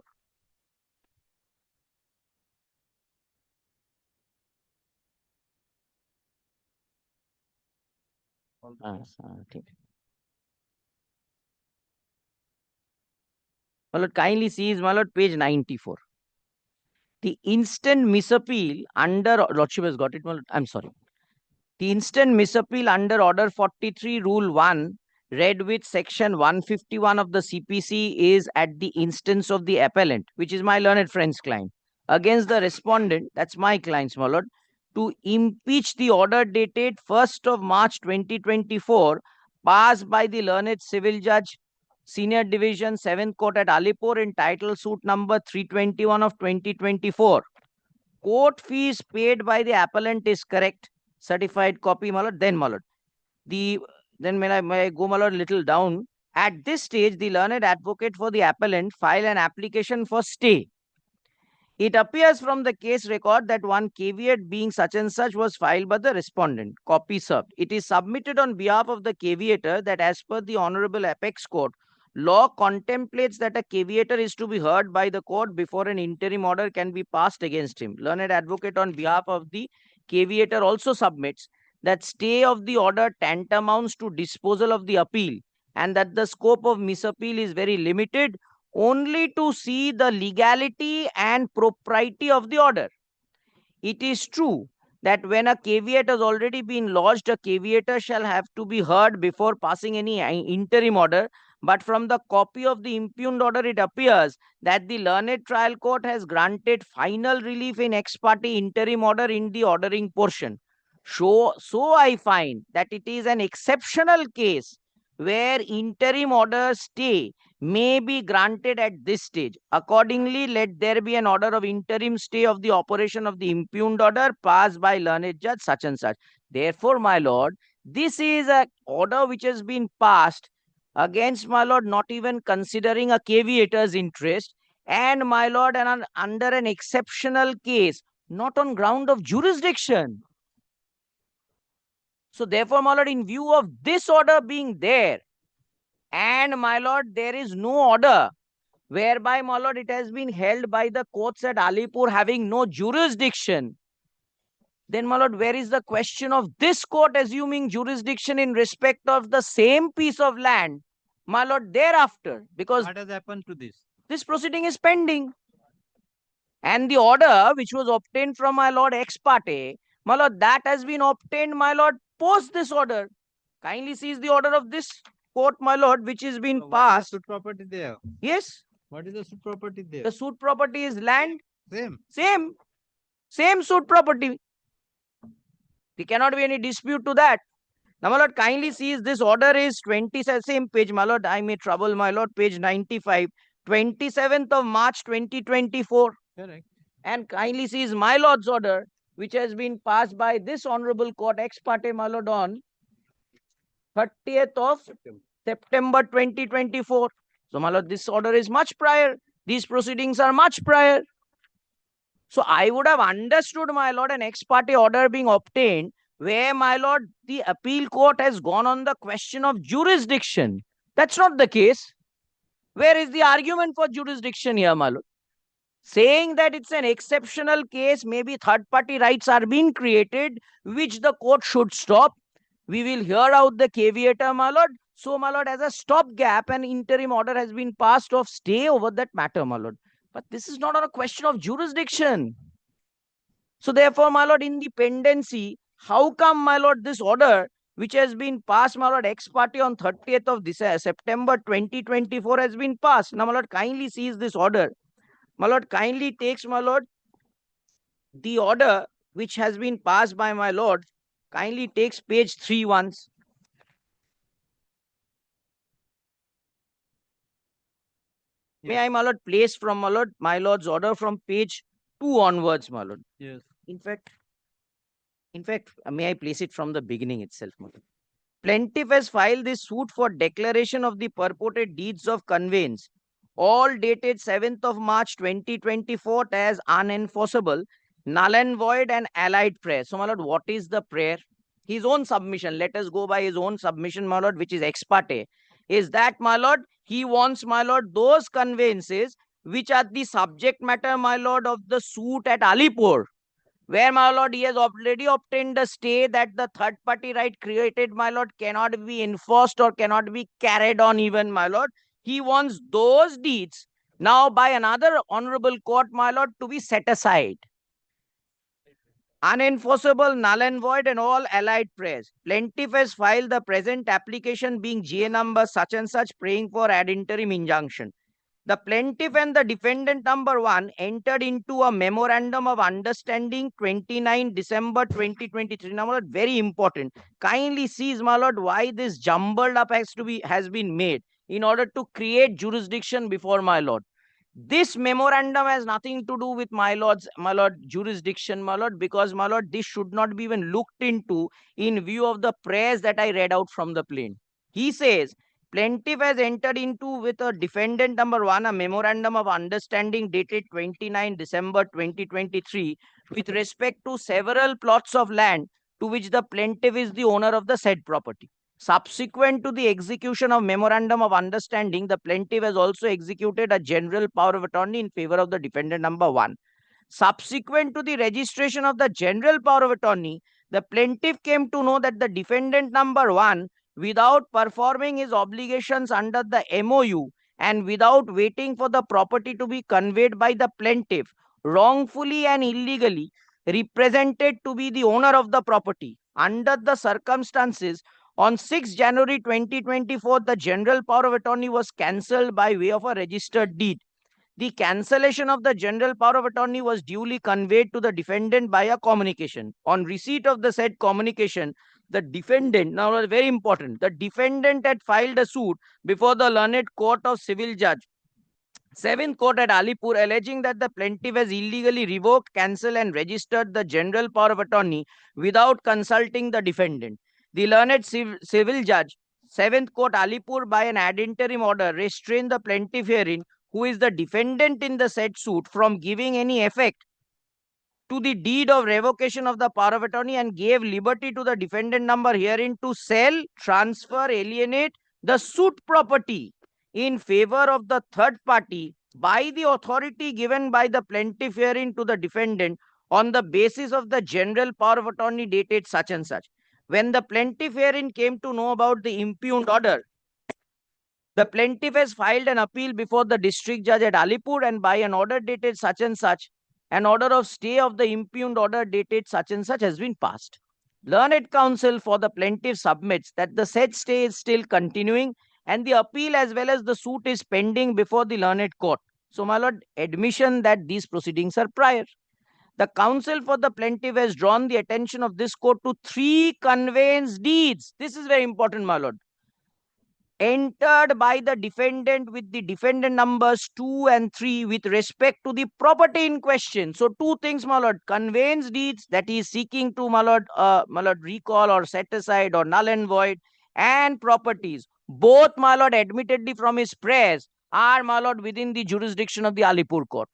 My lord, kindly sees, my lord, page 94. The instant misappeal under, Lordship has got it, my lord. I'm sorry. The instant misappeal under Order 43, Rule 1, read with Section 151 of the CPC, is at the instance of the appellant, which is my learned friend's client, against the respondent, that's my client's, my lord, to impeach the order dated 1st of March 2024, passed by the learned civil judge, Senior Division 7th Court at Alipur, entitled suit number 321 of 2024. Court fees paid by the appellant is correct. Certified copy, my lord. Then, my lord, then may I go, my lord, little down. At this stage, the learned advocate for the appellant file an application for stay. It appears from the case record that one caveat being such and such was filed by the respondent. Copy served. It is submitted on behalf of the caveator that as per the Honorable Apex Court, law contemplates that a caveator is to be heard by the court before an interim order can be passed against him. Learned advocate on behalf of the caveator also submits that stay of the order tantamounts to disposal of the appeal and that the scope of misappeal is very limited only to see the legality and propriety of the order. It is true that when a caveat has already been lodged, a caveator shall have to be heard before passing any interim order. But from the copy of the impugned order, it appears that the learned trial court has granted final relief in ex parte interim order in the ordering portion. So I find that it is an exceptional case where interim order stay may be granted at this stage. Accordingly, let there be an order of interim stay of the operation of the impugned order passed by learned judge such and such. Therefore, my lord, this is an order which has been passed against, my lord, not even considering a caveator's interest, and, my lord, and under an exceptional case, not on ground of jurisdiction. So therefore, my lord, in view of this order being there, and, my lord, there is no order whereby, my lord, it has been held by the courts at Alipur having no jurisdiction. Then, my lord, where is the question of this court assuming jurisdiction in respect of the same piece of land, my lord, thereafter? Because What has happened to this? this proceeding is pending. And the order which was obtained from my lord ex parte, my lord, that has been obtained, my lord, post this order. Kindly seize the order of this court, my lord, which has been passed. Suit property there. Yes. What is the suit property there? The suit property is land. Same. Same suit property. There cannot be any dispute to that. Now, my lord, kindly seize this order is 20, same page, my lord. I may trouble, my lord, page 95, 27th of March 2024. Correct. And kindly seize my lord's order, which has been passed by this honorable court ex parte, my lord, on 30th of September 2024. So, my lord, this order is much prior. These proceedings are much prior. So, I would have understood, my lord, an ex parte order being obtained where, my lord, the appeal court has gone on the question of jurisdiction. That's not the case. Where is the argument for jurisdiction here, my lord? Saying that it's an exceptional case, maybe third-party rights are being created, which the court should stop. We will hear out the caveat, my lord. So, my lord, as a stopgap, an interim order has been passed of stay over that matter, my lord. But this is not on a question of jurisdiction. So, therefore, my lord, in the pendency, how come, my lord, this order, which has been passed, my lord, ex parte on 30th of September 2024 has been passed. Now, my lord, kindly seize this order. My lord, kindly takes, my lord, the order which has been passed by my lord, kindly takes page 3 once. May I, my lord, place from my lord's order from page 2 onwards, my lord. Yes. In fact, may I place it from the beginning itself, my lord. Plaintiff has filed this suit for declaration of the purported deeds of conveyance, all dated 7th of March 2024 as unenforceable, null and void and allied prayer. So, my lord, what is the prayer? His own submission. Let us go by his own submission, my lord, which is ex parte. Is that, my lord, he wants, my lord, those conveyances which are the subject matter, my lord, of the suit at Alipur, where, my lord, he has already obtained a stay that the third party right created, my lord, cannot be enforced or cannot be carried on even, my lord. He wants those deeds now by another honorable court, my lord, to be set aside. Unenforceable, null and void and all allied prayers. Plaintiff has filed the present application being GA number such and such, praying for ad interim injunction. The plaintiff and the defendant number 1 entered into a memorandum of understanding 29 December 2023. Now, my lord, very important. Kindly seize, my lord, why this jumbled up has been made in order to create jurisdiction before my lord. This memorandum has nothing to do with my lord, jurisdiction, my lord, because, my lord, this should not be even looked into in view of the prayers that I read out from the plain. He says, plaintiff has entered into with a defendant number 1 a memorandum of understanding dated 29 December 2023 with respect to several plots of land to which the plaintiff is the owner of the said property. Subsequent to the execution of memorandum of understanding, the plaintiff has also executed a general power of attorney in favor of the defendant number 1. Subsequent to the registration of the general power of attorney, the plaintiff came to know that the defendant number 1, without performing his obligations under the MOU and without waiting for the property to be conveyed by the plaintiff, wrongfully and illegally represented to be the owner of the property. Under the circumstances, on 6 January 2024, the general power of attorney was cancelled by way of a registered deed. The cancellation of the general power of attorney was duly conveyed to the defendant by a communication. On receipt of the said communication, the defendant, now very important, the defendant had filed a suit before the learned court of civil judge, 7th court at Alipur, alleging that the plaintiff has illegally revoked, cancelled and registered the general power of attorney without consulting the defendant. The learned civil judge, 7th court Alipur, by an ad interim order, restrained the plaintiff herein, who is the defendant in the said suit, from giving any effect to the deed of revocation of the power of attorney and gave liberty to the defendant number herein to sell, transfer, alienate the suit property in favor of the third party by the authority given by the plaintiff herein to the defendant on the basis of the general power of attorney dated such and such. When the plaintiff herein came to know about the impugned order, the plaintiff has filed an appeal before the district judge at Alipur, and by an order dated such and such, an order of stay of the impugned order dated such and such has been passed. Learned counsel for the plaintiff submits that the said stay is still continuing and the appeal as well as the suit is pending before the learned court. So, my lord, admission that these proceedings are prior. The counsel for the plaintiff has drawn the attention of this court to 3 conveyance deeds. This is very important, my lord. Entered by the defendant with the defendant numbers 2 and 3 with respect to the property in question. So 2 things, my lord. Conveyance deeds that he is seeking to, my lord, recall or set aside or null and void, and properties. Both, my lord, admittedly from his prayers are, my lord, within the jurisdiction of the Alipur court.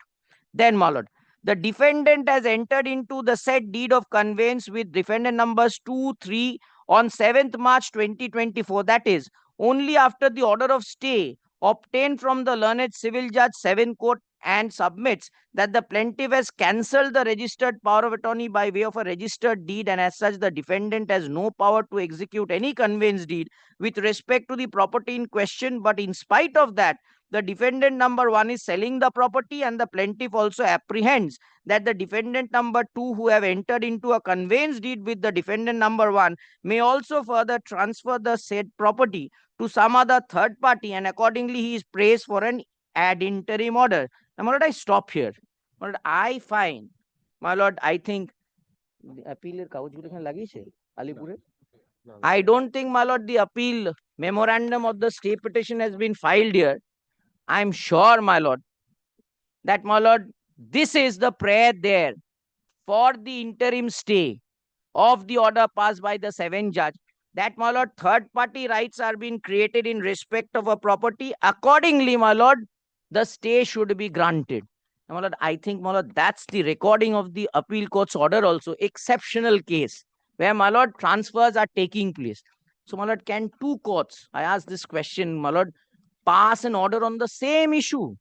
Then, my lord, the defendant has entered into the said deed of conveyance with defendant numbers 2, 3 on 7th March 2024. That is, only after the order of stay obtained from the learned civil judge 7 court, and submits that the plaintiff has cancelled the registered power of attorney by way of a registered deed, and as such the defendant has no power to execute any conveyance deed with respect to the property in question. But in spite of that, the defendant number 1 is selling the property, and the plaintiff also apprehends that the defendant number 2, who have entered into a conveyance deed with the defendant number 1, may also further transfer the said property to some other third party, and accordingly he is praised for an ad interim order. Now, my lord, I stop here. My lord, I find, my lord, I think appeal Alipur. I don't think, my lord, the appeal memorandum of the stay petition has been filed here. I'm sure, my lord, that, my lord, this is the prayer there for the interim stay of the order passed by the 7th judge, that, my lord, third party rights are being created in respect of a property. Accordingly, my lord, the stay should be granted. Now, my lord, I think, my lord, that's the recording of the appeal court's order also. Exceptional case where, my lord, transfers are taking place. So, my lord, can 2 courts, I ask this question, my lord, pass an order on the same issue?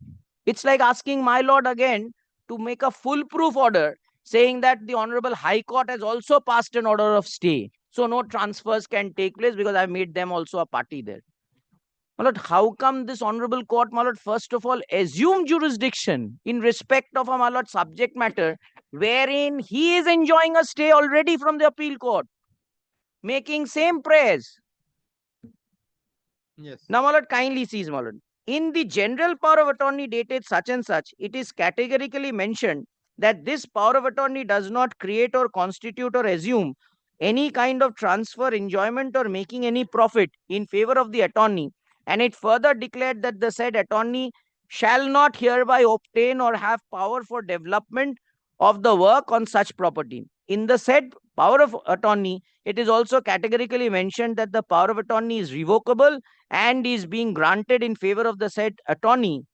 It's like asking my lord again to make a foolproof order saying that the Honorable High Court has also passed an order of stay. So no transfers can take place because I made them also a party there. My lord, how come this Honorable Court, my lord, first of all, assume jurisdiction in respect of a, my lord, subject matter wherein he is enjoying a stay already from the appeal court, making same prayers? Yes. Now, my lord, kindly sees, my lord, in the general power of attorney dated such and such, it is categorically mentioned that this power of attorney does not create or constitute or assume any kind of transfer, enjoyment, or making any profit in favor of the attorney. And it further declared that the said attorney shall not hereby obtain or have power for development of the work on such property. In the said power of attorney, it is also categorically mentioned that the power of attorney is revocable and is being granted in favor of the said attorney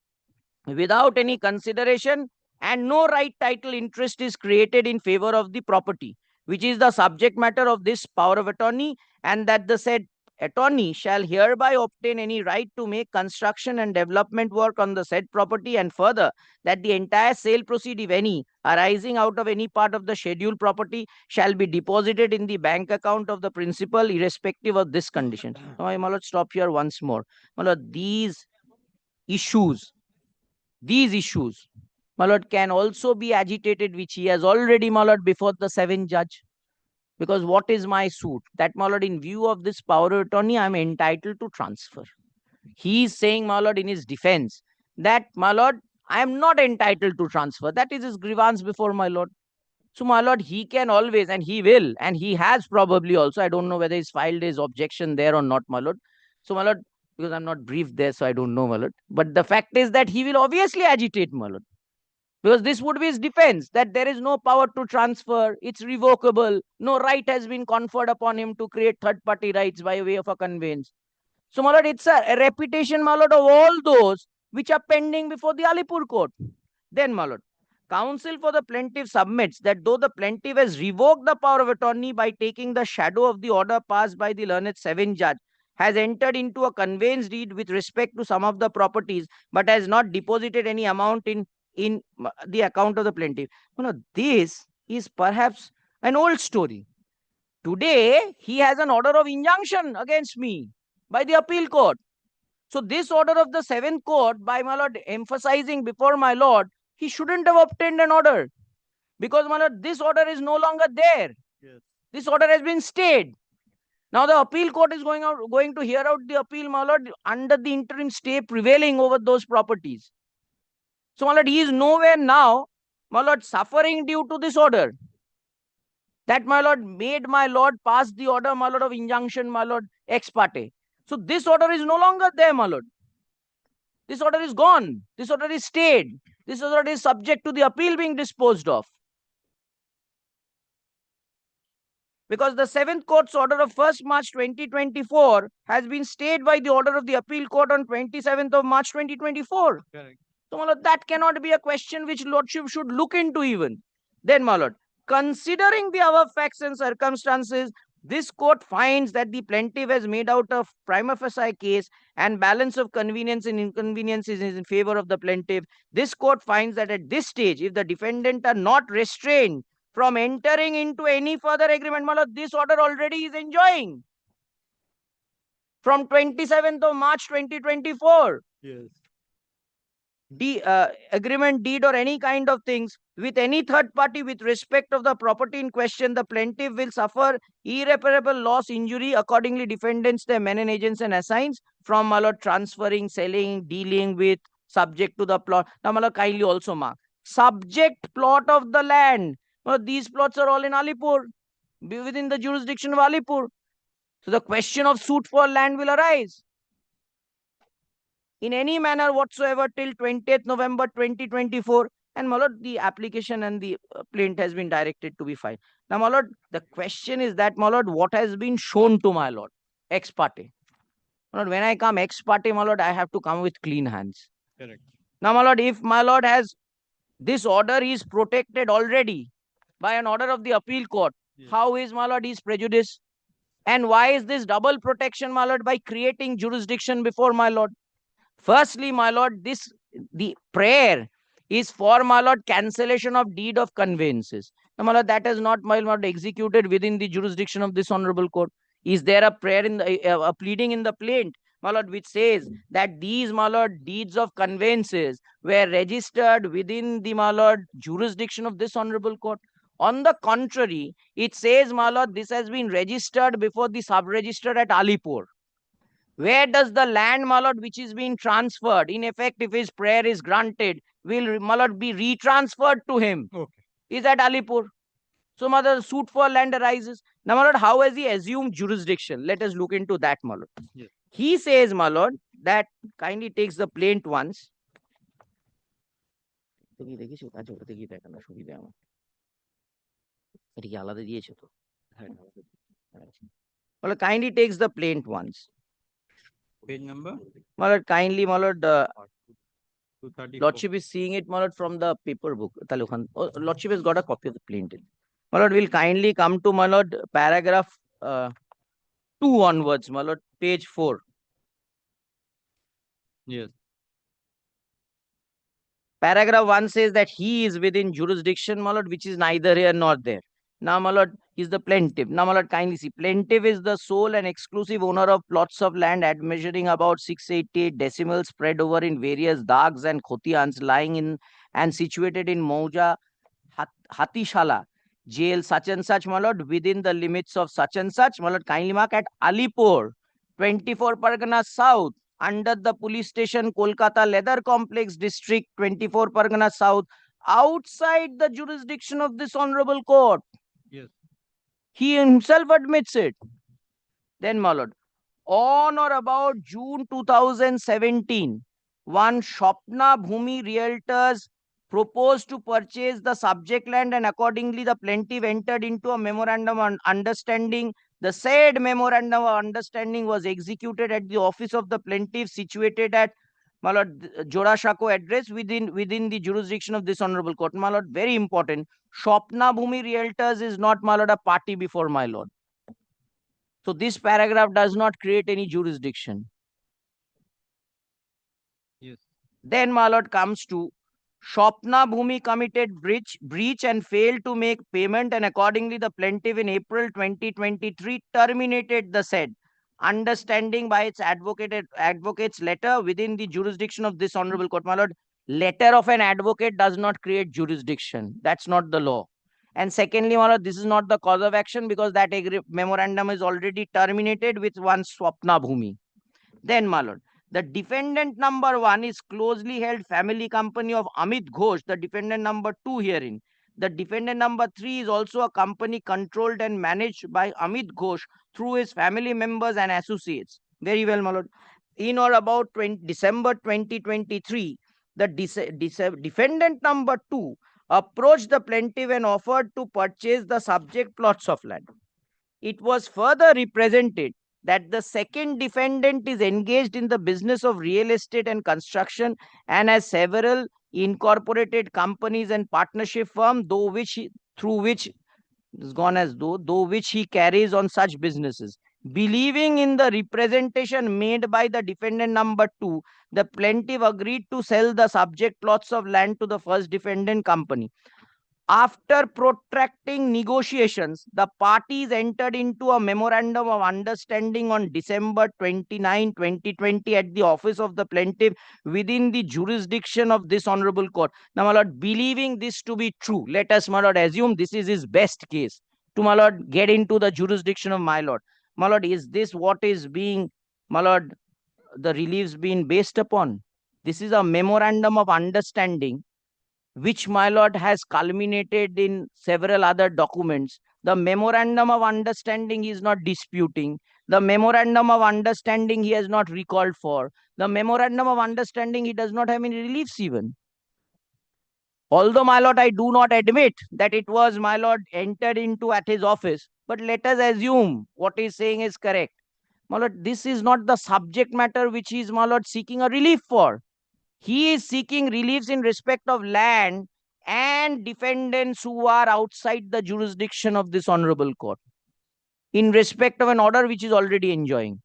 without any consideration, and no right title interest is created in favor of the property, which is the subject matter of this power of attorney, and that the said attorney shall hereby obtain any right to make construction and development work on the said property, and further, that the entire sale proceed, if any, arising out of any part of the scheduled property, shall be deposited in the bank account of the principal, irrespective of this condition. Now, my lord, stop here once more. My lord, these issues, my lord, can also be agitated, which he has already, my lord, before the 7th judge. Because what is my suit? That, my lord, in view of this power of attorney, I am entitled to transfer. He is saying, my lord, in his defense, that, my lord, I am not entitled to transfer. That is his grievance before my lord. So, my lord, he can always, and he will, and he has probably also, I don't know whether he's filed his objection there or not, my lord. So, my lord, because I'm not briefed there, so I don't know, my lord. But the fact is that he will obviously agitate, my lord. Because this would be his defense, that there is no power to transfer, it's revocable, no right has been conferred upon him to create third-party rights by way of a conveyance. So, my lord, it's a repetition, my lord, of all those which are pending before the Alipur court. Then, my lord, counsel for the plaintiff submits that though the plaintiff has revoked the power of attorney by taking the shadow of the order passed by the learned 7th judge, has entered into a conveyance deed with respect to some of the properties, but has not deposited any amount in the account of the plaintiff. You know, this is perhaps an old story. Today, he has an order of injunction against me by the appeal court. So this order of the seventh court, by my lord emphasizing before my lord, he shouldn't have obtained an order, because my lord, this order is no longer there. Yes. This order has been stayed. Now the appeal court is going to hear out the appeal, my lord, under the interim stay prevailing over those properties. So my lord, he is nowhere now, my lord, suffering due to this order. That my lord made my lord pass the order, my lord, of injunction, my lord, ex parte. So this order is no longer there, my lord. This order is gone. This order is stayed. This order is subject to the appeal being disposed of. Because the 7th Court's order of 1st March 2024 has been stayed by the order of the appeal court on 27th of March 2024. Correct. So, my lord, that cannot be a question which lordship should look into even. Then, my lord, considering the above facts and circumstances, this court finds that the plaintiff has made out a prima facie case and balance of convenience and inconvenience is in favor of the plaintiff. This court finds that at this stage, if the defendant are not restrained from entering into any further agreement, my lord, this order already is enjoying from 27th of March 2024. Yes. Agreement, deed, or any kind of things with any third party with respect of the property in question, the plaintiff will suffer irreparable loss, injury. Accordingly, defendants, their men and agents and assigns from my lord transferring, selling, dealing with, subject to the plot. Now, my lord, kindly also mark subject plot of the land. Well, these plots are all in Alipur, within the jurisdiction of Alipur. So the question of suit for land will arise in any manner whatsoever till 20th November 2024. And my lord, the application and the plaint has been directed to be filed. Now, my lord, the question is that, my lord, what has been shown to my lord ex parte? My lord, when I come ex parte, my lord, I have to come with clean hands. Correct. Now, my lord, if my lord has this order is protected already by an order of the appeal court, yes, how is my lord is prejudice? And why is this double protection, my lord, by creating jurisdiction before my lord? Firstly, my lord, the prayer is for, my lord, cancellation of deed of conveyances. Now, my lord, that is not, my lord, executed within the jurisdiction of this honorable court. Is there a prayer in the a pleading in the plaint, my lord, which says that these, my lord, deeds of conveyances were registered within the, my lord, jurisdiction of this honorable court? On the contrary, it says, my lord, this has been registered before the sub-register at Alipur. Where does the land, my lord, which is being transferred, in effect, if his prayer is granted, will, my lord, be retransferred to him? Okay. Is at Alipur. So, my lord, suit for land arises. Now, my lord, how has he assumed jurisdiction? Let us look into that, my lord. Yes. He says, my lord, that kindly takes the plaint once. Well, kindly takes the plaint once. Page number? My lord, kindly, my lord, lordship is seeing it, my lord, from the paper book. Lordship has got a copy of the plaint. My lord, will kindly come to, my lord, paragraph 2 onwards, my lord, page 4. Yes. Paragraph 1 says that he is within jurisdiction, my lord, which is neither here nor there. Now, my lord, is the plaintiff. Now, my lord, kindly see, plaintiff is the sole and exclusive owner of plots of land measuring about 688 decimals spread over in various dags and khotians lying in and situated in Mauja, Hatishala, jail such and such, my lord, within the limits of such and such, my lord, kindly mark at Alipur, 24 Pargana South, under the police station, Kolkata Leather Complex District, 24 Pargana South, outside the jurisdiction of this honorable court. Yes. He himself admits it. Then, my lord, on or about June 2017, one Shopna Bhumi Realtors proposed to purchase the subject land, and accordingly the plaintiff entered into a memorandum of understanding. The said memorandum of understanding was executed at the office of the plaintiff situated at, my lord, Jorashako address within the jurisdiction of this honorable court. My lord, very important. Shopna Bhumi Realtors is not, my lord, a party before my lord. So this paragraph does not create any jurisdiction. Yes. Then, my lord, comes to Swapna Bhumi committed breach and failed to make payment, and accordingly the plaintiff in April 2023 terminated the said understanding by its advocate's letter within the jurisdiction of this honorable court. My lord, letter of an advocate does not create jurisdiction. That's not the law. And secondly, my lord, this is not the cause of action because that memorandum is already terminated with one Swapna Bhumi. Then, my lord, the defendant number 1 is closely held family company of Amit Ghosh, the defendant number 2 herein. The defendant number 3 is also a company controlled and managed by Amit Ghosh through his family members and associates. Very well, my lord. In or about December 2023, the defendant number 2 approached the plaintiff and offered to purchase the subject plots of land. It was further represented that the second defendant is engaged in the business of real estate and construction and has several incorporated companies and partnership firm, though which he carries on such businesses. Believing in the representation made by the defendant number 2, the plaintiff agreed to sell the subject plots of land to the first defendant company. After protracting negotiations, the parties entered into a memorandum of understanding on December 29, 2020 at the office of the plaintiff within the jurisdiction of this honorable court. Now, my lord, believing this to be true, let us, my lord, assume this is his best case to, my lord, get into the jurisdiction of my lord. My lord, is this what is being, my lord, the reliefs being based upon? This is a memorandum of understanding which, my lord, has culminated in several other documents. The memorandum of understanding he is not disputing. The memorandum of understanding he has not recalled for. The memorandum of understanding he does not have any reliefs even. Although, my lord, I do not admit that it was, my lord, entered into at his office, but let us assume what he is saying is correct. My lord, this is not the subject matter which he is, my lord, seeking a relief for. He is seeking reliefs in respect of land and defendants who are outside the jurisdiction of this honorable court in respect of an order which is already enjoying.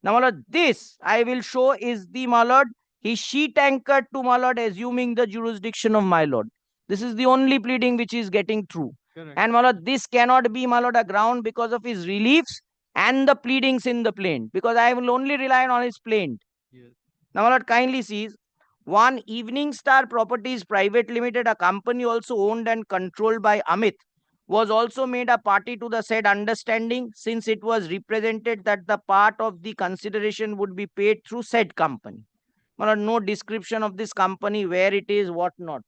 Now, my lord, this I will show is the, my lord, his sheet anchored to, my lord, assuming the jurisdiction of my lord. This is the only pleading which is getting through. Correct. And, my lord, this cannot be, my lord, a ground because of his reliefs and the pleadings in the plaint, because I will only rely on his plaint. Yes. Now, my lord, kindly sees. One, Evening Star Properties Private Limited, a company also owned and controlled by Amit, was also made a party to the said understanding, since it was represented that the part of the consideration would be paid through said company. No description of this company, where it is, what not.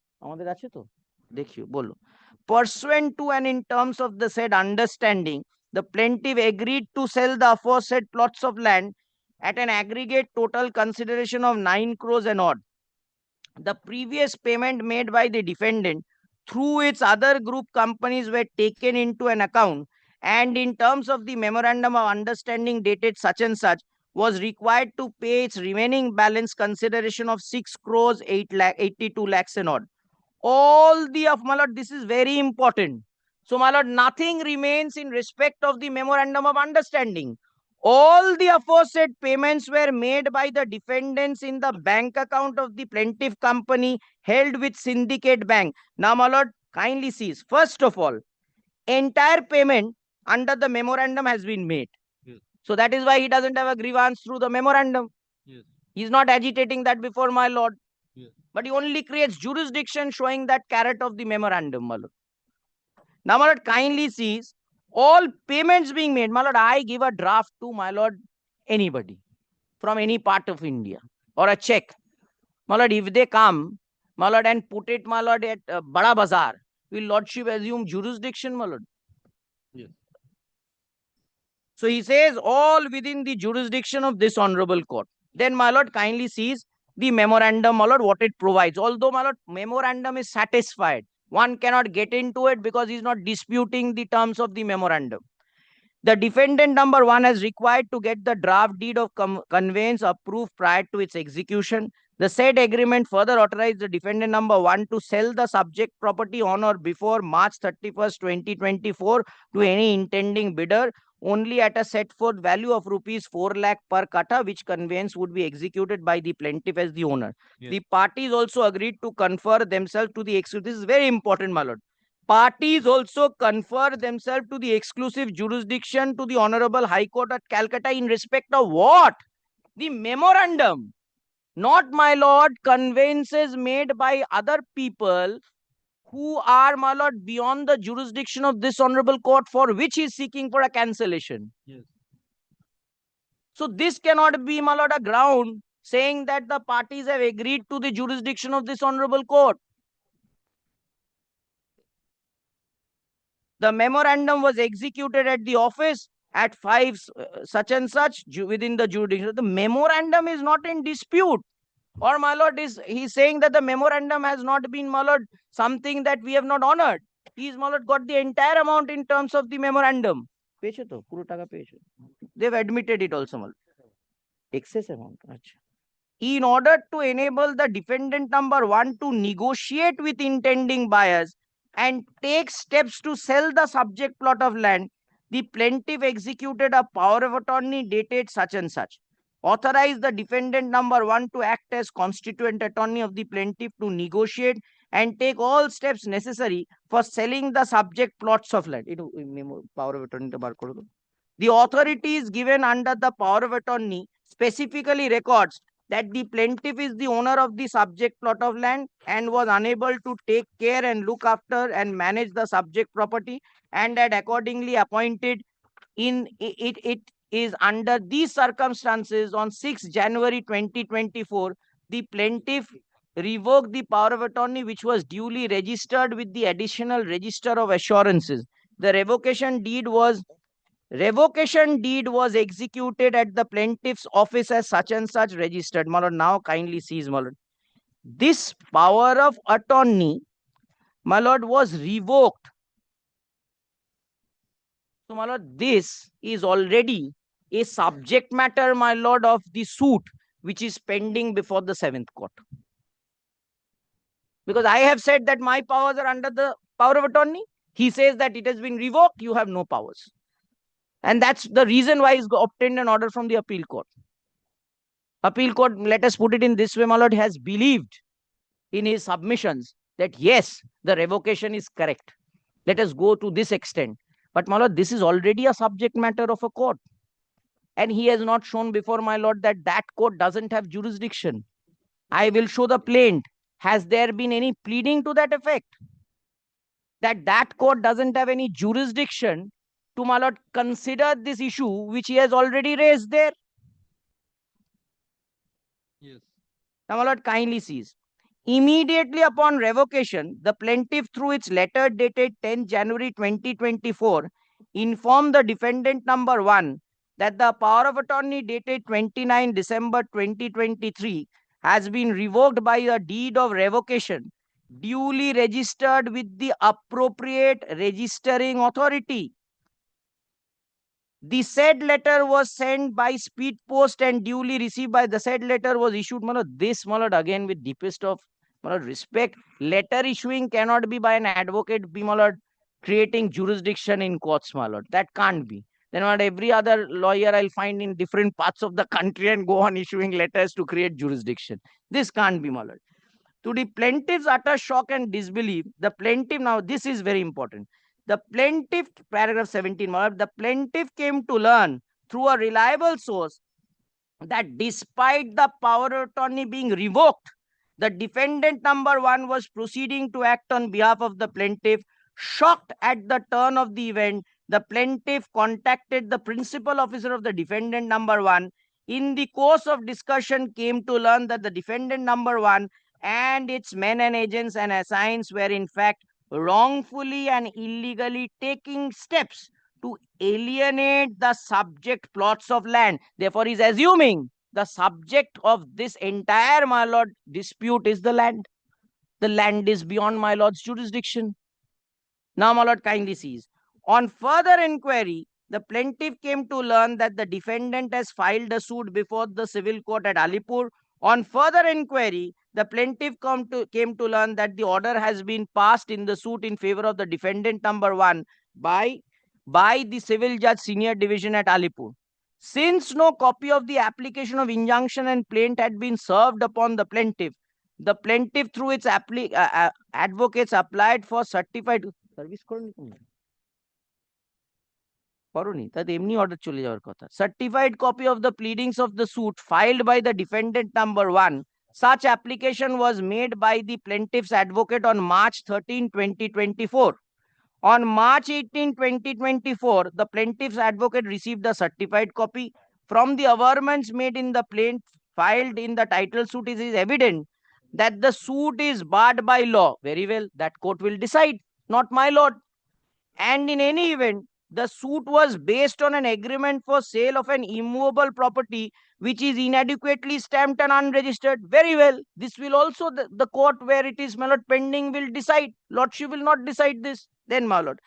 Pursuant to and in terms of the said understanding, the plaintiff agreed to sell the aforesaid plots of land at an aggregate total consideration of 9 crores and odd. The previous payment made by the defendant through its other group companies were taken into an account, and in terms of the memorandum of understanding dated such and such, was required to pay its remaining balance consideration of 6 crores 82 lakhs and odd. All the of, my lord, this is very important. So, my lord, nothing remains in respect of the memorandum of understanding. All the aforesaid payments were made by the defendants in the bank account of the plaintiff company held with Syndicate Bank. Now, my lord, kindly sees. First of all, entire payment under the memorandum has been made. Yes. So that is why he doesn't have a grievance through the memorandum. Yes. He's not agitating that before my lord. Yes. But he only creates jurisdiction showing that carrot of the memorandum, my lord. Now, my lord, kindly sees. All payments being made, my lord, I give a draft to, my lord, anybody from any part of India, or a check. My lord, if they come, my lord, and put it, my lord, at Bada Bazaar, will lordship assume jurisdiction, my lord? Yes. So he says all within the jurisdiction of this honorable court. Then, my lord, kindly sees the memorandum, my lord, what it provides. Although, my lord, memorandum is satisfied, one cannot get into it because he's not disputing the terms of the memorandum. The defendant number 1 has required to get the draft deed of conveyance approved prior to its execution. The said agreement further authorized the defendant number 1 to sell the subject property on or before March 31st, 2024 to any intending bidder only at a set forth value of rupees 4 lakh per kata, which conveyance would be executed by the plaintiff as the owner. Yes. The parties also agreed to confer themselves to the exclusive. This is very important, my lord. Parties also confer themselves to the exclusive jurisdiction to the Honorable High Court at Calcutta in respect of what? The memorandum. Not, my lord, conveyances made by other people who are, my lord, beyond the jurisdiction of this honorable court, for which he is seeking for a cancellation. Yes. So this cannot be, my lord, a ground saying that the parties have agreed to the jurisdiction of this honorable court. The memorandum was executed at the office at 5 such and such within the jurisdiction. The memorandum is not in dispute. Or, my lord, he's saying that the memorandum has not been, my lord, something that we have not honored. He's, my lord, got the entire amount in terms of the memorandum. They've admitted it also, my lord. Excess amount. In order to enable the defendant number 1 to negotiate with intending buyers and take steps to sell the subject plot of land, the plaintiff executed a power of attorney dated such and such. Authorized the defendant number 1 to act as constituent attorney of the plaintiff to negotiate and take all steps necessary for selling the subject plots of land. Power of attorney. The authorities given under the power of attorney specifically records that the plaintiff is the owner of the subject plot of land and was unable to take care and look after and manage the subject property, and had accordingly appointed in it is under these circumstances on 6 January 2024, the plaintiff revoked the power of attorney, which was duly registered with the additional register of assurances. The revocation deed was executed at the plaintiff's office as such and such registered. My lord, now kindly seize, my lord. This power of attorney, my lord, was revoked. So, my lord, this is already a subject matter, my lord, of the suit which is pending before the 7th court. Because I have said that my powers are under the power of attorney. He says that it has been revoked, you have no powers. And that's the reason why he's obtained an order from the appeal court. Appeal court, let us put it in this way, my lord, has believed in his submissions that yes, the revocation is correct. Let us go to this extent. But, my lord, this is already a subject matter of a court. And he has not shown before, my lord, that that court doesn't have jurisdiction. I will show the plaint. Has there been any pleading to that effect? That that court doesn't have any jurisdiction to, my lord, consider this issue which he has already raised there. Yes. Now, my lord, kindly seize. Immediately upon revocation, the plaintiff, through its letter dated 10 January 2024, informed the defendant number 1 that the power of attorney dated 29 December 2023 has been revoked by a deed of revocation duly registered with the appropriate registering authority. The said letter was sent by speed post and duly received by the said letter was issued. This, again, with deepest of respect, letter issuing cannot be by an advocate, be creating jurisdiction in courts, that can't be. Then every other lawyer I'll find in different parts of the country and go on issuing letters to create jurisdiction. This can't be, To the plaintiff's utter shock and disbelief, the plaintiff, now this is very important. The plaintiff, paragraph 17, the plaintiff came to learn through a reliable source that despite the power of attorney being revoked, the defendant number 1 was proceeding to act on behalf of the plaintiff. Shocked at the turn of the event, the plaintiff contacted the principal officer of the defendant number 1. In the course of discussion, came to learn that the defendant number 1 and its men and agents and assigns were in fact wrongfully and illegally taking steps to alienate the subject plots of land. Therefore, he is assuming the subject of this entire, my lord, dispute is the land. The land is beyond my lord's jurisdiction. Now, my lord, kindly seize. On further inquiry, the plaintiff came to learn that the defendant has filed a suit before the civil court at Alipur. On further inquiry, the plaintiff came to learn that the order has been passed in the suit in favor of the defendant number 1 by by the Civil Judge Senior Division at Alipur. Since no copy of the application of injunction and plaint had been served upon the plaintiff through its advocates applied for certified service certified copy of the pleadings of the suit filed by the defendant number 1. Such application was made by the plaintiff's advocate on March 13, 2024. On March 18, 2024, the plaintiff's advocate received a certified copy. From the averments made in the plaint filed in the title suit, it is evident that the suit is barred by law. Very well, that court will decide, not my lord. And in any event, the suit was based on an agreement for sale of an immovable property which is inadequately stamped and unregistered. Very well, this will also the court where it is, my lord, pending will decide. Lordship will not decide this. Then, my lord,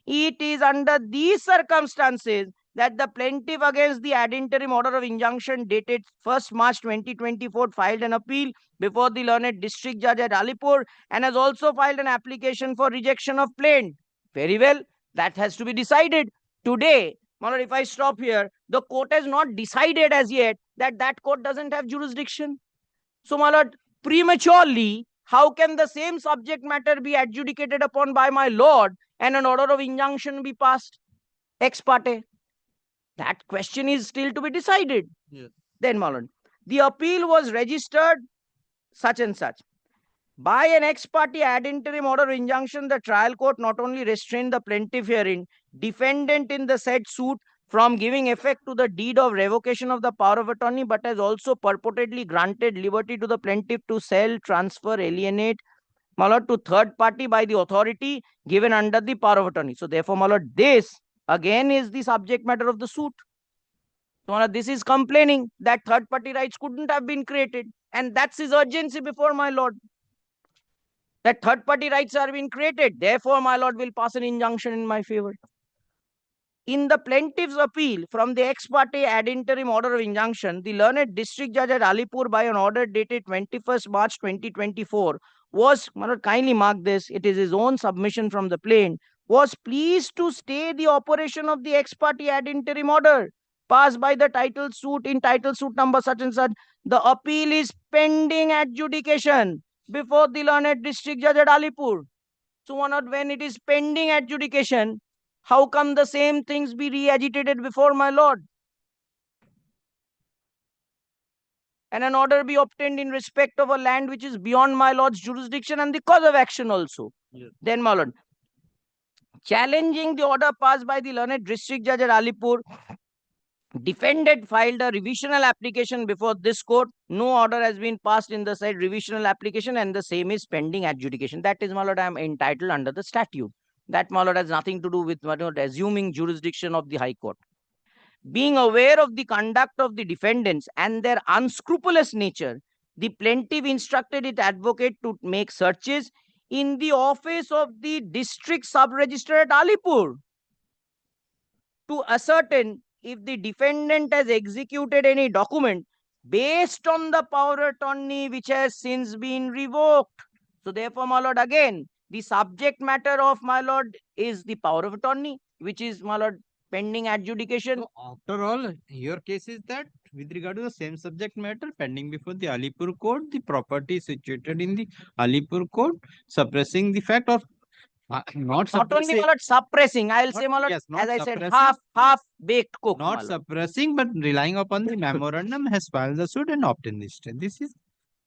it is under these circumstances that the plaintiff against the ad interim order of injunction dated 1st March 2024 filed an appeal before the learned district judge at Alipur and has also filed an application for rejection of plaint. Very well, that has to be decided. Today, my lord, if I stop here, the court has not decided as yet that court doesn't have jurisdiction. So, my lord, prematurely, how can the same subject matter be adjudicated upon by my lord and an order of injunction be passed ex parte? That question is still to be decided. Yes. Then, my lord, the appeal was registered such and such. By an ex parte ad interim order of injunction, the trial court not only restrained the plaintiff herein, defendant in the said suit from giving effect to the deed of revocation of the power of attorney, but has also purportedly granted liberty to the plaintiff to sell, transfer, alienate, my lord, to third party by the authority given under the power of attorney. So, therefore, my lord, this again is the subject matter of the suit. So, my lord, this is complaining that third party rights couldn't have been created, and that's his urgency before my lord. That third party rights are being created. Therefore, my lord will pass an injunction in my favor. In the plaintiff's appeal from the ex parte ad interim order of injunction, the learned district judge at Alipur by an order dated 21st March 2024 was, my lord, kindly mark this, it is his own submission from the plaint, was pleased to stay the operation of the ex parte ad interim order passed by the title suit in title suit number such and such. The appeal is pending adjudication before the learned district judge at Alipur. So, my lord, when it is pending adjudication, how come the same things be re-agitated before my lord? And an order be obtained in respect of a land which is beyond my lord's jurisdiction and the cause of action also. Yes. Then, my lord, challenging the order passed by the learned district judge at Alipur, defendant filed a revisional application before this court. No order has been passed in the said revisional application and the same is pending adjudication. That is, my lord, I am entitled under the statute. That, my lord, has nothing to do with, my lord, assuming jurisdiction of the High Court. Being aware of the conduct of the defendants and their unscrupulous nature, the plaintiff instructed its advocate to make searches in the office of the district sub-registrar at Alipur to ascertain if the defendant has executed any document based on the power of attorney which has since been revoked. So, therefore, my lord, again, the subject matter of, my lord, is the power of attorney, which is, my lord, pending adjudication. So, after all, your case is that with regard to the same subject matter pending before the Alipur court, the property situated in the Alipur court, suppressing the fact of not only, my lord, suppressing, I'll say, my lord, yes, as I said, half baked cook. Not suppressing, but relying upon the memorandum, has filed the suit and obtained this. This is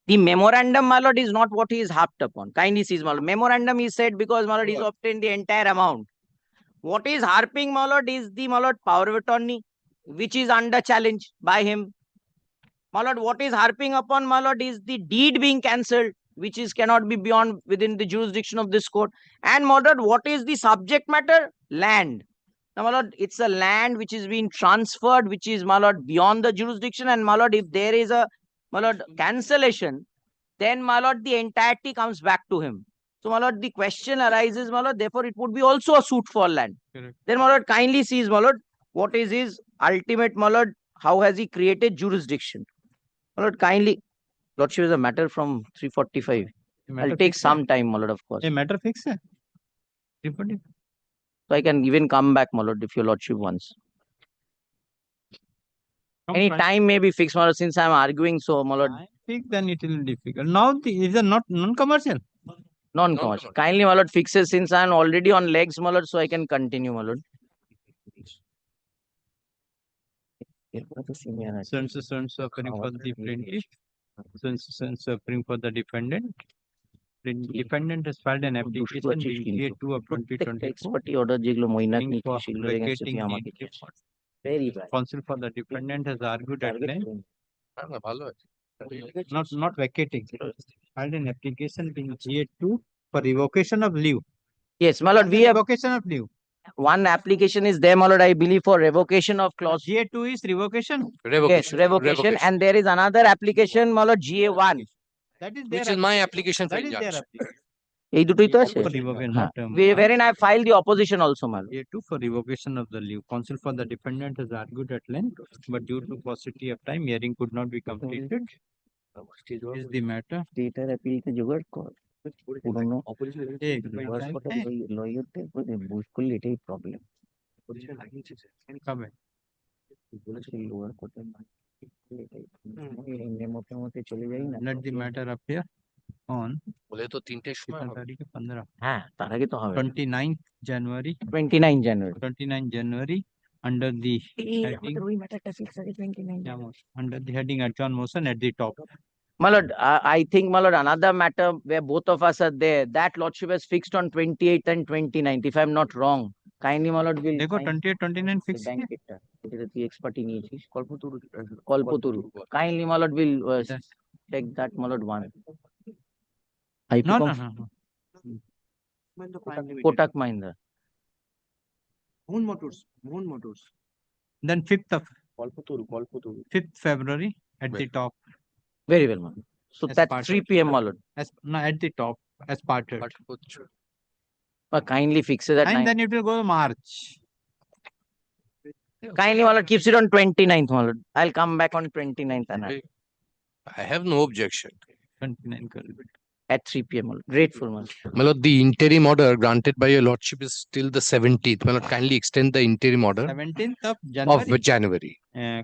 the memorandum, my lord, is not what he is harped upon. Kindly sees, my lord. Memorandum is said because, my lord, he's obtained the entire amount. What is harping, my lord, is the, my lord, power of attorney, which is under challenge by him. My lord, what is harping upon, my lord, is the deed being cancelled, which is cannot be beyond within the jurisdiction of this court. And, my lord, what is the subject matter? Land. Now, my lord, it's a land which is being transferred, which is, my lord, beyond the jurisdiction. And, my lord, if there is a, my lord, cancellation, then, my lord, the entirety comes back to him. So, my lord, the question arises, my lord, therefore, it would be also a suit for land. Correct. Then, my lord, kindly sees, my lord, what is his ultimate, my lord, how has he created jurisdiction? My lord, kindly, lordship is a matter from 345. I'll take some time, my lord, of course. A matter fixed, sir. 345. So I can even come back, my lord, if your lordship wants. Any time may be fixed, my lord, since I'm arguing, so my lord. Fix, then it will be difficult. Now is it not non-commercial? Non-commercial. Kindly, my lord, fixes since I'm already on legs, my lord, so I can continue, my lord. Sense occurring for the plaintiff. Sense occurring for the defendant. The defendant has filed an application dated 2 of 2024 for vacating the interim order. Very bad. Counsel for the defendant has argued at length. Not vacating. Filed an application being GA2 for revocation of leave. Yes, my lord, we have revocation of leave. one application is there, my lord, I believe, for revocation of clause. GA2 is revocation. Yes, revocation. And there is another application, my lord, GA1. That is Which is my application for That is their injunction. application. এই দুটোই তো আছে not, wherein I filed the opposition also, my lord. GA2 for revocation of the leave. Counsel for the defendant has argued at length, but due to paucity of time, hearing could not be completed. Is the matter? Stater appeal ke jugaad kor. পুরনো লয়ারদের বুঝ করলে এটাই problem কবে বলেছে lower কোর্টের memo টেমোতে চলে যাই না let the matter appear on বলে তো 3টের সময় হবে। তারিখে 15 হ্যাঁ তার আগে তো হবে 29th January 29 January under the heading ওই ম্যাটারটা ফিক্স আছে 29 under the heading adjourn motion at the top. My lord, I think, my lord, another matter where both of us are there, that lordship is fixed on 28th and 29th, if I'm not wrong. Kindly, my lord, will देखो 28 29 fix bank it. It is the expertise নিয়েছিস কল্পতরু kindly, my lord, will check that, my lord, one. No. Kotak Mahindra. Moon Motors. Then 5th of Kolpaturu. 5th February at the top. Very well, my lord. So As that's part 3 p.m, my lord. No, at the top as parted. Kindly fix it at And 9. then it will go to March. Kindly, my lord, keeps it on 29th, my lord. I'll come back on 29th and I have no objection. 29 correct. at 3 p.m. my lord. Grateful, my lord. My lord, the interim order granted by your lordship is till the 17th. My lord, kindly extend the interim order 17th of January. of January.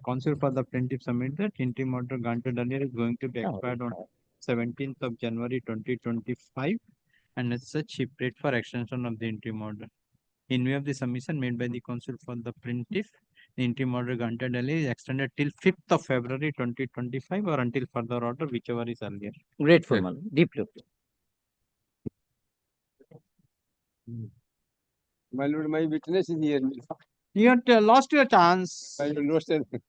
Counsel for the plaintiff submit that interim order granted earlier is going to be expired on 17th of January 2025, and as such he prayed for extension of the interim order. In view of the submission made by the counsel for the plaintiff, the interim order granted earlier is extended till 5th of February 2025 or until further order, whichever is earlier. Grateful, my lord. Deeply. My lord, my witness is here. You had lost your chance.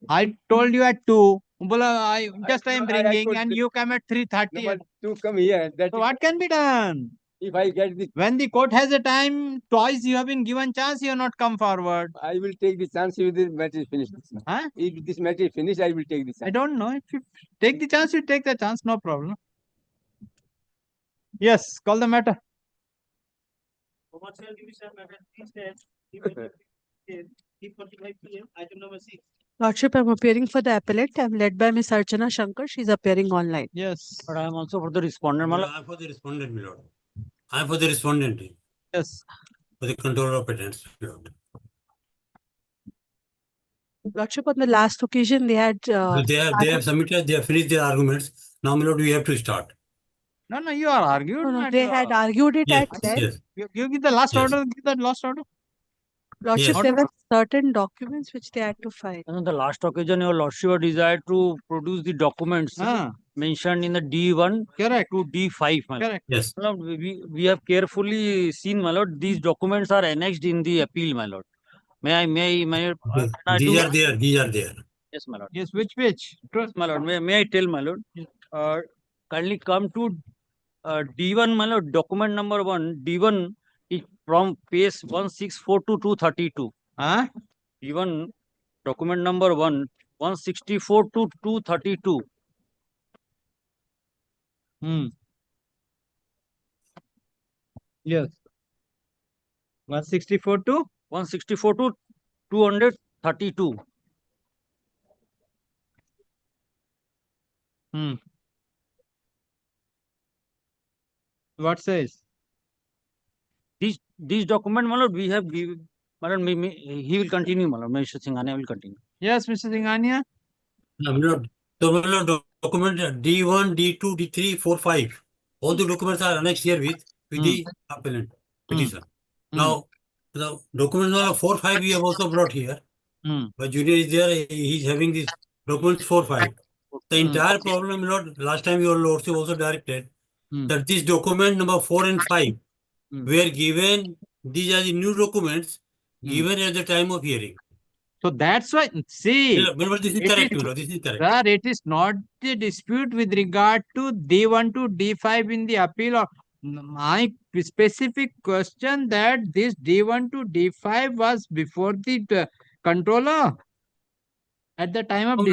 I told you at 2. I am bringing and you come at 3:30. To come here. So what can be done? If I get this, When the court has a time, twice you have been given chance, you have not come forward. I will take the chance if this matter is finished. Huh? If this matter is finished, I will take the chance. I don't know. If you take the chance, you take the chance, no problem. Yes, call the matter. Lordship, I'm appearing for the appellate. I'm led by Ms. Archana Shankar. She's appearing online. Yes. But I am also for the respondent, my lord. I am for the respondent, my lord. I am for the respondent. Yes. For the controller of patents, my lord. Lordship, on the last occasion, they had. They have submitted, they have finished their arguments. Now, my lord, we have to start. No, you are argued. No, they had argued it Yes, at 10. yes. You give the last order, give the last order. Lordship, Yes. there were certain documents which they had to file. On the last occasion, your lordship desired to produce the documents mentioned in the D1 correct to D5, my lord. Correct. Yes. My lord, we have carefully seen, my lord, these documents are annexed in the appeal, my lord. May I These are there. Yes, my lord. Yes, which? Yes, my lord. May I tell, my lord? Kindly come to D1, my lord, document number 1. D1 is from page 164 to 232. D1, document number 1, 164 to 232. Yes. 164 to 232. What says? This document, my lord, we have given, my lord, he will continue, my lord, Mr. Singhania will continue. Yes, Mr. Singhania. No, my lord. So, my lord, document D1, D2, D3, 4, 5. All the documents are annexed here with the appellant petition. Now, the document number 4, 5 we have also brought here. But junior is there, he is having this documents 4, 5. The entire problem, my lord, last time your lordship also directed that this document number 4 and 5 were given, these are the new documents given at the time of hearing. So that's why, see, But this is correct, my lord, this is correct. sir, it is not the dispute with regard to D1 to D5 in the appeal, or my specific question that this D1 to D5 was before the controller at the time of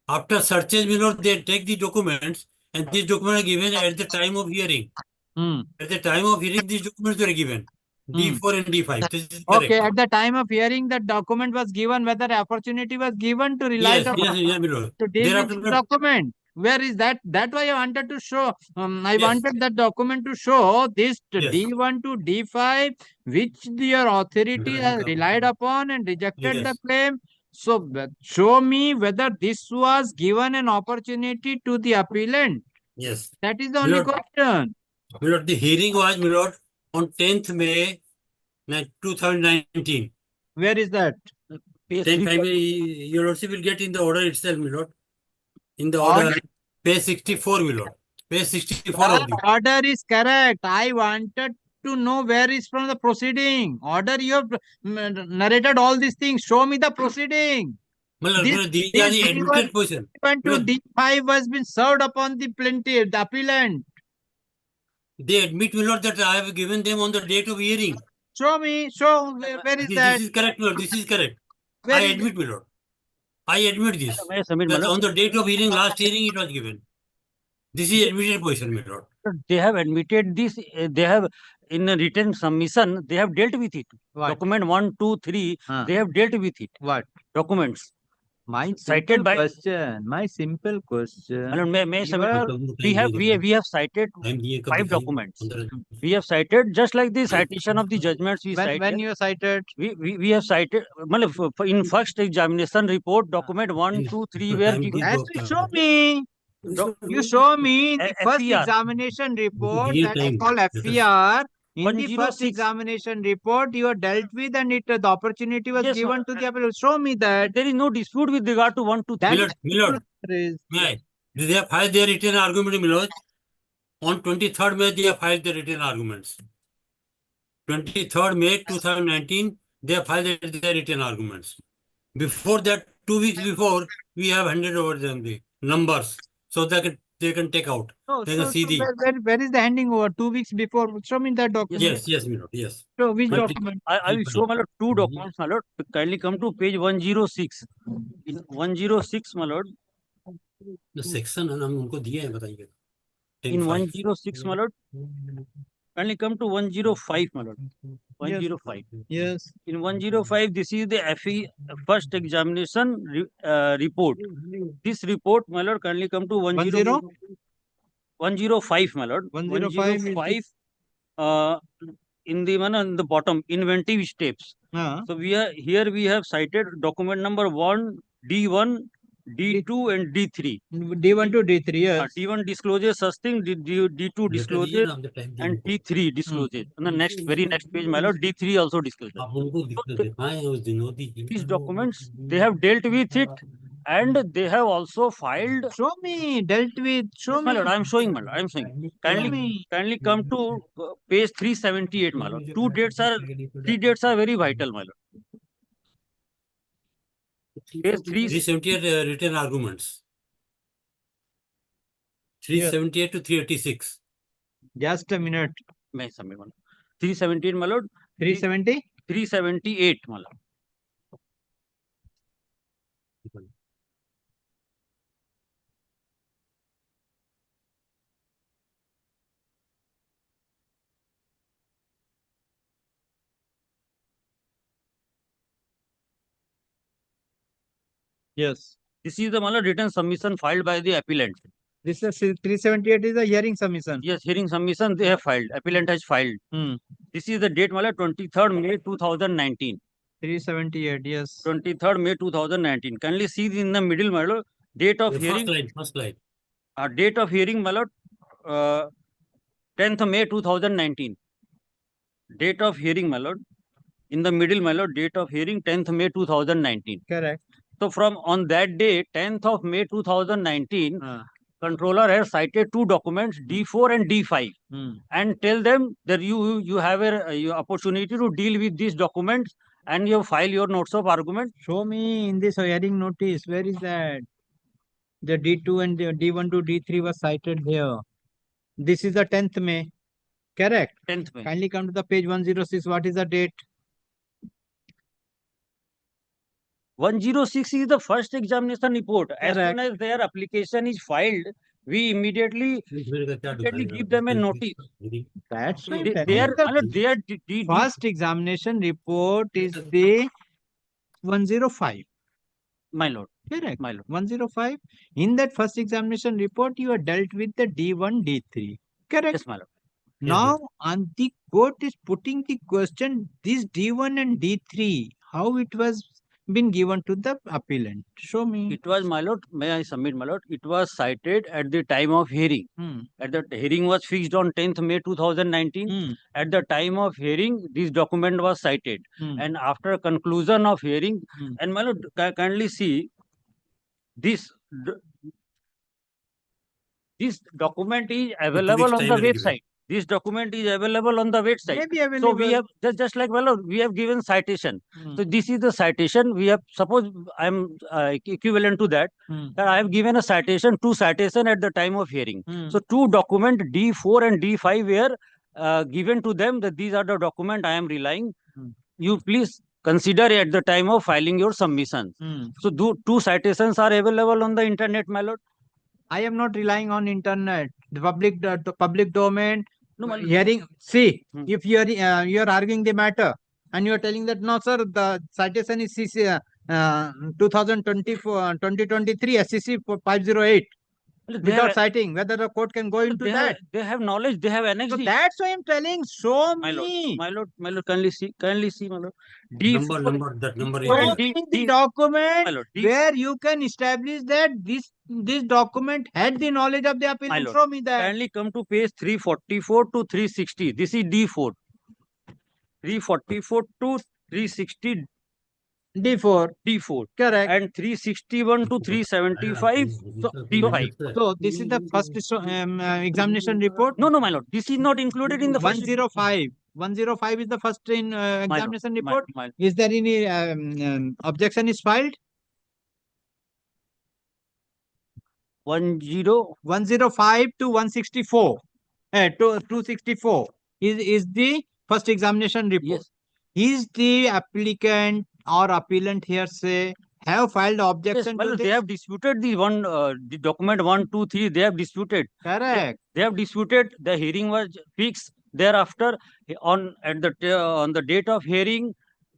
After searches, my lord, they take the documents and these documents are given at the time of hearing. At the time of hearing, these documents were given. D4 and D5. This is correct. Okay, at the time of hearing, the document was given, whether opportunity was given to rely Yes, yes, my lord. to deal with Thereafter, the document. Where is that? That why I wanted to show. I wanted that document to show this D1 to D5, which your authority has relied upon and rejected the claim. So show me whether this was given an opportunity to the appellant. Yes. That is the only question. My lord, the hearing was, my lord, on 10th May 2019. Where is that? 10th May, your lordship will get in the order itself, my lord. In the order, page 64, my lord. Page 64 of the order is correct. I wanted to know where is from the proceeding. Order, you have narrated all these things. Show me the proceeding. These are the admitted position. D5 has been served upon the plaintiff, the appellant. They admit, my lord, that I have given them on the date of hearing. Show me. Show where is that? This is correct, my lord. This is correct. I admit, my lord. I admit this. That on the date of hearing, last hearing, it was given. This is admitted position, my lord. They have admitted this. They have, in a written submission, they have dealt with it. What? Document 1, 2, 3. They have dealt with it. What? Documents. My cited by question. My simple question. We have cited 5 documents. We have cited just like the citation of the judgments. When you cited, we have cited in first examination report, document 1, 2, 3 were given. Show me. You show me the first examination report that I call FPR. In the first examination report, you are dealt with, and the opportunity was given to the appellant. Show me that. There is no dispute with regard to 1, 2, 3. Milord, they have filed their written argument, Milord. On 23rd May, they have filed their written arguments. 23rd May 2019, they have filed their written arguments. Before that, 2 weeks before, we have handed over them the numbers so that they can take out. They can see where is the handing over? 2 weeks before. Show me that document. Yes, my lord. Yes. So which document? I will show my lord 2 documents, my lord. Kindly come to page 106. In 106, my lord. The section हम उनको दिए हैं बताइए. In 106, my lord. Kindly come to 105, my lord. 105. Yes. In 105, this is the FE first examination report. This report, my lord, kindly come to 105, my lord. 105. In the bottom, inventive steps. So we have cited document number 1, D1, D2 and D3. D1 to D3, yes. D1 discloses such thing, D2 discloses, and D3 discloses. On the very next page, my lord, D3 also discloses. These documents, they have dealt with it, and they have also filed. Show me, dealt with. Show me. My lord, I am showing, my lord. I am showing. Kindly come to page 378, my lord. 3 dates are very vital, my lord. Page 378 written arguments. 378 to 386. Just a minute. 378, my lord. 370? 378, my lord. Yes. This is the written submission filed by the appellant. This is 378 is a hearing submission. Yes, hearing submission they have filed. Appellant has filed. This is the date, my lord, 23rd May 2019. 378, yes. 23rd May 2019. Kindly see in the middle, my lord, date of The hearing. first slide. Date of hearing, my lord, 10th May 2019. Date of hearing, my lord. In the middle, my lord, date of hearing 10th May 2019. Correct. So from on that day, 10th of May 2019, controller has cited two documents, D4 and D5, and tell them that you have a opportunity to deal with these documents and you file your notes of argument. Show me in this hearing notice. Where is that? The D2 and the D1 to D3 was cited here. This is the 10th May. Correct. 10th May. Kindly come to the page 106. What is the date? 106 is the first examination report. As soon as their application is filed, we immediately give them a notice. That's why their first examination report is the 105. My lord. Correct. My lord. 105. In that first examination report, you are dealt with the D1, D3. Correct. Yes, my lord. Now, and the court is putting the question, this D1 and D3, how it was been given to the appellant. Show me. It was, my lord, may I submit, my lord? It was cited at the time of hearing. At the hearing was fixed on 10th May 2019. At the time of hearing, this document was cited. And after conclusion of hearing, and my lord, kindly see this. This document is available on the website. This document is available on the website. Maybe available. So we have just like, well, we have given citation. So this is the citation. We have, suppose I am equivalent to that. That I have given a citation, two citation at the time of hearing. So two document D4 and D5 were given to them that these are the document I am relying. You please consider at the time of filing your submission. So two citations are available on the internet, my lord. I am not relying on internet. The public domain. No, hearing. See, if you are arguing the matter and you are telling that no, sir, the citation is CC 2023 SCC 508 without citing. Whether the court can go into that. They have knowledge. They have annexed. So that's why I'm telling. Show me. My lord, kindly see, my lord. That number is the document where you can establish that this document had the knowledge of the appellant. Show me that. Kindly come to page 344 to 360. This is D4. 344 to 360. D4. Correct. And 361 to 375. So D5. So this is the first examination report. No, my lord. This is not included in the 105. 105 is the first examination report. Is there any objection is filed? 105 to 164. To 264 is the first examination report. Yes. Is the applicant or appellant here say have filed objection to Well, this? they have disputed the document 1, 2, 3. They have disputed. Correct. They have disputed. The hearing was fixed. Thereafter, on the date of hearing,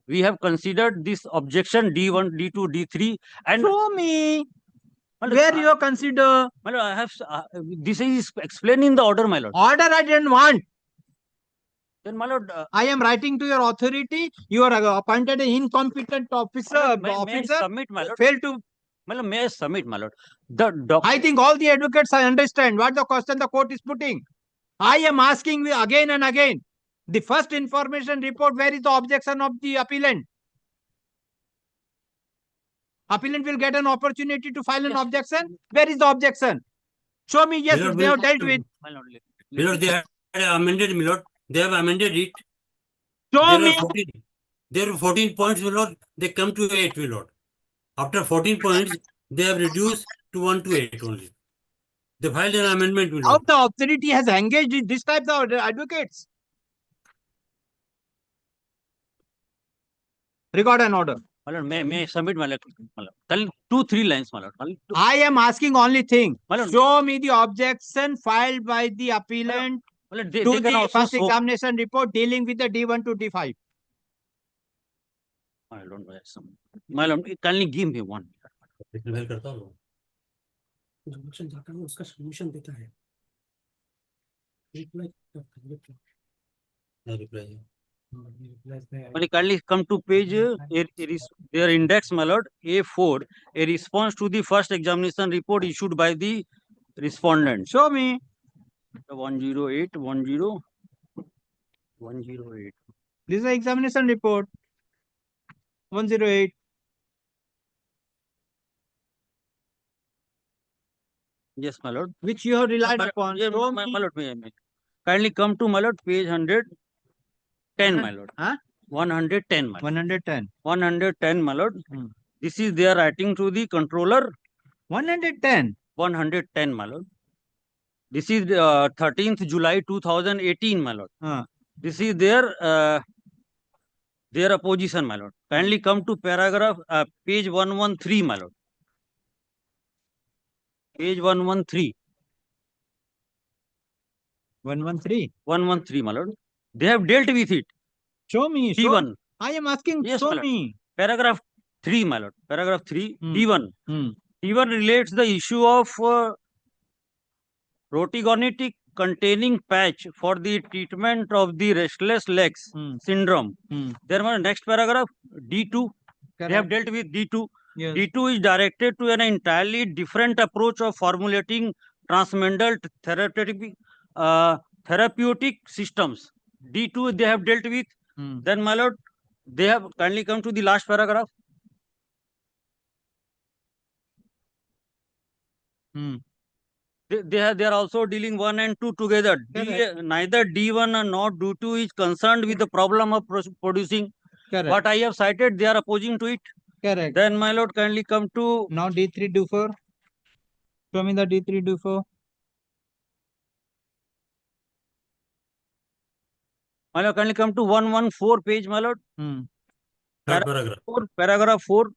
we have considered this objection D1, D2, D3, and show me where you consider. My lord, I have this is explained in the order, my lord. Order I didn't want. Then, my lord, I am writing to your authority. You are appointed an incompetent officer. May I submit, my lord? Fail to. My lord, may I submit, my lord? I think all the advocates I understand what the question the court is putting. I am asking you again and again. The first information report, where is the objection of the appellant? Appellant will get an opportunity to file an objection. Where is the objection? Show me, yes, they have dealt with. My lord, they have amended, my lord. They have amended it. Show me. There were 14 points, my lord. They come to 8, my lord. After 14 points, they have reduced to 1 to 8 only. They filed an amendment, my lord. How the authority has engaged in this type of advocates? Record an order. My lord, may I submit, my lord? 2-3 lines, my lord. I am asking only thing. Show me the objection filed by the appellant to the first examination report dealing with the D1 to D5. My lord, kindly give me one. Only kindly come to page, their index, my lord, A4, a response to the first examination report issued by the respondent. Show me. 108, 108. This is the examination report. 108. Yes, my lord. Which you have relied upon. Yeah, Show my me. lord, kindly come to, my lord, page 110, my lord. Huh? 110, my lord. 110. 110, my lord. This is their writing to the controller. 110. 110, my lord. This is 13th July 2018, my lord. This is their opposition, my lord. Kindly come to paragraph, page 113, my lord. Page 113. 113. 113, my lord. They have dealt with it. Show me. D1. I am asking. Yes, show my lord. me. Paragraph 3, my lord. Paragraph 3, D1. D1 relates the issue of rotigonitic containing patch for the treatment of the restless legs syndrome. There was next paragraph, D2. They have dealt with D2. Yes. D2 is directed to an entirely different approach of formulating transmental therapeutic systems. D2 they have dealt with. Then, my lord, they have kindly come to the last paragraph. They are also dealing 1 and 2 together. Neither D1 nor D2 is concerned with the problem of producing. Correct. What I have cited, they are opposing to it. Correct. Then, my lord, kindly come to now D3, D4. Show me the D3, D4. My lord, kindly come to 114 page, my lord. Paragraph 4.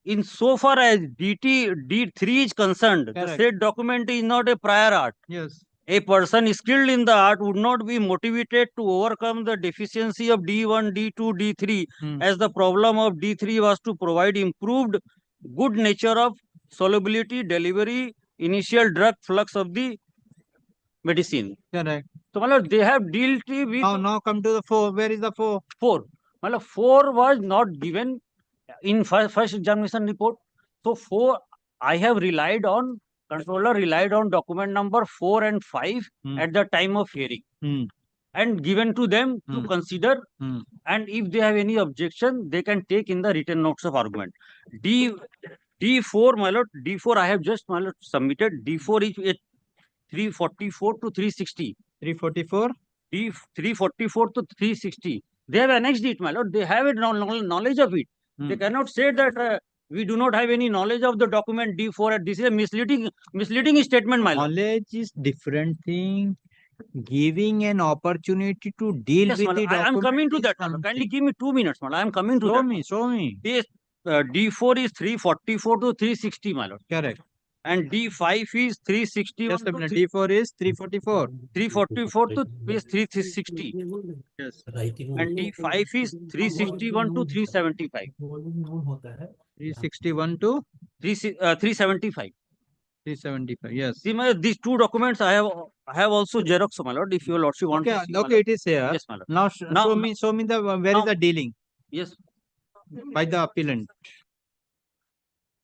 In so far as D3 is concerned, the said document is not a prior art. Yes. A person skilled in the art would not be motivated to overcome the deficiency of D1, D2, D3, as the problem of D3 was to provide improved good nature of solubility, delivery, initial drug flux of the medicine. Correct. So, my lord, they have dealt with. Now come to the 4. Where is the 4? 4. My lord, 4 was not given in first examination report. So, 4, I have relied on, controller relied on document number 4 and 5 at the time of hearing and given to them to consider, and if they have any objection, they can take in the written notes of argument. D4, my lord, D4 I have just, my lord, submitted. D4 is 344 to 360. 344? D344 to 360. They have annexed it, my lord. They have it knowledge of it. They cannot say that we do not have any knowledge of the document D4. This is a misleading statement, my lord. Knowledge is different thing. Giving an opportunity to deal with the document. I am coming to that. Kindly give me 2 minutes, my lord. I am coming to that. Show me. This D4 is 344 to 360, my lord. Correct. And D5 is 361. Just a minute. D4 is 344. 344 to 360. Yes. And D5 is 361 to 375. 361 to 375. 375. Yes. See, my these 2 documents I have also xerox, my lord. If your lordship wants to see, okay, it is here. Yes, my lord. Now show me the where is the dealing. Yes. By the appellant.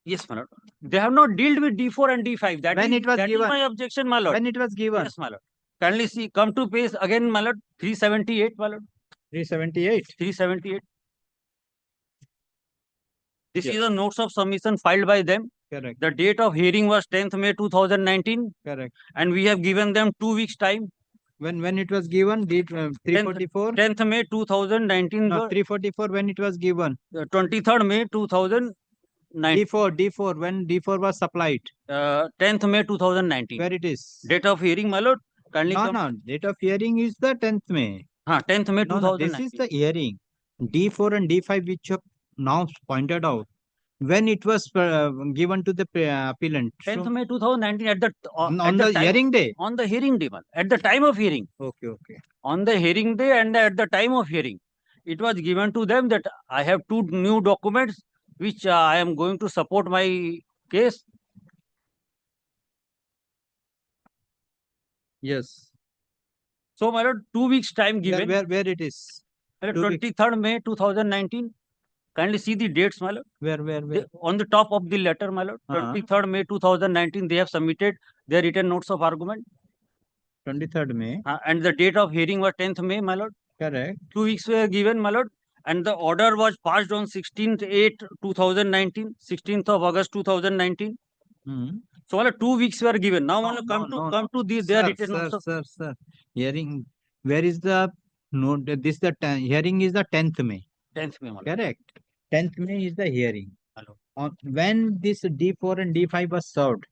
Yes, my lord. They have not dealt with D4 and D5. That is my objection, my lord. When it was given. Yes, my lord. Kindly see, come to page again, my lord. 378, my lord. 378. 378. This is the notes of submission filed by them. Correct. The date of hearing was 10th May 2019. Correct. And we have given them 2 weeks time. When it was given, date 344. 10th May 2019. No, 344 when it was given. 23rd May 2019. D4 when D4 was supplied. 10th May 2019. Where it is? Date of hearing, my lord. Kindly come. No. Date of hearing is the 10th May. 10th May 2019. This is the hearing. D4 and D5 which you have now pointed out. When it was given to the appellant. 10th May 2019 at the on the hearing day. On the hearing day, at the time of hearing. Okay. On the hearing day and at the time of hearing, it was given to them that I have 2 new documents which I am going to support my case. Yes. So, my lord, 2 weeks time given. Where it is? My lord, 2 weeks. 23rd May 2019. Kindly see the dates, my lord. Where? On the top of the letter, my lord. 23rd May 2019, they have submitted their written notes of argument. 23rd May. And the date of hearing was 10th May, my lord. Correct. 2 weeks were given, my lord. And the order was passed on 16/8/2019, 16th of August 2019. So, my lord, 2 weeks were given. Now, my lord, come to their written notes. Sir. Hearing. Where is the note? Hearing is the 10th May. 10th May, my lord. Correct. 10th May is the hearing. When this D4 and D5 was served?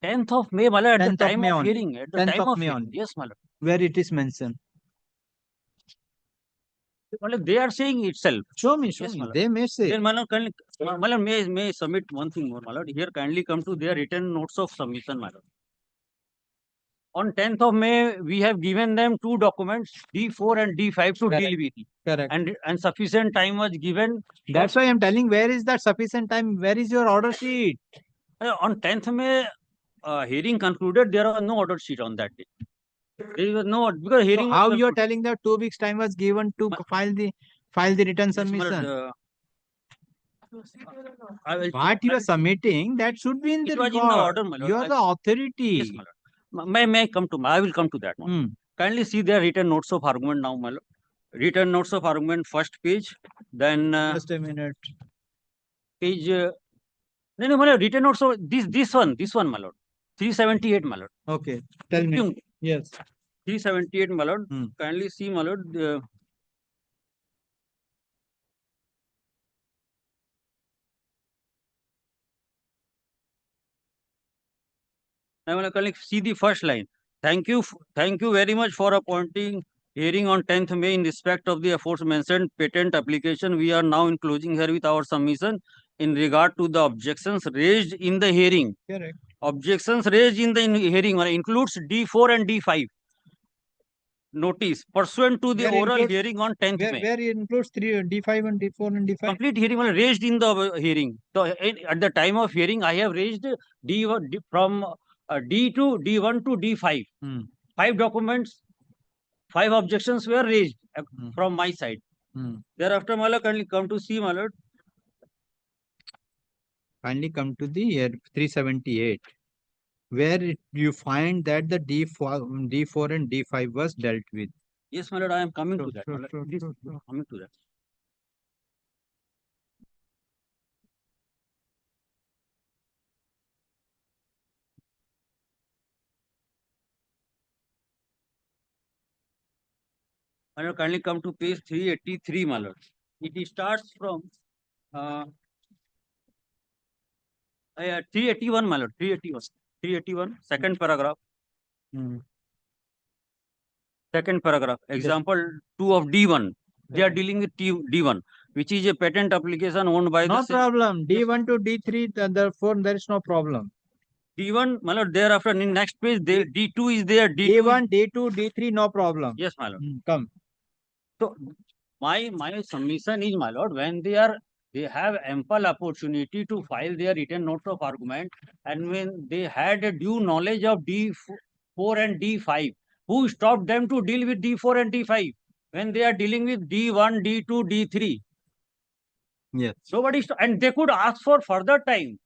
10th of May, my lord, at the time of only. hearing. At the 10th time of of May hearing. only. Yes, my lord. Where it is mentioned? My lord, they are saying itself. Show me. Yes, my lord. They may say. Then, my lord, may submit one thing more, my lord. Here, kindly come to their written notes of submission, my lord. On 10th of May, we have given them 2 documents, D4 and D5 to deal with. Correct. And sufficient time was given. That's why I'm telling, where is that sufficient time? Where is your order sheet? On 10th May, hearing concluded, there was no order sheet on that day. There was no, because hearing. So how you are telling that 2 weeks time was given to file the written submission? What you are submitting, that should be in the record. In the order, my lord. You are the authority. Yes, my lord. I will come to that one. Kindly see their written notes of argument now, my lord. Written notes of argument, first page. Then just a minute. Page. No, my lord. Written notes of this one, my lord. 378, my lord. Okay. Tell me. Yes. 378, my lord. Kindly see, my lord. I will see the first line. Thank you very much for appointing hearing on 10th May in respect of the aforementioned patent application. We are now enclosing here with our submission in regard to the objections raised in the hearing. Correct. Objections raised in the hearing includes D4 and D5. Notice pursuant to the oral hearing on 10th May. Where it includes D5 and D4 and D5? Complete hearing raised in the hearing. So at the time of hearing, I have raised D1 from D2, D1 to D5. 5 documents, 5 objections were raised from my side. Thereafter, my lord, kindly come to see, my lord. Kindly come to the 378, where you find that the D4 and D5 was dealt with. Yes, my lord, I am coming to that. Coming to that. My lord, kindly come to page 383, my lord. It starts from 381, my lord. 381, second paragraph. Second paragraph. Example 2 of D1. They are dealing with D1, which is a patent application owned by no problem. D1 to D3, therefore there is no problem. D1, my lord, thereafter in next page, D2 is there. D1, D2, D3, no problem. Yes, my lord. Come. So my submission is, my lord, when they have ample opportunity to file their written notes of argument, and when they had a due knowledge of D4 and D5, who stopped them to deal with D4 and D5 when they are dealing with D1, D2, D3? Yes. Nobody, and they could ask for further time.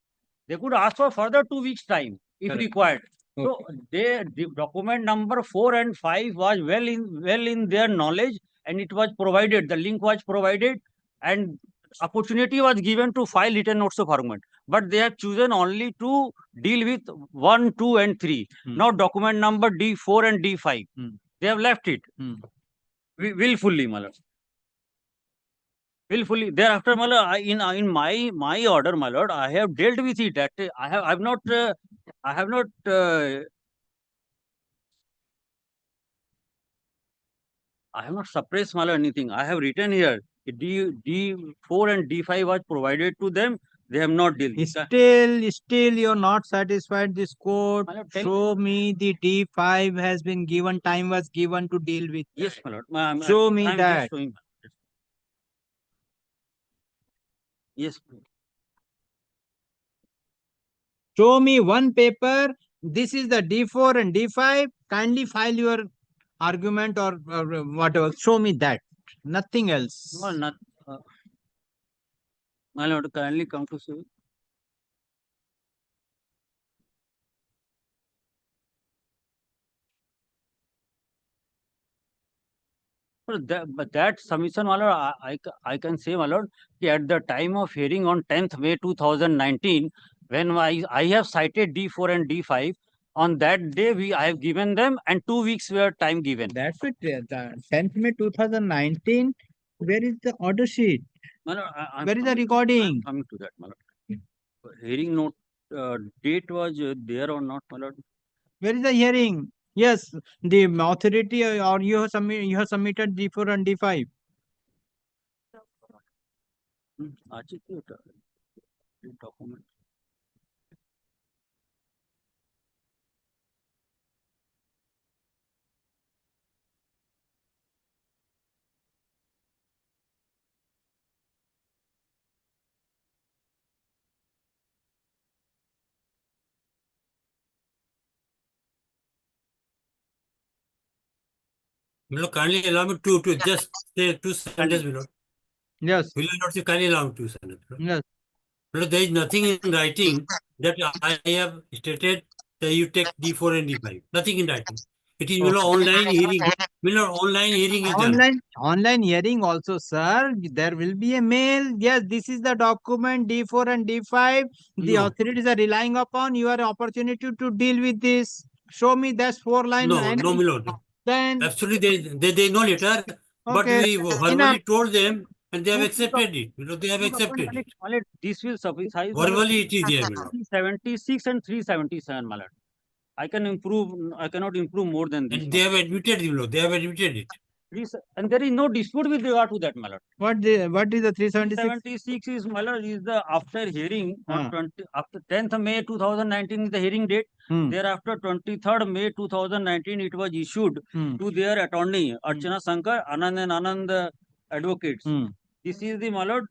They could ask for further 2 weeks time if required. Okay. So the document number 4 and 5 was well in their knowledge, and it was provided. The link was provided, and opportunity was given to file written notes of argument. But they have chosen only to deal with 1, 2, and 3. Not document number D4 and D5. They have left it willfully, my lord. Willfully. Thereafter, my lord, in my order, my lord, I have dealt with it. That I have not suppressed, my lord, anything. I have written here D4 and D5 was provided to them. They have not dealt with that. Still you're not satisfied. This court show me the D5 has been given, time was given to deal with. Yes, my lord. Show me that. Yes. Show me one paper. This is the D4 and D5. Kindly file your argument or whatever. Show me that. Nothing else. No, not. My lord, kindly come to see. But that submission, my lord, I can say, my lord, at the time of hearing on 10th May 2019, when I have cited D4 and D5, on that day I have given them and 2 weeks were time given. That's it. The 10th May 2019. Where is the order sheet? My lord, Where is the recording? I'm coming to that, my lord. Hearing note date was there or not, my lord? Where is the hearing? Yes, the authority or you have submitted D4 and D5. Document. Will kindly allow me to just say two sentences, Milord. Yes. Will you not kindly allow me 2 sentences? Yes. Milord, there is nothing in writing that I have stated that you take D4 and D5. Nothing in writing. It is Milord online hearing. Milord, online hearing is done. Online hearing also, sir. There will be a mail. Yes, this is the document D4 and D5. The No. authorities are relying upon your opportunity to deal with this. Show me that's 4 line. No, no, Milord. Then absolutely they know later, but Okay. we verbally told them and they have accepted it. You know, they have accepted it. My lord, this will suffice. Verbally it is there, Milord. 376 and 377, my lord. I can improve. I cannot improve more than this. And they have admitted, Milord. They have admitted it. And there is no dispute with regard to that, my lord. What is the 376? 376 is, my lord, is the after hearing on after 10th May 2019 is the hearing date. Thereafter 23rd May 2019 it was issued to their attorney Archana Shankar, Anand and Anand advocates. This is the, my lord.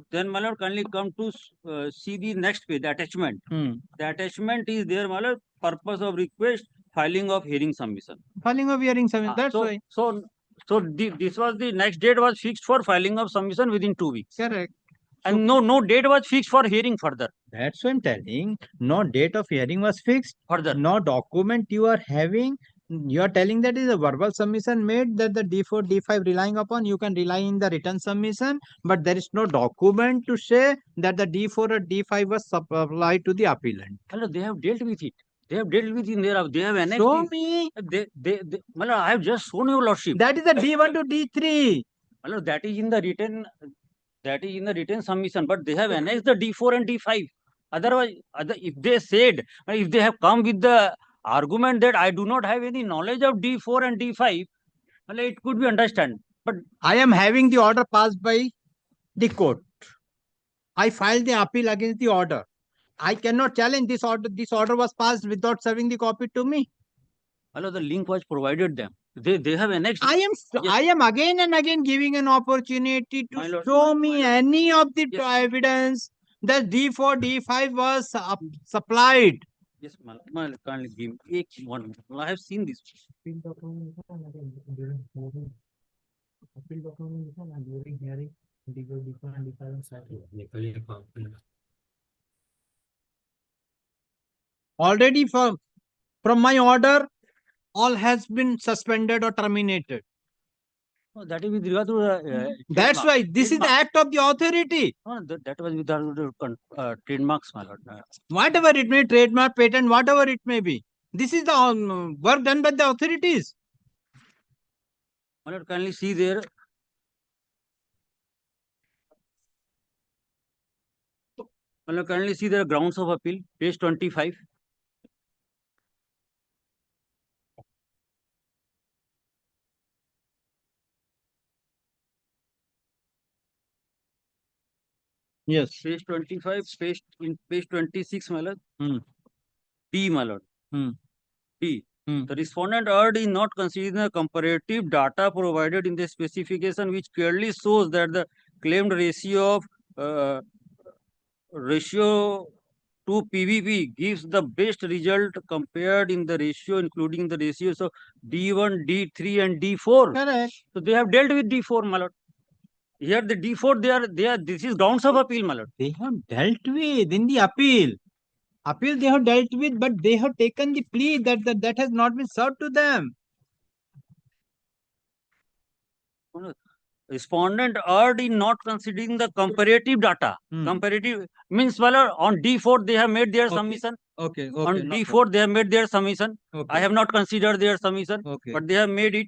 Then, my lord, kindly come to see the next page, the attachment. The attachment is there, my lord, purpose of request, filing of hearing submission. Filing of hearing submission. That's why. So this was the next date was fixed for filing of submission within 2 weeks. Correct. And no date was fixed for hearing further. That's what I'm telling. No date of hearing was fixed. Further. No document you are having. You are telling that is a verbal submission made that the D4, D5 relying upon. You can rely in the written submission, but there is no document to say that the D4 or D5 was supplied to the appellant. Hello, they have dealt with it. They have dealt with in there. They have annexed. Show it. me. My lord, I have just shown your lordship. That is the D1 to D3. My lord, that is in the written. That is in the written submission, but they have annexed the D4 and D5. Otherwise, if they said, if they have come with the argument that I do not have any knowledge of D4 and D5, well, it could be understood. But I am having the order passed by the court. I filed the appeal against the order. I cannot challenge this order. This order was passed without serving the copy to me. Hello, the link was provided them. They have annexed. I am again and again giving an opportunity to show me any of the evidence that D4, D5 was supplied. Yes, my kindly give me one minute. I have seen this. Already from my order, all has been suspended or terminated. Oh, that is with regard to the. That's why this is the act of the authority. Oh, that was with regard to trademarks, my lord. Whatever it may, trademark, patent, whatever it may be. This is the work done by the authorities. My lord, kindly see there. My lord, kindly see there grounds of appeal, page 25. Yes. Page 25, page 26, my lord. D, my lord. D. The respondent urged in not considering the comparative data provided in the specification, which clearly shows that the claimed ratio to 2 PVP gives the best result compared in the ratio, including the ratios of D1, D3 and D4. Correct. So they have dealt with D4, my lord. Here the D4, this is grounds of appeal, my lord. They have dealt with in the appeal. Appeal they have dealt with, but they have taken the plea that has not been served to them. Respondent erred in not considering the comparative data. Comparative means, my lord, on D4 they have made their submission. Okay. On D4 they have made their submission. I have not considered their submission, but they have made it.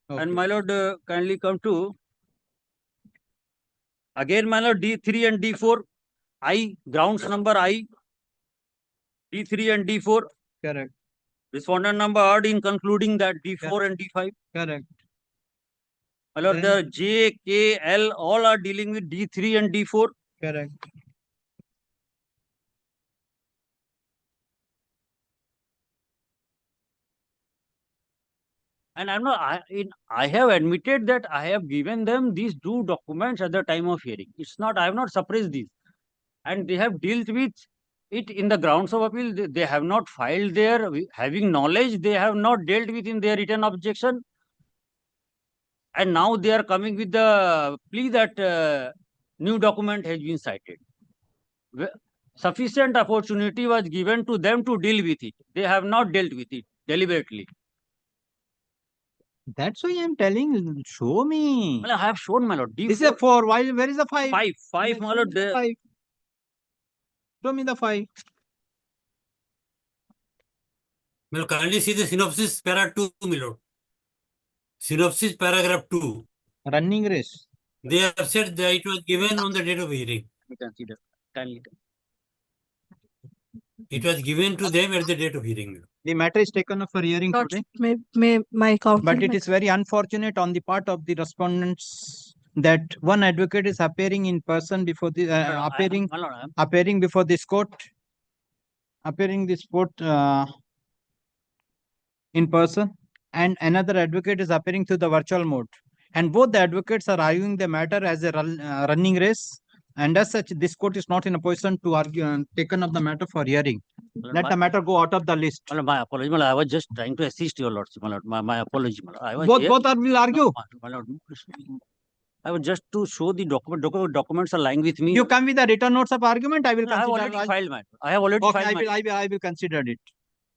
And my lord, kindly come to again, my lord, D3 and D4. Grounds number I, D3 and D4. Correct. Respondent number erred in concluding that D4 and D5. Correct. My lord, the J, K, L all are dealing with D3 and D4. Correct. And I'm not, I have admitted that I have given them these two documents at the time of hearing. It's not, I have not suppressed these. And they have dealt with it in the grounds of appeal. They have not filed their, having knowledge, they have not dealt with in their written objection. And now they are coming with the plea that new document has been cited. Sufficient opportunity was given to them to deal with it. They have not dealt with it deliberately. That's why I am telling. Show me. Well, I have shown, my lord. This is a 4. Where is the 5? 5, my lord. 5. Show me the 5. Well, kindly see the synopsis para 2, my lord. Synopsis paragraph 2. Running race. They have said that it was given on the date of hearing. Consider. Kindly. It was given to them at the date of hearing. The matter is taken up for hearing today. May my counsel. But it is very unfortunate on the part of the respondents that one advocate is appearing in person before the appearing before this court, in person, and another advocate is appearing through the virtual mode, and both the advocates are arguing the matter as a running race, and as such this court is not in a position to argue taken up the matter for hearing. Let the matter go out of the list. My apology, my lord. I was just trying to assist your lordship, my lord. My apology, my lord. I was Both will argue. My lord, I was just to show the document. Documents are lying with me. You come with the written notes of argument. I will consider. I have already filed, my. I have already filed. I will consider it.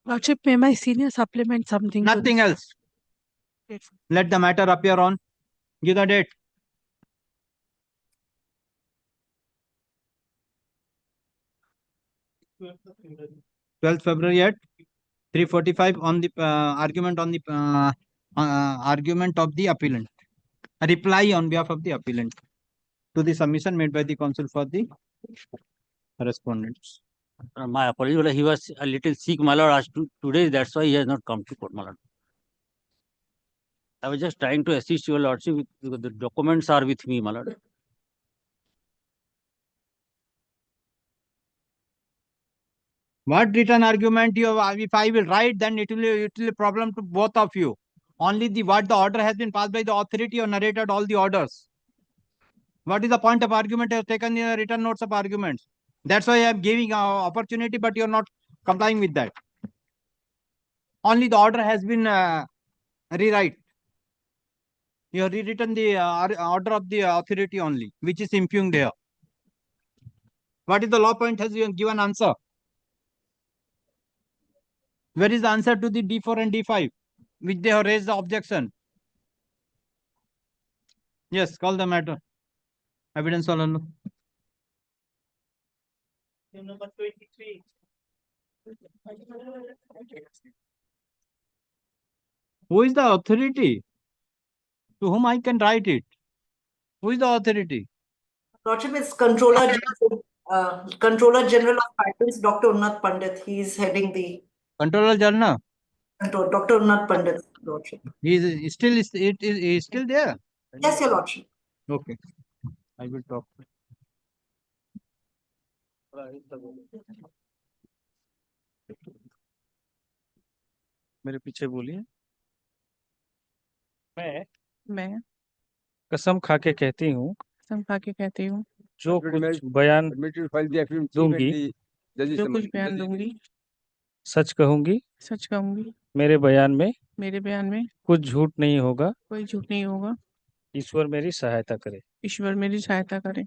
Lordship, may my senior supplement something? Nothing else. Let the matter appear on. Give the date. 12th February at 3:45 on the argument on the argument of the appellant. A reply on behalf of the appellant to the submission made by the counsel for the respondents. My apology, he was a little sick, my lord, today. That's why he has not come to court, my lord. I was just trying to assist your lordship. The documents are with me, my lord. What written argument you have? If I will write, then it will be a problem to both of you. Only what the order has been passed by the authority or narrated all the orders. What is the point of argument? You have taken the written notes of arguments. That's why I am giving opportunity, but you are not complying with that. Only the order has been rewrite. You have rewritten the order of the authority only, which is impugned here. What is the law point? Has you given answer? Where is the answer to the D4 and D5, which they have raised the objection? Yes, call the matter. Evidence all alone. Number 23. Who is the authority? To whom I can write it? Who is the authority? Lordship is Controller General of Patents, Dr. Unnat Pandit. He is heading the Controller General. Dr. Unnat Pandit, Lordship. He is still there. Yes, Your Lordship. Okay, I will talk. मेरे पीछे बोलिए। मैं कसम खा के कहती हूँ कसम खा के कहती हूँ जो कुछ बयान दूंगी जो कुछ बयान दूंगी सच कहूंगी, सच कहूंगी, मेरे बयान में मेरे बयान में कुछ झूठ नहीं होगा। कोई झूठ नहीं होगा। ईश्वर मेरी सहायता करे। ईश्वर मेरी सहायता करे।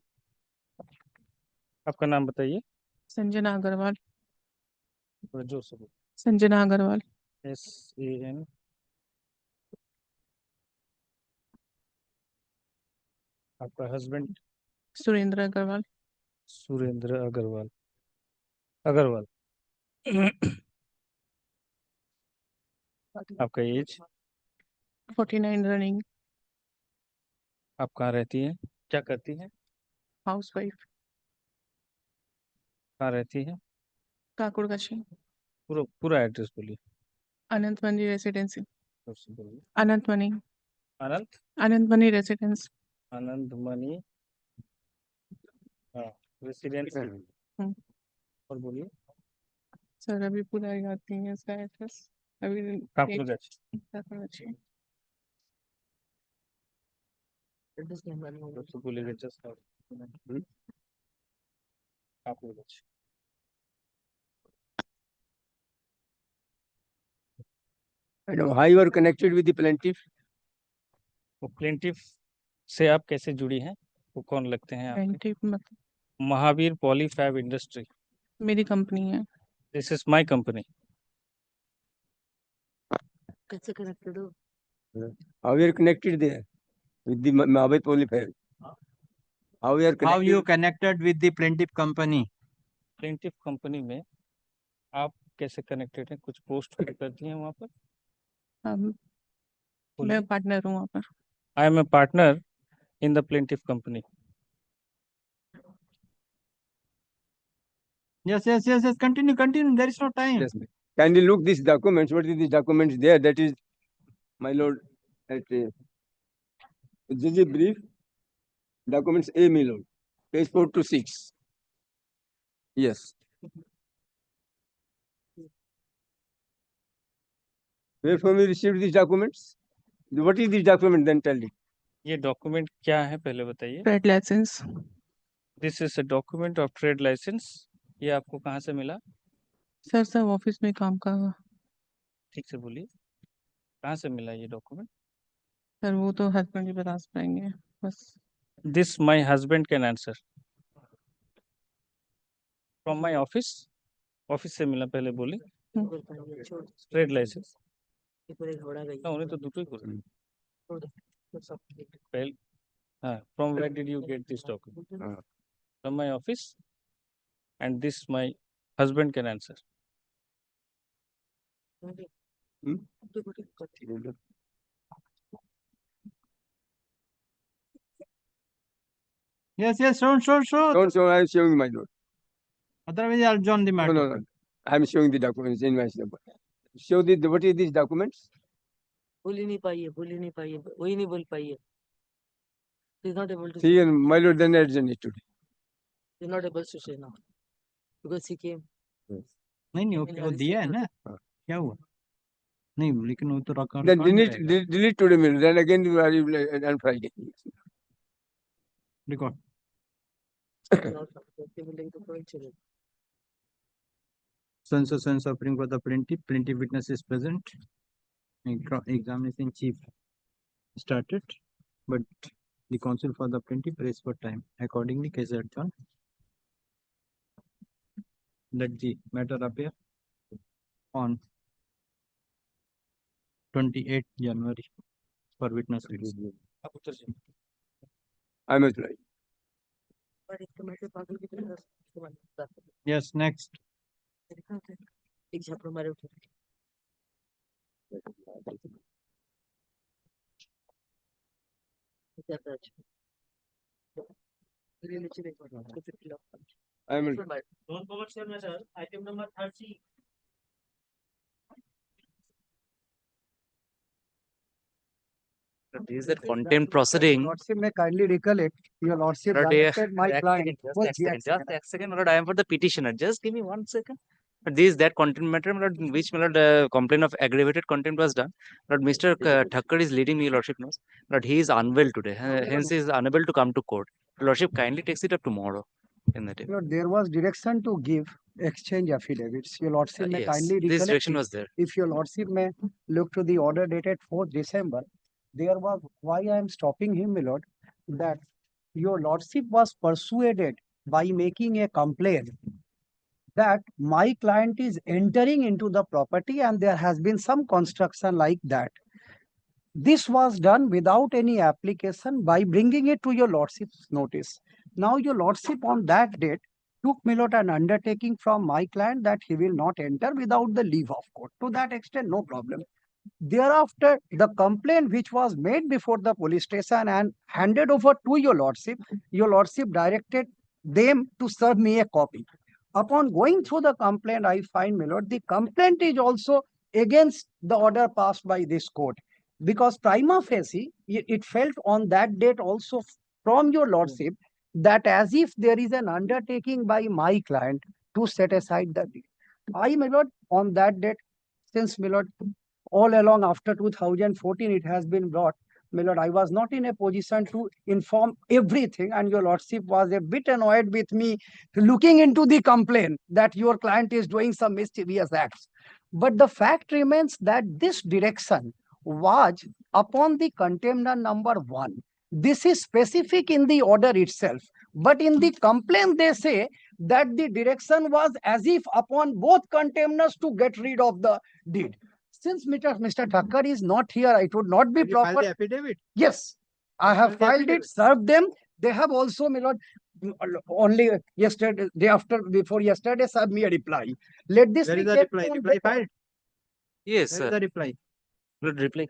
आपका नाम बताइए। संजना अग्रवाल। थोड़ा जोर से बोलो। संजना अग्रवाल। SAN। आपका हस्बैंड? सुरेंद्र अग्रवाल। सुरेंद्र अग्रवाल। अग्रवाल। आपका एज? 49 रनिंग। आप कहाँ रहती हैं? क्या करती हैं? House wife. कहाँ रहती हैं? काकुड़गाछी। पूरा एड्रेस बोलिए। अनंतमनी रेसिडेंसी। फिर से बोलिए। अनंतमनी। अनंत अनंतमनी रेसिडेंस। आनंदमणि, हाँ, रेसिडेंसी। और बोलिए। सर अभी पूरा याद नहीं है इसका एड्रेस। अभी काकुड़गाछी। काकुड़गाछी। तो बोलिएगा just Kankurgachi. Madam, how you are connected with the plaintiff? वो प्लेंटिफ से आप कैसे जुड़ी हैं? वो कौन लगते हैं आपके? प्लेंटिफ मतलब महावीर पॉलीफैब इंडस्ट्री। मेरी कंपनी है। This is my company. कैसे कनेक्टेड हो? How you are connected there with the Mahabir Polyfair? How you are How connected? you connected with the plaintiff company? Plaintiff company में आप कैसे कनेक्टेड हैं? कुछ पोस्ट करती हैं वहाँ पर? मैं पार्टनर हूँ वहाँ पर। I am a partner in the plaintiff company. Yes. Continue. There is no time. Yes, ma'am. Kindly look these documents. What is the documents there? That is, my lord, at JJ brief. Documents A, my lord. Page 4 to 6. Yes. Where from we received these documents? What is this document? Then tell it. ये document क्या है पहले बताइए। Trade licence. This is a document of trade licence. ये आपको कहाँ से मिला? सर सब ऑफिस में काम का। ठीक से बोलिए, कहाँ से मिला ये डॉक्यूमेंट? सर वो तो हस्बैंड ही बता पाएंगे बस। This my husband can answer. From my office. Office से मिला पहले बोली। ट्रेड लाइसेंस उन्हें तो दुटोई করে पहले। हाँ, from where did you get this document? From my office, and this my husband can answer. Yes. Show. Don't show. I am showing my lord. Otherwise, I'll join the matter. No. I am showing the documents in my slip. Show the what is these documents? बोल ही नहीं पाई है वही नहीं बोल पाई है। He's not able to See, say. and my lord, then adjourn it today. He's not able to say now because he came. नहीं वो दिया है ना। क्या हुआ? नहीं लेकिन वो तो रखा। Then delete today, my lord. Then again you are on Friday. Record. Sense offering for the plaintiff. Plaintiff witness is present. Examination chief started, but the counsel for the plaintiff raised for time. Accordingly, case adjourned. Let the matter appear on 28 January for witness. I must lie. Yes, next. एक झापड़ मारे उठे। I am. Don't forget your measure. Item number 30. Is that contempt proceeding? Lordship may kindly recollect, your lordship Lord, directed my client. Just a second, Lord, I am for the petitioner. Just give me 1 second. But this that contempt matter, Lord, which Lord complaint of aggravated contempt was done. Lord, Mr. Thakkar is leading me, Lordship knows. Lord, he is unwell today. Hence he is unable to come to court. Lordship kindly takes it up tomorrow. in the table. Lord, there was direction to give exchange affidavits. Your Lordship may Yes, kindly this recollect direction it. was there. If your Lordship may look to the order dated 4th December, there was, why I am stopping him, my Lord, that your Lordship was persuaded by making a complaint that my client is entering into the property and there has been some construction like that. This was done without any application by bringing it to your Lordship's notice. Now your Lordship on that date took, my Lord, an undertaking from my client that he will not enter without the leave of court. To that extent, no problem. Thereafter, the complaint which was made before the police station and handed over to your Lordship directed them to serve me a copy. Upon going through the complaint, I find, my Lord, the complaint is also against the order passed by this court. Because prima facie, it felt on that date also from your Lordship that as if there is an undertaking by my client to set aside the deed. I, my Lord, on that date, since, my Lord, all along after 2014, it has been brought, my Lord, I was not in a position to inform everything, and your Lordship was a bit annoyed with me looking into the complaint that your client is doing some mischievous acts. But the fact remains that this direction was upon the contender number 1. This is specific in the order itself. But in the complaint, they say that the direction was as if upon both contenders to get rid of the deed. Since Mr. Thakkar is not here, it would not be proper. File the affidavit? Yes, I have the filed it, affidavit? served them. They have also, my Lord, only yesterday, day after, before yesterday, served me a reply. Let this Where be is the kept reply? on Reply record. filed? Yes, Where sir. is the reply? Reply.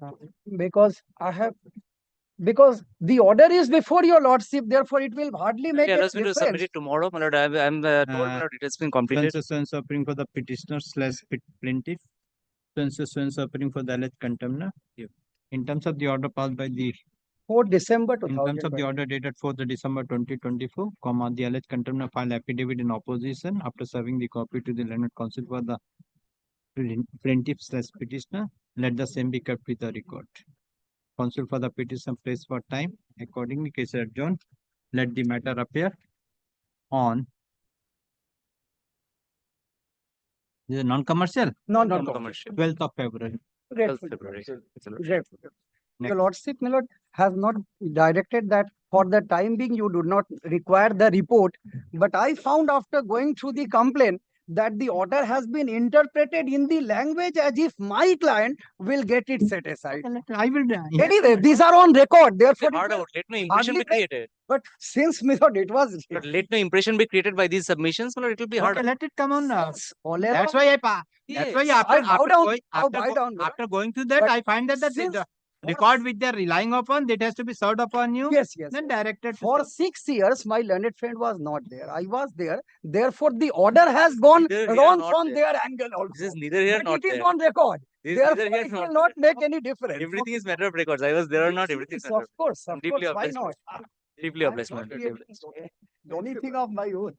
Because because the order is before your Lordship, therefore it will hardly make He a allows me to submit difference. it tomorrow, my Lord. I'm told, my Lord, it has been completed. So appearing for the petitioner / plaintiff. So appearing for the alleged contender. In terms of the order passed by the 4th December in terms of the 2020. order dated 4th December 2024, the alleged contender filed affidavit in opposition after serving the copy to the learned counsel for the plaintiff / petitioner. Let the same be kept with the record. Counsel for the petition placed for time. Accordingly, case adjourned. Let the matter appear on. This is non-commercial? Non-commercial. 12th of February. Grateful. 12th February. Grateful. Your Lordship, my Lord, has not directed that for the time being you do not require the report. But I found after going through the complaint that the order has been interpreted in the language as if my client will get it set aside. I will. Anyway, these are on record. Therefore, Hard out. Let no impression be created. but since, my Lord, it was But let no impression be created by these submissions, my Lord. It will be hard. Okay, let it come on. That's all why Yes. after going through that, But I find that the record which they are relying upon, that has to be served upon you. Yes. Then directed. For 6 years, my learned friend was not there. I was there. Therefore, the order has gone Neither here wrong nor from there. their angle also. This is neither here But nor it is there. on record. This is Therefore, neither here it nor will not there. make any difference. Everything is matter of records. I was there or not. Everything is Yes, matter of course, I'm deeply why obliged. not? Deeply obliged, my Lord. Anything of my own.